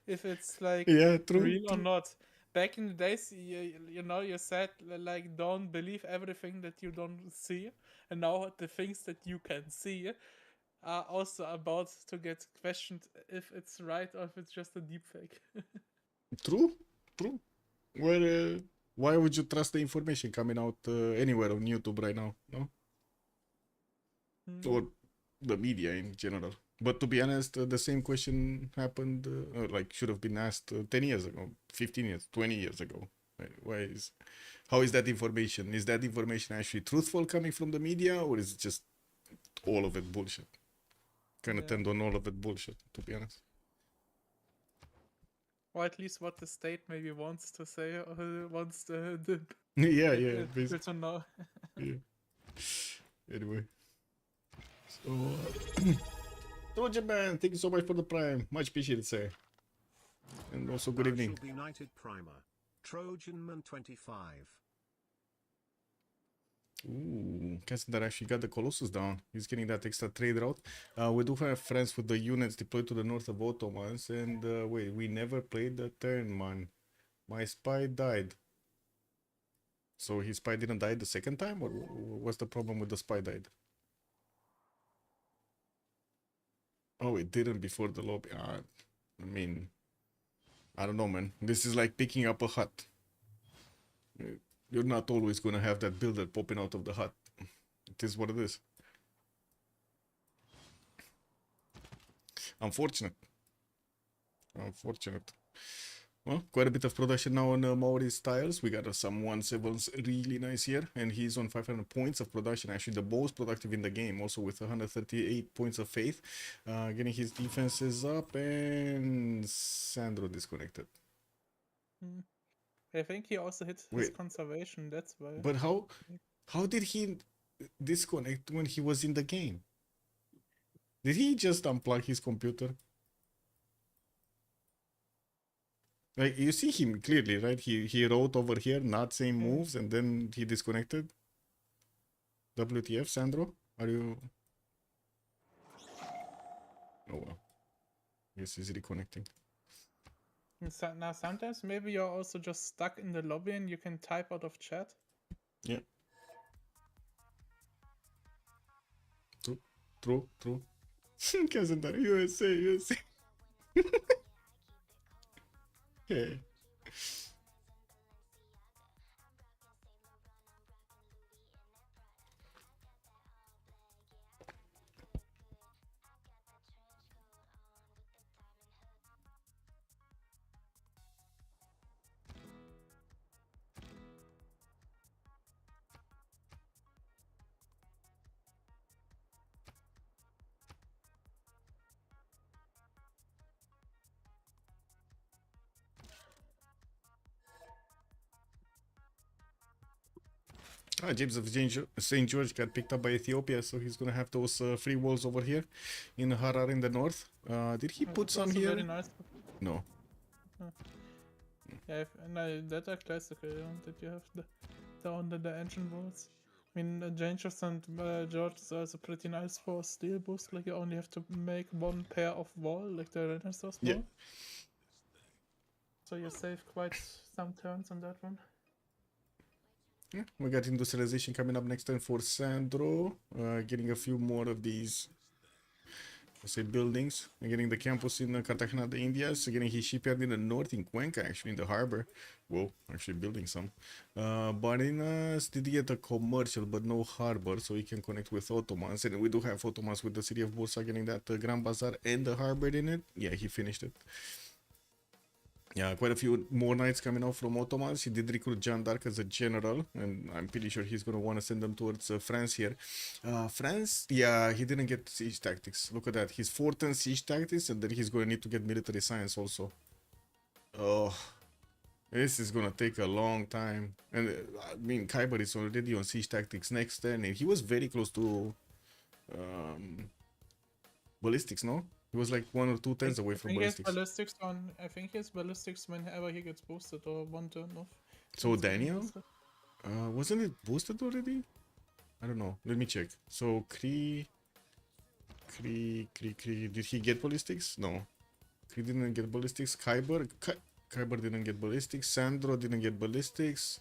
if it's like yeah, true. real or not. Back in the days, you said like don't believe everything that you don't see, and now the things that you can see are also about to get questioned if it's right or if it's just a deepfake. True. Well, why would you trust the information coming out anywhere on YouTube right now? No, or the media in general. But to be honest, the same question happened, like should have been asked 10 years ago, 15 years, 20 years ago. How is that information? Is that information actually truthful coming from the media, or is it just all of it bullshit? Kind of tend on all of it bullshit, to be honest. Or at least what the state maybe wants to say, or wants the yeah, people basically. to know. Yeah. Anyway. So, so Japan, thank you so much for the prime. Much appreciated, sir. And also good Thou evening. shall be knighted primer. Trojanman 25. Ooh, Cassidy actually got the Colossus down. He's getting that extra trade route. We do have friends with the units deployed to the north of Ottomans, and wait, we never played the turn, man. My spy died. So his spy didn't die the second time, or what's the problem with the spy died? Oh, it didn't before the lobby. I mean, I don't know, man. This is like picking up a hut. you're not always gonna have that builder popping out of the hut. It is what it is. Unfortunate. Unfortunate. Well, quite a bit of production now on Maori's tiles. We got some 1-7s really nice here, and he's on 500 points of production, actually the most productive in the game, also with 138 points of faith. Getting his defenses up, and Sandro disconnected. I think he also hit his Wait. conservation, that's why. But how did he disconnect when he was in the game? Did he just unplug his computer? Like, you see him clearly, right? He wrote over here, not same moves, and then he disconnected. WTF, Sandro? Are you... Oh well. Yes, he's reconnecting. Now sometimes maybe you're also just stuck in the lobby and you can type out of chat. Yeah. True. Kazandar, USA. Yeah. James of St. George got picked up by Ethiopia, so he's gonna have those free walls over here in Harar in the north. Did he put It's some also here? very nice. No. Yeah, no, that are classical, that you have the engine walls. I mean, James and George is also pretty nice for steel boost, like you only have to make one pair of wall, like the Renaissance wall. Yeah. So you save quite some turns on that one. Yeah, we got industrialization coming up next time for Sandro. Getting a few more of these, let's say, buildings. And getting the campus in Cartagena de Indias. Getting his shipyard in the north, in Cuenca, actually, in the harbor. Whoa, actually building some. Barinas did get a commercial, but no harbor, so he can connect with Ottomans. And we do have Ottomans with the city of Bursa, getting that Grand Bazaar and the harbor in it. Yeah, he finished it. Yeah, quite a few more knights coming out from Ottomans. He did recruit Jeanne d'Arc as a general, and I'm pretty sure he's going to want to send them towards France here. France, yeah, he didn't get siege tactics. Look at that. He's 410 siege tactics, and then he's going to need to get military science also. Oh, this is going to take a long time. And I mean, Khyber is already on siege tactics next turn, and he was very close to ballistics, no? He was like 1 or 2 turns away from ballistics. I think he has ballistics whenever he gets boosted or one turn off. So Daniel? Wasn't it boosted already? I don't know. Let me check. So Kree, did he get ballistics? No. Kree didn't get ballistics. Khyber didn't get ballistics. Sandro didn't get ballistics.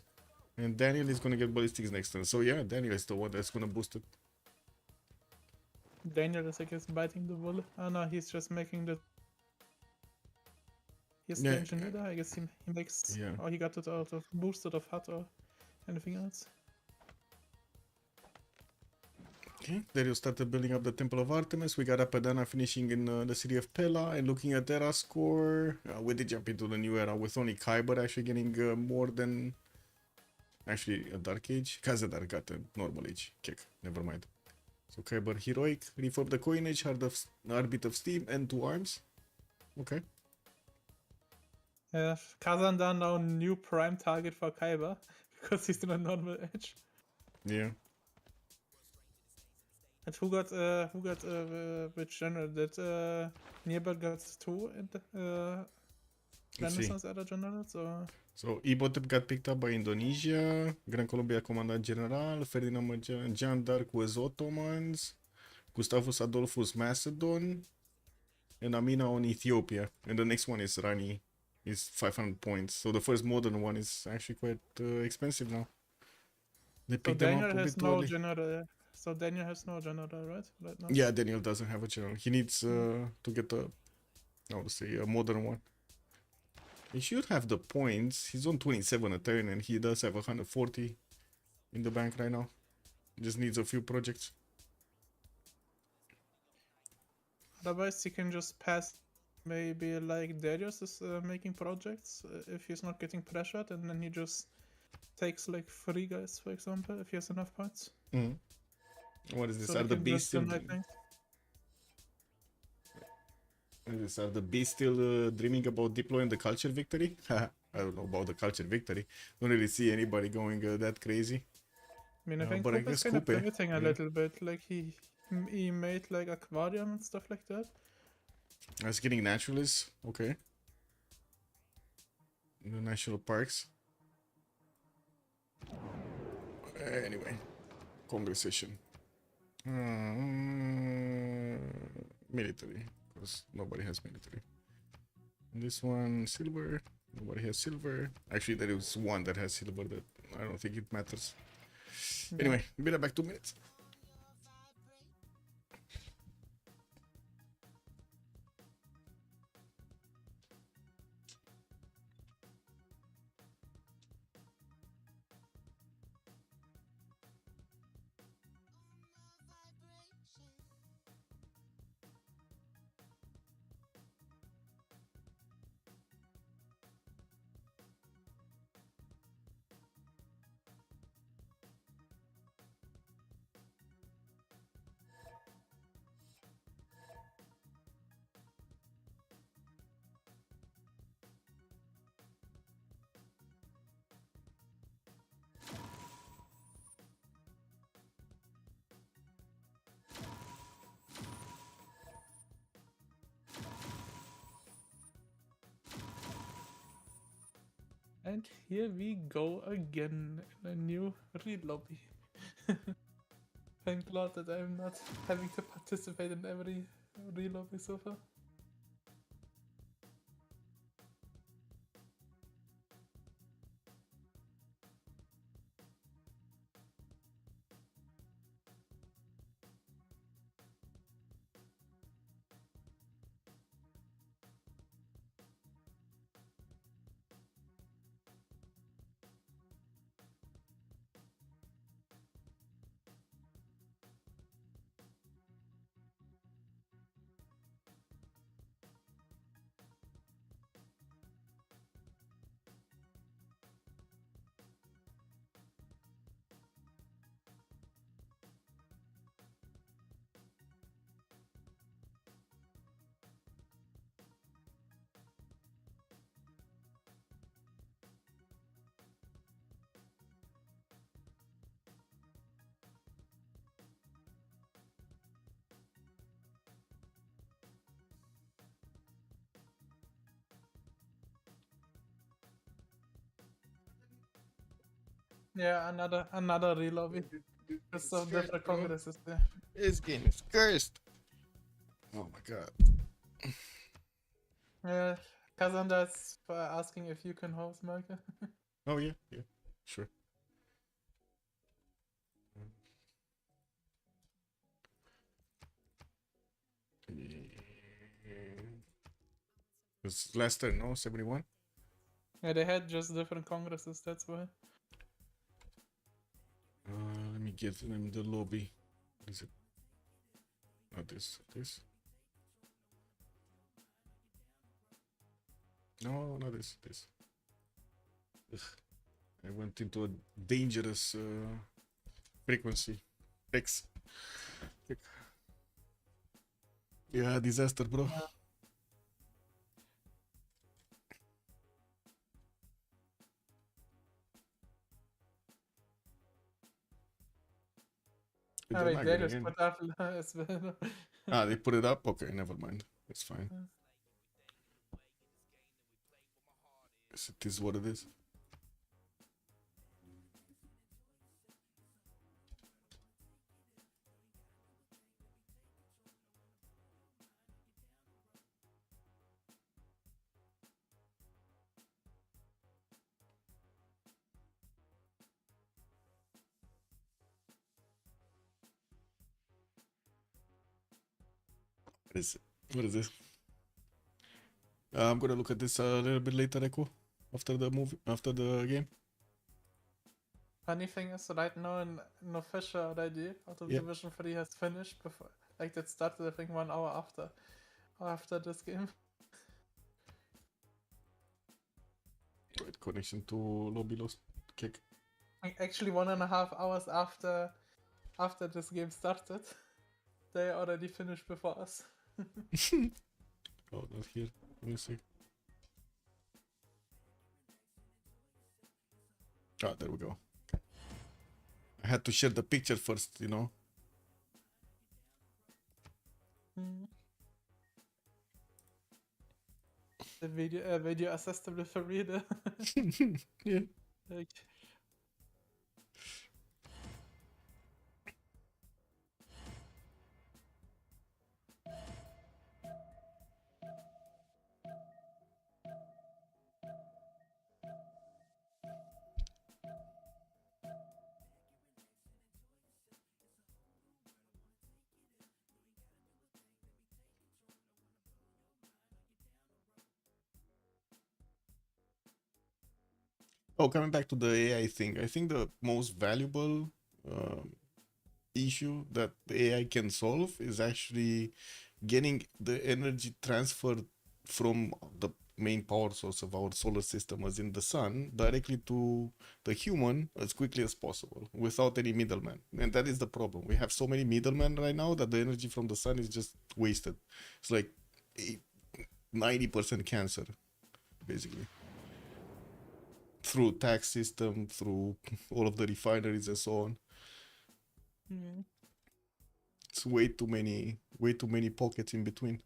And Daniel is gonna get ballistics next turn. So yeah, Daniel is the one that's gonna boost it. Daniel is, I guess, biting the bullet. Oh no, he's just making the... He's the engineer there. I guess he makes... Yeah. Or he got it out of boosted of hut or anything else. Okay, there you started building up the Temple of Artemis. We got Apadana finishing in the city of Pella, and looking at Terra score, we did jump into the new era with only Khyber actually getting more than actually a Dark Age. Khazadar got a normal age kick, never mind. So Khyber heroic, refurb the coinage, Heartbeat of Steam, and 2 arms. Okay. Kazandar now new prime target for Khyber because he's in a normal edge. Yeah. And who got which general? Did Nearbird got 2 in the Renaissance era generals, or? So Ibotep got picked up by Indonesia, Gran Colombia Commandant General, Ferdinand Magellan, Jeanne d'Arc was Ottomans, Gustavus Adolphus Macedon, and Amina on Ethiopia. And the next one is Rani, is 500 points. So the first modern one is actually quite expensive now. They picked them up a bit early. General. So Daniel has no general, right now? Yeah, Daniel doesn't have a general. He needs to get a modern one. He should have the points. He's on 27 a turn and he does have 140 in the bank right now. Just needs a few projects. Otherwise, he can just pass. Maybe like Darius is making projects if he's not getting pressured, and then he just takes like 3 guys, for example, if he has enough points. Mm. What is this? So Are they the can beasts just still? deny things. What is this? Are the beasts still dreaming about deploying the culture victory? I don't know about the culture victory. Don't really see anybody going that crazy. I mean, I think but I Coop is guess kind of Coupe, pivoting a yeah. little bit. Like he made like aquarium and stuff like that. That's getting naturalists. Okay. In the national parks. Anyway, conversation. Military, because nobody has military. And this one silver. Nobody has silver. Actually, there is one that has silver. That I don't think it matters. Yeah. Anyway, be right back 2 minutes. And here we go again in a new re-lobby. Thank God that I'm not having to participate in every re-lobby so far. Yeah, another re-lobby. There's some different congresses there. This game is cursed. Oh my god. Yeah, Kazanda's asking if you can host, Michael. Oh yeah, yeah, sure. Was last turn, no? 71? Yeah, they had just different congresses, that's why. Let me get them the lobby. What is it? Not this. This? No, not this. This. Ugh. I went into a dangerous frequency. X. Yeah, disaster, bro. Yeah. Did Oh, they wait, lag they it just again? put up as well. Ah, they put it up? Okay, never mind. It's fine. Yes, it is what it is. What is it? What is this? I'm gonna look at this a little bit later, Echo, after the movie, after the game. Funny thing is, right now an official already, out of Yeah. Division 3 has finished before, like that started I think 1 hour after this game. Wait, connection to lobby lost. Kick. Actually 1.5 hours after this game started, they already finished before us. Oh, not here. Let me see. Ah, there we go. I had to share the picture first, you know. The video assisted with a reader. Yeah. Like, Oh, coming back to the AI thing, I think the most valuable issue that the AI can solve is actually getting the energy transferred from the main power source of our solar system, as in the sun, directly to the human as quickly as possible without any middleman. And that is the problem. We have so many middlemen right now that the energy from the sun is just wasted. It's like 90% cancer, basically. Through tax system, through all of the refineries and so on. It's way too many pockets in between.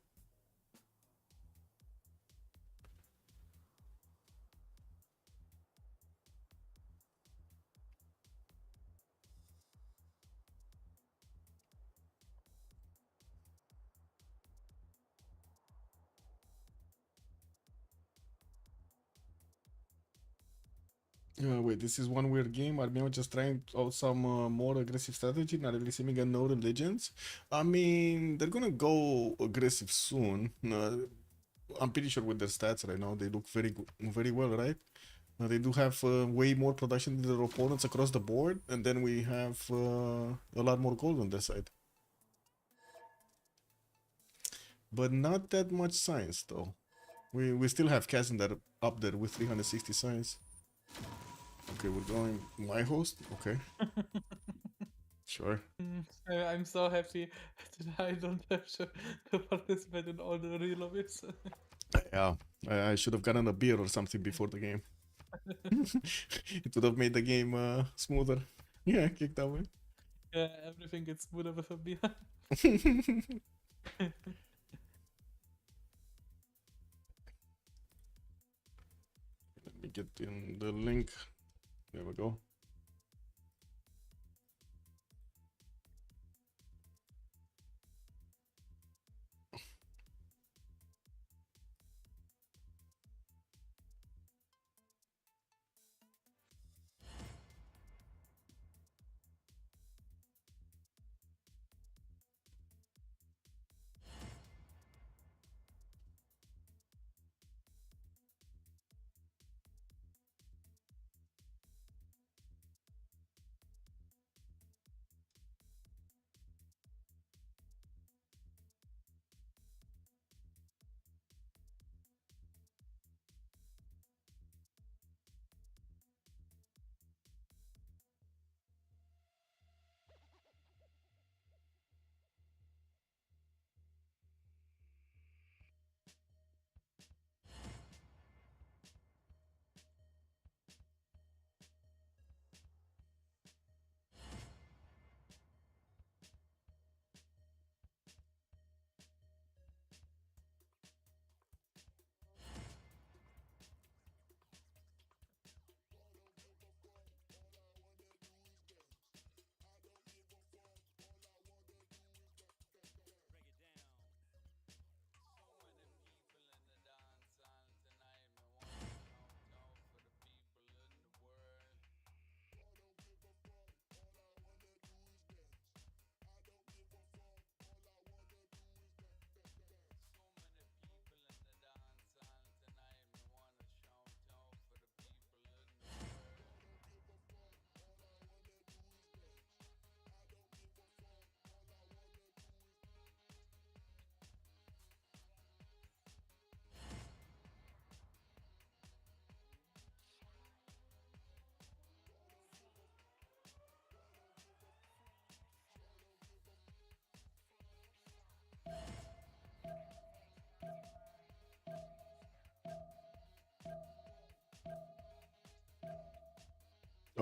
Wait, this is one weird game. Are Meow just trying out some more aggressive strategy, not really seeming a no religions? I mean, they're gonna go aggressive soon. I'm pretty sure with their stats right now, they look very good, very well, right? They do have way more production than their opponents across the board, and then we have a lot more gold on their side. But not that much science, though. We still have Kazan that up there with 360 science. Okay, we're going my host. Okay. Sure. I'm so happy that I don't have to participate in all the relobbies. Yeah, I should have gotten a beer or something before the game. It would have made the game smoother. Yeah, kick that way. Yeah, everything gets smoother with a beer. Let me get in the link. There we go.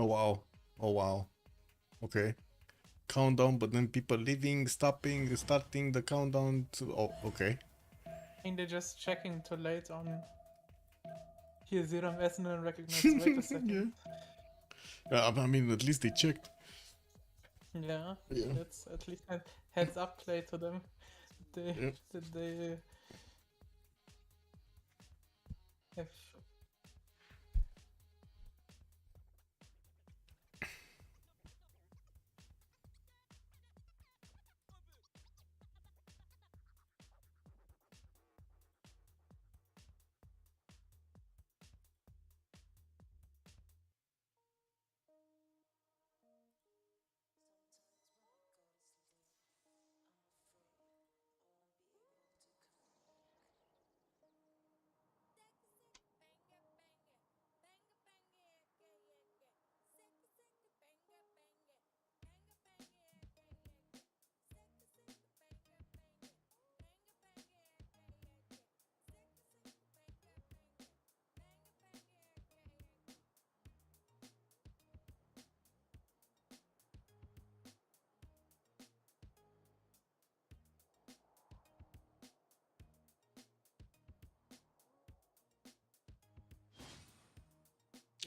Oh wow. Oh wow. Okay. Countdown, but then people leaving, stopping, starting the countdown to. Oh, okay. I think they're just checking too late on. Here, Serum Essen and recognize. Wait a second. I mean, at least they checked. Yeah, Yeah. that's at least a heads up play to them. They Yeah. that they have.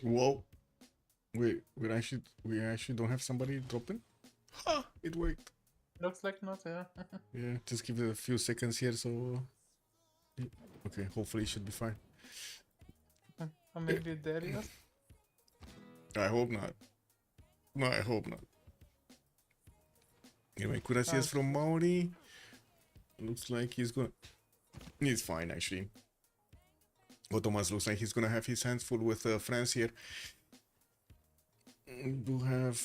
Whoa. Wait, we actually don't have somebody dropping? Ha! It worked. Looks like not, yeah. Yeah, just give it a few seconds here, so. Okay, hopefully it should be fine. Or maybe Darius. I hope not. No, I hope not. Anyway, Kurasias from Maori. Looks like he's gonna. He's fine, actually. Otomas looks like he's gonna have his hands full with France here. Do have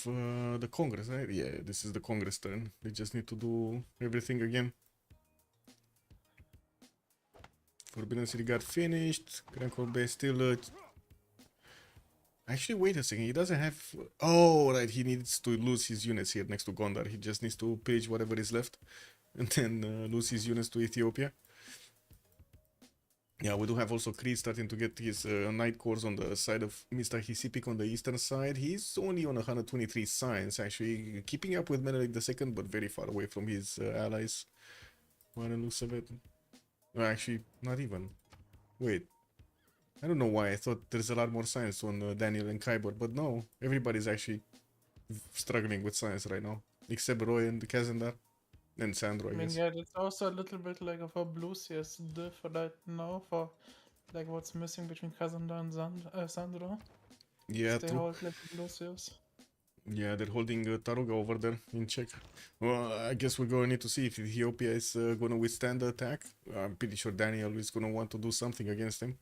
the Congress, right? Yeah, this is the Congress turn. They just need to do everything again. Forbidden City got finished. Grand Corbe still. Actually, wait a second. He doesn't have. Oh, right. He needs to lose his units here next to Gondar. He just needs to pillage whatever is left, and then lose his units to Ethiopia. Yeah, we do have also Creed starting to get his Night Corps on the side of Mr. Hisipik on the eastern side. He's only on 123 signs, actually, keeping up with Menelik II, but very far away from his allies. By the looks of it. No, actually, not even. Wait. I don't know why. I thought there's a lot more science on Daniel and Kyber, but no. Everybody's actually struggling with science right now. Except Roy and Kazandar. And Sandro, I I mean, guess. yeah, it's also a little bit like of a Bluesius diff right now for like what's missing between Kazanda and Sandro. Yeah, They true. hold like Bluesius. Yeah, they're holding Taruga over there in check. Well, I guess we're going to need to see if Ethiopia is going to withstand the attack. I'm pretty sure Daniel is going to want to do something against him.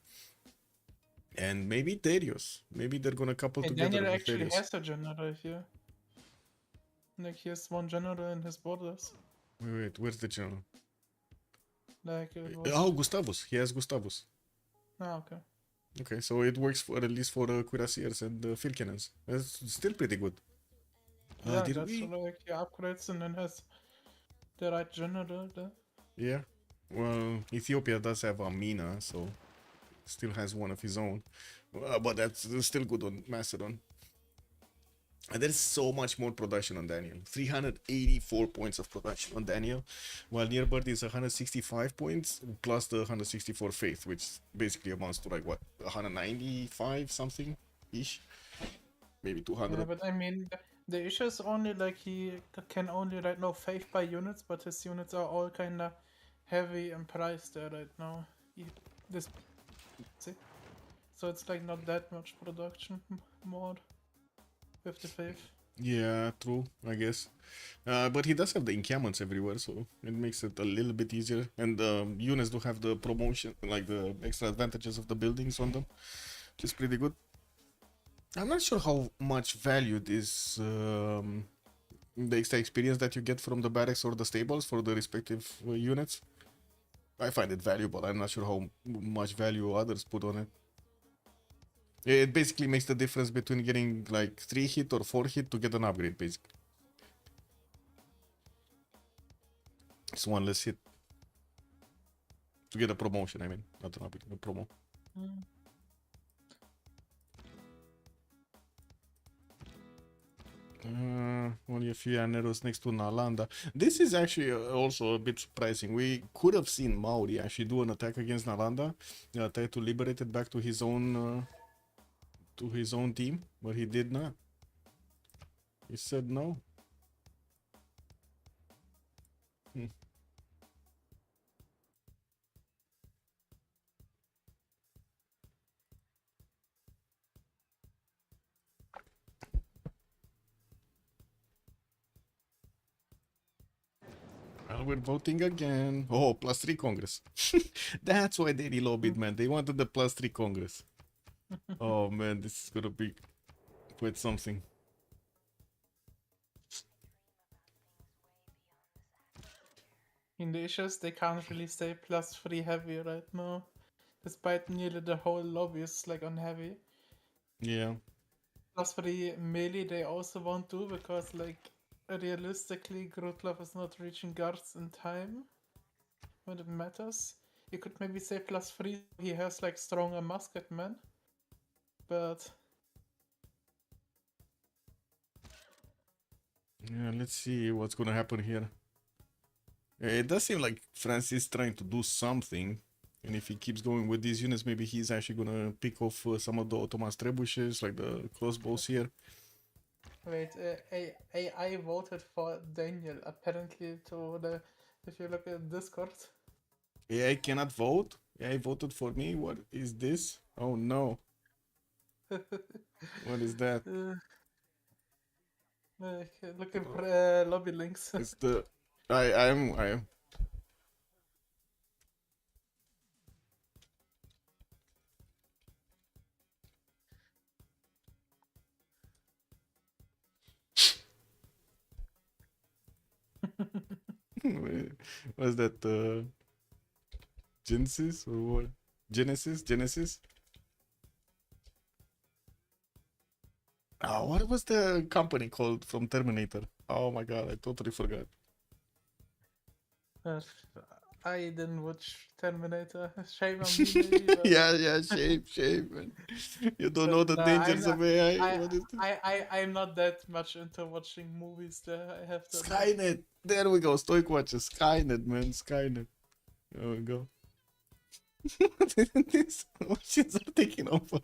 And maybe Darius. Maybe they're going to couple Hey, together Daniel with actually Darius. has a general here. Like he has one general in his borders. Wait, where's the general? Like it was. Oh, Gustavus. He has Gustavus. Ah, okay. Okay, so it works for at least for the Cuirassiers and the Filkenens. That's still pretty good. Yeah, Did that's we? like he upgrades and then has the right general there. Yeah. Well, Ethiopia does have Amina, so still has one of his own. But that's still good on Macedon. And there's so much more production on Daniel. 384 points of production on Daniel, while Nearbird is 165 points plus the 164 faith, which basically amounts to like what, 195 something ish, maybe 200. Yeah, but I mean, the issue is only like he can only right now faith by units, but his units are all kinda heavy and priced there right now. This, see, so it's like not that much production more with the faith. Yeah, true, I guess. But he does have the encampments everywhere, so it makes it a little bit easier. And units do have the promotion, like the extra advantages of the buildings on them, which is pretty good. I'm not sure how much valued is the extra experience that you get from the barracks or the stables for the respective units. I find it valuable. I'm not sure how much value others put on it. It basically makes the difference between getting like 3 hit or 4 hit to get an upgrade, basically. It's one less hit. To get a promotion, I mean. Not an upgrade, a promo. Only a few arrows next to Nalanda. This is actually also a bit surprising. We could have seen Maori actually do an attack against Nalanda, try to liberate it back to his own team, but he did not. He said no. Hmm. Well, we're voting again. Oh, +3 Congress. That's why they reloaded, man. They wanted the +3 Congress. Oh man, this is gonna be quite something. In the issues, they can't really say +3 heavy right now. Despite nearly the whole lobby is like on heavy. Yeah. +3 melee they also won't do because like realistically Grotlov is not reaching guards in time when it matters. You could maybe say +3 he has like stronger musketmen. But Yeah, let's see what's gonna happen here. It does seem like France is trying to do something, and if he keeps going with these units, maybe he's actually gonna pick off some of the Ottoman trebuchets, like the crossbows here. wait, I voted for Daniel apparently to the if you look at Discord. AI cannot vote. AI voted for me. What is this? Oh no! What is that? Look at lobby links. It's the I am. What's that? Genesis or what? Genesis. Oh, what was the company called from Terminator? Oh my god, I totally forgot. I didn't watch Terminator. Shame on me, maybe. But, Yeah, shame, man. You don't know the dangers of AI. What is this? I'm not that much into watching movies. There, I have to. Skynet. There we go. Stoic watches. Skynet, man. Skynet. There we go. What is this? Machines are taking over.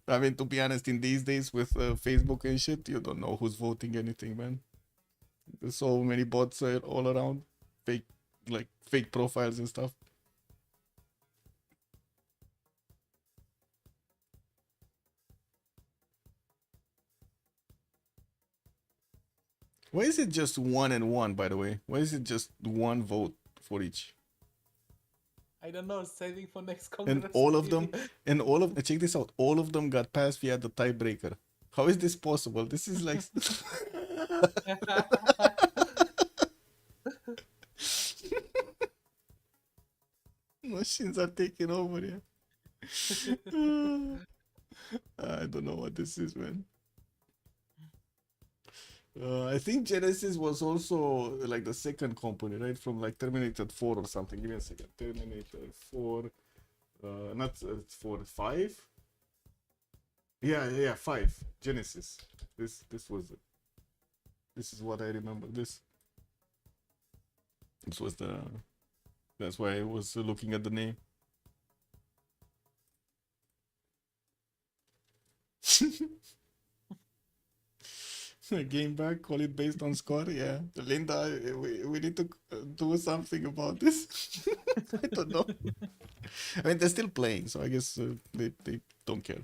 I mean, to be honest, in these days with Facebook and shit, you don't know who's voting anything, man. There's so many bots all around, fake profiles and stuff. Why is it just 1 and 1, by the way? Why is it just one vote for each? I don't know. Saving for next Congress. And all of them, check this out. All of them got passed via the tiebreaker. How is this possible? This is like. Machines are taking over here. I don't know what this is, man. I think Genesis was also like the second company, right? From like Terminator 4 or something. Give me a second. Terminator 4. Not 4, 5. Yeah, 5. Genesis. This was it. This is what I remember. This was the. That's why I was looking at the name. Game back, call it based on score. Yeah, Linda, we need to do something about this. I don't know. I mean, they're still playing, so I guess they don't care.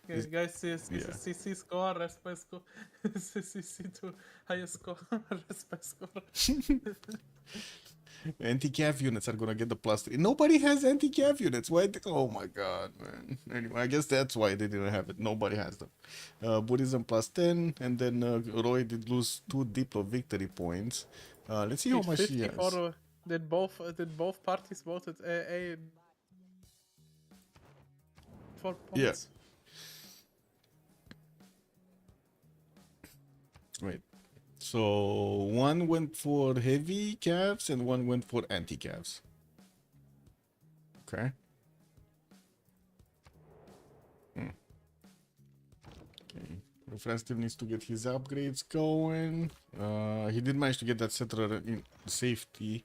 Okay, guys, CC score, rest by score. CC to highest score, rest by score. Anti-cav units are gonna get the +3. Nobody has anti-cav units. Why? Oh my god, man. Anyway, I guess that's why they didn't have it. Nobody has them. Buddhism +10, and then Roy did lose 2 Diplo victory points. Let's see how much he has. Did both parties voted A 4 points? Yeah. Wait. So one went for heavy calves and one went for anti-calves. Okay. Okay. France still needs to get his upgrades going. He did manage to get that settler in safely,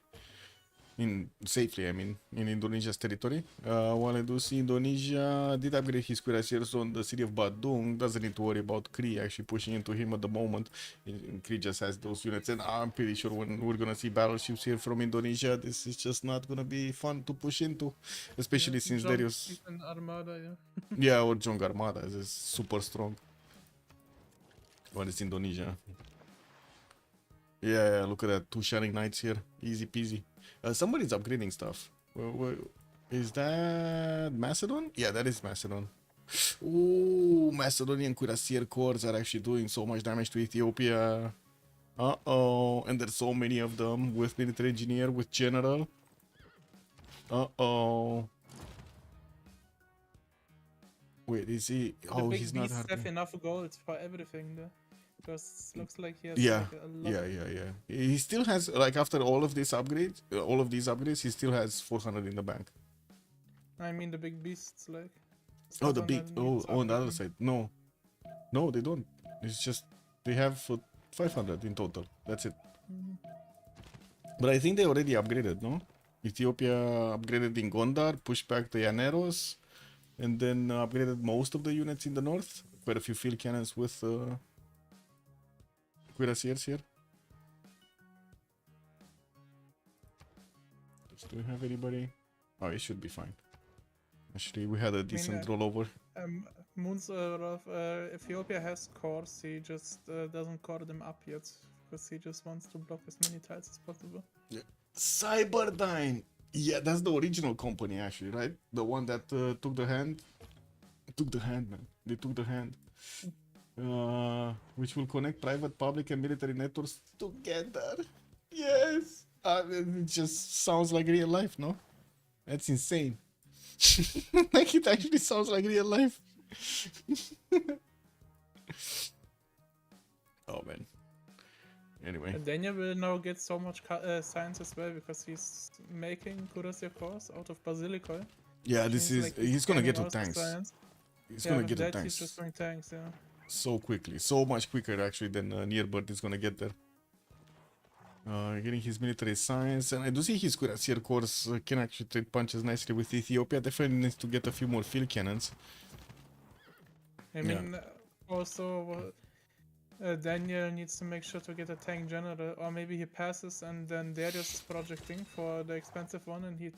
I mean, in Indonesia's territory. While I do see Indonesia did upgrade his cuirassiers on the city of Badung. Doesn't need to worry about Kree actually pushing into him at the moment. Kree just has those units, and I'm pretty sure when we're gonna see battleships here from Indonesia, this is just not gonna be fun to push into, especially since John Darius. Ethan Armada, yeah. Yeah, or Jong Armada is super strong. What is Indonesia? Yeah, look at that. 2 Shining Knights here. Easy peasy. Somebody's upgrading stuff. Is that Macedon? Yeah, that is Macedon. Ooh, Macedonian Cuirassier Corps are actually doing so much damage to Ethiopia. Uh-oh. And there's so many of them with military engineer, with general. Uh-oh. Wait, is he? Oh, the he's big not beasts have harping. enough gold for everything there. Because it looks like he has Yeah, like a lot. yeah. He still has, like, after all of these upgrades, he still has 400 in the bank. I mean the big beasts, like. it's Oh, not the on big, the needs on the other upgrading. side. No, they don't. It's just they have 500 in total. That's it. But I think they already upgraded, no? Ethiopia upgraded in Gondar, pushed back the Llaneros, and then upgraded most of the units in the north. Quite a few field cannons with cuirassiers here. Do we have anybody? Oh, it should be fine. Actually, we had a decent rollover. Moons of Ethiopia has cores, he just doesn't core them up yet. Because he just wants to block as many tiles as possible. Cyberdyne! Yeah, that's the original company, actually, right? The one that took the hand. Took the hand, man. They took the hand. Which will connect private, public, and military networks together. Yes! It just sounds like real life, no? That's insane. Like, it actually sounds like real life. Oh, man. Anyway. And Daniel will now get so much science as well because he's making Cuirassier cores out of Basilico. Yeah, this is. Like He's gonna get to scanning out the tanks. science. He's Yeah, gonna with get to that tanks he's just doing tanks, yeah. so quickly, so much quicker actually than Nearbird is gonna get there. Getting his military science, and I do see his cuirassier corps can actually trade punches nicely with Ethiopia. Definitely needs to get a few more field cannons. I mean, also Daniel needs to make sure to get a tank general, or maybe he passes and then Darius is projecting for the expensive one and he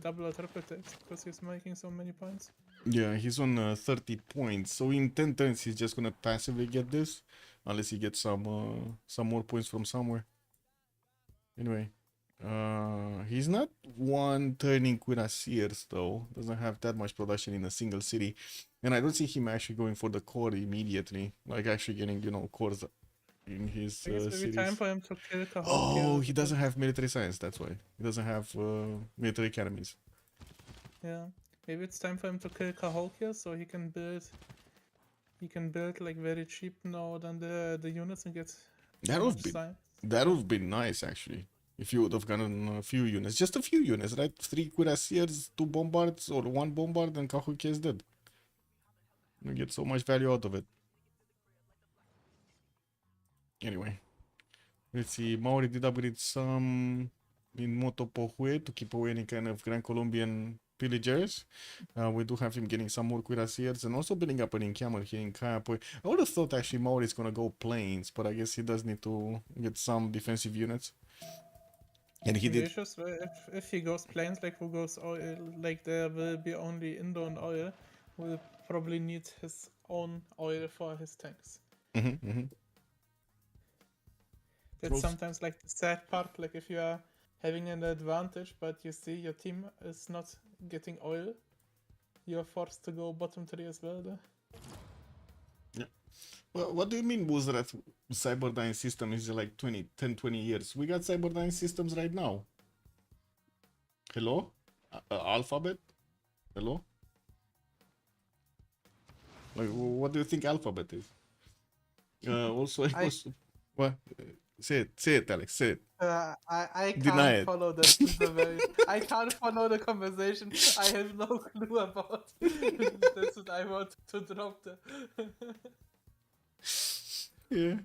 double or triple takes because he's making so many points. Yeah, he's on 30 points, so in 10 turns he's just gonna passively get this, unless he gets some more points from somewhere. Anyway, he's not one turning cuirassiers though. Doesn't have that much production in a single city, and I don't see him actually going for the core immediately. Like actually getting cores in his I guess maybe cities. time for him to kill Cahokia. Oh, he doesn't have military science. That's why he doesn't have military academies. Yeah, maybe it's time for him to kill Cahokia so he can build. He can build like very cheap now than the units and get. That so would much be science. that would be nice actually. If you would have gotten a few units, just a few units, right? 3 cuirassiers, 2 bombards, or 1 bombard, and Cahokia is dead. You get so much value out of it. Anyway, let's see. Maori did upgrade some in Motopohue to keep away any kind of Grand Colombian pillagers. We do have him getting some more cuirassiers and also building up an encampment here in Kayapoi. I would have thought actually Maori is gonna go plains, but I guess he does need to get some defensive units. And he did. Vicious, if he goes plains like who goes oil, like there will be only Indo and oil, will probably need his own oil for his tanks. That's Close. sometimes like the sad part, like if you are having an advantage but you see your team is not getting oil, you're forced to go bottom 3 as well there. Yeah. Well, what do you mean, Boozer, that Cyberdyne system is like 10-20 years? We got Cyberdyne systems right now. Hello? Alphabet? Hello? Like, what do you think Alphabet is? Also, it was... What? Say it, Alex, say it. I can't Deny it. follow the I can't follow the conversation. I have no clue about. That's what I want to drop there. Yeah.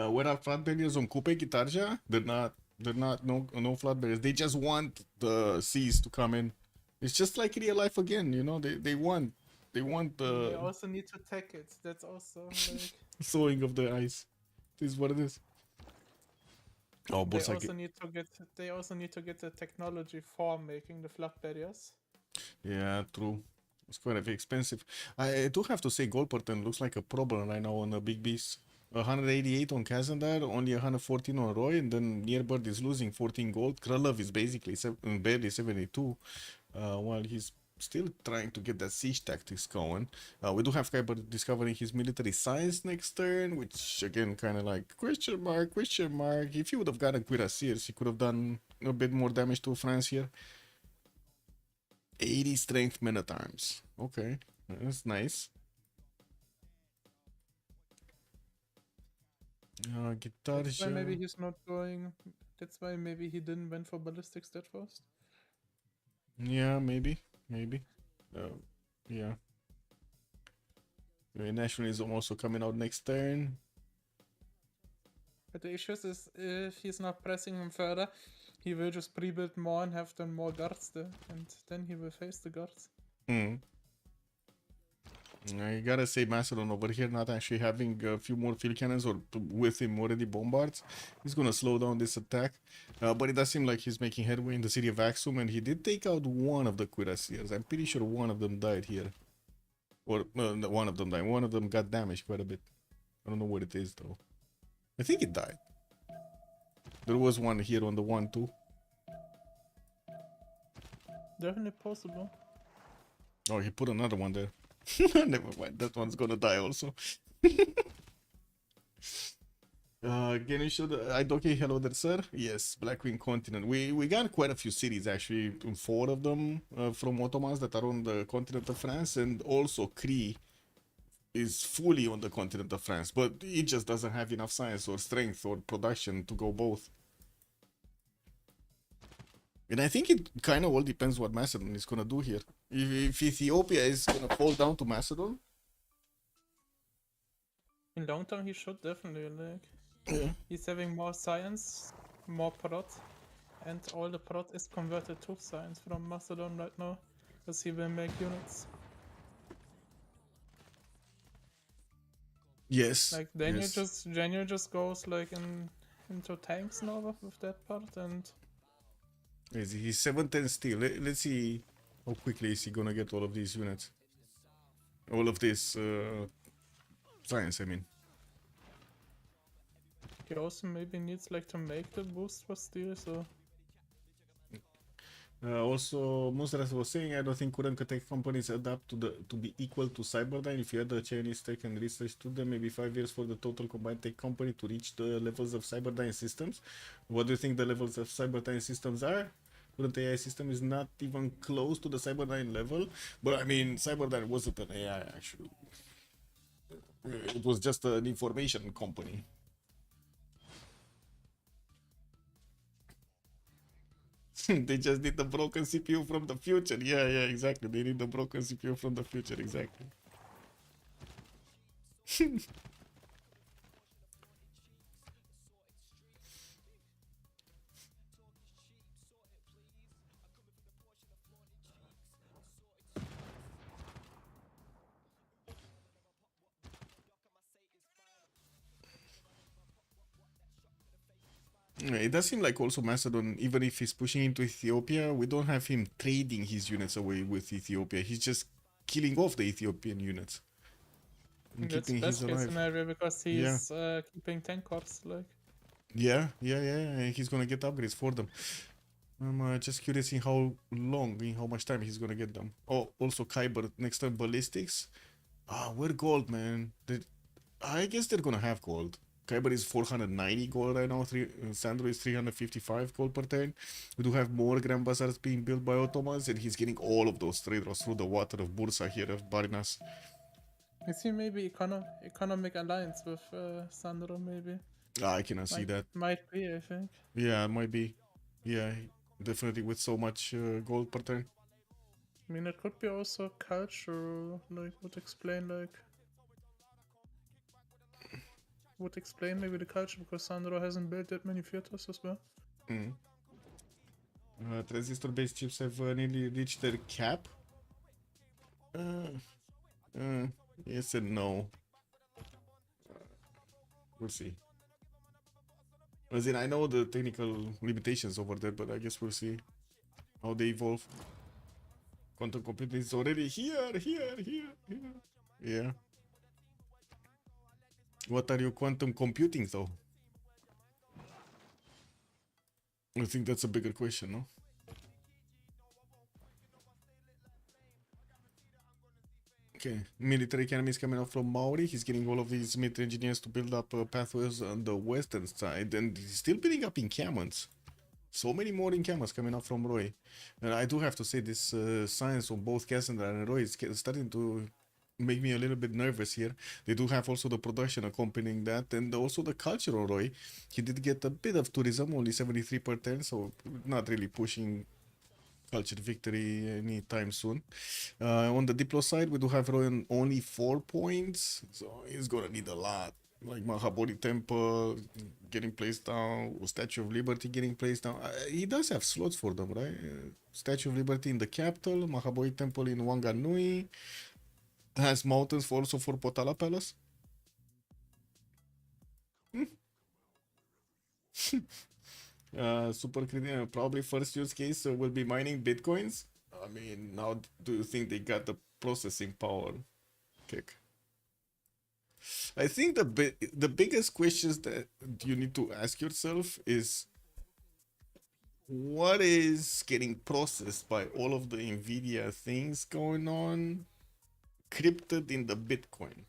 Where are flat barriers on Coupe Guitarja? They're not no flat barriers. They just want the seas to come in. It's just like real life again, you know. They want They the also need to tech it. That's also like sowing of the ice. This is what it is. Oh, they Bursa. also need to get the technology for making the flat barriers. Yeah, true. It's quite expensive. I do have to say, gold per turn looks like a problem right now on the big beast. 188 on Kazandar, only 114 on Roy, and then Nearbird is losing 14 gold. Krylov is basically barely 72, while he's still trying to get that siege tactics going. We do have Kyber discovering his military science next turn, which again kind of like question mark, question mark. If he would have gotten Cuirassiers, he could have done a bit more damage to France here. 80 strength men-at-arms. Okay, that's nice. Guitar. That's why maybe he's not going. That's why maybe he didn't went for ballistics that fast. Yeah, maybe. Yeah. Nationalism also coming out next turn. But the issue is if he's not pressing him further, he will just pre-build more and have then more guards there, and then he will face the guards. I gotta say, Macedon over here not actually having a few more field cannons or with him already bombards. He's gonna slow down this attack, but it does seem like he's making headway in the city of Axum, and he did take out one of the Cuirassiers. I'm pretty sure one of them died here. Or one of them died. One of them got damaged quite a bit. I don't know what it is though. I think it died. There was one here on the 1-2. Definitely possible. Oh, he put another one there. Never mind, that one's gonna die also. Can you show the Idoki? Hello there, sir. Yes, Blackwing Continent. We got quite a few cities actually, 4 of them from Ottomans that are on the continent of France, and also Cree is fully on the continent of France, but it just doesn't have enough science or strength or production to go both. And I think it kind of all depends what Macedon is gonna do here. If Ethiopia is gonna fall down to Macedon, In long term, he should definitely like. yeah. He's having more science, more prot, and all the prot is converted to science from Macedon right now, because he will make units. Yes. Like then yes. you just goes like into tanks now with that part, and He's 710 still. Let's see how quickly is he gonna get all of these units. All of this science, I mean. he also maybe needs like to make the boost for steel, so Also, Musras was saying, I don't think current tech companies adapt to be equal to Cyberdyne. If you had the Chinese tech and research to them, maybe 5 years for the total combined tech company to reach the levels of Cyberdyne systems. What do you think the levels of Cyberdyne systems are? Current AI system is not even close to the Cyberdyne level, but I mean, Cyberdyne wasn't an AI actually. It was just an information company. They just need the broken CPU from the future. Yeah, exactly. They need the broken CPU from the future, exactly. It does seem like also Macedon, even if he's pushing into Ethiopia, we don't have him trading his units away with Ethiopia. He's just killing off the Ethiopian units. And that's keeping his best case alive. scenario because he's keeping 10 corps like. Yeah. And he's gonna get upgrades for them. I'm just curious in how long, in how much time he's gonna get them. Oh, also Kyber, next time ballistics. We're gold, man. I guess they're gonna have gold. Kyber is 490 gold right now. Sandro is 355 gold per turn. We do have more Grand Bazaars being built by Ottomans, and he's getting all of those trade routes through the water of Bursa here of Barinas. Is he maybe economic alliance with Sandro maybe? I cannot see that. Might be, I think. Yeah, it might be. Yeah, definitely with so much gold per turn. I mean, it could be also cultural, like, would explain maybe the culture, because Sandro hasn't built that many theaters as well. Transistor-based chips have nearly reached their cap. Yes and no. We'll see. As in, I know the technical limitations over there, but I guess we'll see how they evolve. Quantum computing is already here. Yeah. What are you quantum computing, though? I think that's a bigger question, no? Okay, military academy is coming out from Maori. He's getting all of these military engineers to build up pathways on the western side, and he's still building up encampments. So many more encampments coming up from Roy. And I do have to say, this science on both Cassandra and Roy is starting to make me a little bit nervous here. They do have also the production accompanying that, and also the culture on Roy. He did get a bit of tourism, only 73%, so not really pushing culture victory anytime soon. On the Diplo side, we do have Roy on only 4 points, so he's gonna need a lot. Like Mahabodhi Temple getting placed down, Statue of Liberty getting placed down. He does have slots for them, right? Statue of Liberty in the capital, Mahabodhi Temple in Wanganui. Has mountains for also for Potala Palace. Super probably first use case will be mining bitcoins. I mean, how do you think they got the processing power? Kick. I think the biggest questions that you need to ask yourself is, what is getting processed by all of the Nvidia things going on, crypted in the Bitcoin?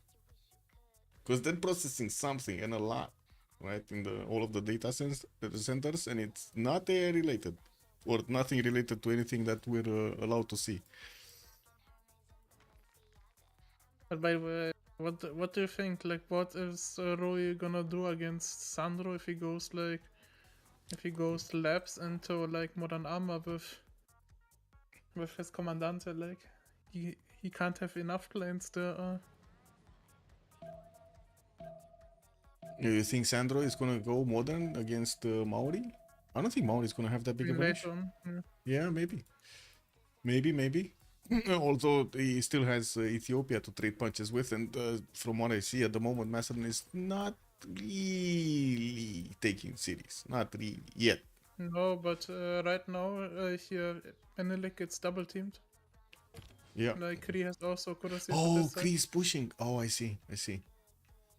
Because they're processing something, and a lot, right, in the all of the data centers, and it's not AI related, or nothing related to anything that we're allowed to see. But by the way, what do you think? Like, what is Roy gonna do against Sandro if he goes labs into like modern armor with his Commandante? Like, he can't have enough planes there. You think Sandro is gonna go modern against Maori? I don't think Maori is gonna have that big of an issue. Yeah, maybe. Although he still has Ethiopia to trade punches with, and from what I see at the moment, Macedon is not really taking cities. Not really yet. No, but right now here Menelik gets double teamed. Yeah. Like, Kree has also Kurosaki. Oh, Kree's pushing. Oh, I see.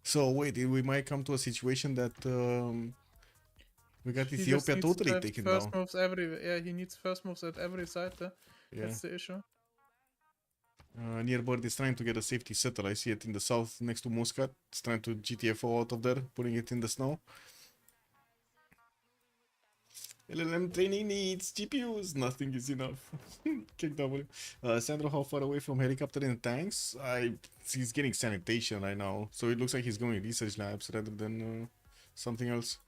So wait, we might come to a situation that we got Ethiopia totally taken first down. moves everywhere. Yeah, he needs first moves at every side. Yeah. That's the issue. Nearbird is trying to get a safety settle. I see it in the south next to Muscat. It's trying to GTFO out of there, putting it in the snow. LLM training needs GPUs. Nothing is enough. Kick W. Sandro, how far away from helicopter and tanks? He's getting sanitation right now, so it looks like he's going research labs rather than something else.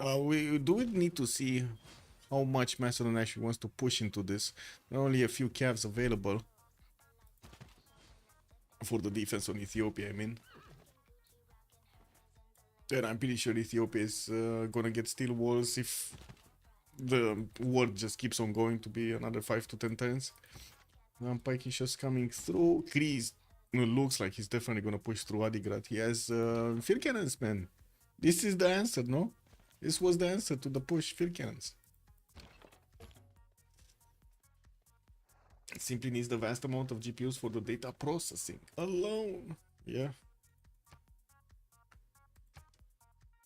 We need to see how much Macedon actually wants to push into this. There are only a few calves available for the defense on Ethiopia, I mean. And I'm pretty sure Ethiopia is gonna get steel walls if the war just keeps on going to be another 5 to 10 turns. Pike is just coming through. Kreese looks like he's definitely gonna push through Adigrad. He has field cannons, man. This is the answer, no? This was the answer to the push, field cannons. It simply needs the vast amount of GPUs for the data processing alone. Yeah.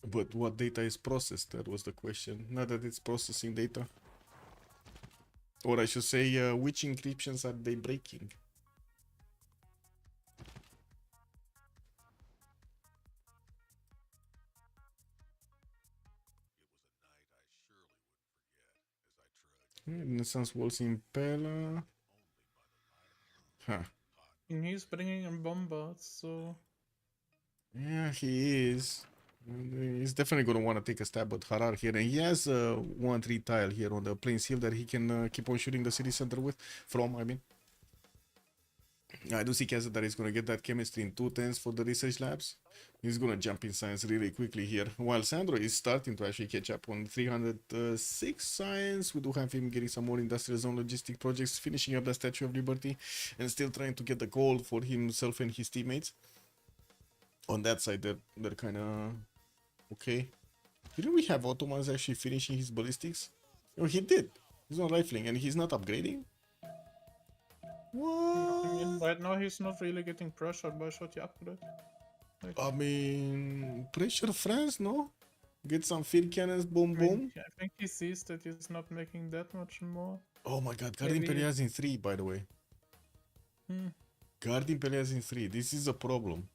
But what data is processed? That was the question. Not that it's processing data. Or I should say, which encryptions are they breaking? Renaissance Walls Impeller. Huh. And he's bringing in bombards, so... Yeah, he is. He's definitely going to want to take a stab at Harar here, and he has a 1-3 tile here on the Plains Hill that he can keep on shooting the city center with. I mean. I do see Kazza that he's going to get that chemistry in 2 10s for the research labs. He's going to jump in science really quickly here. While Sandro is starting to actually catch up on 306 science. We do have him getting some more industrial zone logistic projects, finishing up the Statue of Liberty, and still trying to get the goal for himself and his teammates. On that side, they're kind of okay. Didn't we have Ottomans actually finishing his ballistics? Oh, he did. He's not rifling, and he's not upgrading. What? I mean, right now he's not really getting pressured by shotty upgrade. I mean, pressure France, no? Get some field cannons, boom, boom. I think he sees that he's not making that much more. Oh my god, Guardian Maybe- Peleas in 3, by the way. Guardian Peleas in 3, this is a problem.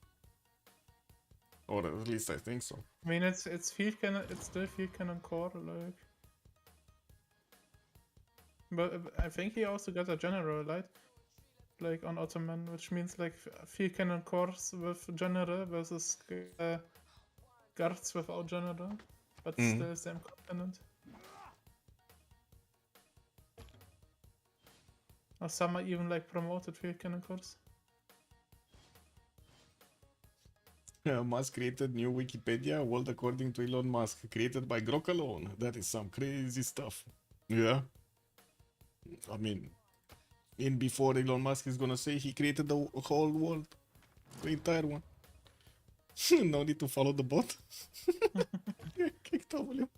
Or at least I think so. I mean, it's field cannon. It's still field cannon core, like. But I think he also got a general, right? Like on Ottoman, which means like field cannon cores with general versus guards without general, but still same component. Or some are even like promoted field cannon cores. Musk created new Wikipedia, world according to Elon Musk, created by Grok alone. That is some crazy stuff. Yeah. I mean, in before Elon Musk is gonna say he created the whole world, the entire one. No need to follow the bot. Kick W.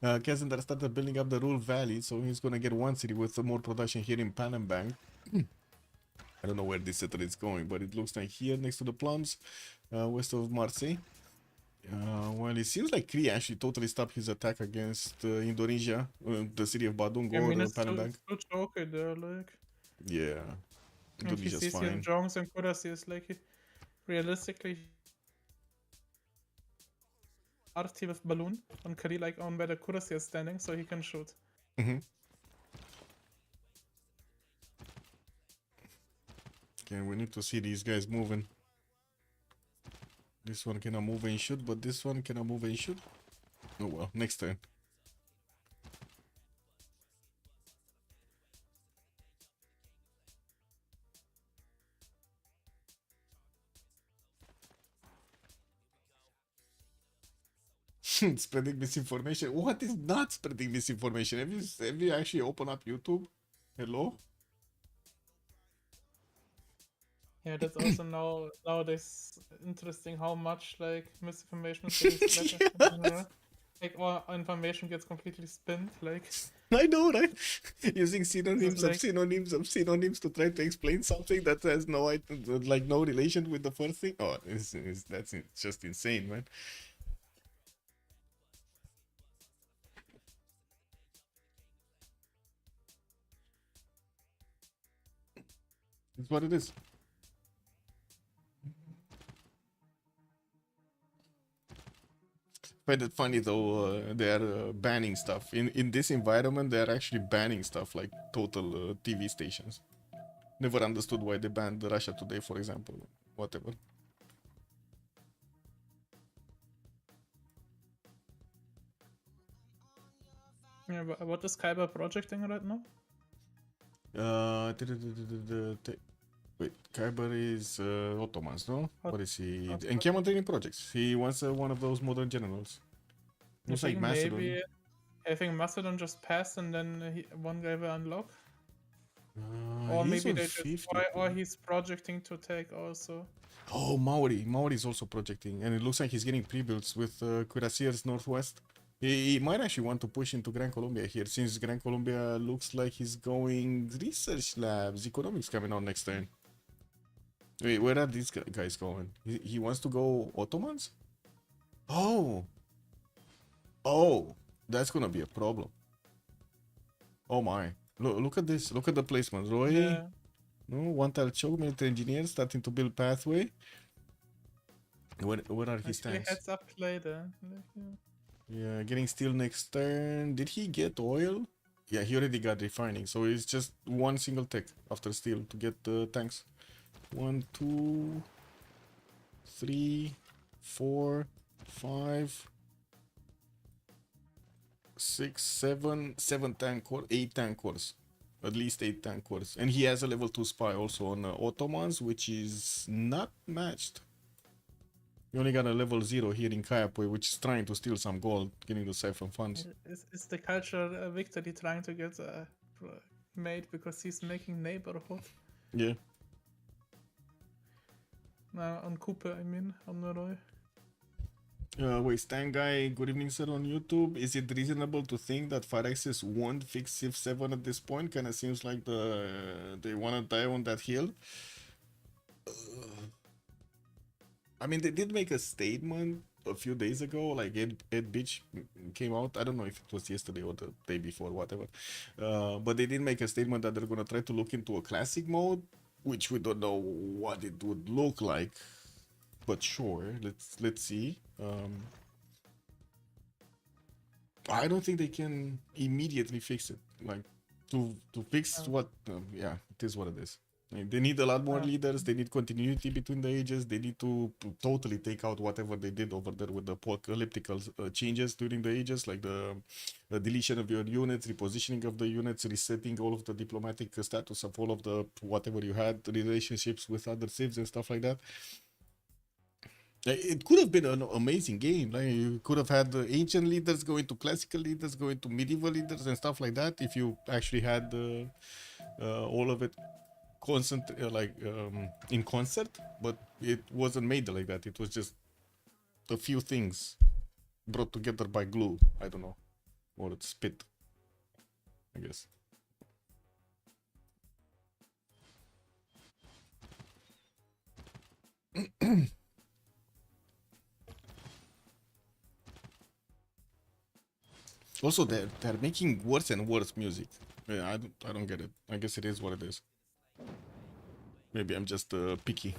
Kazandar started building up the Rural Valley, so he's gonna get one city with more production here in Panambang. I don't know where this settler is going, but it looks like here next to the plums, west of Marseille. Well, it seems like Kree actually totally stopped his attack against Indonesia, the city of Badung I or mean, it's Panambang. too choky there, like. Yeah, If he Indonesia's sees fine. his Jongs and Kurasi's, like, realistically, RT with balloon on Kari, like, on where the Kurasi is standing, so he can shoot. Okay, we need to see these guys moving. This one cannot move and shoot, but this one cannot move and shoot. Oh well, next turn. Spreading misinformation. What is not spreading misinformation? Have you actually opened up YouTube? Hello? Yeah, that's also nowadays interesting how much, like, misinformation is getting spread in general. Like, all information gets completely spinned, like. I know, right? Using synonyms like- of synonyms to try to explain something that has no relation with the first thing. Oh, that's just insane, man. It's what it is. Find it funny though, they're banning stuff. In this environment, they're actually banning stuff like total TV stations. Never understood why they banned Russia Today, for example. Whatever. Yeah, what is Kyber projecting right now? Wait, Kyber is Ottomans, no? What is he? Ottoman. Encampment training projects. He wants one of those modern generals. Looks like Macedon. I think Macedon just passed and then one guy will unlock. Or He's maybe on they just 50, or he's projecting to take also. Oh, Maori. Maori is also projecting, and it looks like he's getting pre-builds with Cuirassiers Northwest. He might actually want to push into Gran Colombia here, since Gran Colombia looks like he's going research labs, economics coming on next turn. Wait, where are these guys going? He wants to go Ottomans? Oh! Oh! That's gonna be a problem. Oh my. Look at this. Look at the placement. Roy. Yeah. No, one tile choke, military engineer starting to build pathway. Where are his Actually, tanks? heads up play there. Like, yeah. Yeah, getting steel next turn. Did he get oil? Yeah, he already got refining, so it's just one single tech after steel to get the tanks. 1, 2, 3. 4, 5, 6, 7 tank cores, 8 tank cores. At least 8 tank cores. And he has a level 2 spy also on Ottomans, which is not matched. You only got a level 0 here in Kayapoi, which is trying to steal some gold, getting the siphon funds. Is the cultural victory trying to get made because he's making neighborhood? Yeah. On Cooper, I mean, on Leroy. Wait, Stan Guy, good evening, sir, on YouTube. Is it reasonable to think that Firaxis won't fix Civ7 at this point? Kind of seems like they want to die on that hill. I mean, they did make a statement a few days ago, like Ed Beach came out. I don't know if it was yesterday or the day before, whatever. But they did make a statement that they're going to try to look into a classic mode, which we don't know what it would look like. But sure, let's see. I don't think they can immediately fix it. Like to fix what? Yeah, it is what it is. I mean, they need a lot more leaders. They need continuity between the ages. They need to totally take out whatever they did over there with the apocalyptical changes during the ages, like the deletion of your units, repositioning of the units, resetting all of the diplomatic status of all of the whatever you had, relationships with other civs and stuff like that. It could have been an amazing game. Like you could have had the ancient leaders going to classical leaders, going to medieval leaders and stuff like that. If you actually had all of it in concert, but it wasn't made like that. It was just a few things brought together by glue. I don't know, or it's spit, I guess. Also, they're making worse and worse music. Yeah, I don't get it. I guess it is what it is. Maybe I'm just picky.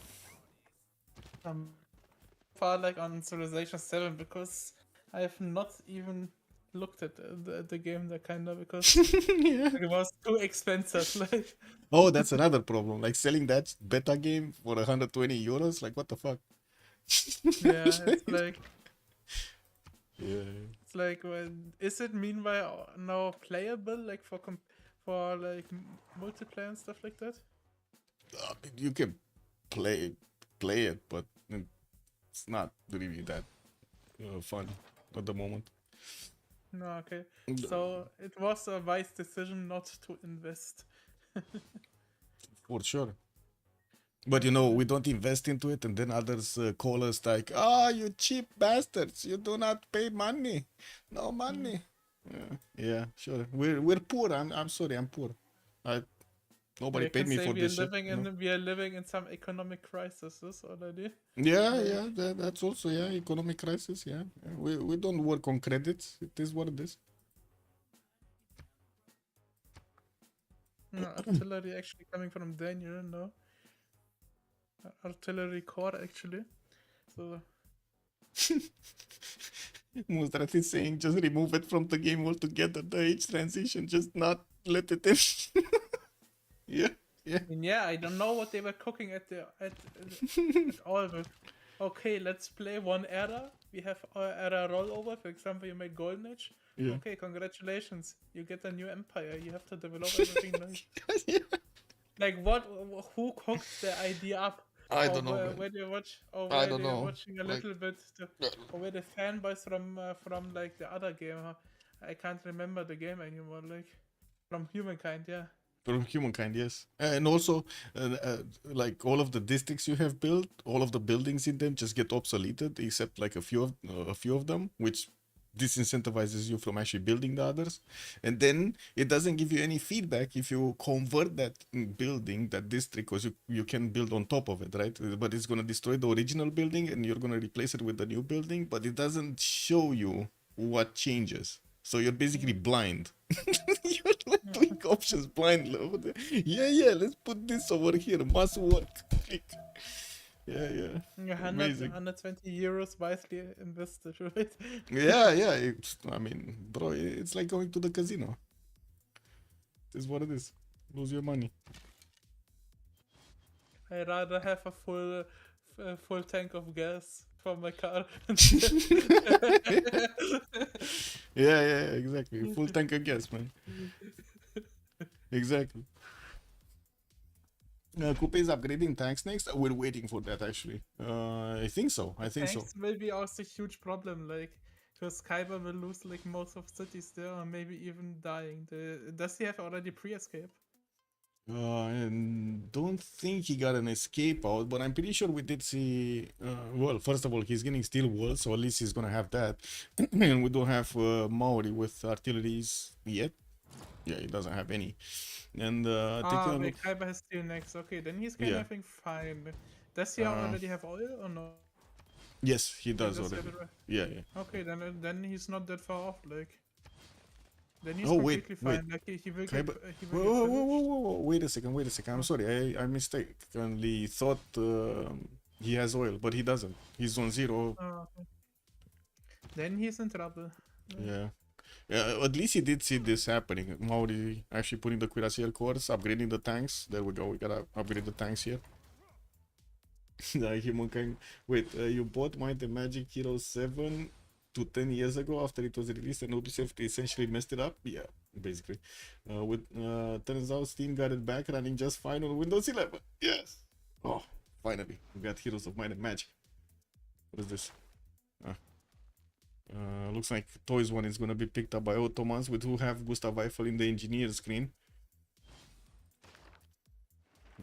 Far like on Civilization 7 because I have not even looked at the game that kind of because Yeah. it was too expensive. Like, Oh, that's another problem. Like selling that beta game for 120 euros. Like what the fuck? yeah, it's like. Yeah. It's like, is it meanwhile now playable, like for like multiplayer and stuff like that? You can play it, but it's not really that fun at the moment. No, okay. So it was a wise decision not to invest. For sure. But you know, we don't invest into it, and then others call us like, "Ah, you cheap bastards! You do not pay money, no money." Yeah, sure. We're poor. I'm sorry, I'm poor. Nobody paid me for this shit. We are living in some economic crises already. Yeah, that's also economic crisis. Yeah, we don't work on credits. It is what it is. Artillery actually coming from Daniel, no? Artillery core actually. So Mustrat is saying just remove it from the game altogether. The age transition, just not let it in. Yeah. I don't know what they were cooking at all. But okay, let's play one era. We have era rollover. For example, you made Golden Age. Yeah. Okay, congratulations. You get a new empire. You have to develop everything. Like what? Who cooked the idea up? I don't know. Where they watch? Or I where don't they're know. watching a little bit? Or where the fanboys from like the other game? I can't remember the game anymore. Like from Humankind, yeah. From Humankind, yes. And also, like all of the districts you have built, all of the buildings in them just get obsoleted, except like a few of them, which disincentivizes you from actually building the others. And then it doesn't give you any feedback if you convert that building, that district, because you can build on top of it, right? But it's going to destroy the original building and you're going to replace it with the new building, but it doesn't show you what changes. So you're basically blind. You're like doing options blindly over there. Yeah, let's put this over here. Must work. Click. Yeah. 120 euros wisely invested, right? Yeah. I mean, bro, it's like going to the casino. This is what it is. Lose your money. I'd rather have a full tank of gas for my car. Yeah, exactly. Full tank of gas, man. Exactly. Coupe is upgrading tanks next. We're waiting for that actually. I think so. Tanks will be also a huge problem, like, because Kyber will lose like most of cities there, or maybe even dying. Does he have already pre-escape? I don't think he got an escape out, but I'm pretty sure we did see. Well, first of all, he's getting steel walls, so at least he's gonna have that. And we don't have Maori with artilleries yet. Yeah, he doesn't have any. And taking a Wait, look. Kyber has steel next. Okay, then he's kind of, Yeah. I think, fine. Does he already have oil or no? Yes, he Like, does does he already. have it right? Yeah. Okay, then he's not that far off. Like, then he's Oh, wait, completely wait. fine. Like he will Okay, get but he whoa, will get whoa, pillaged. whoa. Wait a second. I'm sorry. I mistakenly thought he has oil, but he doesn't. He's on 0. Oh, okay. Then he's in trouble. Yeah. Yeah, at least he did see this happening. Maori actually putting the cuirassier cores, upgrading the tanks. There we go. We gotta upgrade the tanks here. Humankind. Wait, you bought Might and Magic Hero 7 to 10 years ago after it was released, and Ubisoft essentially messed it up? Yeah, basically. Turns out Steam got it back running just fine on Windows 11. Yes! Oh, finally. We got Heroes of Might and Magic. What is this? Looks like Toys one is gonna be picked up by Ottomans, with who have Gustav Eiffel in the engineer screen.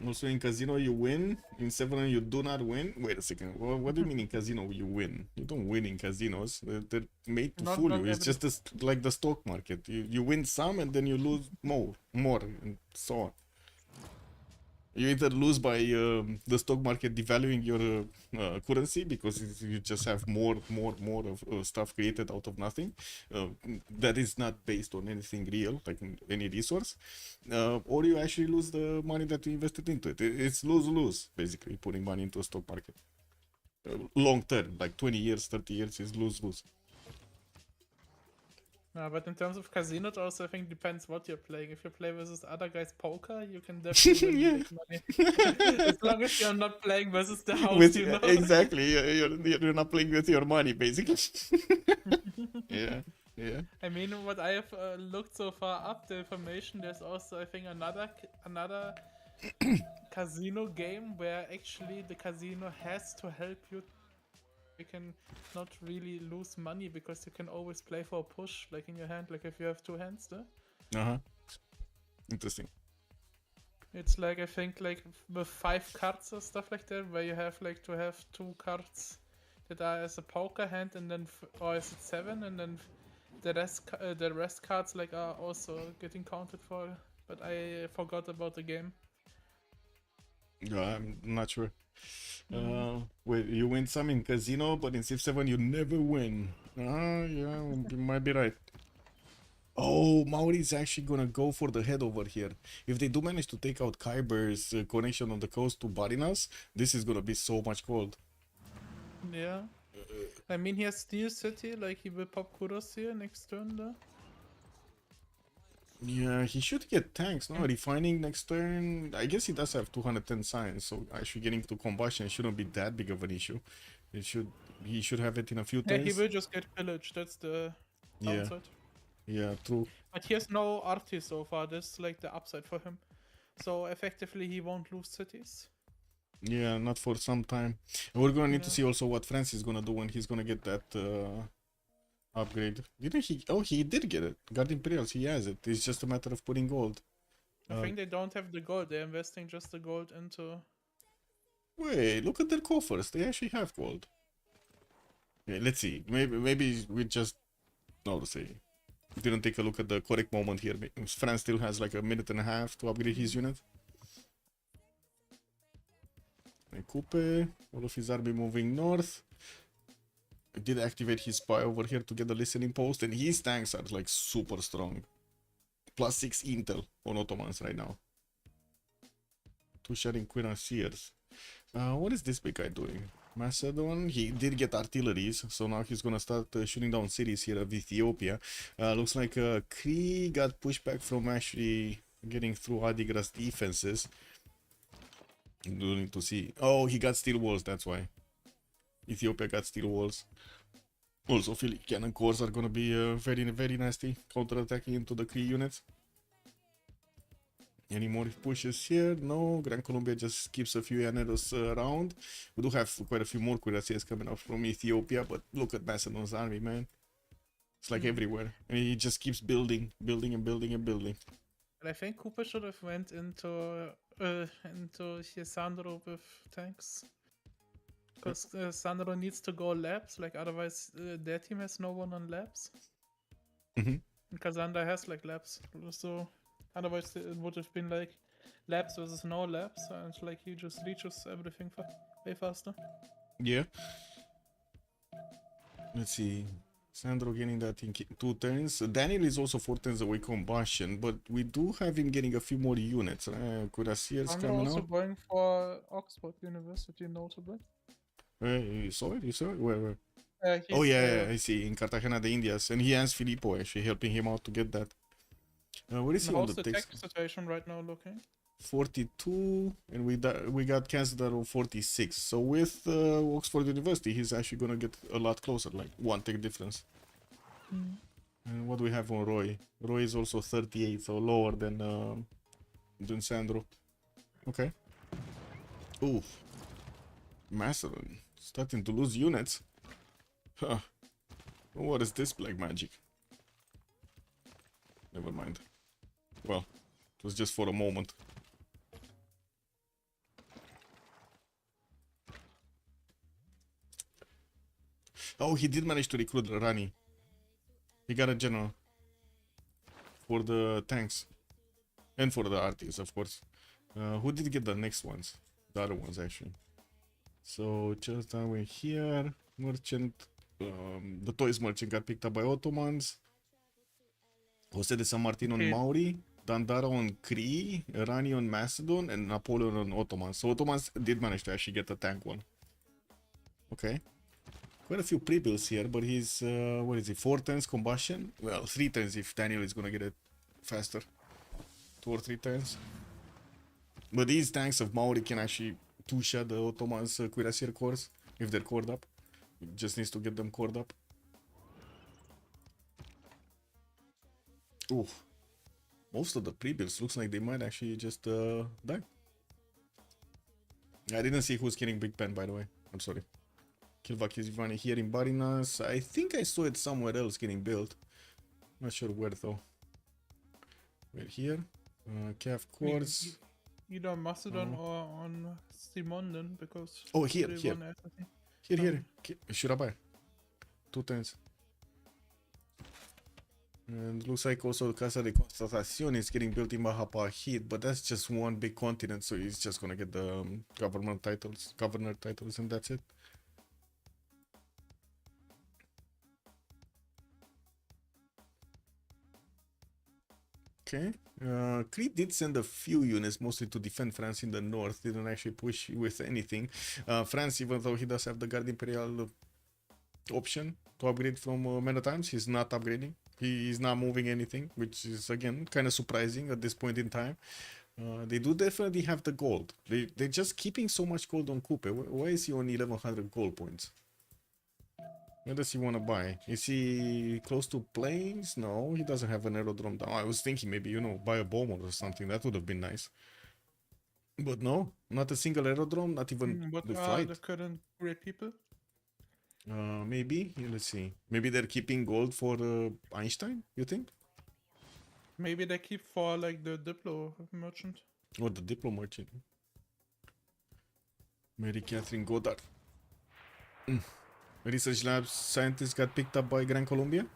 Also in Casino you win, in Severin you do not win. Wait a second, what do you mean in Casino you win? You don't win in casinos, they're made to fool you. It's just like the stock market. You win some and then you lose more, and so on. You either lose by the stock market devaluing your currency because you just have more of stuff created out of nothing. That is not based on anything real, like any resource. Or you actually lose the money that you invested into it. It's lose-lose, basically, putting money into a stock market. Long term, like 20 years, 30 years is lose-lose. But in terms of casino, it also I think depends what you're playing. If you play versus other guys poker, you can definitely Yeah. make money. As long as you're not playing versus the house, you know. Exactly, you're not playing with your money, basically. Yeah. I mean, what I have looked so far up the information, there's also I think another casino game where actually the casino has to help you. You can not really lose money because you can always play for a push, like in your hand, like if you have two hands there. Interesting. It's like I think like with 5 cards or stuff like that, where you have like to have 2 cards that are as a poker hand, and then or is it 7, and then the rest cards like are also getting counted for. But I forgot about the game. I'm not sure. Wait, you win some in Casino, but in Civ7 you never win. Yeah, you might be right. Oh, Maori's actually gonna go for the head over here. If they do manage to take out Kyber's connection on the coast to Barinas, this is gonna be so much gold. Yeah. I mean, he has Steel City, like he will pop Kuros here next turn though. Yeah, he should get tanks, no? Refining next turn. I guess he does have 210 science, so actually getting to combustion shouldn't be that big of an issue. He should have it in a few Yeah, turns. he will just get pillaged, that's the downside. Yeah, true. But he has no arty so far, that's like the upside for him. So effectively he won't lose cities. Yeah, not for some time. And we're gonna need to see also what France is gonna do when he's gonna get that upgrade. Didn't he? Oh, he did get it. Guard Imperials, he has it. It's just a matter of putting gold. I think they don't have the gold, they're investing just the gold into... Wait, look at their coffers. They actually have gold. Yeah, let's see. Maybe we just... No, to say. Didn't take a look at the correct moment here. France still has like a minute and a half to upgrade his unit. Coupe, all of his army moving north. I did activate his spy over here to get the listening post, and his tanks are like super strong. +6 intel on Ottomans right now. 2 sharing cuirassiers. What is this big guy doing? Macedon, he did get artilleries, so now he's gonna start shooting down cities here of Ethiopia. Looks like Kree got pushed back from actually getting through Adigra's defenses. Do need to see. Oh, he got steel walls, that's why. Ethiopia got steel walls. Also, Philly cannon cores are gonna be very, very nasty, counter-attacking into the Kree units. Any more pushes here? No. Gran Colombia just keeps a few Llaneros around. We do have quite a few more cuirassiers coming up from Ethiopia, but look at Macedon's army, man. It's like everywhere. And he just keeps building, building, and building, and building. And I think Cooper should have went into here Sandro with tanks. Because Sandro needs to go labs, like otherwise their team has no one on labs. Mhm. And Kazanda has like labs, so otherwise it would have been like labs versus no labs, and like he just reaches everything way faster. Yeah. Let's see. Sandro getting that in 2 turns. Daniel is also 4 turns away combustion, but we do have him getting a few more units. Cuirassiers Sandro coming also out. going for Oxford University, notably. You saw it? You saw it? Where? He's, Oh, yeah, I see. In Cartagena de Indias. And he has Filippo actually helping him out to get that. Where is he on how's the the tech text? situation right now looking? 42, and we got Kansas on 46. So with Oxford University, he's actually gonna get a lot closer, like 1 tech difference. And what do we have on Roy? Roy is also 38, so lower than Sandro. Okay. Oof. Macedon starting to lose units. Huh. What is this black magic? Never mind. Well, it was just for a moment. Oh, he did manage to recruit Rani. He got a general. For the tanks. And for the artists, of course. Who did get the next ones? The other ones, actually. So, just that way here. Merchant. The toys merchant got picked up by Ottomans. Jose de San Martin on Okay. Maori. Dandara on Cree. Rani on Macedon. And Napoleon on Ottomans. So, Ottomans did manage to actually get the tank one. Okay. Quite a few pre-builds here, but he's, what is he, 4 turns combustion? Well, 3 turns if Daniel is gonna get it faster. 2 or 3 turns. But these tanks of Maori can actually two-shot the Ottomans' cuirassier cores if they're cored up. It just needs to get them cored up. Ooh. Most of the pre-builds looks like they might actually just die. I didn't see who's getting Big Pen, by the way. I'm sorry. Kilvak is running here in Barinas. I think I saw it somewhere else getting built. Not sure where though. We're here. Calf cores. Either Macedon or on Simonden, because Oh, here, they here. won everything. Here. Shurabai. 2 turns. And looks like also Casa de Constatación is getting built in Baja Pajit, but that's just one big continent, so he's just gonna get the governor titles, and that's it. Okay. Crete did send a few units, mostly to defend France in the north. Didn't actually push with anything. France, even though he does have the Guard Imperial option to upgrade from many times, he's not upgrading. He is not moving anything, which is again kind of surprising at this point in time. They do definitely have the gold. They're just keeping so much gold on Coupe. Why is he on 1100 gold points? Where does he want to buy? Is he close to planes? No, he doesn't have an aerodrome down. I was thinking maybe, you know, buy a bomber or something. That would have been nice. But no, not a single aerodrome, not even What the are flight. the current great people? Maybe, let's see. Maybe they're keeping gold for Einstein, you think? Maybe they keep for like the Diplo merchant. Or the Diplo merchant. Mary Catherine Goddard. Research Labs scientist got picked up by Gran Colombia.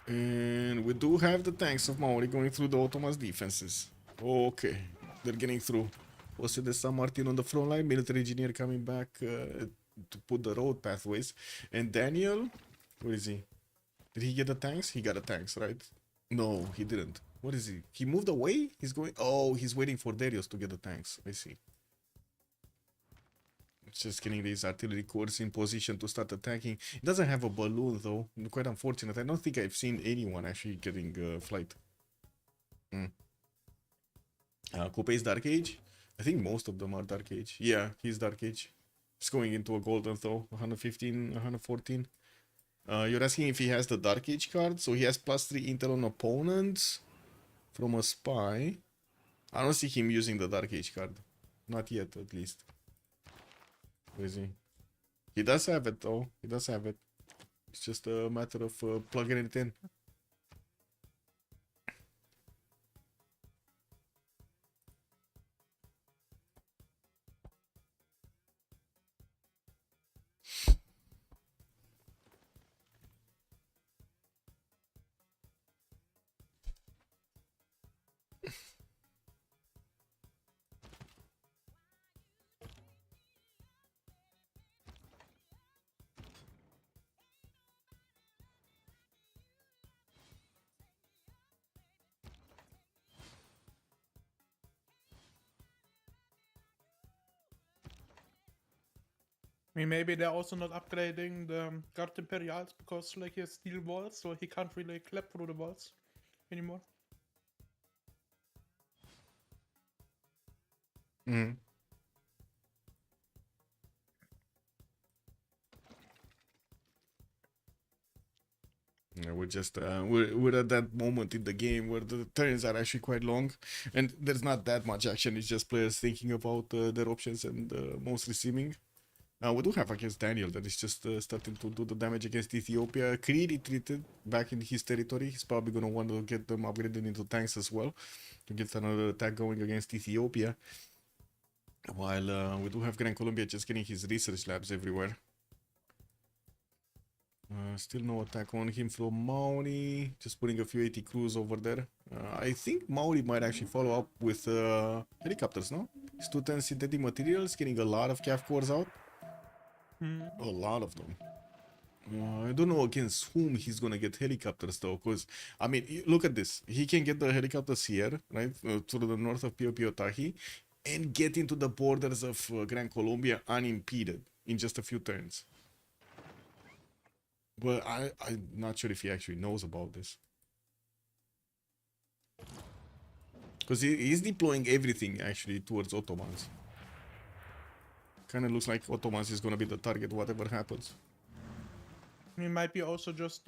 And we do have the tanks of Maori going through the Ottomans' defenses. Okay, they're getting through. Jose de San Martin on the front line, military engineer coming back to put the road pathways. And Daniel, where is he? Did he get the tanks? He got the tanks, right? No, he didn't. What is he? He moved away? He's going... Oh, he's waiting for Darius to get the tanks. I see. Just getting these artillery corps in position to start attacking. It doesn't have a balloon though. Quite unfortunate. I don't think I've seen anyone actually getting flight. Coupe is Dark Age. I think most of them are Dark Age. Yeah, he's Dark Age. It's going into a golden though, 115, 114. You're asking if he has the Dark Age card, so he has +3 intel on opponents from a spy. I don't see him using the Dark Age card. Not yet, at least. Where is he? He does have it though. He does have it. It's just a matter of plugging it in. I mean, maybe they're also not upgrading the Guard Imperials because like he has steel walls, so he can't really clap through the walls anymore. Mm. Yeah, we're just we're at that moment in the game where the turns are actually quite long, and there's not that much action. It's just players thinking about their options and most receiving. We do have against Daniel that is just starting to do the damage against Ethiopia. Kree retreated back in his territory. He's probably gonna want to get them upgraded into tanks as well to get another attack going against Ethiopia. While we do have Grand Colombia just getting his research labs everywhere. Still no attack on him from Maori. Just putting a few 80 crews over there. I think Maori might actually follow up with helicopters, no? He's 210 synthetic materials, getting a lot of CAF cores out. A lot of them. I don't know against whom he's gonna get helicopters though, because I mean, look at this. He can get the helicopters here, right, to the north of Pio Tahi, and get into the borders of Gran Colombia unimpeded in just a few turns. But I'm not sure if he actually knows about this. Because he's deploying everything actually towards Ottomans. Kind of looks like Ottomans is gonna be the target, whatever happens. He might be also just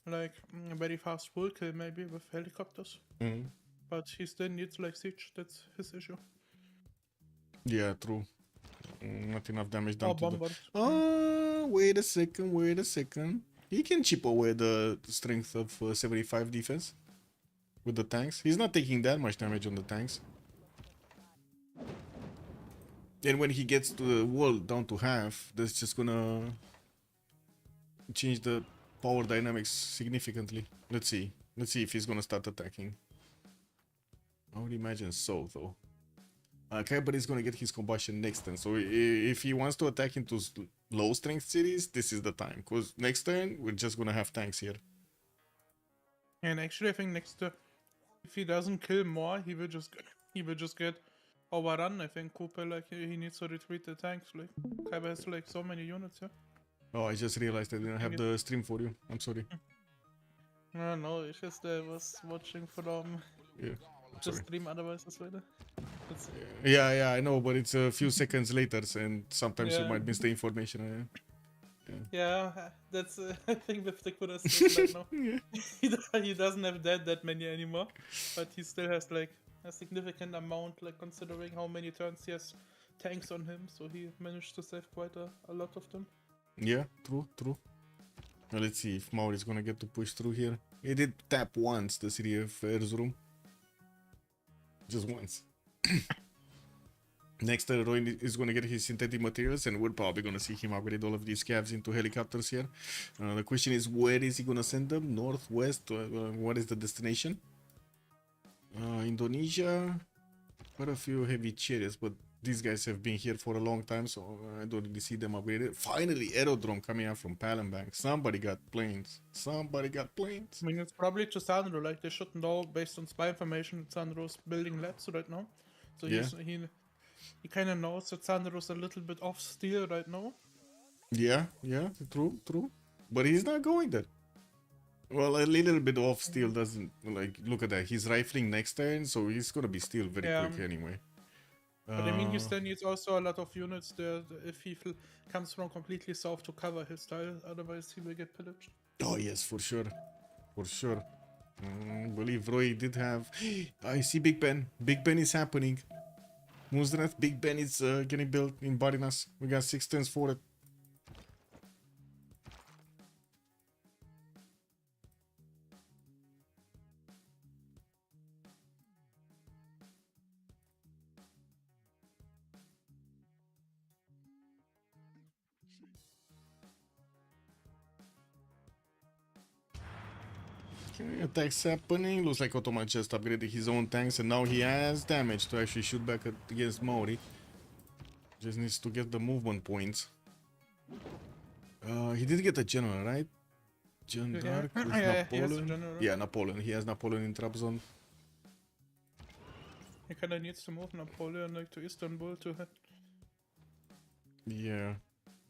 like a very fast full kill maybe with helicopters. But he still needs like siege, that's his issue. Yeah, true. Not enough damage down Or to the... bombers. Wait a second. He can chip away the strength of 75 defense with the tanks. He's not taking that much damage on the tanks. And when he gets to the wall down to half, that's just gonna change the power dynamics significantly. Let's see if he's gonna start attacking. I would imagine so, though. Kyber is gonna get his combustion next turn, so if he wants to attack into low strength cities, this is the time. Cause next turn we're just gonna have tanks here. And actually, I think next if he doesn't kill more, he will just get overrun. I think Cooper like he needs to retreat the tanks. Like Kyber has like so many units. Yeah. Oh, I just realized I didn't have the stream for you. I'm sorry. No, it's just I was watching from Yeah, the stream otherwise as well. Yeah, I know, but it's a few seconds later, and sometimes you Yeah. might miss the information. Yeah, that's I think with the Kudas right now. He doesn't have that many anymore, but he still has like a significant amount, like considering how many turns he has tanks on him, so he managed to save quite a lot of them. Yeah, true. Now let's see if Maori is gonna get to push through here. He did tap once the city of Erzurum. Just once. Next, Roy is going to get his synthetic materials, and we're probably going to see him upgrade all of these scavs into helicopters here. The question is, where is he going to send them? North, west? What is the destination? Indonesia. Quite a few heavy chariots, but these guys have been here for a long time, so I don't really see them upgraded. Finally, aerodrome coming out from Palembang. Somebody got planes. I mean, it's probably to Sandro, like they should know based on spy information that Sandro's building labs right now. So Yeah. he kind of knows that Sandro's a little bit off steel right now. Yeah, true. But he's not going there. Well, a little bit off steel doesn't, like, look at that. He's rifling next turn, so he's gonna be steel very quick anyway. But I mean, he still needs also a lot of units there if he comes from completely south to cover his tile, otherwise he will get pillaged. Oh yes, for sure. For sure. Believe Roy did have... I see Big Ben. Big Ben is happening. Moonstrath, Big Ben is getting built in Barinas. We got 6 turns for it. Okay, attacks happening. Looks like Ottoman just upgraded his own tanks and now he has damage to actually shoot back against Maori. Just needs to get the movement points. He did get a general, right? John Dark with Yeah, he has a Napoleon. general. Yeah, Napoleon. He has Napoleon in trap zone. He kinda needs to move Napoleon like to Istanbul to hit. Yeah.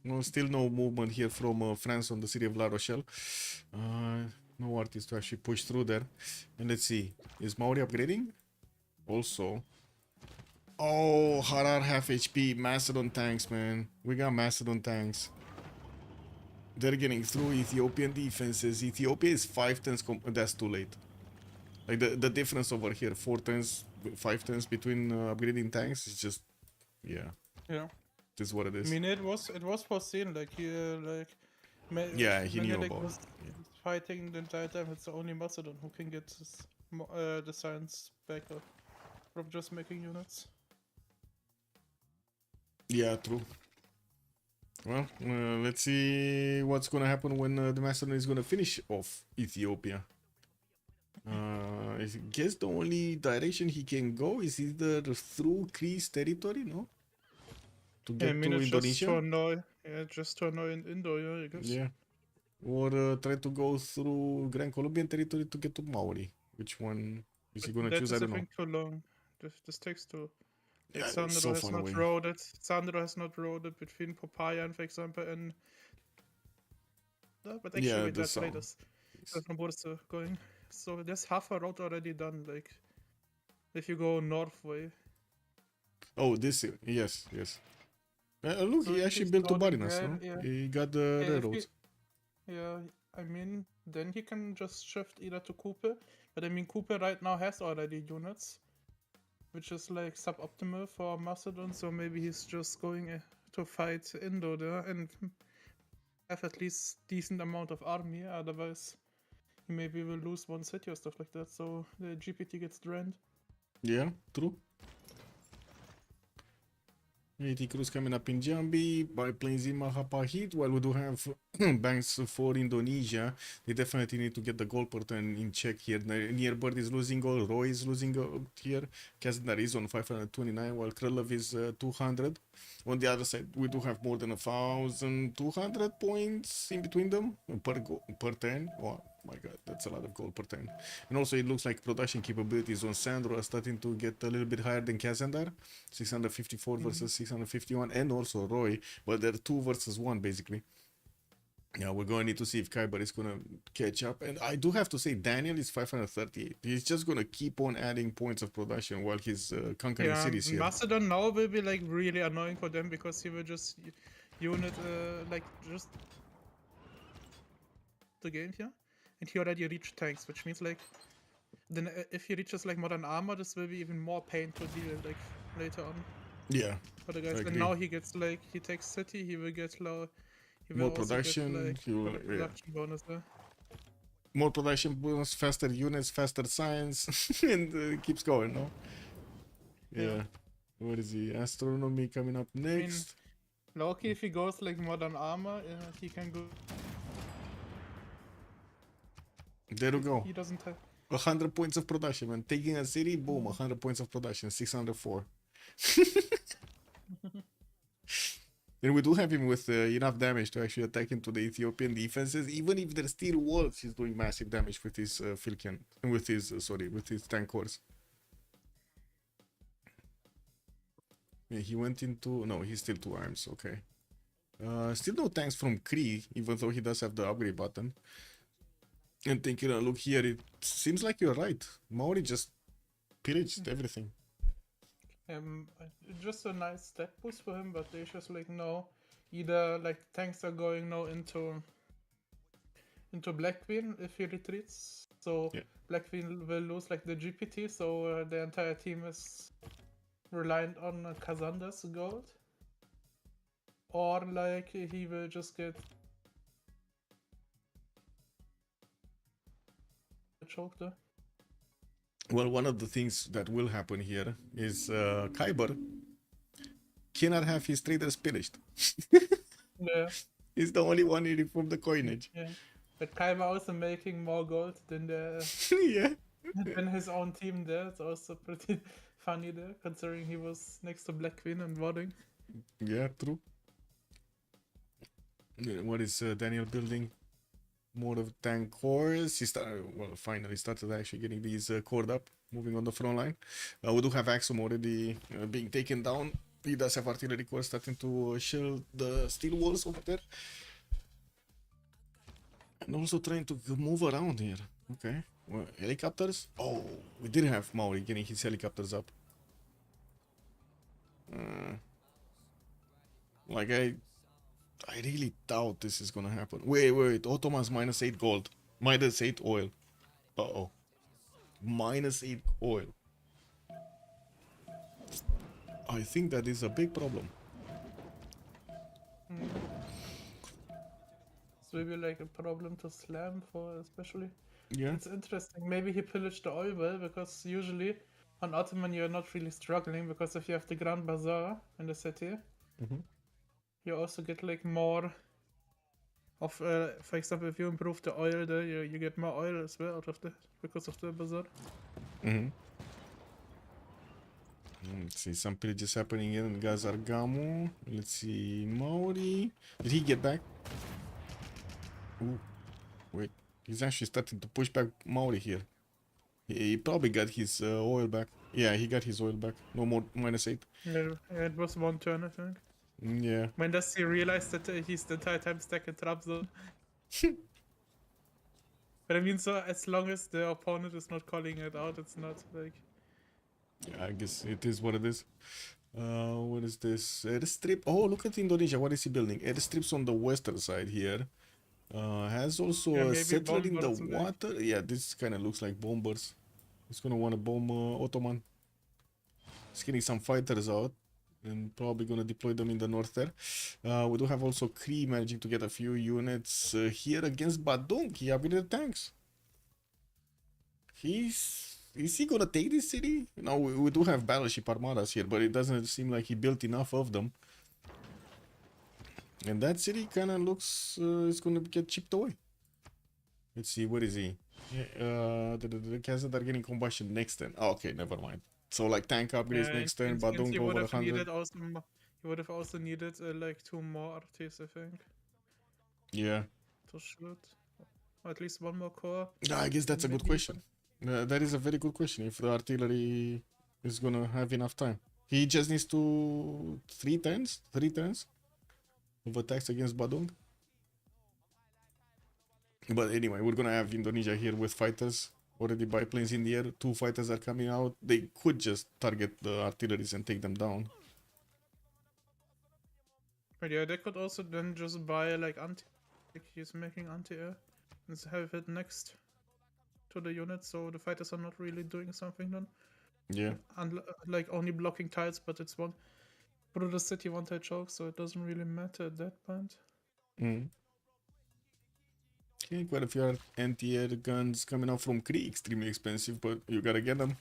No, still no movement here from France on the city of La Rochelle. No artist to actually push through there. And let's see. Is Maori upgrading? Also. Oh, Harar half HP. Macedon tanks, man. We got Macedon tanks. They're getting through Ethiopian defenses. Ethiopia is 5 turns. That's too late. Like the difference over here, 4 turns, 5 turns between upgrading tanks is just, yeah. Yeah. This is what it is. I mean, it was foreseen. Like he Yeah, he knew Menelik about was fighting the entire time. It's only Macedon who can get his, the science back up from just making units. Yeah, true. Well, let's see what's gonna happen when the Macedon is gonna finish off Ethiopia. I guess the only direction he can go is either through Greece territory, no? To Yeah, get I mean, to it's just to Indonesia? annoy. Yeah, just to annoy in Indo, yeah, I guess. Yeah. Or try to go through Grand Colombian territory to get to Maori. Which one is he gonna That choose? is, I I don't know. think, too long. This takes too. Like Yeah, it's Sandro so has far not away. roaded. Sandro has not roaded between Popeye and, for example, and. No, but actually, Yeah, wait, the that's south. latest. That's from Bordeaux going. So there's half a road already done. Like, if you go north way. Oh, this, yes, yes. Look, So he if actually he's built two loading Barinas, there, no? yeah. He got the Yeah, if railroads. Yeah, I mean, then he can just shift either to Coupe, but I mean, Coupe right now has already units, which is like suboptimal for Macedon, so maybe he's just going to fight Indo there and have at least decent amount of army, otherwise he maybe will lose one city or stuff like that, so the GPT gets drained. Yeah, true. AT Cruz coming up in Jambi, biplanes in Mahapahit. While we do have banks for Indonesia, they definitely need to get the goal per turn in check here. Nearbird is losing goal, Roy is losing goal here. Kazandar is on 529, while Krylov is 200. On the other side, we do have more than 1,200 points in between them per turn. Oh my god, that's a lot of gold per turn. And also, it looks like production capabilities on Sandro are starting to get a little bit higher than Kazandar. 654 versus 651, and also Roy, but they're 2 versus 1 basically. Yeah, we're going to need to see if Kyber is going to catch up. And I do have to say, Daniel is 538. He's just going to keep on adding points of production while he's conquering cities here. Macedon now will be like really annoying for them because he will just unit like just the game here, and he already reached tanks, which means like then if he reaches like modern armor, this will be even more pain to deal like later on. Yeah, For the guys, I and agree. now he gets like he takes city, he will get low. He will More also production, get, like, he will- yeah. production bonus there. More production bonus, faster units, faster science, and keeps going, no? Yeah. Where is he? Astronomy coming up next. Loki, if he goes like modern armor, he can go. There we go. He doesn't have. 100 points of production, man. Taking a city, boom, 100 points of production, 604. And we do have him with enough damage to actually attack into the Ethiopian defenses. Even if they're still walls, he's doing massive damage with his Filkian, with his with his tank cores. Yeah, he went into he's still 2 arms. Okay. Still no tanks from Kree, even though he does have the upgrade button. And taking a look here, it seems like you're right. Maori just pillaged everything. Just a nice stat boost for him, but they just like no, either like tanks are going now into Black Queen if he retreats, so Yeah. Black Queen will lose like the GPT, so the entire team is reliant on Kazanda's gold, or like he will just get choked. Well, one of the things that will happen here is Kyber cannot have his traders pillaged. Yeah, He's the only one eating from the coinage. yeah. But Kaiba also making more gold than Yeah. than his own team there. It's also pretty funny there, considering he was next to Black Queen and voting. Yeah, true. What is Daniel building? More of tank cores. He finally started actually getting these cored up, moving on the front line. We do have Axum already being taken down. He does have artillery core starting to shield the steel walls over there. And also trying to move around here. Okay. Well, helicopters? Oh, we did have Maori getting his helicopters up. Like I really doubt this is gonna happen. Wait. Ottoman's -8 gold. -8 oil. Uh-oh. -8 oil. I think that is a big problem. It's maybe like a problem to slam for, especially. Yeah. It's interesting. Maybe he pillaged the oil well, because usually on Ottoman you're not really struggling, because if you have the Grand Bazaar in the city, you also get like more of, for example, if you improve the oil there, you get more oil as well out of the because of the bazaar. Let's see, some pillages happening in Gazargamo. Let's see, Maori. Did he get back? Ooh, wait. He's actually starting to push back Maori here. He probably got his oil back. Yeah, he got his oil back. No more -8. Yeah, it was one turn, I think. Yeah. When does he realize that he's the entire time stuck in trap zone? But I mean, so as long as the opponent is not calling it out, it's not like... Yeah, I guess it is what it is. What is this? Airstrip. Oh, look at Indonesia. What is he building? Airstrips on the western side here. Has also Yeah, a maybe settler in the bombers, like- water. Yeah, this kind of looks like bombers. He's gonna want to bomb Ottoman. He's getting some fighters out and probably gonna deploy them in the north there. We do have also Kree managing to get a few units here against Badung. He upgraded tanks. Is he gonna take this city? No, we do have battleship armadas here, but it doesn't seem like he built enough of them. And that city kind of looks it's gonna get chipped away. Let's see, what is he? Yeah, the castles are getting combustion next turn. Oh, okay, never mind. So like tank upgrades next turn, but don't go over 100. He would have also needed like 2 more RTs, I think, Yeah. to shoot. Or at least 1 more core. Yeah, I guess that's a good Maybe question. That is a very good question. If the artillery is gonna have enough time, he just needs to 3 turns of attacks against Badung. But anyway, we're gonna have Indonesia here with fighters already, biplanes in the air. 2 fighters are coming out. They could just target the artilleries and take them down. But yeah, they could also then just buy like like he's making anti-air and have it next to the unit, so the fighters are not really doing something then. Yeah. And like only blocking tiles, but it's one Brutal City one tile choke, so it doesn't really matter at that point. Okay, quite a few anti-air guns coming out from Kree, extremely expensive, but you gotta get them.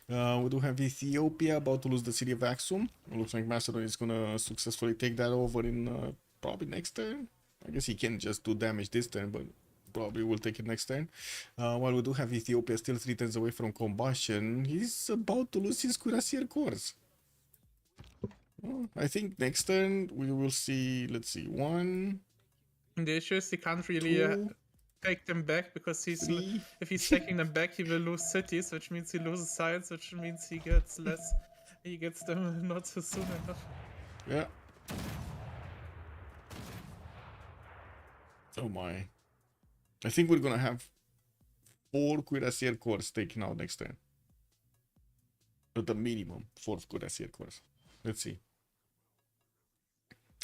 We do have Ethiopia about to lose the city of Axum. It looks like Macedon is gonna successfully take that over in probably next turn. I guess he can just do damage this turn, but probably will take it next turn. While we do have Ethiopia still 3 turns away from combustion, he's about to lose his cuirassier cores. Well, I think next turn we will see, let's see, 1, And the issue is he can't really 2, take them back, because three. if he's taking them back, he will lose cities, which means he loses science, which means he gets less. He gets them not so soon enough. Yeah. Oh my. I think we're gonna have 4 cuirassier cores taken out next turn. At the minimum, 4 cuirassier cores. Let's see.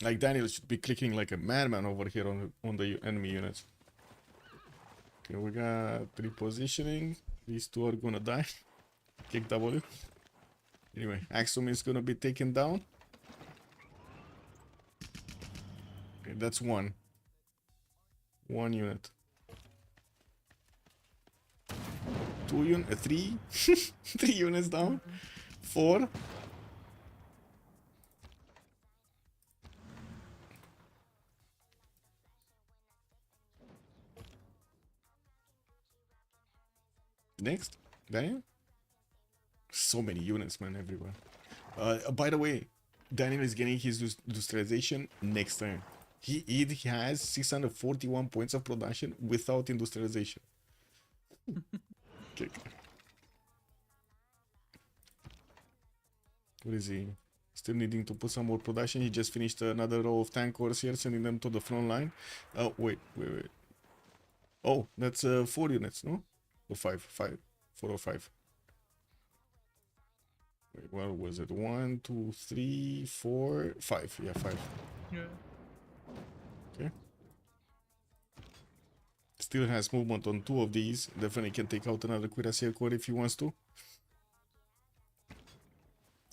Like Daniel should be clicking like a madman over here on the enemy units. Okay, we got repositioning. These two are gonna die. Kick W. Anyway, Axum is gonna be taken down. Okay, that's one. One unit. 2 unit, 3. 3 units down. 4. Next, Daniel. So many units, man, everywhere. By the way, Daniel is getting his industrialization next turn. He has 641 points of production without industrialization. Okay. What is he? Still needing to put some more production. He just finished another row of tank cores here, sending them to the front line. Oh, wait. Oh, that's 4 units, no? Or 5? 5. 4 or 5. Wait, what was it? 1, 2, 3, 4, 5. Yeah, 5. Yeah. Okay. Still has movement on 2 of these. Definitely can take out another cuirassier core if he wants to.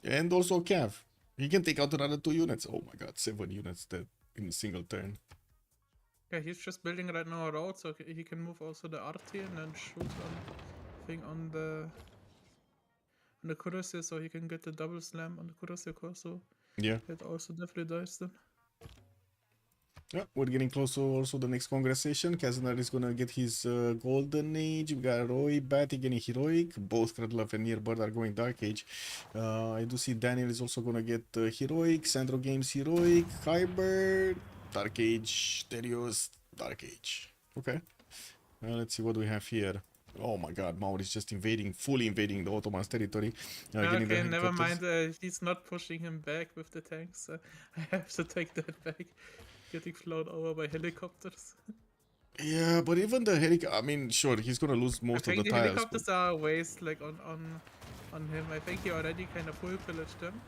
And also Cav. He can take out another 2 units. Oh my god, 7 units dead in a single turn. Yeah, he's just building right now a road, so he can move also the RT and then shoot on the cuirassier, so he can get the double slam on the cuirassier core. So Yeah. it also definitely dies then. Yeah, we're getting close to also the next congregation. Kazanar is gonna get his golden age. We got Roy, Batty getting heroic. Both Kradlov and Nearbird are going dark age. I do see Daniel is also gonna get heroic. Sandro Games heroic. Hybrid, dark age. Terios, dark age. Okay. Let's see what we have here. Oh my god, Maur is just fully invading the Ottoman's territory. Getting the Okay, never helicopters. mind. He's not pushing him back with the tanks. I have to take that back. Getting flown over by helicopters. Yeah, but even the helicopter, I mean, sure, he's gonna lose most I of think the the tiles. helicopters are a waste, like on him. I think he already kind of full pillaged them.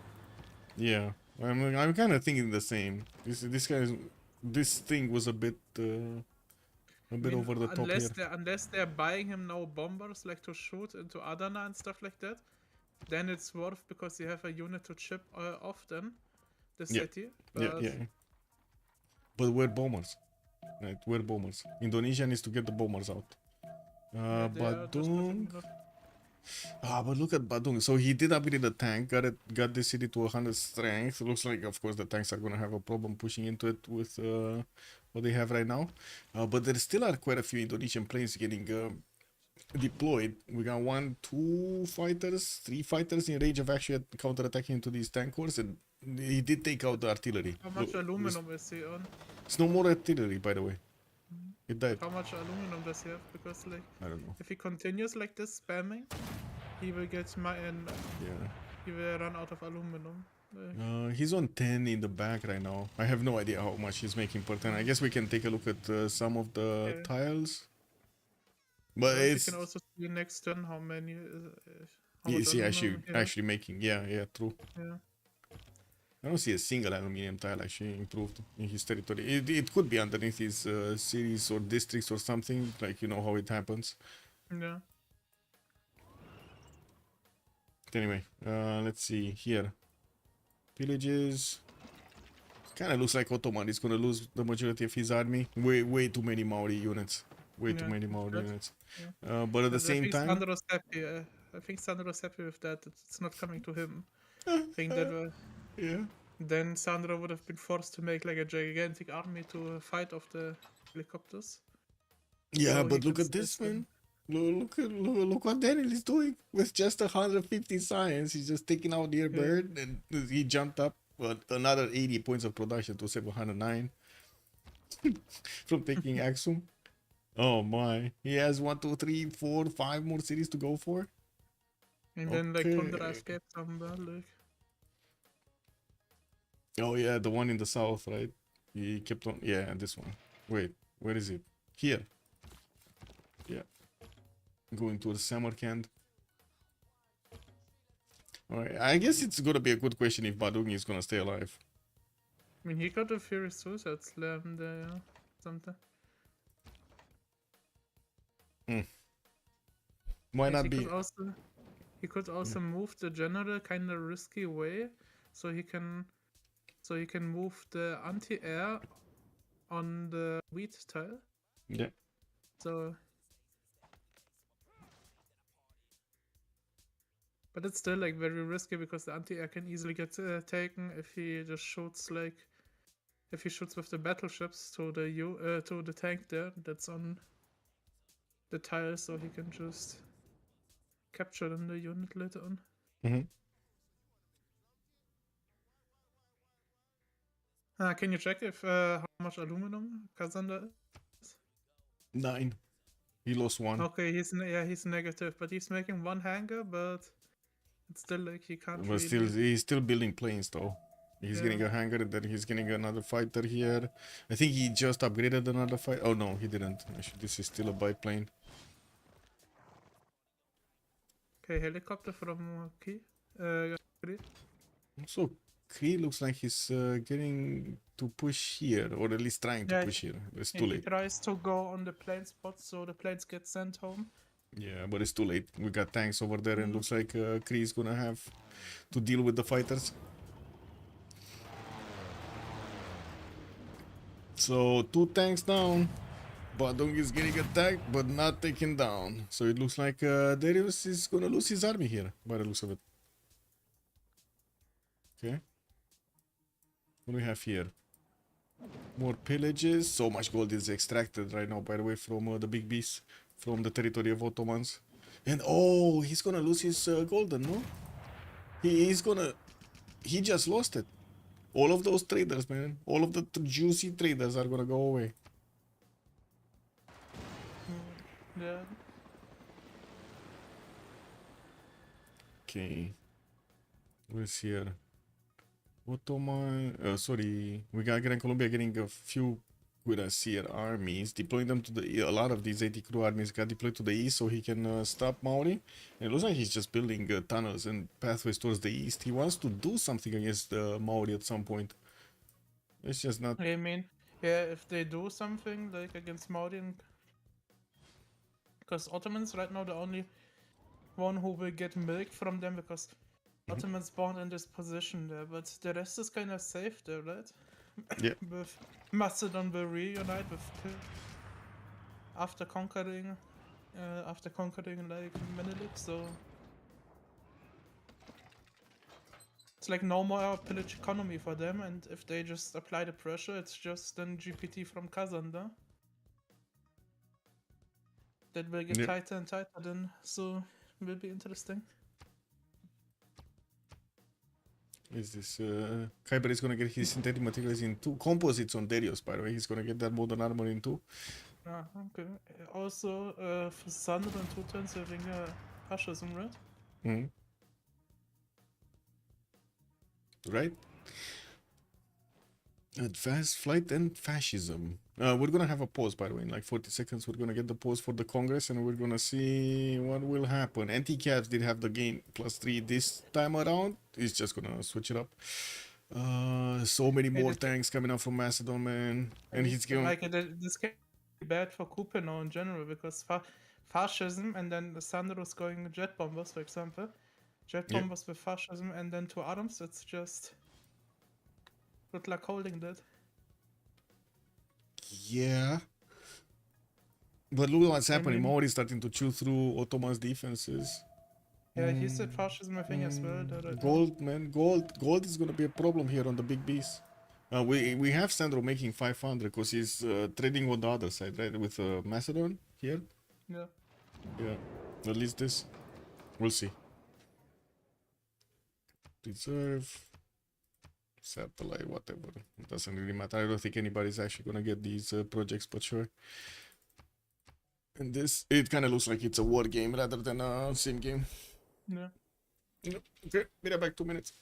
Yeah, I'm kind of thinking the same. This thing was a bit over the top here. Unless they're buying him now bombers like to shoot into Adana and stuff like that, then it's worth because you have a unit to chip off then the Yeah. city. Yeah. But we're bombers, right? We're bombers. Indonesia needs to get the bombers out. Badung. But look at Badung. So he did upgrade the tank, got the city to 100 strength. Looks like, of course, the tanks are gonna have a problem pushing into it with what they have right now. But there still are quite a few Indonesian planes getting deployed. We got 1, 2 fighters, 3 fighters in range of actually counter-attacking into these tank cores, and he did take out the artillery. How much aluminum is he on? It's no more artillery, by the way. It died. How much aluminum does he have? Because like, I don't know. if he continues like this spamming, he will get Yeah. he will run out of aluminum. Like, He's on 10 in the back right now. I have no idea how much he's making per turn. I guess we can take a look at some of the tiles. But you it's can also see next turn how many. is he aluminum, actually making? Yeah, true. Yeah. I don't see a single aluminium tile actually improved in his territory. It could be underneath his cities or districts or something, like you know how it happens. Yeah. Anyway, let's see here. Villages. Kind of looks like Ottoman is gonna lose the majority of his army. Way too many Maori units. Way too many Maori units. Yeah. But at the same time, Sandro's happy. I think Sandro's happy with that. It's not coming to him. I think that. yeah. Then Sandro would have been forced to make like a gigantic army to fight off the helicopters. Yeah, So but he look can at this, still man. Look what Daniel is doing with just 150 science. He's just taking out the bird, and he jumped up another 80 points of production to 709 from taking Axum. Oh my! He has 1, 2, 3, 4, 5 more cities to go for. And then like Condor escaped somewhere, like. Oh yeah, the one in the south, right? He kept on. Yeah, this one. Wait, where is it? Here. Yeah. Going towards Samarkand. Alright, I guess it's gonna be a good question if Badung is gonna stay alive. I mean, he got a Fury Suicide Slam there, something. Why Yes, not he be? could also move the general kind of risky way, so he can move the anti-air on the wheat tile. Yeah. So, but it's still like very risky because the anti-air can easily get taken if he just shoots if he shoots with the battleships to the tank there that's on the tile, so he can just capture them the unit later on. Mm-hmm. Can you check if how much aluminum Kazanda is? 9. He lost 1. Okay, he's negative, but he's making one hangar, but it's still like he can't But really. still, he's still building planes though. He's Yeah. getting a hangar, then he's getting another fighter here. I think he just upgraded another fight. Oh no, he didn't. Actually, this is still a biplane. Okay, helicopter from Key. Kree. So Kree looks like he's getting to push here, or at least trying to Yeah, push here. It's Yeah, too he late. tries to go on the plane spot, so the planes get sent home. Yeah, but it's too late. We got tanks over there, and looks like Kree is gonna have to deal with the fighters. So 2 tanks down. Badung is getting attacked, but not taken down. So it looks like Darius is gonna lose his army here, by the looks of it. Okay. What do we have here? More pillages. So much gold is extracted right now, by the way, from the big beast, from the territory of Ottomans. And oh, he's gonna lose his golden, no? He's gonna... He just lost it. All of those traders, man. All of the juicy traders are gonna go away. Yeah. Okay. What's here? Ottoman... sorry. We got Gran Colombia getting a few with us here armies. Deploying them to the... A lot of these 80 crew armies got deployed to the east so he can stop Maori. And it looks like he's just building tunnels and pathways towards the east. He wants to do something against Maori at some point. It's just not... I mean, yeah, if they do something like against Mauryan, because Ottomans right now the only one who will get milk from them because Ottomans spawned in this position there, but the rest is kind of safe there, right? Yeah. With Macedon will reunite with after conquering like Menelik, so it's like no more pillage economy for them, and if they just apply the pressure, it's just then GPT from Kazanda. That will get Yep. tighter and tighter then, so it will be interesting. Is this Kyber is gonna get his synthetic materials in 2 composites on Darius, by the way. He's gonna get that modern armor in 2. Ah, okay. Also, for Sandro and 2 turns having fascism, right? Mm-hmm. Right? Advanced flight and fascism. We're gonna have a pause, by the way. In like 40 seconds, we're gonna get the pause for the Congress, and we're gonna see what will happen. Anti-Cavs did have the gain +3 this time around. He's just gonna switch it up. So many more tanks coming out from Macedon, man. And he's going... Like, this can be bad for Kupeno in general, because fascism and then Sandro's going jet bombers, for example. Jet Yep. bombers with fascism and then 2 arms, it's just... Good luck holding that. Yeah. But look what's happening. mean- Maori is starting to chew through Ottoman's defenses. Yeah, he said fascism, I think, as well. Gold, man. Gold is gonna be a problem here on the big beast. We have Sandro making 500 because he's trading on the other side, right? With Macedon here. Yeah. Yeah. At least this. We'll see. Reserve. Satellite, whatever. It doesn't really matter. I don't think anybody's actually gonna get these projects, but sure. And this, it kind of looks like it's a war game rather than a sim game. Yeah. Yep. Okay, be right back, 2 minutes.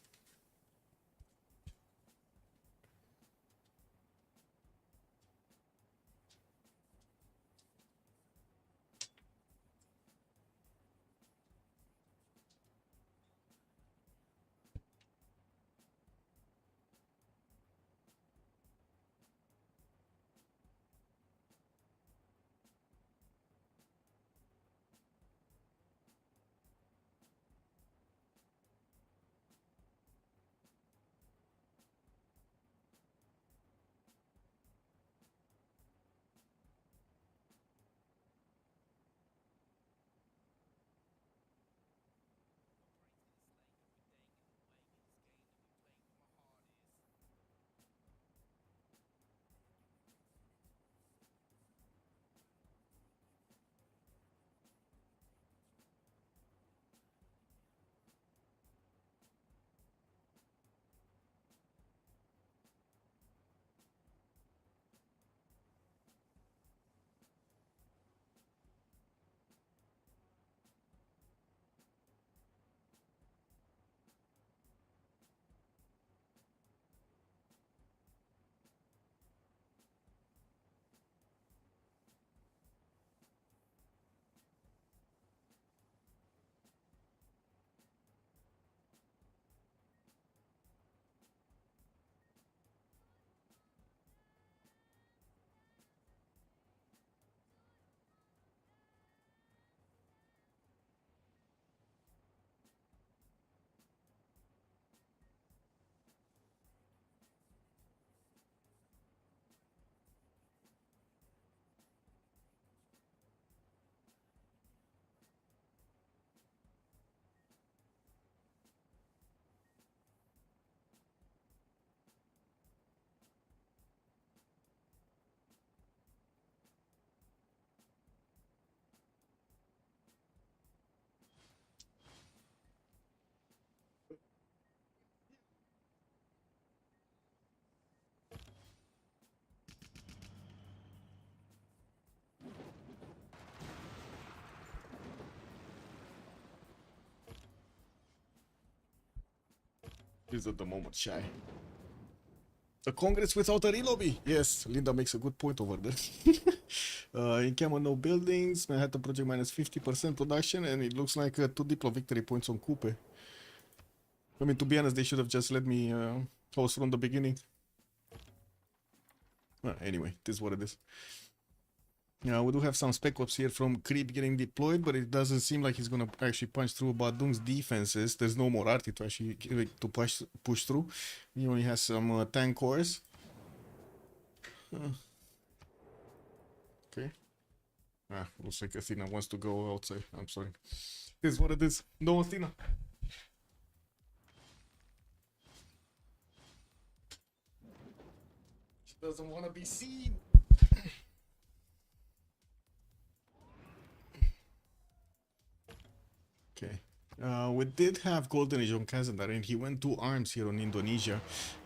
He's at the moment shy. A Congress without a re-lobby. Yes, Linda makes a good point over there. In Cameron, no buildings. Manhattan project minus 50% production, and it looks like 2 Diplo victory points on Coupe. I mean, to be honest, they should have just let me host from the beginning. Anyway, this is what it is. We do have some spec ops here from Creep getting deployed, but it doesn't seem like he's gonna actually punch through Badung's defenses. There's no more Arty to actually push through. He only has some tank cores. Okay. Looks like Athena wants to go outside. I'm sorry. This is what it is. No Athena. She doesn't want to be seen. Okay. We did have Golden Age on Kazandar, and he went 2 arms here on Indonesia.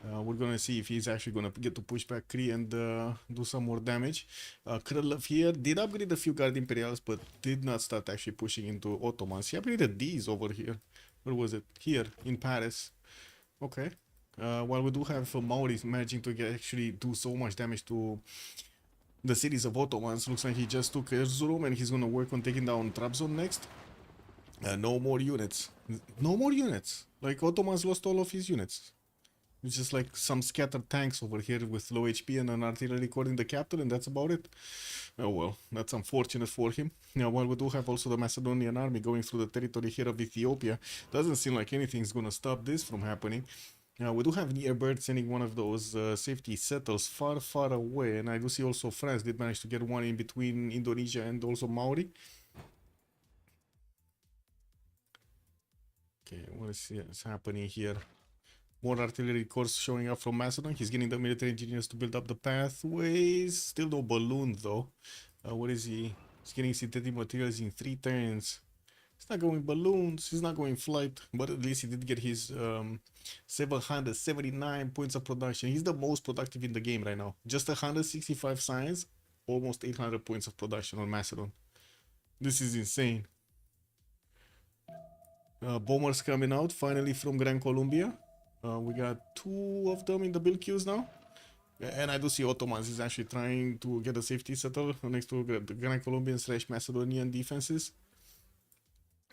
We're gonna see if he's actually gonna get to push back Kree and do some more damage. Krylov here did upgrade a few Guard Imperials, but did not start actually pushing into Ottomans. He upgraded these over here. Where was it? Here, in Paris. Okay. While we do have Maori managing to actually do so much damage to the cities of Ottomans, looks like he just took Erzurum, and he's gonna work on taking down Trabzon next. No more units. No more units. Like, Ottomans lost all of his units. It's just like some scattered tanks over here with low HP and an artillery core in the capital, and that's about it. Oh well, that's unfortunate for him. Now, while we do have also the Macedonian army going through the territory here of Ethiopia, doesn't seem like anything's gonna stop this from happening. We do have Nearbird sending one of those safety settles far, far away, and I do see also France did manage to get one in between Indonesia and also Maori. Okay, what is happening here? More artillery corps showing up from Macedon. He's getting the military engineers to build up the pathways. Still no balloon though. What is he? He's getting synthetic materials in 3 turns. He's not going balloons. He's not going flight. But at least he did get his 779 points of production. He's the most productive in the game right now. Just 165 science, almost 800 points of production on Macedon. This is insane. Bombers coming out finally from Gran Colombia. We got 2 of them in the build queues now. And I do see Ottomans is actually trying to get a safety settle next to the Gran Colombian / Macedonian defenses,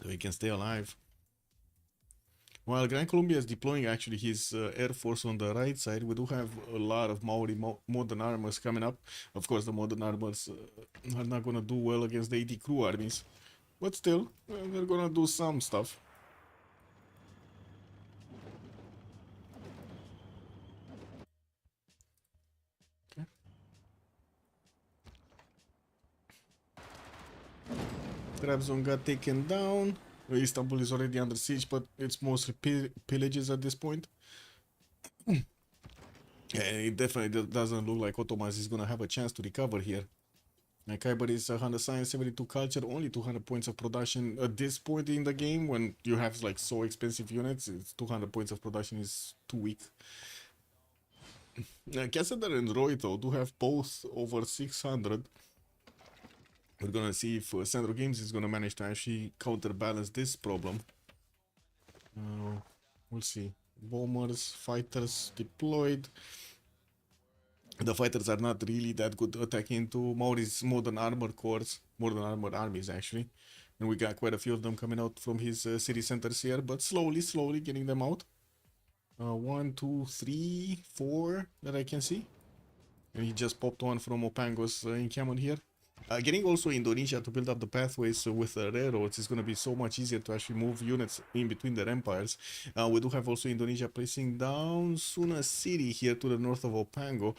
so he can stay alive. While Gran Colombia is deploying actually his air force on the right side, we do have a lot of Maori modern armors coming up. Of course, the modern armors are not going to do well against the 80 crew armies, but still, they're going to do some stuff. Trabzon got taken down. Istanbul is already under siege, but it's mostly pillages at this point. Yeah, it definitely doesn't look like Ottomans is gonna have a chance to recover here. Khyber is 100 science, 72 culture, only 200 points of production at this point in the game. When you have like so expensive units, it's 200 points of production is too weak. Cassadar and Roy though do have both over 600. We're gonna see if Sandro Games is gonna manage to actually counterbalance this problem. We'll see. Bombers, fighters deployed. The fighters are not really that good attacking into Maori's modern armor corps, modern armor armies actually. And we got quite a few of them coming out from his city centers here, but slowly getting them out. 1, 2, 3, 4 that I can see. And he just popped one from Opango's encampment here. Getting also Indonesia to build up the pathways with the railroads is going to be so much easier to actually move units in between their empires. We do have also Indonesia placing down Suna City here to the north of Opango.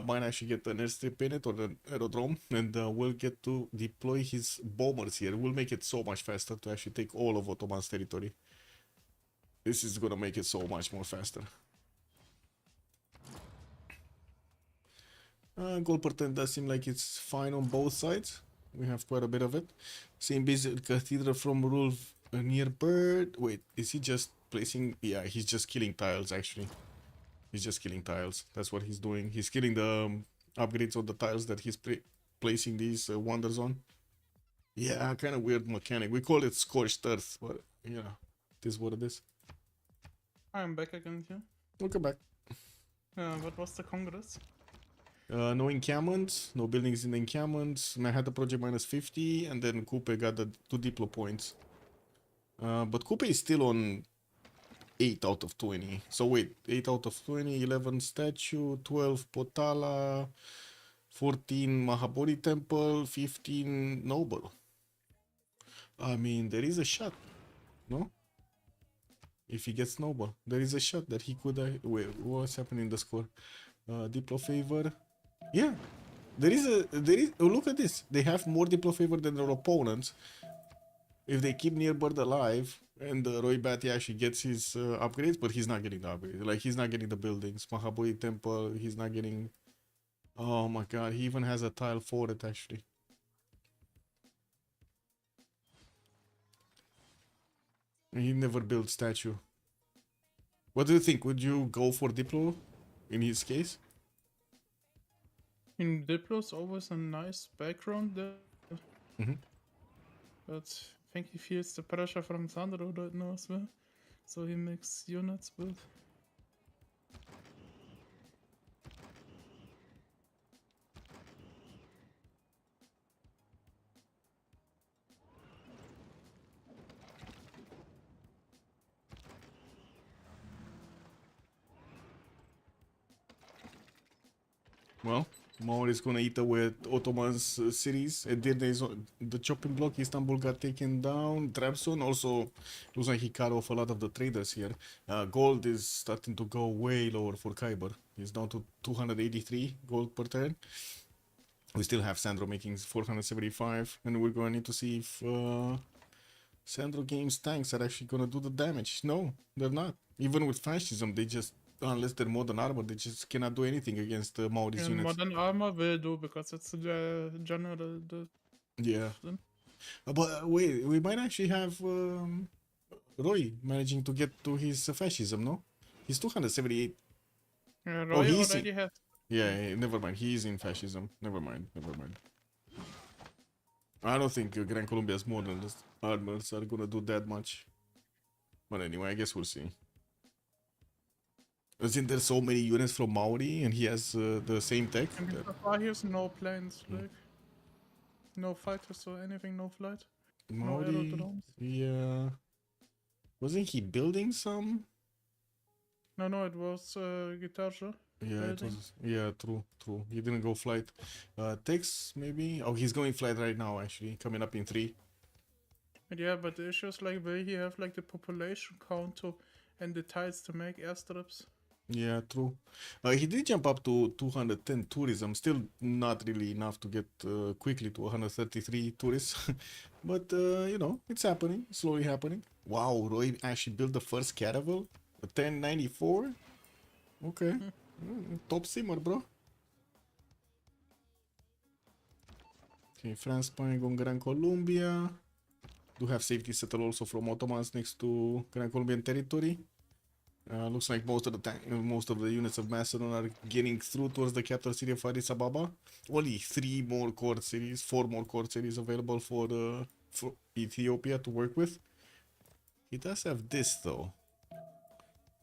Might actually get an airstrip in it or an aerodrome, and we'll get to deploy his bombers here. We'll make it so much faster to actually take all of Ottoman's territory. This is going to make it so much more faster. Goal percent does seem like it's fine on both sides. We have quite a bit of it. Same basic cathedral from Rule near Bird. Wait, is he just placing? Yeah, he's just killing tiles actually. He's just killing tiles. That's what he's doing. He's killing the upgrades on the tiles that he's placing these wonders on. Yeah, kind of weird mechanic. We call it scorched earth, but yeah, it is what it is. I'm back again here. Welcome back. What was the Congress? No encampments, no buildings in the encampments. Manhattan Project minus 50, and then Coupe got the 2 Diplo points. But Coupe is still on 8 out of 20. So wait, 8 out of 20, 11 statue, 12 Potala, 14 Mahabodhi Temple, 15 Noble. I mean, there is a shot, no? If he gets Noble, there is a shot that he could... wait, what's happening in the score? Diplo favor. Yeah, there is... oh, look at this. They have more Diplo favor than their opponents. If they keep near bird alive, and Roy Batty actually gets his upgrades, but he's not getting the upgrades. Like, he's not getting the buildings. Mahabodhi Temple, he's not getting... Oh my god, he even has a tile for it, actually. He never built statue. What do you think? Would you go for Diplo in his case? In Diplo's always a nice background there. But I think he feels the pressure from Sandro right now as well. So he makes units build. Well, Maur is gonna eat away at Ottoman's cities. Edirne is the chopping block. Istanbul got taken down. Trabzon also looks like he cut off a lot of the traders here. Gold is starting to go way lower for Khyber. He's down to 283 gold per turn. We still have Sandro making 475, and we're gonna need to see if Sandro Games tanks are actually gonna do the damage. No, they're not. Even with fascism, they just, unless they're modern armor, they just cannot do anything against the Maori's And units. modern armor will do because it's the general. Yeah. Then. But wait, we might actually have Roy managing to get to his fascism, no? He's 278. Yeah, Oh, Roy he's already has. Yeah, never mind. He is in fascism. Never mind. I don't think Gran Colombia's modern armors are gonna do that much. But anyway, I guess we'll see. Isn't there so many units from Maori and he has the same tech? I mean, so far he has no planes, like no fighters or anything, no flight, no Maori, aerodromes. yeah. Wasn't he building some? No, it was Guitarja. Yeah, it Building. was. Yeah, true. He didn't go flight. Tex, maybe? Oh, he's going flight right now, actually. Coming up in 3. Yeah, but the issue is like, will he have like the population count to and the tiles to make airstrips? Yeah, true. He did jump up to 210 tourism. Still not really enough to get quickly to 133 tourists. But, you know, it's happening. Slowly happening. Wow, Roy actually built the first caravel. A 1094? Okay. Top simmer, bro. Okay, France buying on Gran Colombia. Do have safety settle also from Ottomans next to Gran Colombian territory. Looks like most of the units of Macedon are getting through towards the capital city of Addis Ababa. Only 4 more court cities available for Ethiopia to work with. He does have this though.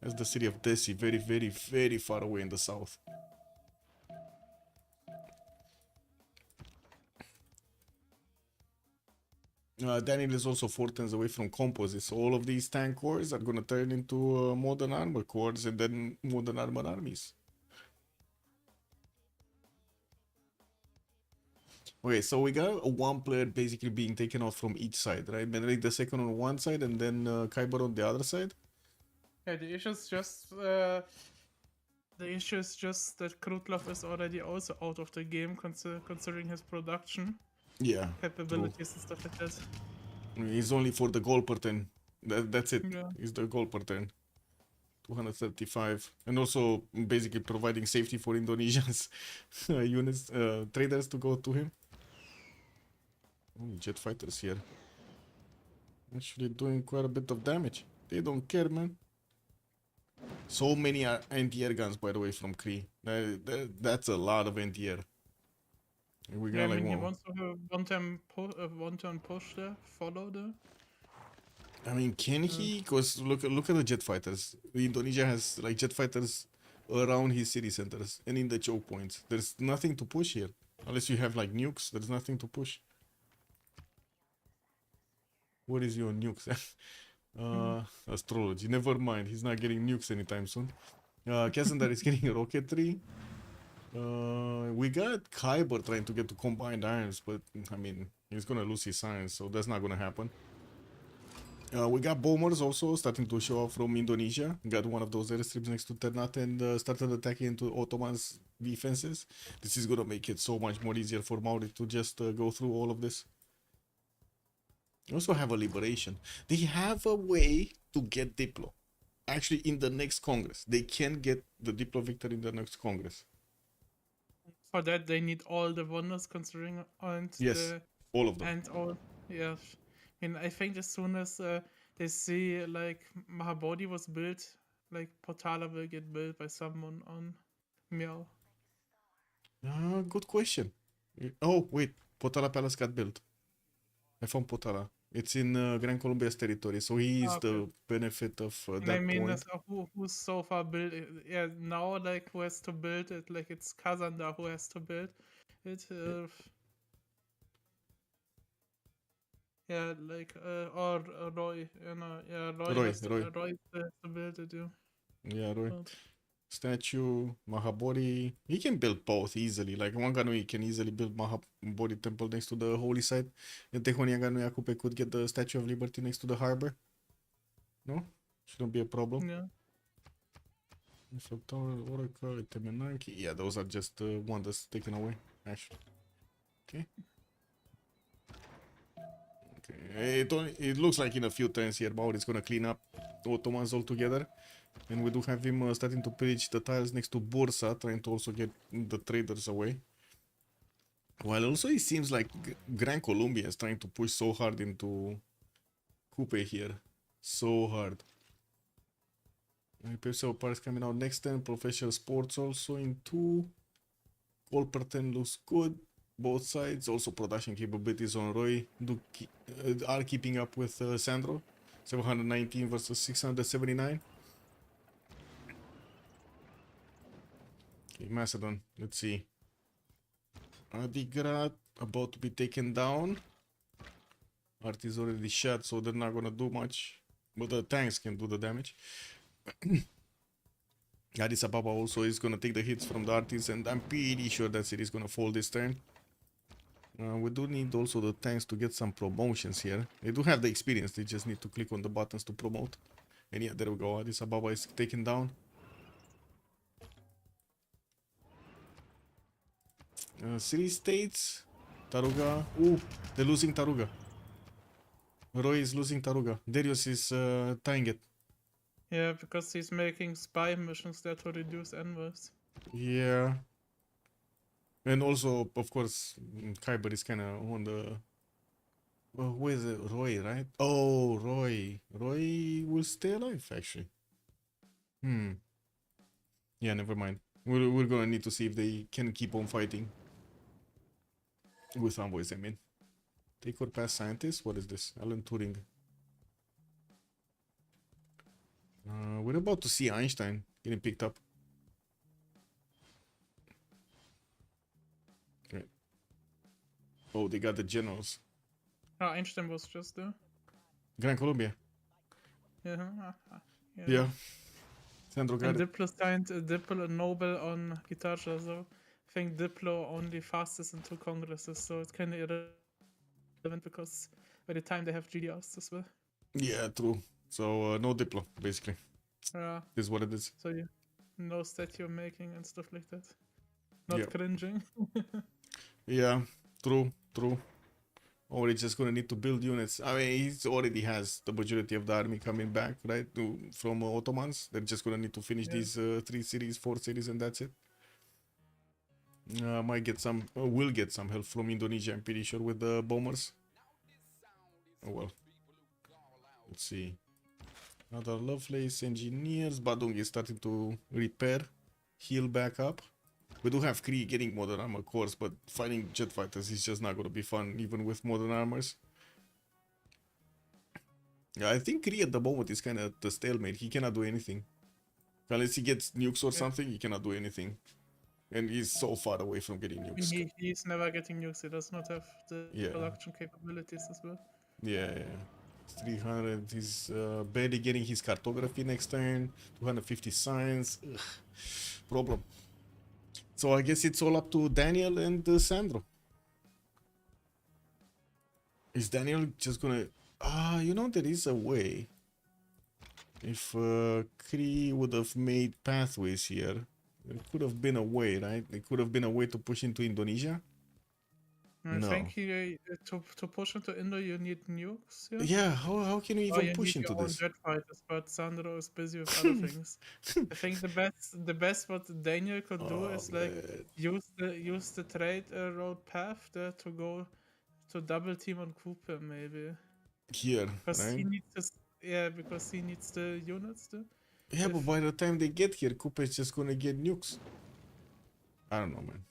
That's the city of Desi, very, very, very far away in the south. Daniel is also 4 turns away from composites. So all of these tank cores are going to turn into modern armor cores and then modern armor armies. Okay, so we got one player basically being taken out from each side, right? Menelik the second on one side and then Khyber on the other side. Yeah, the issue is just that Krutlov is already also out of the game, considering his production Yeah, capabilities and stuff like that. he's only for the goal per turn. That's it. Yeah. He's the goal per turn. 235. And also basically providing safety for Indonesians units, traders to go to him. Oh, jet fighters here. Actually doing quite a bit of damage. They don't care, man. So many anti-air guns, by the way, from Kree. That's a lot of anti-air. We got Yeah, I like mean, he one. wants to have one turn push there, follow there. I mean, can he? Because look at the jet fighters. Indonesia has like jet fighters around his city centers and in the choke points. There's nothing to push here. Unless you have like nukes, there's nothing to push. What is your nukes? Astrology. Never mind. He's not getting nukes anytime soon. Cassandra is getting a rocketry. We got Kyber trying to get to combined irons, but I mean, he's gonna lose his science, so that's not gonna happen. We got bombers also starting to show up from Indonesia. Got one of those airstrips next to Ternate and started attacking into Ottoman's defenses. This is gonna make it so much more easier for Maori to just go through all of this. Also have a liberation. They have a way to get Diplo. Actually, in the next Congress, they can get the Diplo victory in the next Congress. For that, they need all the wonders, considering and Yes, all of them. and all. Yeah, and I think as soon as they see like Mahabodhi was built, like Potala will get built by someone on Meow. Good question. Oh wait, Potala Palace got built. I found Potala. It's in Gran Colombia's territory, so he is Okay. the benefit of And I that mean, point. who's so far built it? Yeah, now like who has to build it? Like it's Kazanda who has to build it. Yeah, like or Roy, you know, yeah, Roy. has to build it. Yeah. Yeah, Roy. But- Statue, Mahabodhi. He can build both easily. Like Wanganui can easily build Mahabodhi temple next to the holy site. And Tehonianganui Akupe could get the Statue of Liberty next to the harbor. No? Shouldn't be a problem. Yeah. Oracle, Temenarchy. Yeah, those are just wonders taken away, actually. Okay. It looks like in a few turns here, Maori is gonna clean up the Ottomans altogether. And we do have him starting to pillage the tiles next to Bursa, trying to also get the traders away. While also it seems like Gran Colombia is trying to push so hard into Coupe here. So hard. PSO parts coming out next turn. Professional sports also in 2. Colperton looks good. Both sides. Also production capabilities on Roy are keeping up with Sandro. 719 versus 679. Okay, Macedon. Let's see. Adigrad about to be taken down. Art is already shot, so they're not gonna do much. But the tanks can do the damage. Addis Ababa also is gonna take the hits from the artists, and I'm pretty sure that it is gonna fall this turn. We do need also the tanks to get some promotions here. They do have the experience, they just need to click on the buttons to promote. And yeah, there we go. Addis Ababa is taken down. City states. Taruga. Ooh, they're losing Taruga. Roy is losing Taruga. Darius is tying it. Yeah, because he's making spy missions there to reduce envoys. Yeah. And also, of course, Kyber is kind of on the... who is it? Roy, right? Oh, Roy. Roy will stay alive, actually. Yeah, never mind. We're gonna need to see if they can keep on fighting. With envoys, I mean. Take or pass scientist? What is this? Alan Turing. We're about to see Einstein getting picked up. Okay. Oh, they got the generals. Oh, Einstein was just there. Gran Colombia. Yeah. Yeah. Sandro got And it. Diplo signed Diplo Nobel on Guitarra, so I think Diplo only fastest in 2 congresses, so it's kind of irrelevant because by the time they have GDRs as well. Yeah, true. So, no Diplo, basically. Yeah, This is what it is. so you no statue making and stuff like that. Not Yeah. cringing. Yeah, true. Or he's just gonna need to build units. I mean, he already has the majority of the army coming back, right, from Ottomans. They're just gonna need to finish these 3 cities, 4 cities, and that's it. Might get some, will get some help from Indonesia, I'm pretty sure, with the bombers. Oh well. Let's see. Another Lovelace engineers. Badung is starting to repair, heal back up. We do have Kree getting modern armor cores, but fighting jet fighters is just not gonna be fun, even with modern armors. Yeah, I think Kree at the moment is kind of the stalemate. He cannot do anything. Unless he gets nukes or Yeah. something, he cannot do anything. And he's so far away from getting I mean, nukes. he's never getting nukes. He does not have the Yeah. production capabilities as well. Yeah, yeah. 300, he's barely getting his cartography next turn. 250 science. Ugh. Problem. So I guess it's all up to Daniel and Sandro. Is Daniel just gonna... you know, there is a way. If Kree would have made pathways here, there could have been a way, right? There could have been a way to push into Indonesia. I No. think to push into Indo, you need nukes. Yeah. Yeah, how can you Or even you push need into your own this? jet fighters, but Sandro is busy with other things. I think the best what Daniel could do Oh, is like man. use the trade road path there to go to double team on Cooper maybe. Here, Because he right? needs this, yeah, because he needs the units too. Yeah, but If- by the time they get here, Koopa is just gonna get nukes. I don't know, man.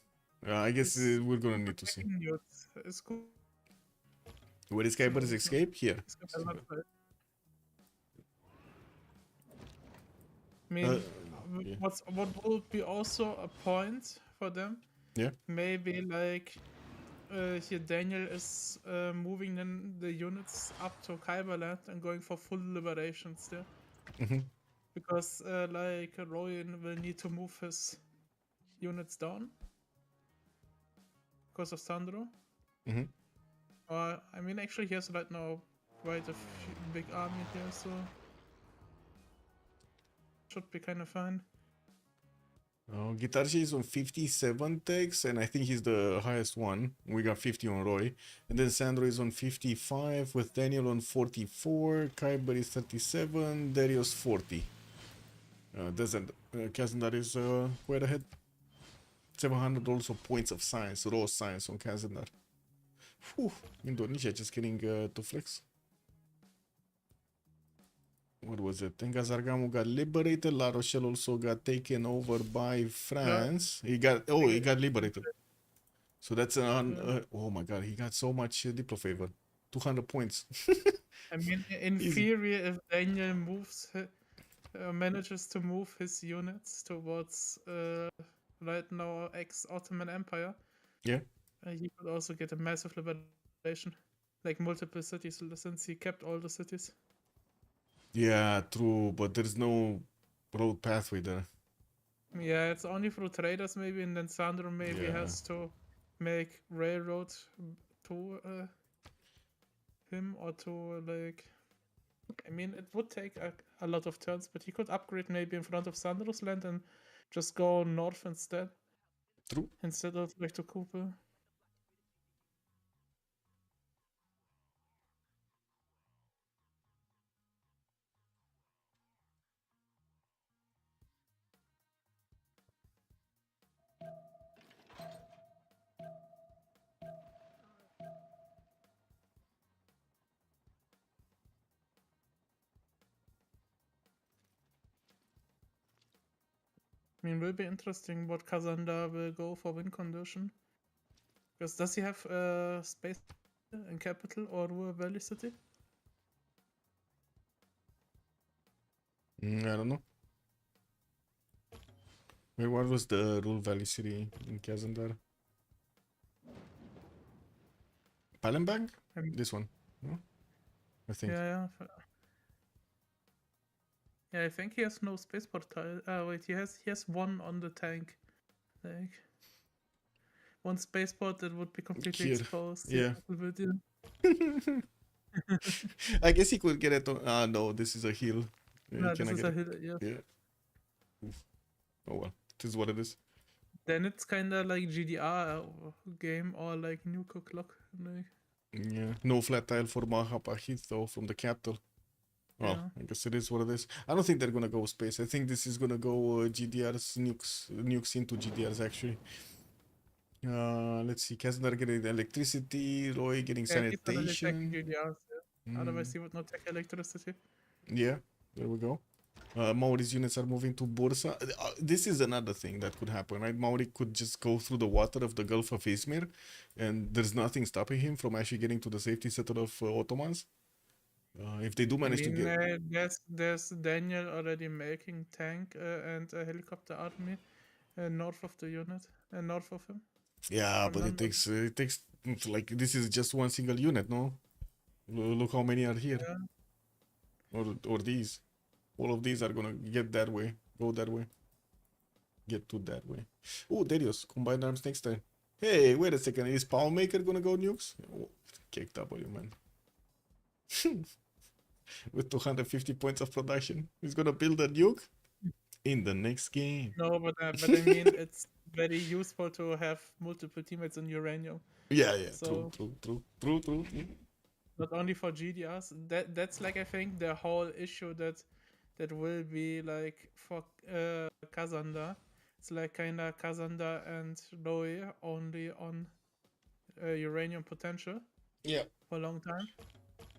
I guess He's- we're gonna need to see. taking nukes is cool. Where is Kyber's escape? Here. He's got a lot of it. I mean, yeah. what would be also a point for them? Yeah. Maybe like here Daniel is moving then the units up to Kyberland and going for full liberations there. Mhm. Because like Royan will need to move his units down because of Sandro. Mhm. I mean, actually, he has right now quite a big army here, so should be kind of fine. Oh, Gitarshi is on 57 techs, and I think he's the highest one. We got 50 on Roy. And then Sandro is on 55, with Daniel on 44, Kyber is 37, Darius 40. Kazandar is quite ahead. 700 also points of science, raw science on Kazandar. Whew, Indonesia just getting to flex. What was it? Tengazargamu got liberated. La Rochelle also got taken over by France. He got liberated. So that's an oh my god, he got so much Diplo favor. 200 points. I mean, in Easy. theory, if Daniel manages to move his units towards right now ex-Ottoman Empire, Yeah. He could also get a massive liberation, like multiple cities, since he kept all the cities. Yeah, true, but there's no road pathway there. Yeah, it's only through traders maybe, and then Sandro maybe Yeah. has to make railroad to him or to like. I mean, it would take a lot of turns, but he could upgrade maybe in front of Sandro's land and just go north instead. True. Instead of like to Cooper. I mean, will be interesting what Kazanda will go for win condition. Because does he have space in capital or Ruhr Valley City? I don't know. Wait, what was the Ruhr Valley City in Kazandar? Palembang? This one. No? I think. Yeah. Yeah, I think he has no spaceport tile. Wait, he has one on the tank. Like one spaceport that would be completely Here. exposed. Yeah. But, yeah. I guess he could get it on. No, this is a hill. Yeah, No, he this cannot is get a it. hit, yes. Yeah. Oof. Oh well, it is what it is. Then it's kinda like GDR game or like Nuke O'Clock. Like, Yeah. No flat tile for Mahapahit though from the capital. Well, yeah. I guess it is what it is. I don't think they're gonna go space. I think this is gonna go GDR's nukes into GDR's actually. Let's see. Kazandar getting electricity, Roy getting Yeah, he's not really taking sanitation. GDRs, yeah. Otherwise Mm, he would not take electricity. yeah, there we go. Maori's units are moving to Bursa. This is another thing that could happen, right? Maori could just go through the water of the Gulf of Izmir, and there's nothing stopping him from actually getting to the safety settle of Ottomans. If they do I manage to mean, get... there's Daniel already making tank and a helicopter army north of the unit, north of him. Yeah, but Remember? it takes like this is just one single unit, no? Look how many are here, Yeah. or these. All of these are gonna get that way, go that way, get to that way. Oh, Darius, combined arms next time. Hey, wait a second, is Maker gonna go nukes? Oh, kick W, man. With 250 points of production, he's gonna build a nuke in the next game. No, but I mean, it's very useful to have multiple teammates in uranium. Yeah, yeah, So- true. Not only for GDRs. That's like, I think, the whole issue that will be like for Kazanda. It's like kinda Kazanda and Roy only on uranium potential Yeah. for a long time.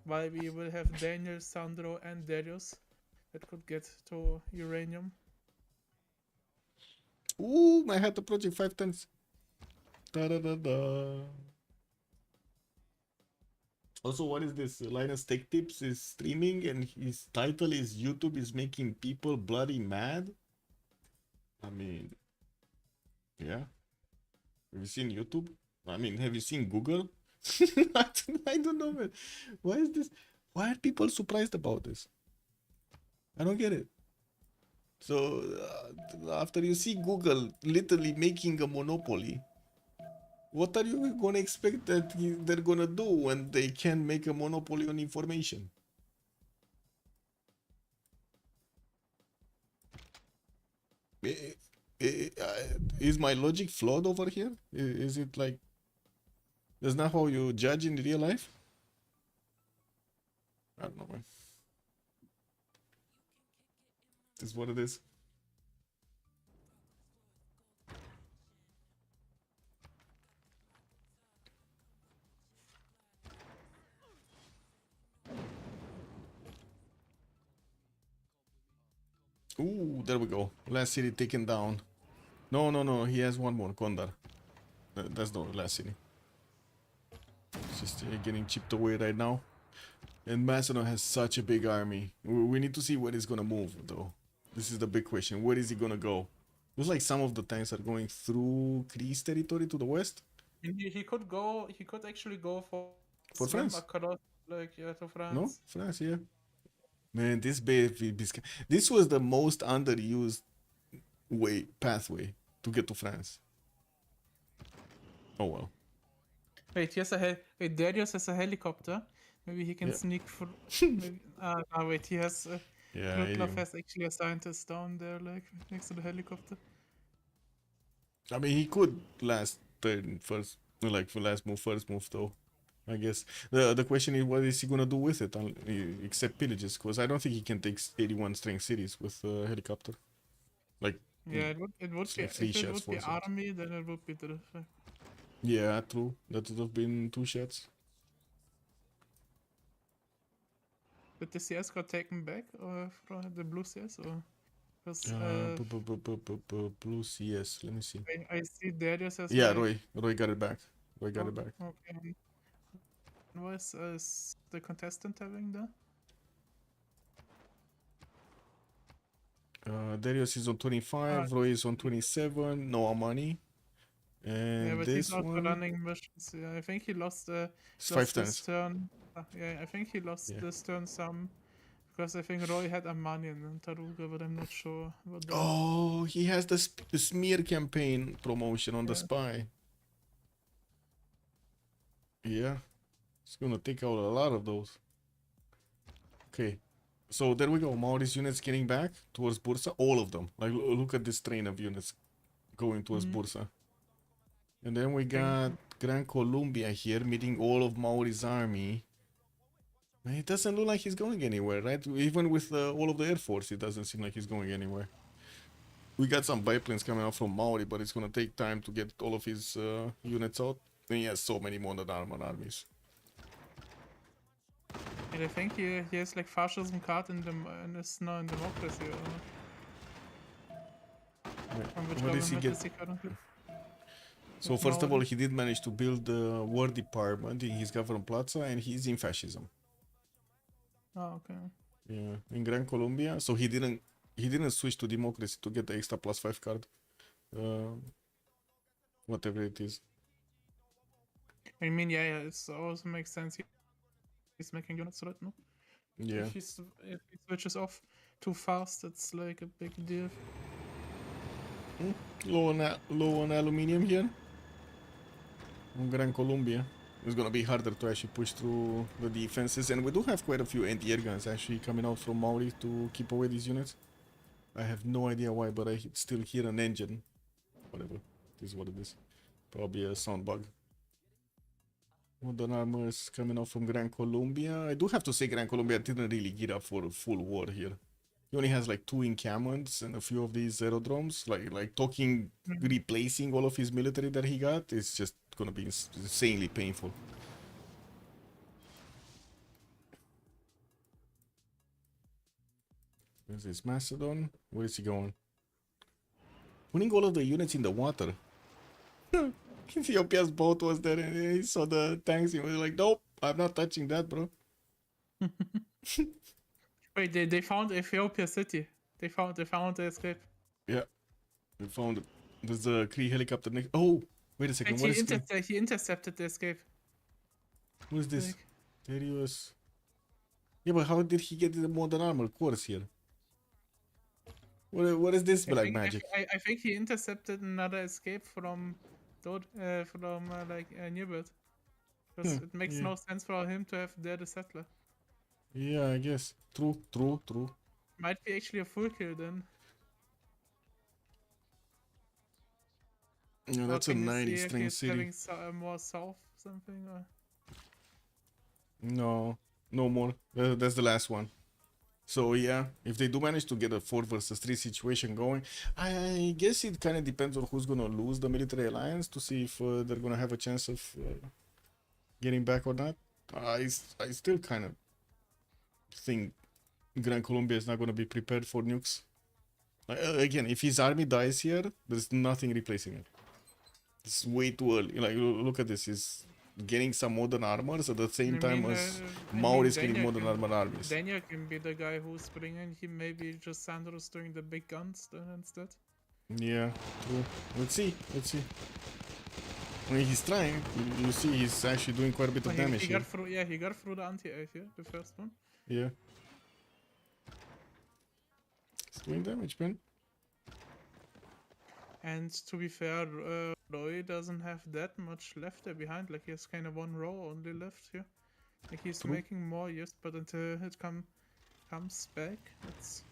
While we will have Daniel, Sandro, and Darius that could get to uranium. Ooh, I had the project 5 times. Da da da da. Also, what is this? Linus Tech Tips is streaming and his title is YouTube is making people bloody mad. I mean, yeah. Have you seen YouTube? I mean, have you seen Google? I don't know, man. Why is this? Why are people surprised about this? I don't get it. So, after you see Google literally making a monopoly, what are you gonna expect that they're gonna do when they can make a monopoly on information? Is my logic flawed over here? Is it like that's not how you judge in real life? I don't know, man. This is what it is. Ooh, there we go. Last city taken down. No. He has one more. Kondar. That's the last city. It's just getting chipped away right now. And Macedon has such a big army. We need to see where he's gonna move, though. This is the big question. Where is he gonna go? Looks like some of the tanks are going through Greece territory to the west. He could go. He could actually go for swim France? across, like, yeah, to France. No? France, yeah. Man, this this was the most underused pathway to get to France. Oh well. Wait, wait, Darius has a helicopter. Maybe he can Yeah. sneak through. Wait, he has. Yeah. Krugloff has actually a scientist down there, like next to the helicopter. I mean, he could last turn first, like for last move, first move though. I guess the question is what is he gonna do with it, except pillages? Because I don't think he can take 81 strength cities with a helicopter. Like, Yeah, it would it's be like 3 if it shots, would 4 be shots. army, then it would be terrific. Yeah, true. That would have been 2 shots. But the CS got taken back, or from the blue CS, or because Blue CS. Let me see. I see Darius has. Yeah, like, Roy got it back. Roy got it back. Okay. What is the contestant having there? Darius is on 25. Roy is on 27. No money. And Yeah, but this he's also one, running missions. Yeah, I think he lost. it's Lost 5 this times. turn. Yeah, I think he lost Yeah. this turn some because I think Roy had Armanian and Taruga, but I'm not sure about that. Oh, he has the smear campaign promotion on the Yeah. spy. Yeah, it's gonna take out a lot of those. Okay, so there we go. Maori's units getting back towards Bursa. All of them. Like, look at this train of units going towards Bursa. And then we got Gran Colombia here meeting all of Maori's army. Man, it doesn't look like he's going anywhere, right? Even with all of the air force, it doesn't seem like he's going anywhere. We got some biplanes coming out from Maori, but it's gonna take time to get all of his units out. And he has so many modern armored armies. And I think he has like fascism card in the snow in democracy. On which What is he government get? is he currently? So first of all, he did manage to build the war department in his government plaza, and he's in fascism. Oh, okay. Yeah, in Gran Colombia. So he didn't switch to democracy to get the extra +5 card. Whatever it is. I mean, yeah, it also makes sense. He's making units right now. Yeah. If he switches off too fast, it's like a big deal. Low on aluminium here. On Gran Colombia. It's gonna be harder to actually push through the defenses, and we do have quite a few anti-air guns actually coming out from Maori to keep away these units. I have no idea why, but I still hear an engine. Whatever. This is what it is. Probably a sound bug. Modern armor is coming out from Gran Colombia. I do have to say Gran Colombia didn't really gear up for a full war here. He only has like 2 encampments and a few of these aerodromes. Like talking, replacing all of his military that he got is just gonna be insanely painful. Where's this Macedon? Where is he going? Putting all of the units in the water. Ethiopia's boat was there and he saw the tanks. He was like, nope, I'm not touching that, bro. Wait, they found Ethiopia city. They found the escape. Yeah, we found it. There's the Kree helicopter next. Oh, wait a second. What is He intercepted the escape. Who is this? Like- Darius. Yeah, but how did he get the modern armor course here? What is this black magic? I think he intercepted another escape from Nearbird. Because it makes no sense for him to have there the settler. Yeah, I guess. True. Might be actually a full kill then. Yeah, that's a Can you 90 see if string he's city. having more south something or? No more. That's the last one. So yeah, if they do manage to get a 4 versus 3 situation going, I guess it kind of depends on who's gonna lose the military alliance to see if they're gonna have a chance of getting back or not. I still kind of think Gran Colombia is not gonna be prepared for nukes. Again, if his army dies here, there's nothing replacing it. It's way too early. Like, look at this. He's getting some modern armors at the same time as Maori is getting modern armor armies. Daniel can be the guy who's bringing him. Maybe just Sandro's doing the big guns then instead. Yeah, true. Let's see. I mean, he's trying. You see, he's actually doing quite a bit of damage He here. got through. Yeah, he got through the anti-air here, the first one. Yeah. It's doing damage, man. And to be fair, Roy doesn't have that much left there behind. Like he has kind of one row only left here. Like he's making more, yes, but until it comes back, it's.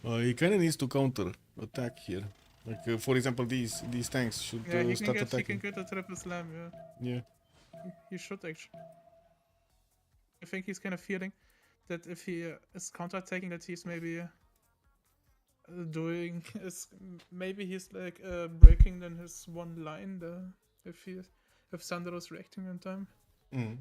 He kind of needs to counter attack here. Like, for example, these tanks should start He attacking. can get a triple slam. Yeah, Yeah. he should actually. I think he's kind of feeling that if he is counterattacking, that he's maybe maybe he's like breaking then his one line there if Sandro's reacting in time. Mm.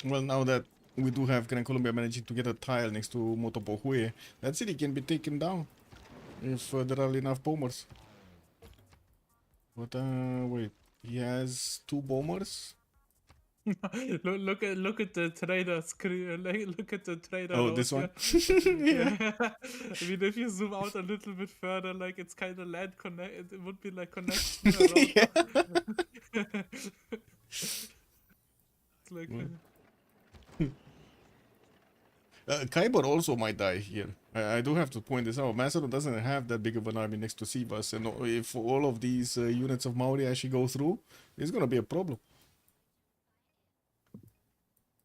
Well, now that we do have Gran Colombia managing to get a tile next to Motopohue, that city can be taken down if there are enough bombers. But wait, he has 2 bombers. look at the trader screen. Look at the trader. Oh, this one. Yeah. I mean, if you zoom out a little bit further, like it's kind of land connect. It would be like connection. It's like. Khyber also might die here. I do have to point this out. Macedon doesn't have that big of an army next to Civ6, and if all of these units of Maori actually go through, it's gonna be a problem.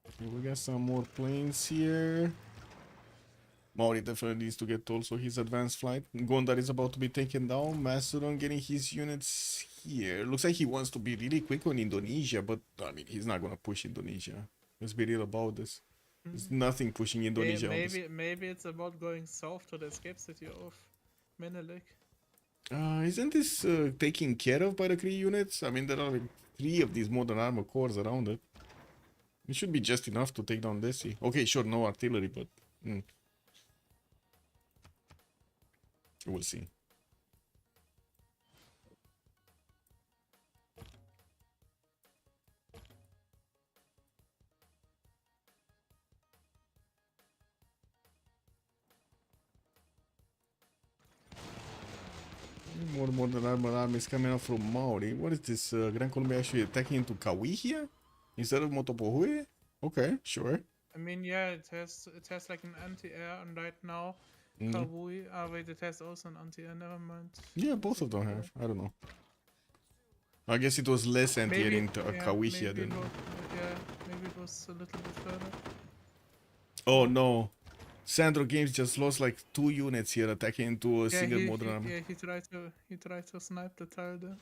Okay, we got some more planes here. Maori definitely needs to get also his advanced flight. Gondar is about to be taken down. Macedon getting his units here. Looks like he wants to be really quick on Indonesia, but I mean, he's not gonna push Indonesia. Let's be real about this. There's nothing pushing Indonesia. Maybe it's about going south to the escape city of Menelik. Isn't this taken care of by the Kree units? I mean, there are like 3 of these modern armor cores around it. It should be just enough to take down Desi. Okay, sure, no artillery, but... We'll see. More modern army is coming out from Maori. What is this? Gran Colombia actually attacking into Kawi here instead of Motopohue? Okay, sure. I mean, yeah, it has like an anti-air, and right now, Mm. Kawui. Wait, it has also an anti-air. Never mind. Yeah, both of them have. I don't know. I guess it was less anti-air in Kawi here maybe than. maybe it was a little bit further. Oh no. Sandro Games just lost like 2 units here attacking into a Yeah, single modern army. he tried to snipe the tile there.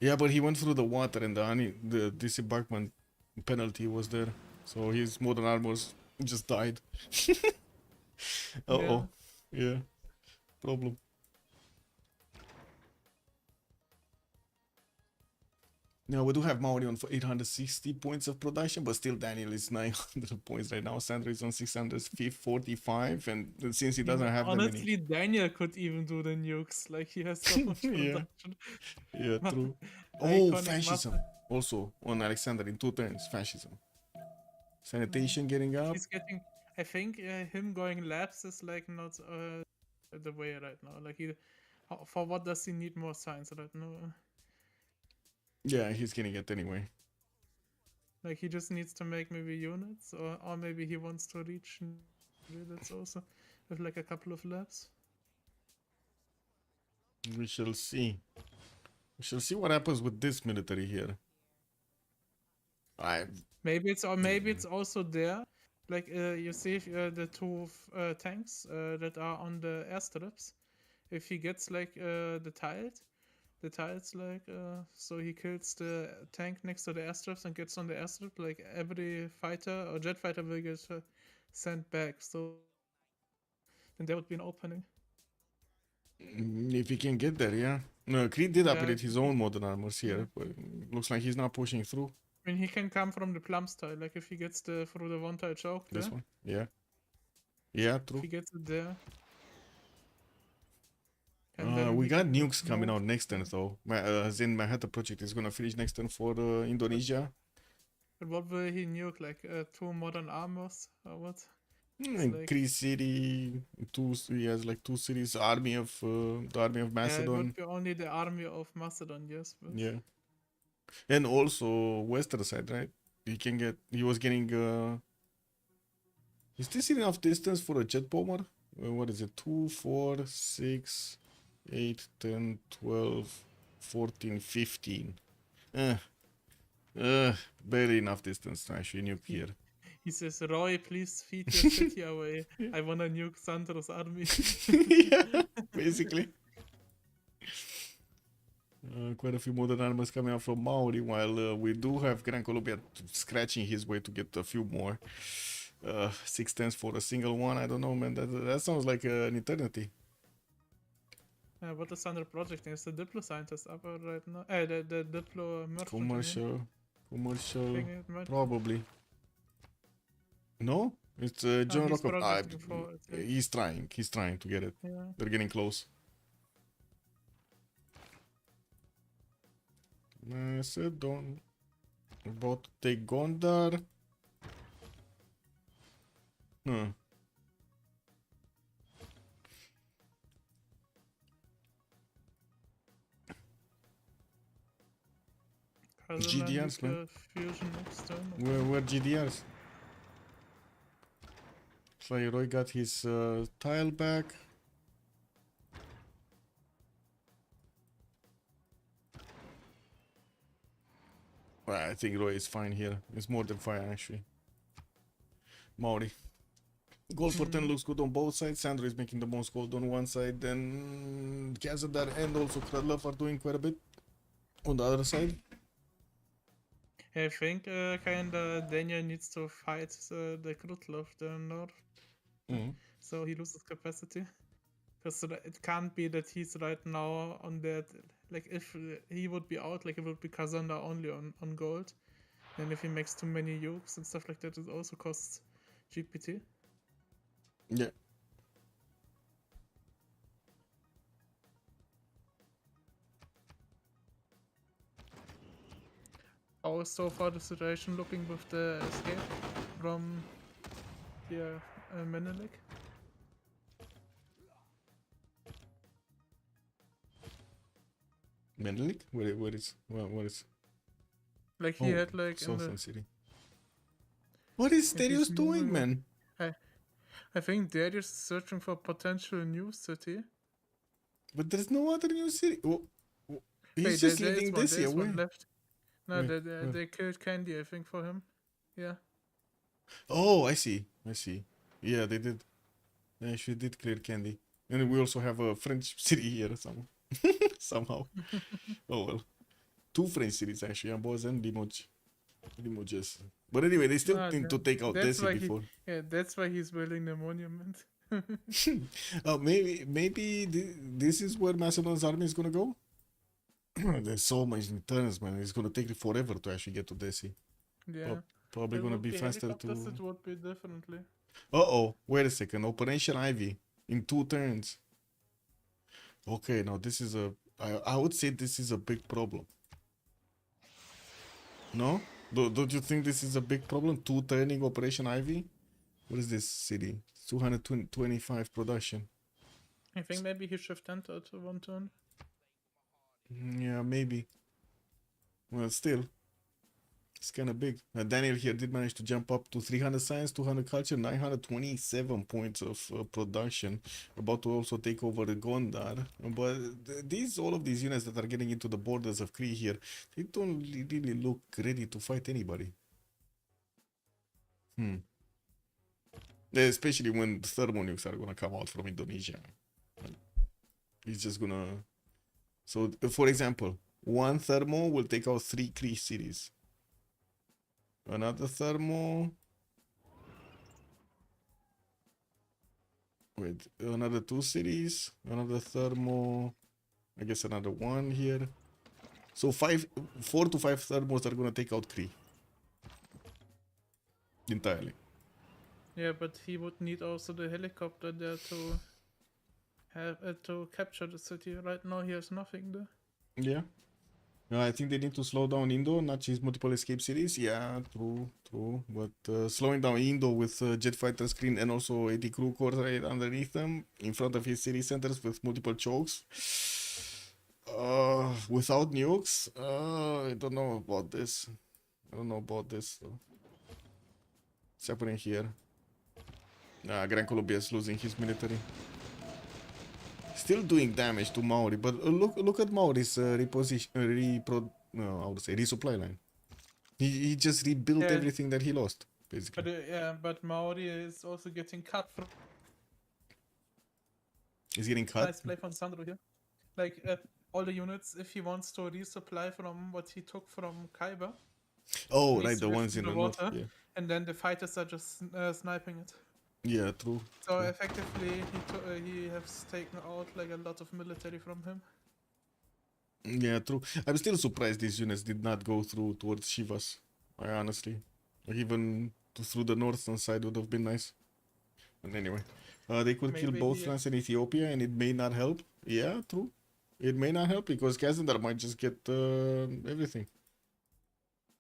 Yeah, but he went through the water and the disembarkment penalty was there. So his modern armors just died. Uh-oh. Yeah. Problem. Now we do have Maori on for 860 points of production, but still Daniel is 900 points right now. Sandra is on 645, and since he doesn't have that many. Honestly, Daniel could even do the nukes. Like he has so much Yeah. production. Yeah, true. Oh, Iconic fascism. muscle. Also on Alexander in 2 turns, fascism. Sanitation getting up. He's getting. I think him going labs is like not the way right now. Like for what does he need more science right now? Yeah, he's getting it anyway. Like he just needs to make maybe units, or maybe he wants to reach units also with like a couple of labs. We shall see. We shall see what happens with this military here. Maybe it's also there. Like you see the two tanks that are on the airstrips. If he gets like the tiles like so he kills the tank next to the airstrips and gets on the airstrip, like every fighter or jet fighter will get sent back. So then there would be an opening. If he can get there, yeah. No, Creed did upgrade his own modern armors here, Yeah. but looks like he's not pushing through. I mean, he can come from the plums tile, like if he gets through the one tile choke This there. one, yeah. Yeah, If true. he gets it there. And then We he got can nukes coming move. out next turn though. Zen Manhattan project is gonna finish next turn for Indonesia. But what will he nuke? Like 2 modern armors or what? like- Cree City, he has like 2 cities, the army of Yeah, it Macedon. would be only the army of Macedon, yes. But Yeah. And also western side, right? He was getting is this enough distance for a jet bomber? What is it? 2, 4, 6, 8, 10, 12, 14, 15. Barely enough distance to actually nuke here. he says, Roy, please feed your city away. I wanna nuke Sandro's army. Yeah, basically. Quite a few modern armors coming out from Maori, while we do have Gran Colombia scratching his way to get a few more. 6 tens for a single one. I don't know, man. That sounds like an eternity. What is Sandro projecting? Is the Diplo scientist up right now? The Diplo merchant. Commercial, It might- probably. No, it's John he's Rocco. projecting for it, yeah. He's trying to get it. Yeah. They're getting close. Macedon about to take Gondar. Huh. GDRs, man. Fusion next turn. Where GDRs? So Roy got his tile back. Well, I think Roy is fine here. It's more than fine actually. Maori. Gold for 10 looks good on both sides. Sandro is making the most gold on one side. Then Kazadar and also Kradlov are doing quite a bit on the other side. I think kinda Daniel needs to fight the Krutlov the north, so he loses capacity. Because it can't be that he's right now on that. Like if he would be out, like it would be Kazanda only on gold. And if he makes too many yokes and stuff like that, it also costs GPT. Yeah. How is so far the situation looking with the escape from the Menelik? Menelik? Where is? What is? Like he had like in the Southern City. What is Like he's Darius doing, moving man? I think Darius is searching for potential new city. But there's no other new city. He's Wait, just there is leading one. this There here. is one Where? left. No, Where? Where? they killed Candy, I think, for him. Yeah. Oh, I see. Yeah, they did. They actually did clear Candy. And we also have a French city here somehow. Oh well. 2 French cities actually, Amboise and Limoges. But anyway, they still Ah, need to take out that's Desi why before. that's why he's building the monument. Maybe this is where Macedon's army is gonna go. There's so much turns, man. It's gonna take forever to actually get to Desi. Yeah. Probably It gonna would be faster helicopters, to. It would be differently. Uh-oh, wait a second. Operation Ivy in 2 turns. Okay, now this is I would say this is a big problem. No? Don't you think this is a big problem? 2 turning Operation Ivy? What is this city? 225 production. I think maybe he should have entered to 1 turn. Yeah, maybe. Well, still. It's kind of big. Daniel here did manage to jump up to 300 science, 200 culture, 927 points of production. About to also take over the Gondar. But all of these units that are getting into the borders of Kree here, they don't really look ready to fight anybody. Especially when thermonukes are gonna come out from Indonesia. It's just gonna... So, for example, 1 thermo will take out 3 Kree cities. Another thermo. Wait, another 2 cities. Another thermo. I guess another 1 here. So 4 to 5 thermos are gonna take out Kree. Entirely. Yeah, but he would need also the helicopter there to have to capture the city. Right now he has nothing there. Yeah. I think they need to slow down Indo, not chase multiple escape cities. Yeah, true. But slowing down Indo with jet fighter screen and also 80 crew cores right underneath them, in front of his city centers with multiple chokes. Without nukes, I don't know about this. Though. What's happening here? Gran Colombia is losing his military. Still doing damage to Maori, but look at Maori's resupply line. He just rebuilt everything that he lost, basically. But Maori is also getting cut from. He's getting cut. Nice play from Sandro here. Like all the units, if he wants to resupply from what he took from Khyber. Oh, right, the ones in the north. water, Yeah. And then the fighters are just sniping it. Yeah, true. So effectively, he has taken out like a lot of military from him. Yeah, true. I'm still surprised these units did not go through towards Shivas. Honestly, like even through the northern side would have been nice. But anyway, they could kill both France and Ethiopia, and it may not help. Yeah, true. It may not help because Kazandar might just get everything.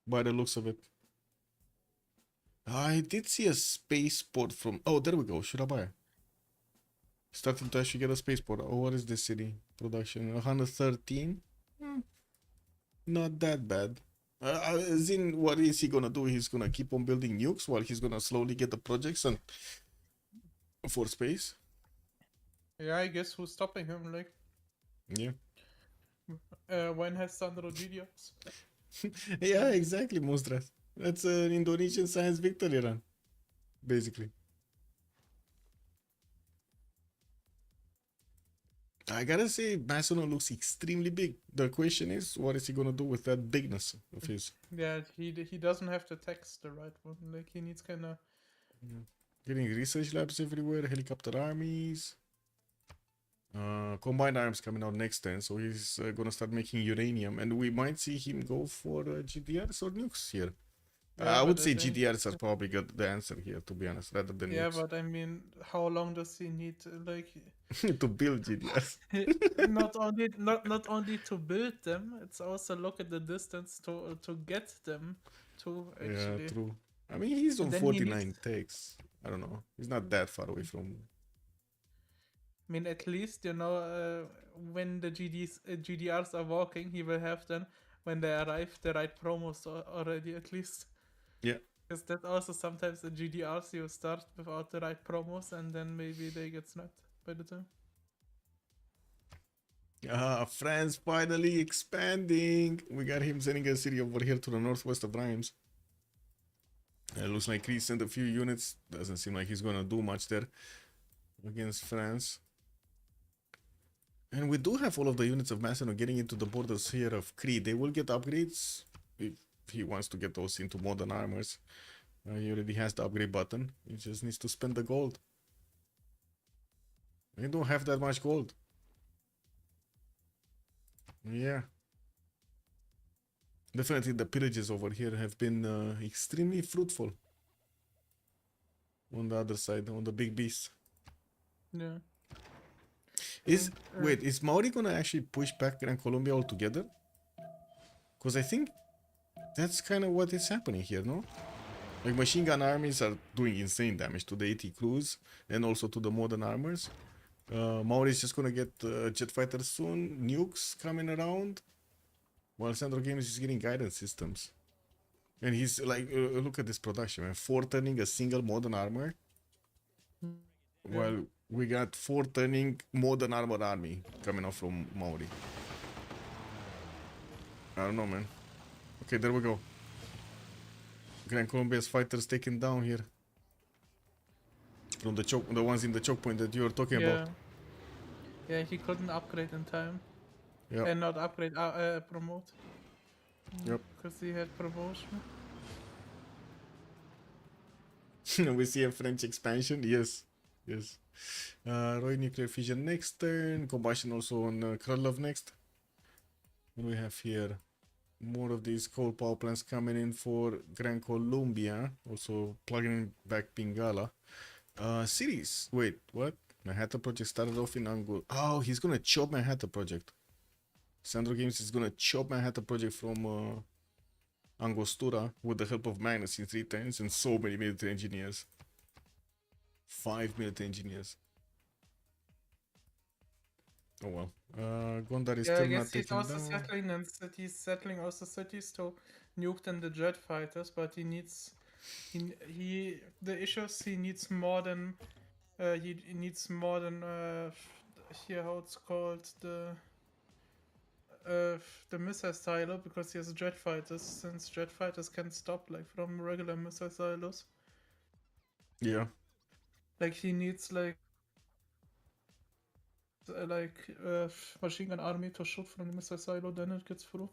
By the looks of it. I did see a spaceport from... Oh, there we go. Surabaya. Starting to actually get a spaceport. Oh, what is this city? Production 113? Not that bad. As in, what is he gonna do? He's gonna keep on building nukes while he's gonna slowly get the projects and for space? Yeah, I guess who's stopping him? Like, yeah. When has Sandro GDOs? Yeah, exactly, Mustras. That's an Indonesian science victory run, basically. I gotta say, Macedon looks extremely big. The question is, what is he gonna do with that bigness of his? Yeah, he doesn't have to text the right one. Like, he needs kind of... Getting research labs everywhere, helicopter armies. Combined arms coming out next turn, so he's gonna start making uranium, and we might see him go for GDRs or nukes here. Yeah, I would but say think- GDRs are probably good the answer here, to be honest, rather than Yeah, nukes. but I mean, how long does he need? Like, To build GDRs. not only to build them, it's also look at the distance to get them to Yeah, actually. true. I mean, he's on And then he 49 needs- takes. I don't know. He's not that far away from. I mean, at least when the GDRs are walking, he will have then when they arrive the right promos already at least. Yeah. Because that also sometimes the GDRs you start without the right promos and then maybe they get sniped by the time. France finally expanding. We got him sending a city over here to the northwest of Rhymes. It looks like he sent a few units. Doesn't seem like he's gonna do much there against France. And we do have all of the units of Macedon getting into the borders here of Crete. They will get upgrades if he wants to get those into modern armors. He already has the upgrade button. He just needs to spend the gold. They don't have that much gold. Yeah. Definitely the pillages over here have been extremely fruitful. On the other side, on the big beast. Yeah. Is And, wait, is Maori gonna actually push back Gran Colombia altogether? Because I think that's kind of what is happening here, no? Like machine gun armies are doing insane damage to the AT crews and also to the modern armors. Maori is just gonna get jet fighters soon, nukes coming around, while Central Games is getting guidance systems. And he's like, look at this production, man. 4 turning a single modern armor, while we got 4 turning modern armor army coming off from Maori. I don't know, man. Okay, there we go. Gran Colombia's fighters taken down here. From the choke, the ones in the choke point that you were talking about. Yeah, he couldn't upgrade in time. Yeah. And not upgrade, promote. Yep. Because he had promotion. We see a French expansion. Yes. Yes. Roy nuclear fission next turn. Combustion also on Krylov next. What do we have here? More of these coal power plants coming in for Gran Colombia. Also plugging in back Pingala. Cities. Wait, what? Manhattan Project started off in Angola. Oh, he's gonna chop Manhattan Project. Sandro Games is gonna chop Manhattan Project from Angostura with the help of Magnus in 3 turns and so many military engineers. 5 military engineers. Oh well. Gondar is Yeah, I still guess not he's taken also down. settling and he's settling also cities to nuke them the jet fighters, but he needs the issues he needs more than here how it's called the missile silo because he has jet fighters since jet fighters can stop like from regular missile silos. Yeah. Like he needs machine gun army to shoot from the missile silo, then it gets through.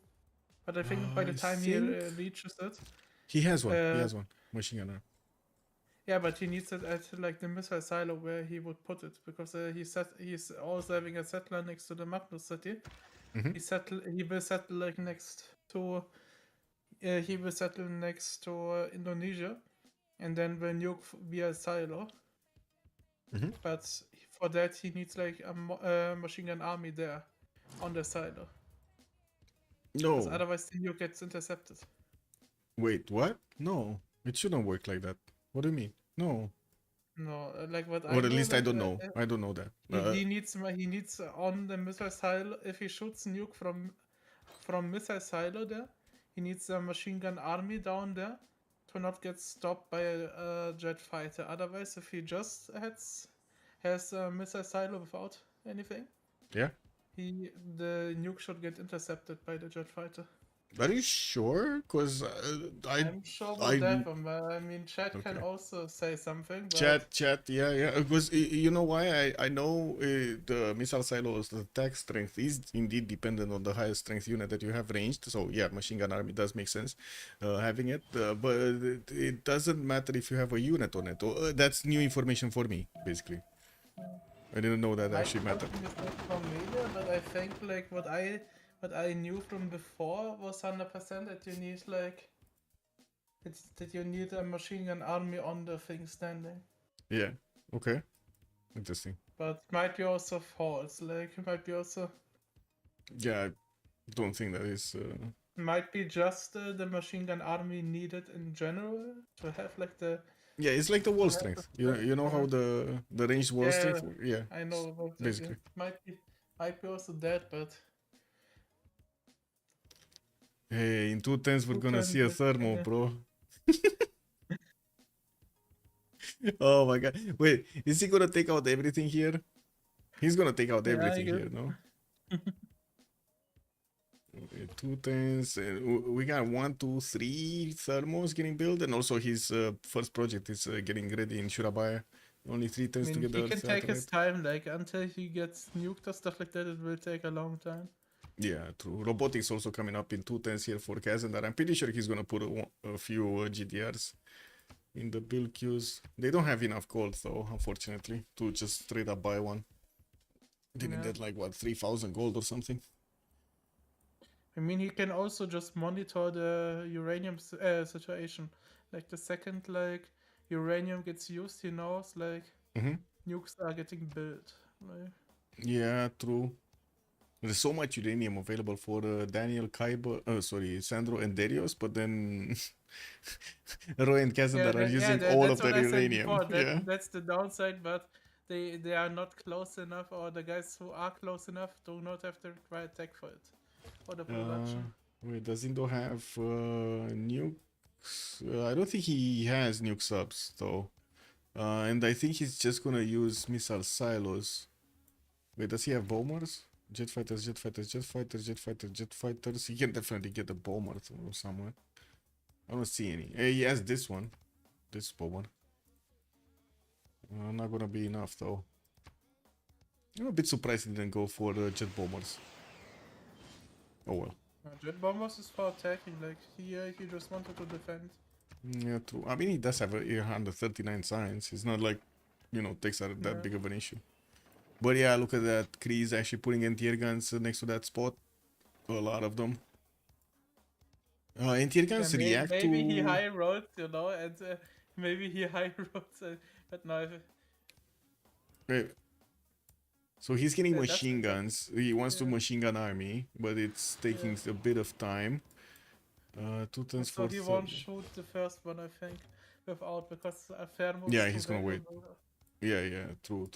But I think by the I time he reaches it, He has one. He Uh, has one. Machine gunner. yeah, but he needs it at like the missile silo where he would put it because he's also having a settler next to the Magnus city. Mhm. He will settle like next to Indonesia, and then will nuke via silo. Mhm. But for that he needs like a machine gun army there on the silo. Because No. otherwise the nuke gets intercepted. Wait, what? No. It shouldn't work like that. What do you mean? No. No, like what Or at least I like, don't know. I don't know that. he needs on the missile silo. If he shoots nuke from missile silo there, he needs a machine gun army down there to not get stopped by a jet fighter. Otherwise, if he just has a missile silo without anything, Yeah. the nuke should get intercepted by the jet fighter. Are you sure? Because I'm sure about I- that one, but I mean, chat can Okay. also say something. But chat, yeah. Because you know why? I know the missile silos, the attack strength is indeed dependent on the highest strength unit that you have ranged. So yeah, machine gun army does make sense having it, but it doesn't matter if you have a unit on it. That's new information for me, basically. I didn't know that actually mattered. I think it's not familiar, but I think like what I knew from before was 100% that you need like It's that you need a machine gun army on the thing standing. Yeah. Okay. Interesting. But might be also false. Like it might be also Yeah, I don't think that is. might be just the machine gun army needed in general to have like the Yeah, it's like the wall have strength. the You know how the ranged wall yeah, strength? Yeah, I know about that. basically. Yeah. Might be also that, but Hey, in 2 10s we're gonna 210, see a but, thermal, yeah. bro. Oh my god. Wait, is he gonna take out everything here? He's gonna take out Yeah, I everything guess. here, no? Okay, 2 10s. We got 1, 2, 3 thermals getting built, and also his first project is getting ready in Surabaya. Only 3 I tens to mean, get he the can take his satellite. time, like until he gets nuked or stuff like that. It will take a long time. Yeah, true. Robotics also coming up in 2 10s here for Kazandar. I'm pretty sure he's gonna put a few GDRs in the build queues. They don't have enough gold though, unfortunately, to just straight up buy one. They need Yeah. that like what 3,000 gold or something. I mean, he can also just monitor the uranium situation. Like the second like uranium gets used, he knows like Mm-hmm. nukes are getting built. Like, Yeah, true. There's so much uranium available for Daniel, Kaiba, Sandro and Darius, but then Roy and Kazandar are using all of that's what their I said uranium. before. Yeah. That's the downside, but they are not close enough, or the guys who are close enough do not have the required tech for it, or the production. Wait, does Indo have nukes? I don't think he has nuke subs though. And I think he's just gonna use missile silos. Wait, does he have bombers? Jet fighters, jet fighters, jet fighters, jet fighters, jet fighters. He can definitely get a bomber or somewhere. I don't see any. He has this one. This bomber. Not gonna be enough though. I'm a bit surprised he didn't go for jet bombers. Oh well. Jet bombers is for attacking. Like he just wanted to defend. Yeah, true. I mean, he does have a 139 science. It's not like, takes that Yeah. big of an issue. But yeah, look at that. Kree's actually putting anti-air guns next to that spot. A lot of them. Anti-air guns react maybe to... he high rolled, and maybe he high rolled, but no. Wait. So he's getting Yeah, machine guns. He wants to yeah. machine gun army, but it's taking a bit of time. 2 tens So for he won't shoot the first one, I think, without, because a thermal. Yeah, he's gonna wait. Yeah, true.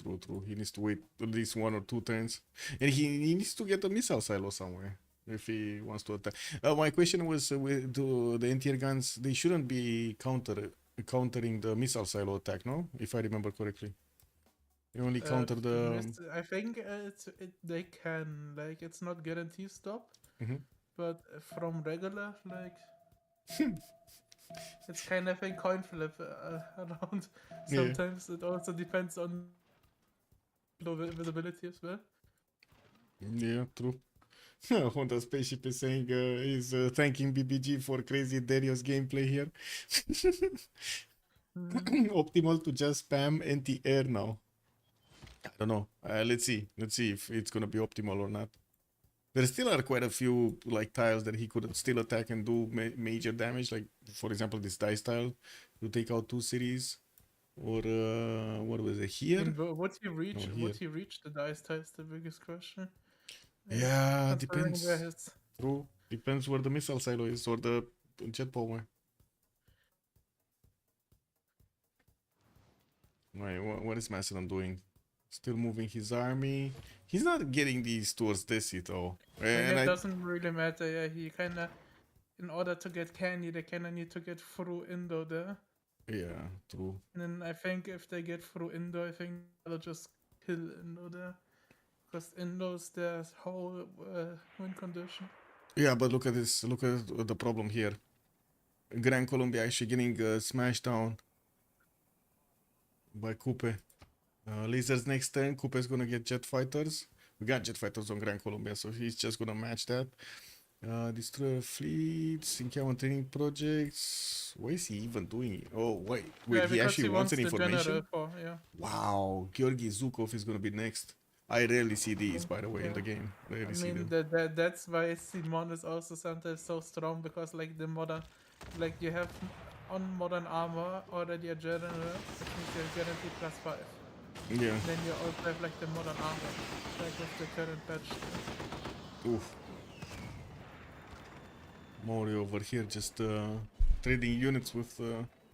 He needs to wait at least 1 or 2 turns. And he needs to get a missile silo somewhere if he wants to attack. My question was with the anti-air guns, they shouldn't be countering the missile silo attack, no? If I remember correctly. You only counter the... I think they can, like, it's not guaranteed stop, Mhm. but from regular, like, it's kind of a coin flip around. Yeah. Sometimes it also depends on low visibility as well. Yeah, true. Honda Spaceship is saying he's thanking BBG for crazy Darius gameplay here. Optimal to just spam anti-air now. I don't know. Let's see if it's gonna be optimal or not. There still are quite a few like tiles that he could still attack and do major damage. Like for example, this dice tile to take out 2 cities, or what was it here? Would he reach? No, Would here. he reach the dice tile? Is the biggest question. Yeah, Considering depends. where his- True. Depends where the missile silo is or the jet bomber. Wait, what is Macedon doing? Still moving his army. He's not getting these towards Desi though. And it doesn't really matter. Yeah, he kinda, in order to get candy, they kinda need to get through Indo there. yeah, true. And then I think if they get through Indo, I think they'll just kill Indo there. Because Indo's their whole win condition. Yeah, but look at this. Look at the problem here. Gran Colombia actually getting smashed down by Coupe. Lasers next turn. Coupe is gonna get jet fighters. We got jet fighters on Gran Colombia, so he's just gonna match that. Destroy fleets, encounter training projects. What is he even doing? Oh wait, Yeah, he actually wants an the information. general for, yeah. Wow, Georgi Zukov is gonna be next. I rarely see these, by the way, in the game. I Rarely see mean, them. that's why Simon is also sometimes so strong, because like the modern, like you have on modern armor already a general, which means you're guaranteed +5. Yeah. Then you also have like the modern armor, like with the current patch. Oof. Mario over here just trading units with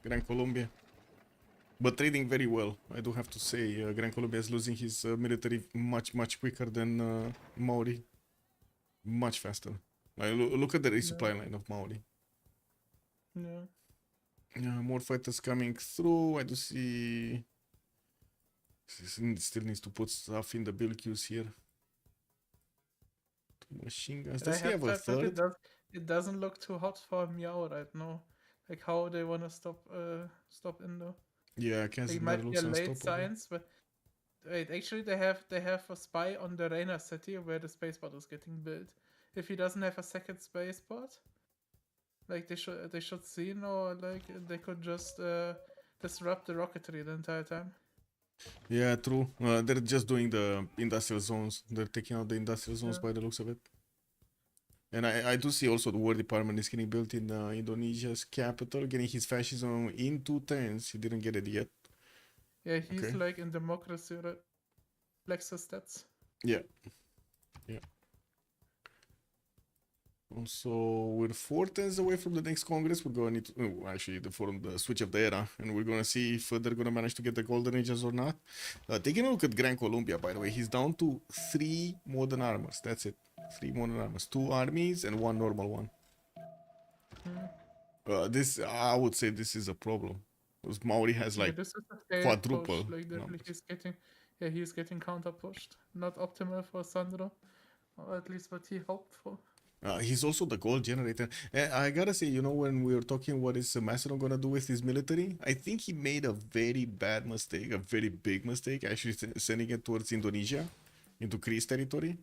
Gran Colombia. But trading very well, I do have to say. Gran Colombia is losing his military much quicker than Maori. Much faster. Like, look at the resupply line of Maori. Yeah. More fighters coming through. I do see. Still needs to put stuff in the build queues here. Two machine guns. But I Does he have have a to admit third? it doesn't look too hot for Meow right now. Like how they wanna stop Indo. Yeah, It Kansas might be looks a late unstoppable. science, but wait, actually they have a spy on the Reina city where the spaceport is getting built. If he doesn't have a second spaceport, like they should see, or like they could just disrupt the rocketry the entire time. Yeah, true. They're just doing the industrial zones. They're taking out the industrial zones Yeah. by the looks of it. And I do see also the War Department is getting built in Indonesia's capital, getting his fascism in 2 turns. He didn't get it yet. Yeah, he's Okay. like in democracy, right? Flexes stats. Yeah. Yeah. Also, we're 4 turns away from the next Congress. We're going to actually from the switch of the era, and we're gonna see if they're gonna manage to get the Golden Ages or not. Taking a look at Gran Colombia, by the way, he's down to 3 modern armors. That's it. 3 modern armors, 2 armies, and 1 normal one. This I would say this is a problem. Because Maori has Yeah, like this is a failed quadruple push. Like definitely numbers. he's getting counter pushed. Not optimal for Sandro, or at least what he hoped for. He's also the gold generator. I gotta say, when we were talking what is Macedon gonna do with his military, I think he made a very bad mistake, a very big mistake, actually sending it towards Indonesia, into Greece territory.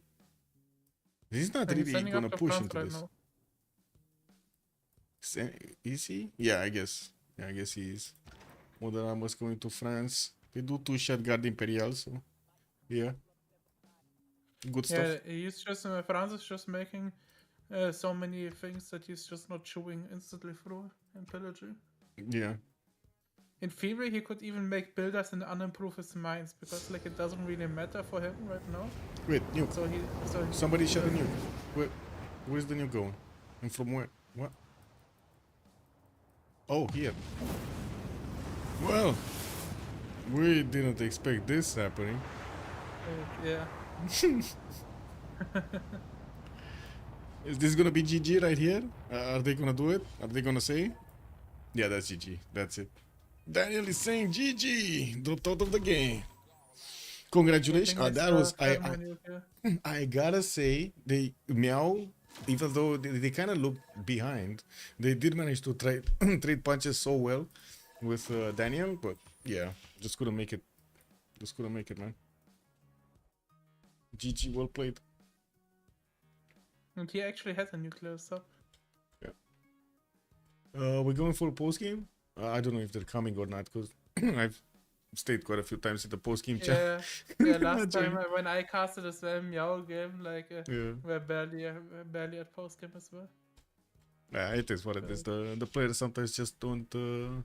He's not He's really sending gonna up to push France into right this. now. Is he? Yeah, I guess. Yeah, I guess he is. Modern armors going to France. They do 2-shot Guard Imperial, so yeah. Good stuff. Yeah, he's just France is just making so many things that he's just not chewing instantly through and pillaging. Yeah. In theory, he could even make builders and unimprove his mines because like it doesn't really matter for him right now. Wait, nuke. So he Somebody shot a nuke. Where's the nuke going? And from where? What? Oh, here. Well, we didn't expect this happening. yeah. Is this gonna be GG right here? Are they gonna do it? Are they gonna say? Yeah, that's GG. That's it. Daniel is saying GG. Dropped out of the game. Congratulations. That was I gotta say Meow, even though they kind of look behind, they did manage to trade punches so well with Daniel, but yeah, just couldn't make it. Just couldn't make it, man. GG, well played. And he actually has a nuclear sub. Yeah. We're going for a post game. I don't know if they're coming or not because I've stayed quite a few times in the post game chat. Yeah, last time when I casted as well, Meow game, like Yeah. we're barely at post game as well. Yeah, it is what it is. The players sometimes just don't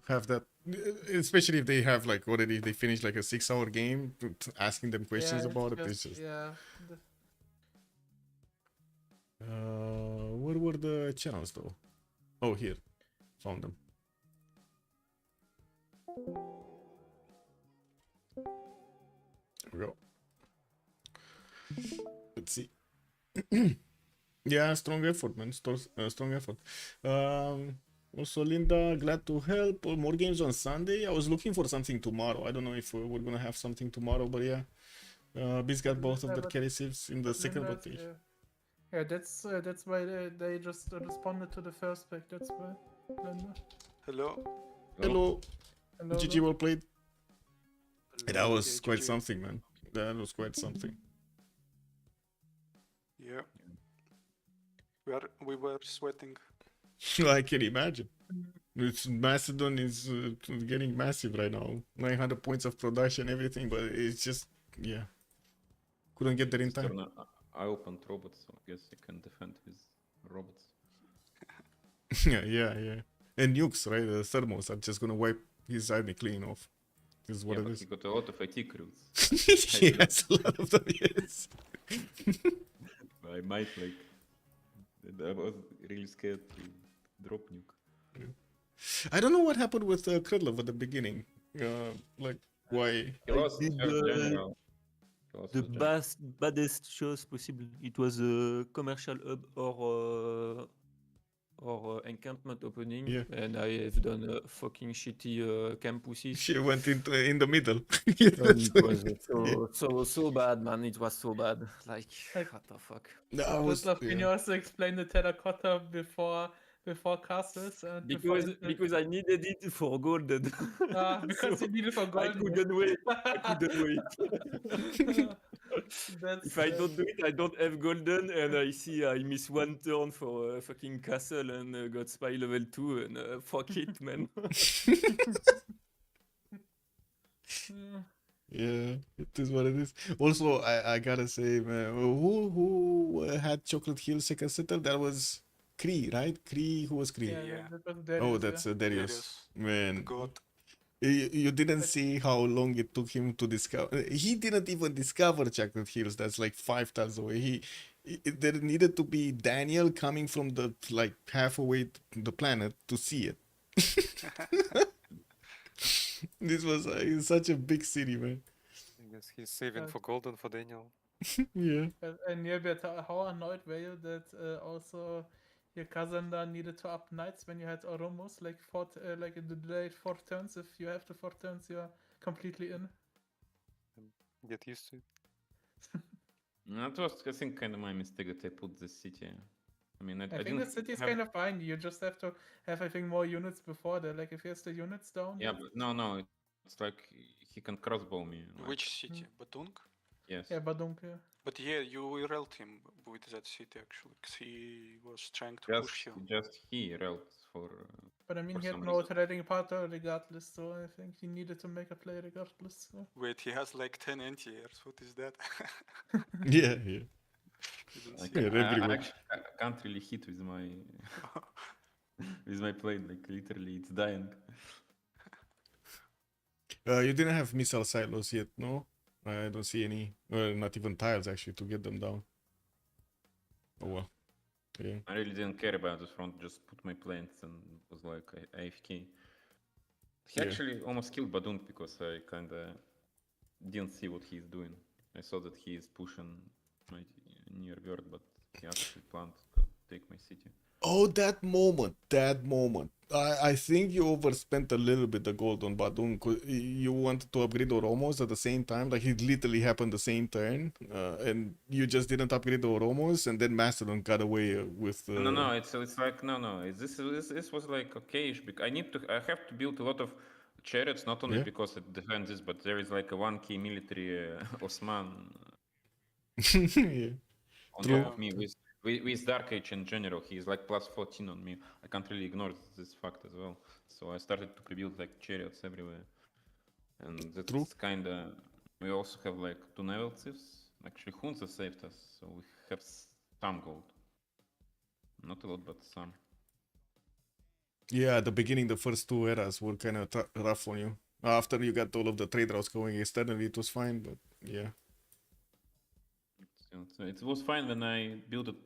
have that, especially if they have like already they finish like a 6-hour game. Asking them questions about it, it's just. Yeah. Where were the channels though? Oh, here, found them. There we go. Let's see. Yeah, strong effort, man. Strong effort. Also, Linda, glad to help. More games on Sunday. I was looking for something tomorrow. I don't know if we're gonna have something tomorrow, but yeah. Biz got both of their carry saves in the second rotation. Yeah, that's why they just responded to the first pick. That's why. Linda. Hello. Hello. Hello. GG, well played. That was Okay, quite GG. something, man. That was quite something. Yeah. We were sweating. I can imagine. It's Macedon is getting massive right now. 900 points of production, everything, but it's just, yeah. Couldn't get there in time. I opened robots, so I guess you can defend with robots. Yeah. And nukes, right? The thermals are just gonna wipe his army clean off. This is what Yeah, it but is. he got a lot of IT crews. He has a lot of them, yes. I might like. I was really scared to drop nuke. I don't know what happened with Krydlov at the beginning. Like, why? He I lost did first general. He lost the first general. baddest choice possible. It was a commercial hub or encampment opening, Yeah. and I have done a fucking shitty campuses. She went in the middle. And it was Yeah. so bad, man. It was so bad. Like, Like- what the fuck? No, I was, Can you yeah. also explain the terracotta before castles and Because I needed it for golden. because So you need it for I gold. couldn't wait. I couldn't wait. That's If I don't do it, I don't have golden, and I see I miss one turn for fucking castle and got spy level 2, and fuck it, man. Yeah, it is what it is. Also, I gotta say, man, who had Chocolate Hill second setter? That was Kree, right? Kree, who was Kree? Yeah, that was Oh, Darius, that's yeah. Darius. Darius, Man, God. you didn't see how long it took him to discover. He didn't even discover Chocolate Hills. That's like 5 times away. There needed to be Daniel coming from the like halfway to the planet to see it. This was such a big city, man. I guess he's saving for golden for Daniel. Yeah. And yeah, but how annoyed were you that also your cousin needed to up knights when you had Oromos, like like in the delayed 4 turns? If you have the 4 turns, you're completely in. Get used to it. That was, I think, kind of my mistake that I put this city. I mean, I I think didn't the city is have- kind of fine. You just have to have, I think, more units before that. Like if he has the units down. Yeah, that's- but no, it's like he can crossbow me. Like, Which city? Batung? Yes. Yeah, Badunk, yeah. But yeah, you relled him with that city actually, because he was trying to Just, push you. just he railed for. But I mean, For he had some no reason. trading partner regardless, so I think he needed to make a play regardless. So. Wait, he has like 10 anti-airs. What is that? Yeah, yeah. Didn't Like, see. Yeah, I everywhere. actually can't really hit with my with my blade. Like literally, it's dying. You didn't have missile silos yet, no? I don't see any. Not even tiles actually to get them down. Oh well. Yeah. I really didn't care about this front. Just put my plants and was like AFK. He Yeah. actually almost killed Badunk because I kinda didn't see what he's doing. I saw that he is pushing my near bird, but he actually planned to take my city. Oh, that moment. I think you overspent a little bit the gold on Badun. You wanted to upgrade Oromos at the same time. Like it literally happened the same turn, and you just didn't upgrade the Oromos, and then Mastodon got away with. No, it's like no. This was like okay-ish. I have to build a lot of chariots, not only Yeah. because it defends this, but there is like a 1k military Osman Yeah. on True. top of me with Dark Age in general. He's like plus 14 on me. I can't really ignore this fact as well. So I started to pre-build like chariots everywhere, and that's True. kinda. We also have like 2 naval civs. Actually, Hunza saved us, so we have some gold. Not a lot, but some. Yeah, at the beginning, the first 2 eras were kind of rough on you. After you got all of the trade routes going externally, it was fine, but yeah. So it was fine when I built it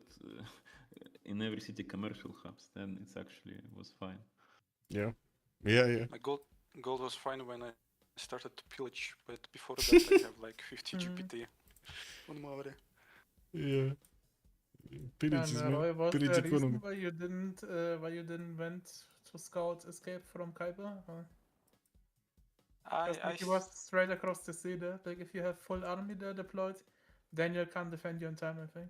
in every city commercial hubs. Then it's actually was fine. Yeah. My gold was fine when I started to pillage, but before that I have like 50 GPT on Mavre. Yeah. Pillage is And Roy, was pillage there a reason economy. why you didn't went to scout escape from Khyber? I Like he was straight across the sea there. Like if you have full army there deployed, Daniel can't defend you in time, I think.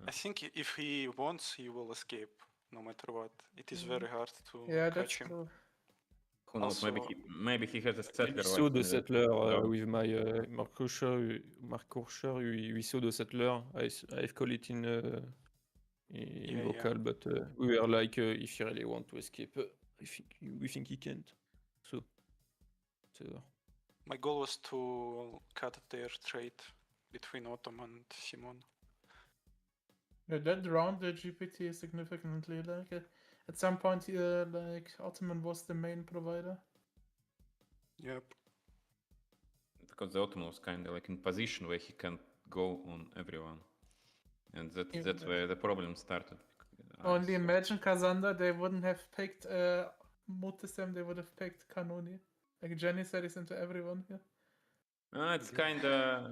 I think if he wants, he will escape no matter what. It is very hard to Yeah, that's catch him. true. Who knows? Also- Maybe he has a settler. We saw like the in settler dog. with my Mark Korscher. We saw the settler. I've called it in Yeah. vocal, but we were like, if you really want to escape, we think he can't. So, My goal was to cut their trade between Autumn and Simon. Yeah, that round the GPT significantly. Like at some point, like Ottoman was the main provider. Yep. Because the Ottoman was kind of like in position where he can go on everyone, and Even that's that. where the problem started. Only imagine Kazanda, they wouldn't have picked Mutisem, they would have picked Kanoni. Like Janissaries into everyone here. It's kind of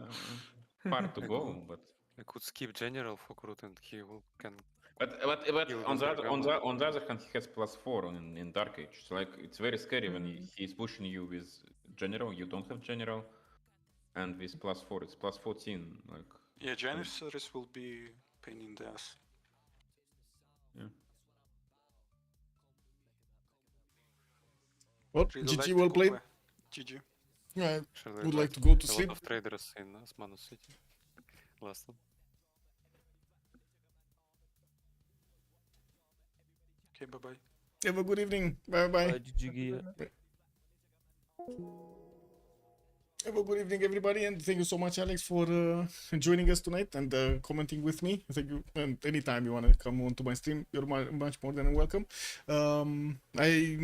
hard to I go, could- but I could skip general for Krut and he can. but He'll on the go other Bergamo. on the other hand, he has +4 in Dark Age. So like it's very scary when Mm. he's pushing you with general. You don't have general, and with +4, it's +14. Like Yeah, Janissaries will be pain in the ass. yeah. Well, Really GG, like well to played. play. GG. I Actually, would like to go to a sleep. lot of traders in Osmanu City. Last one. Okay, bye bye. Have a good evening. Bye bye. GG. Have a good evening, everybody, and thank you so much, Alex, for joining us tonight and commenting with me. Thank you. And anytime you want to come on to my stream, you're much more than welcome. I'm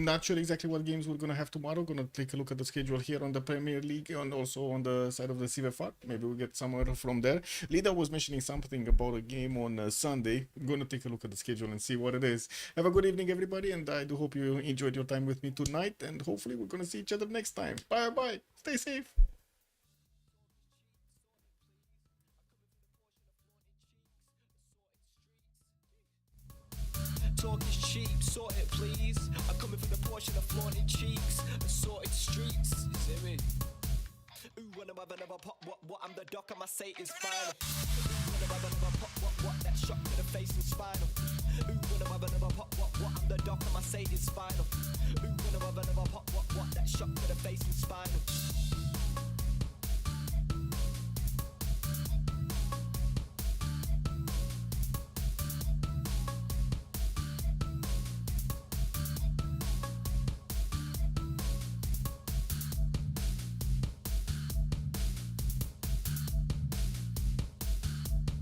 not sure exactly what games we're gonna have tomorrow. Gonna take a look at the schedule here on the Premier League and also on the side of the CVFR. Maybe we'll get somewhere from there. Lida was mentioning something about a game on Sunday. I'm gonna take a look at the schedule and see what it is. Have a good evening, everybody, and I do hope you enjoyed your time with me tonight. And hopefully, we're gonna see each other next time. Bye bye. Stay safe. Talk is cheap, sort it please. I'm coming for the portion of flaunted cheeks, assorted streets. You see me? Ooh, when I'm having another pop, what? I'm the doc, I must say is final. Ooh, when I'm having another pop, what? That shot to the face and spinal. Ooh, when I'm having another pop, what? I'm the doc, I must say is final. Ooh, when I'm having another pop, what? That shot to the face and spinal.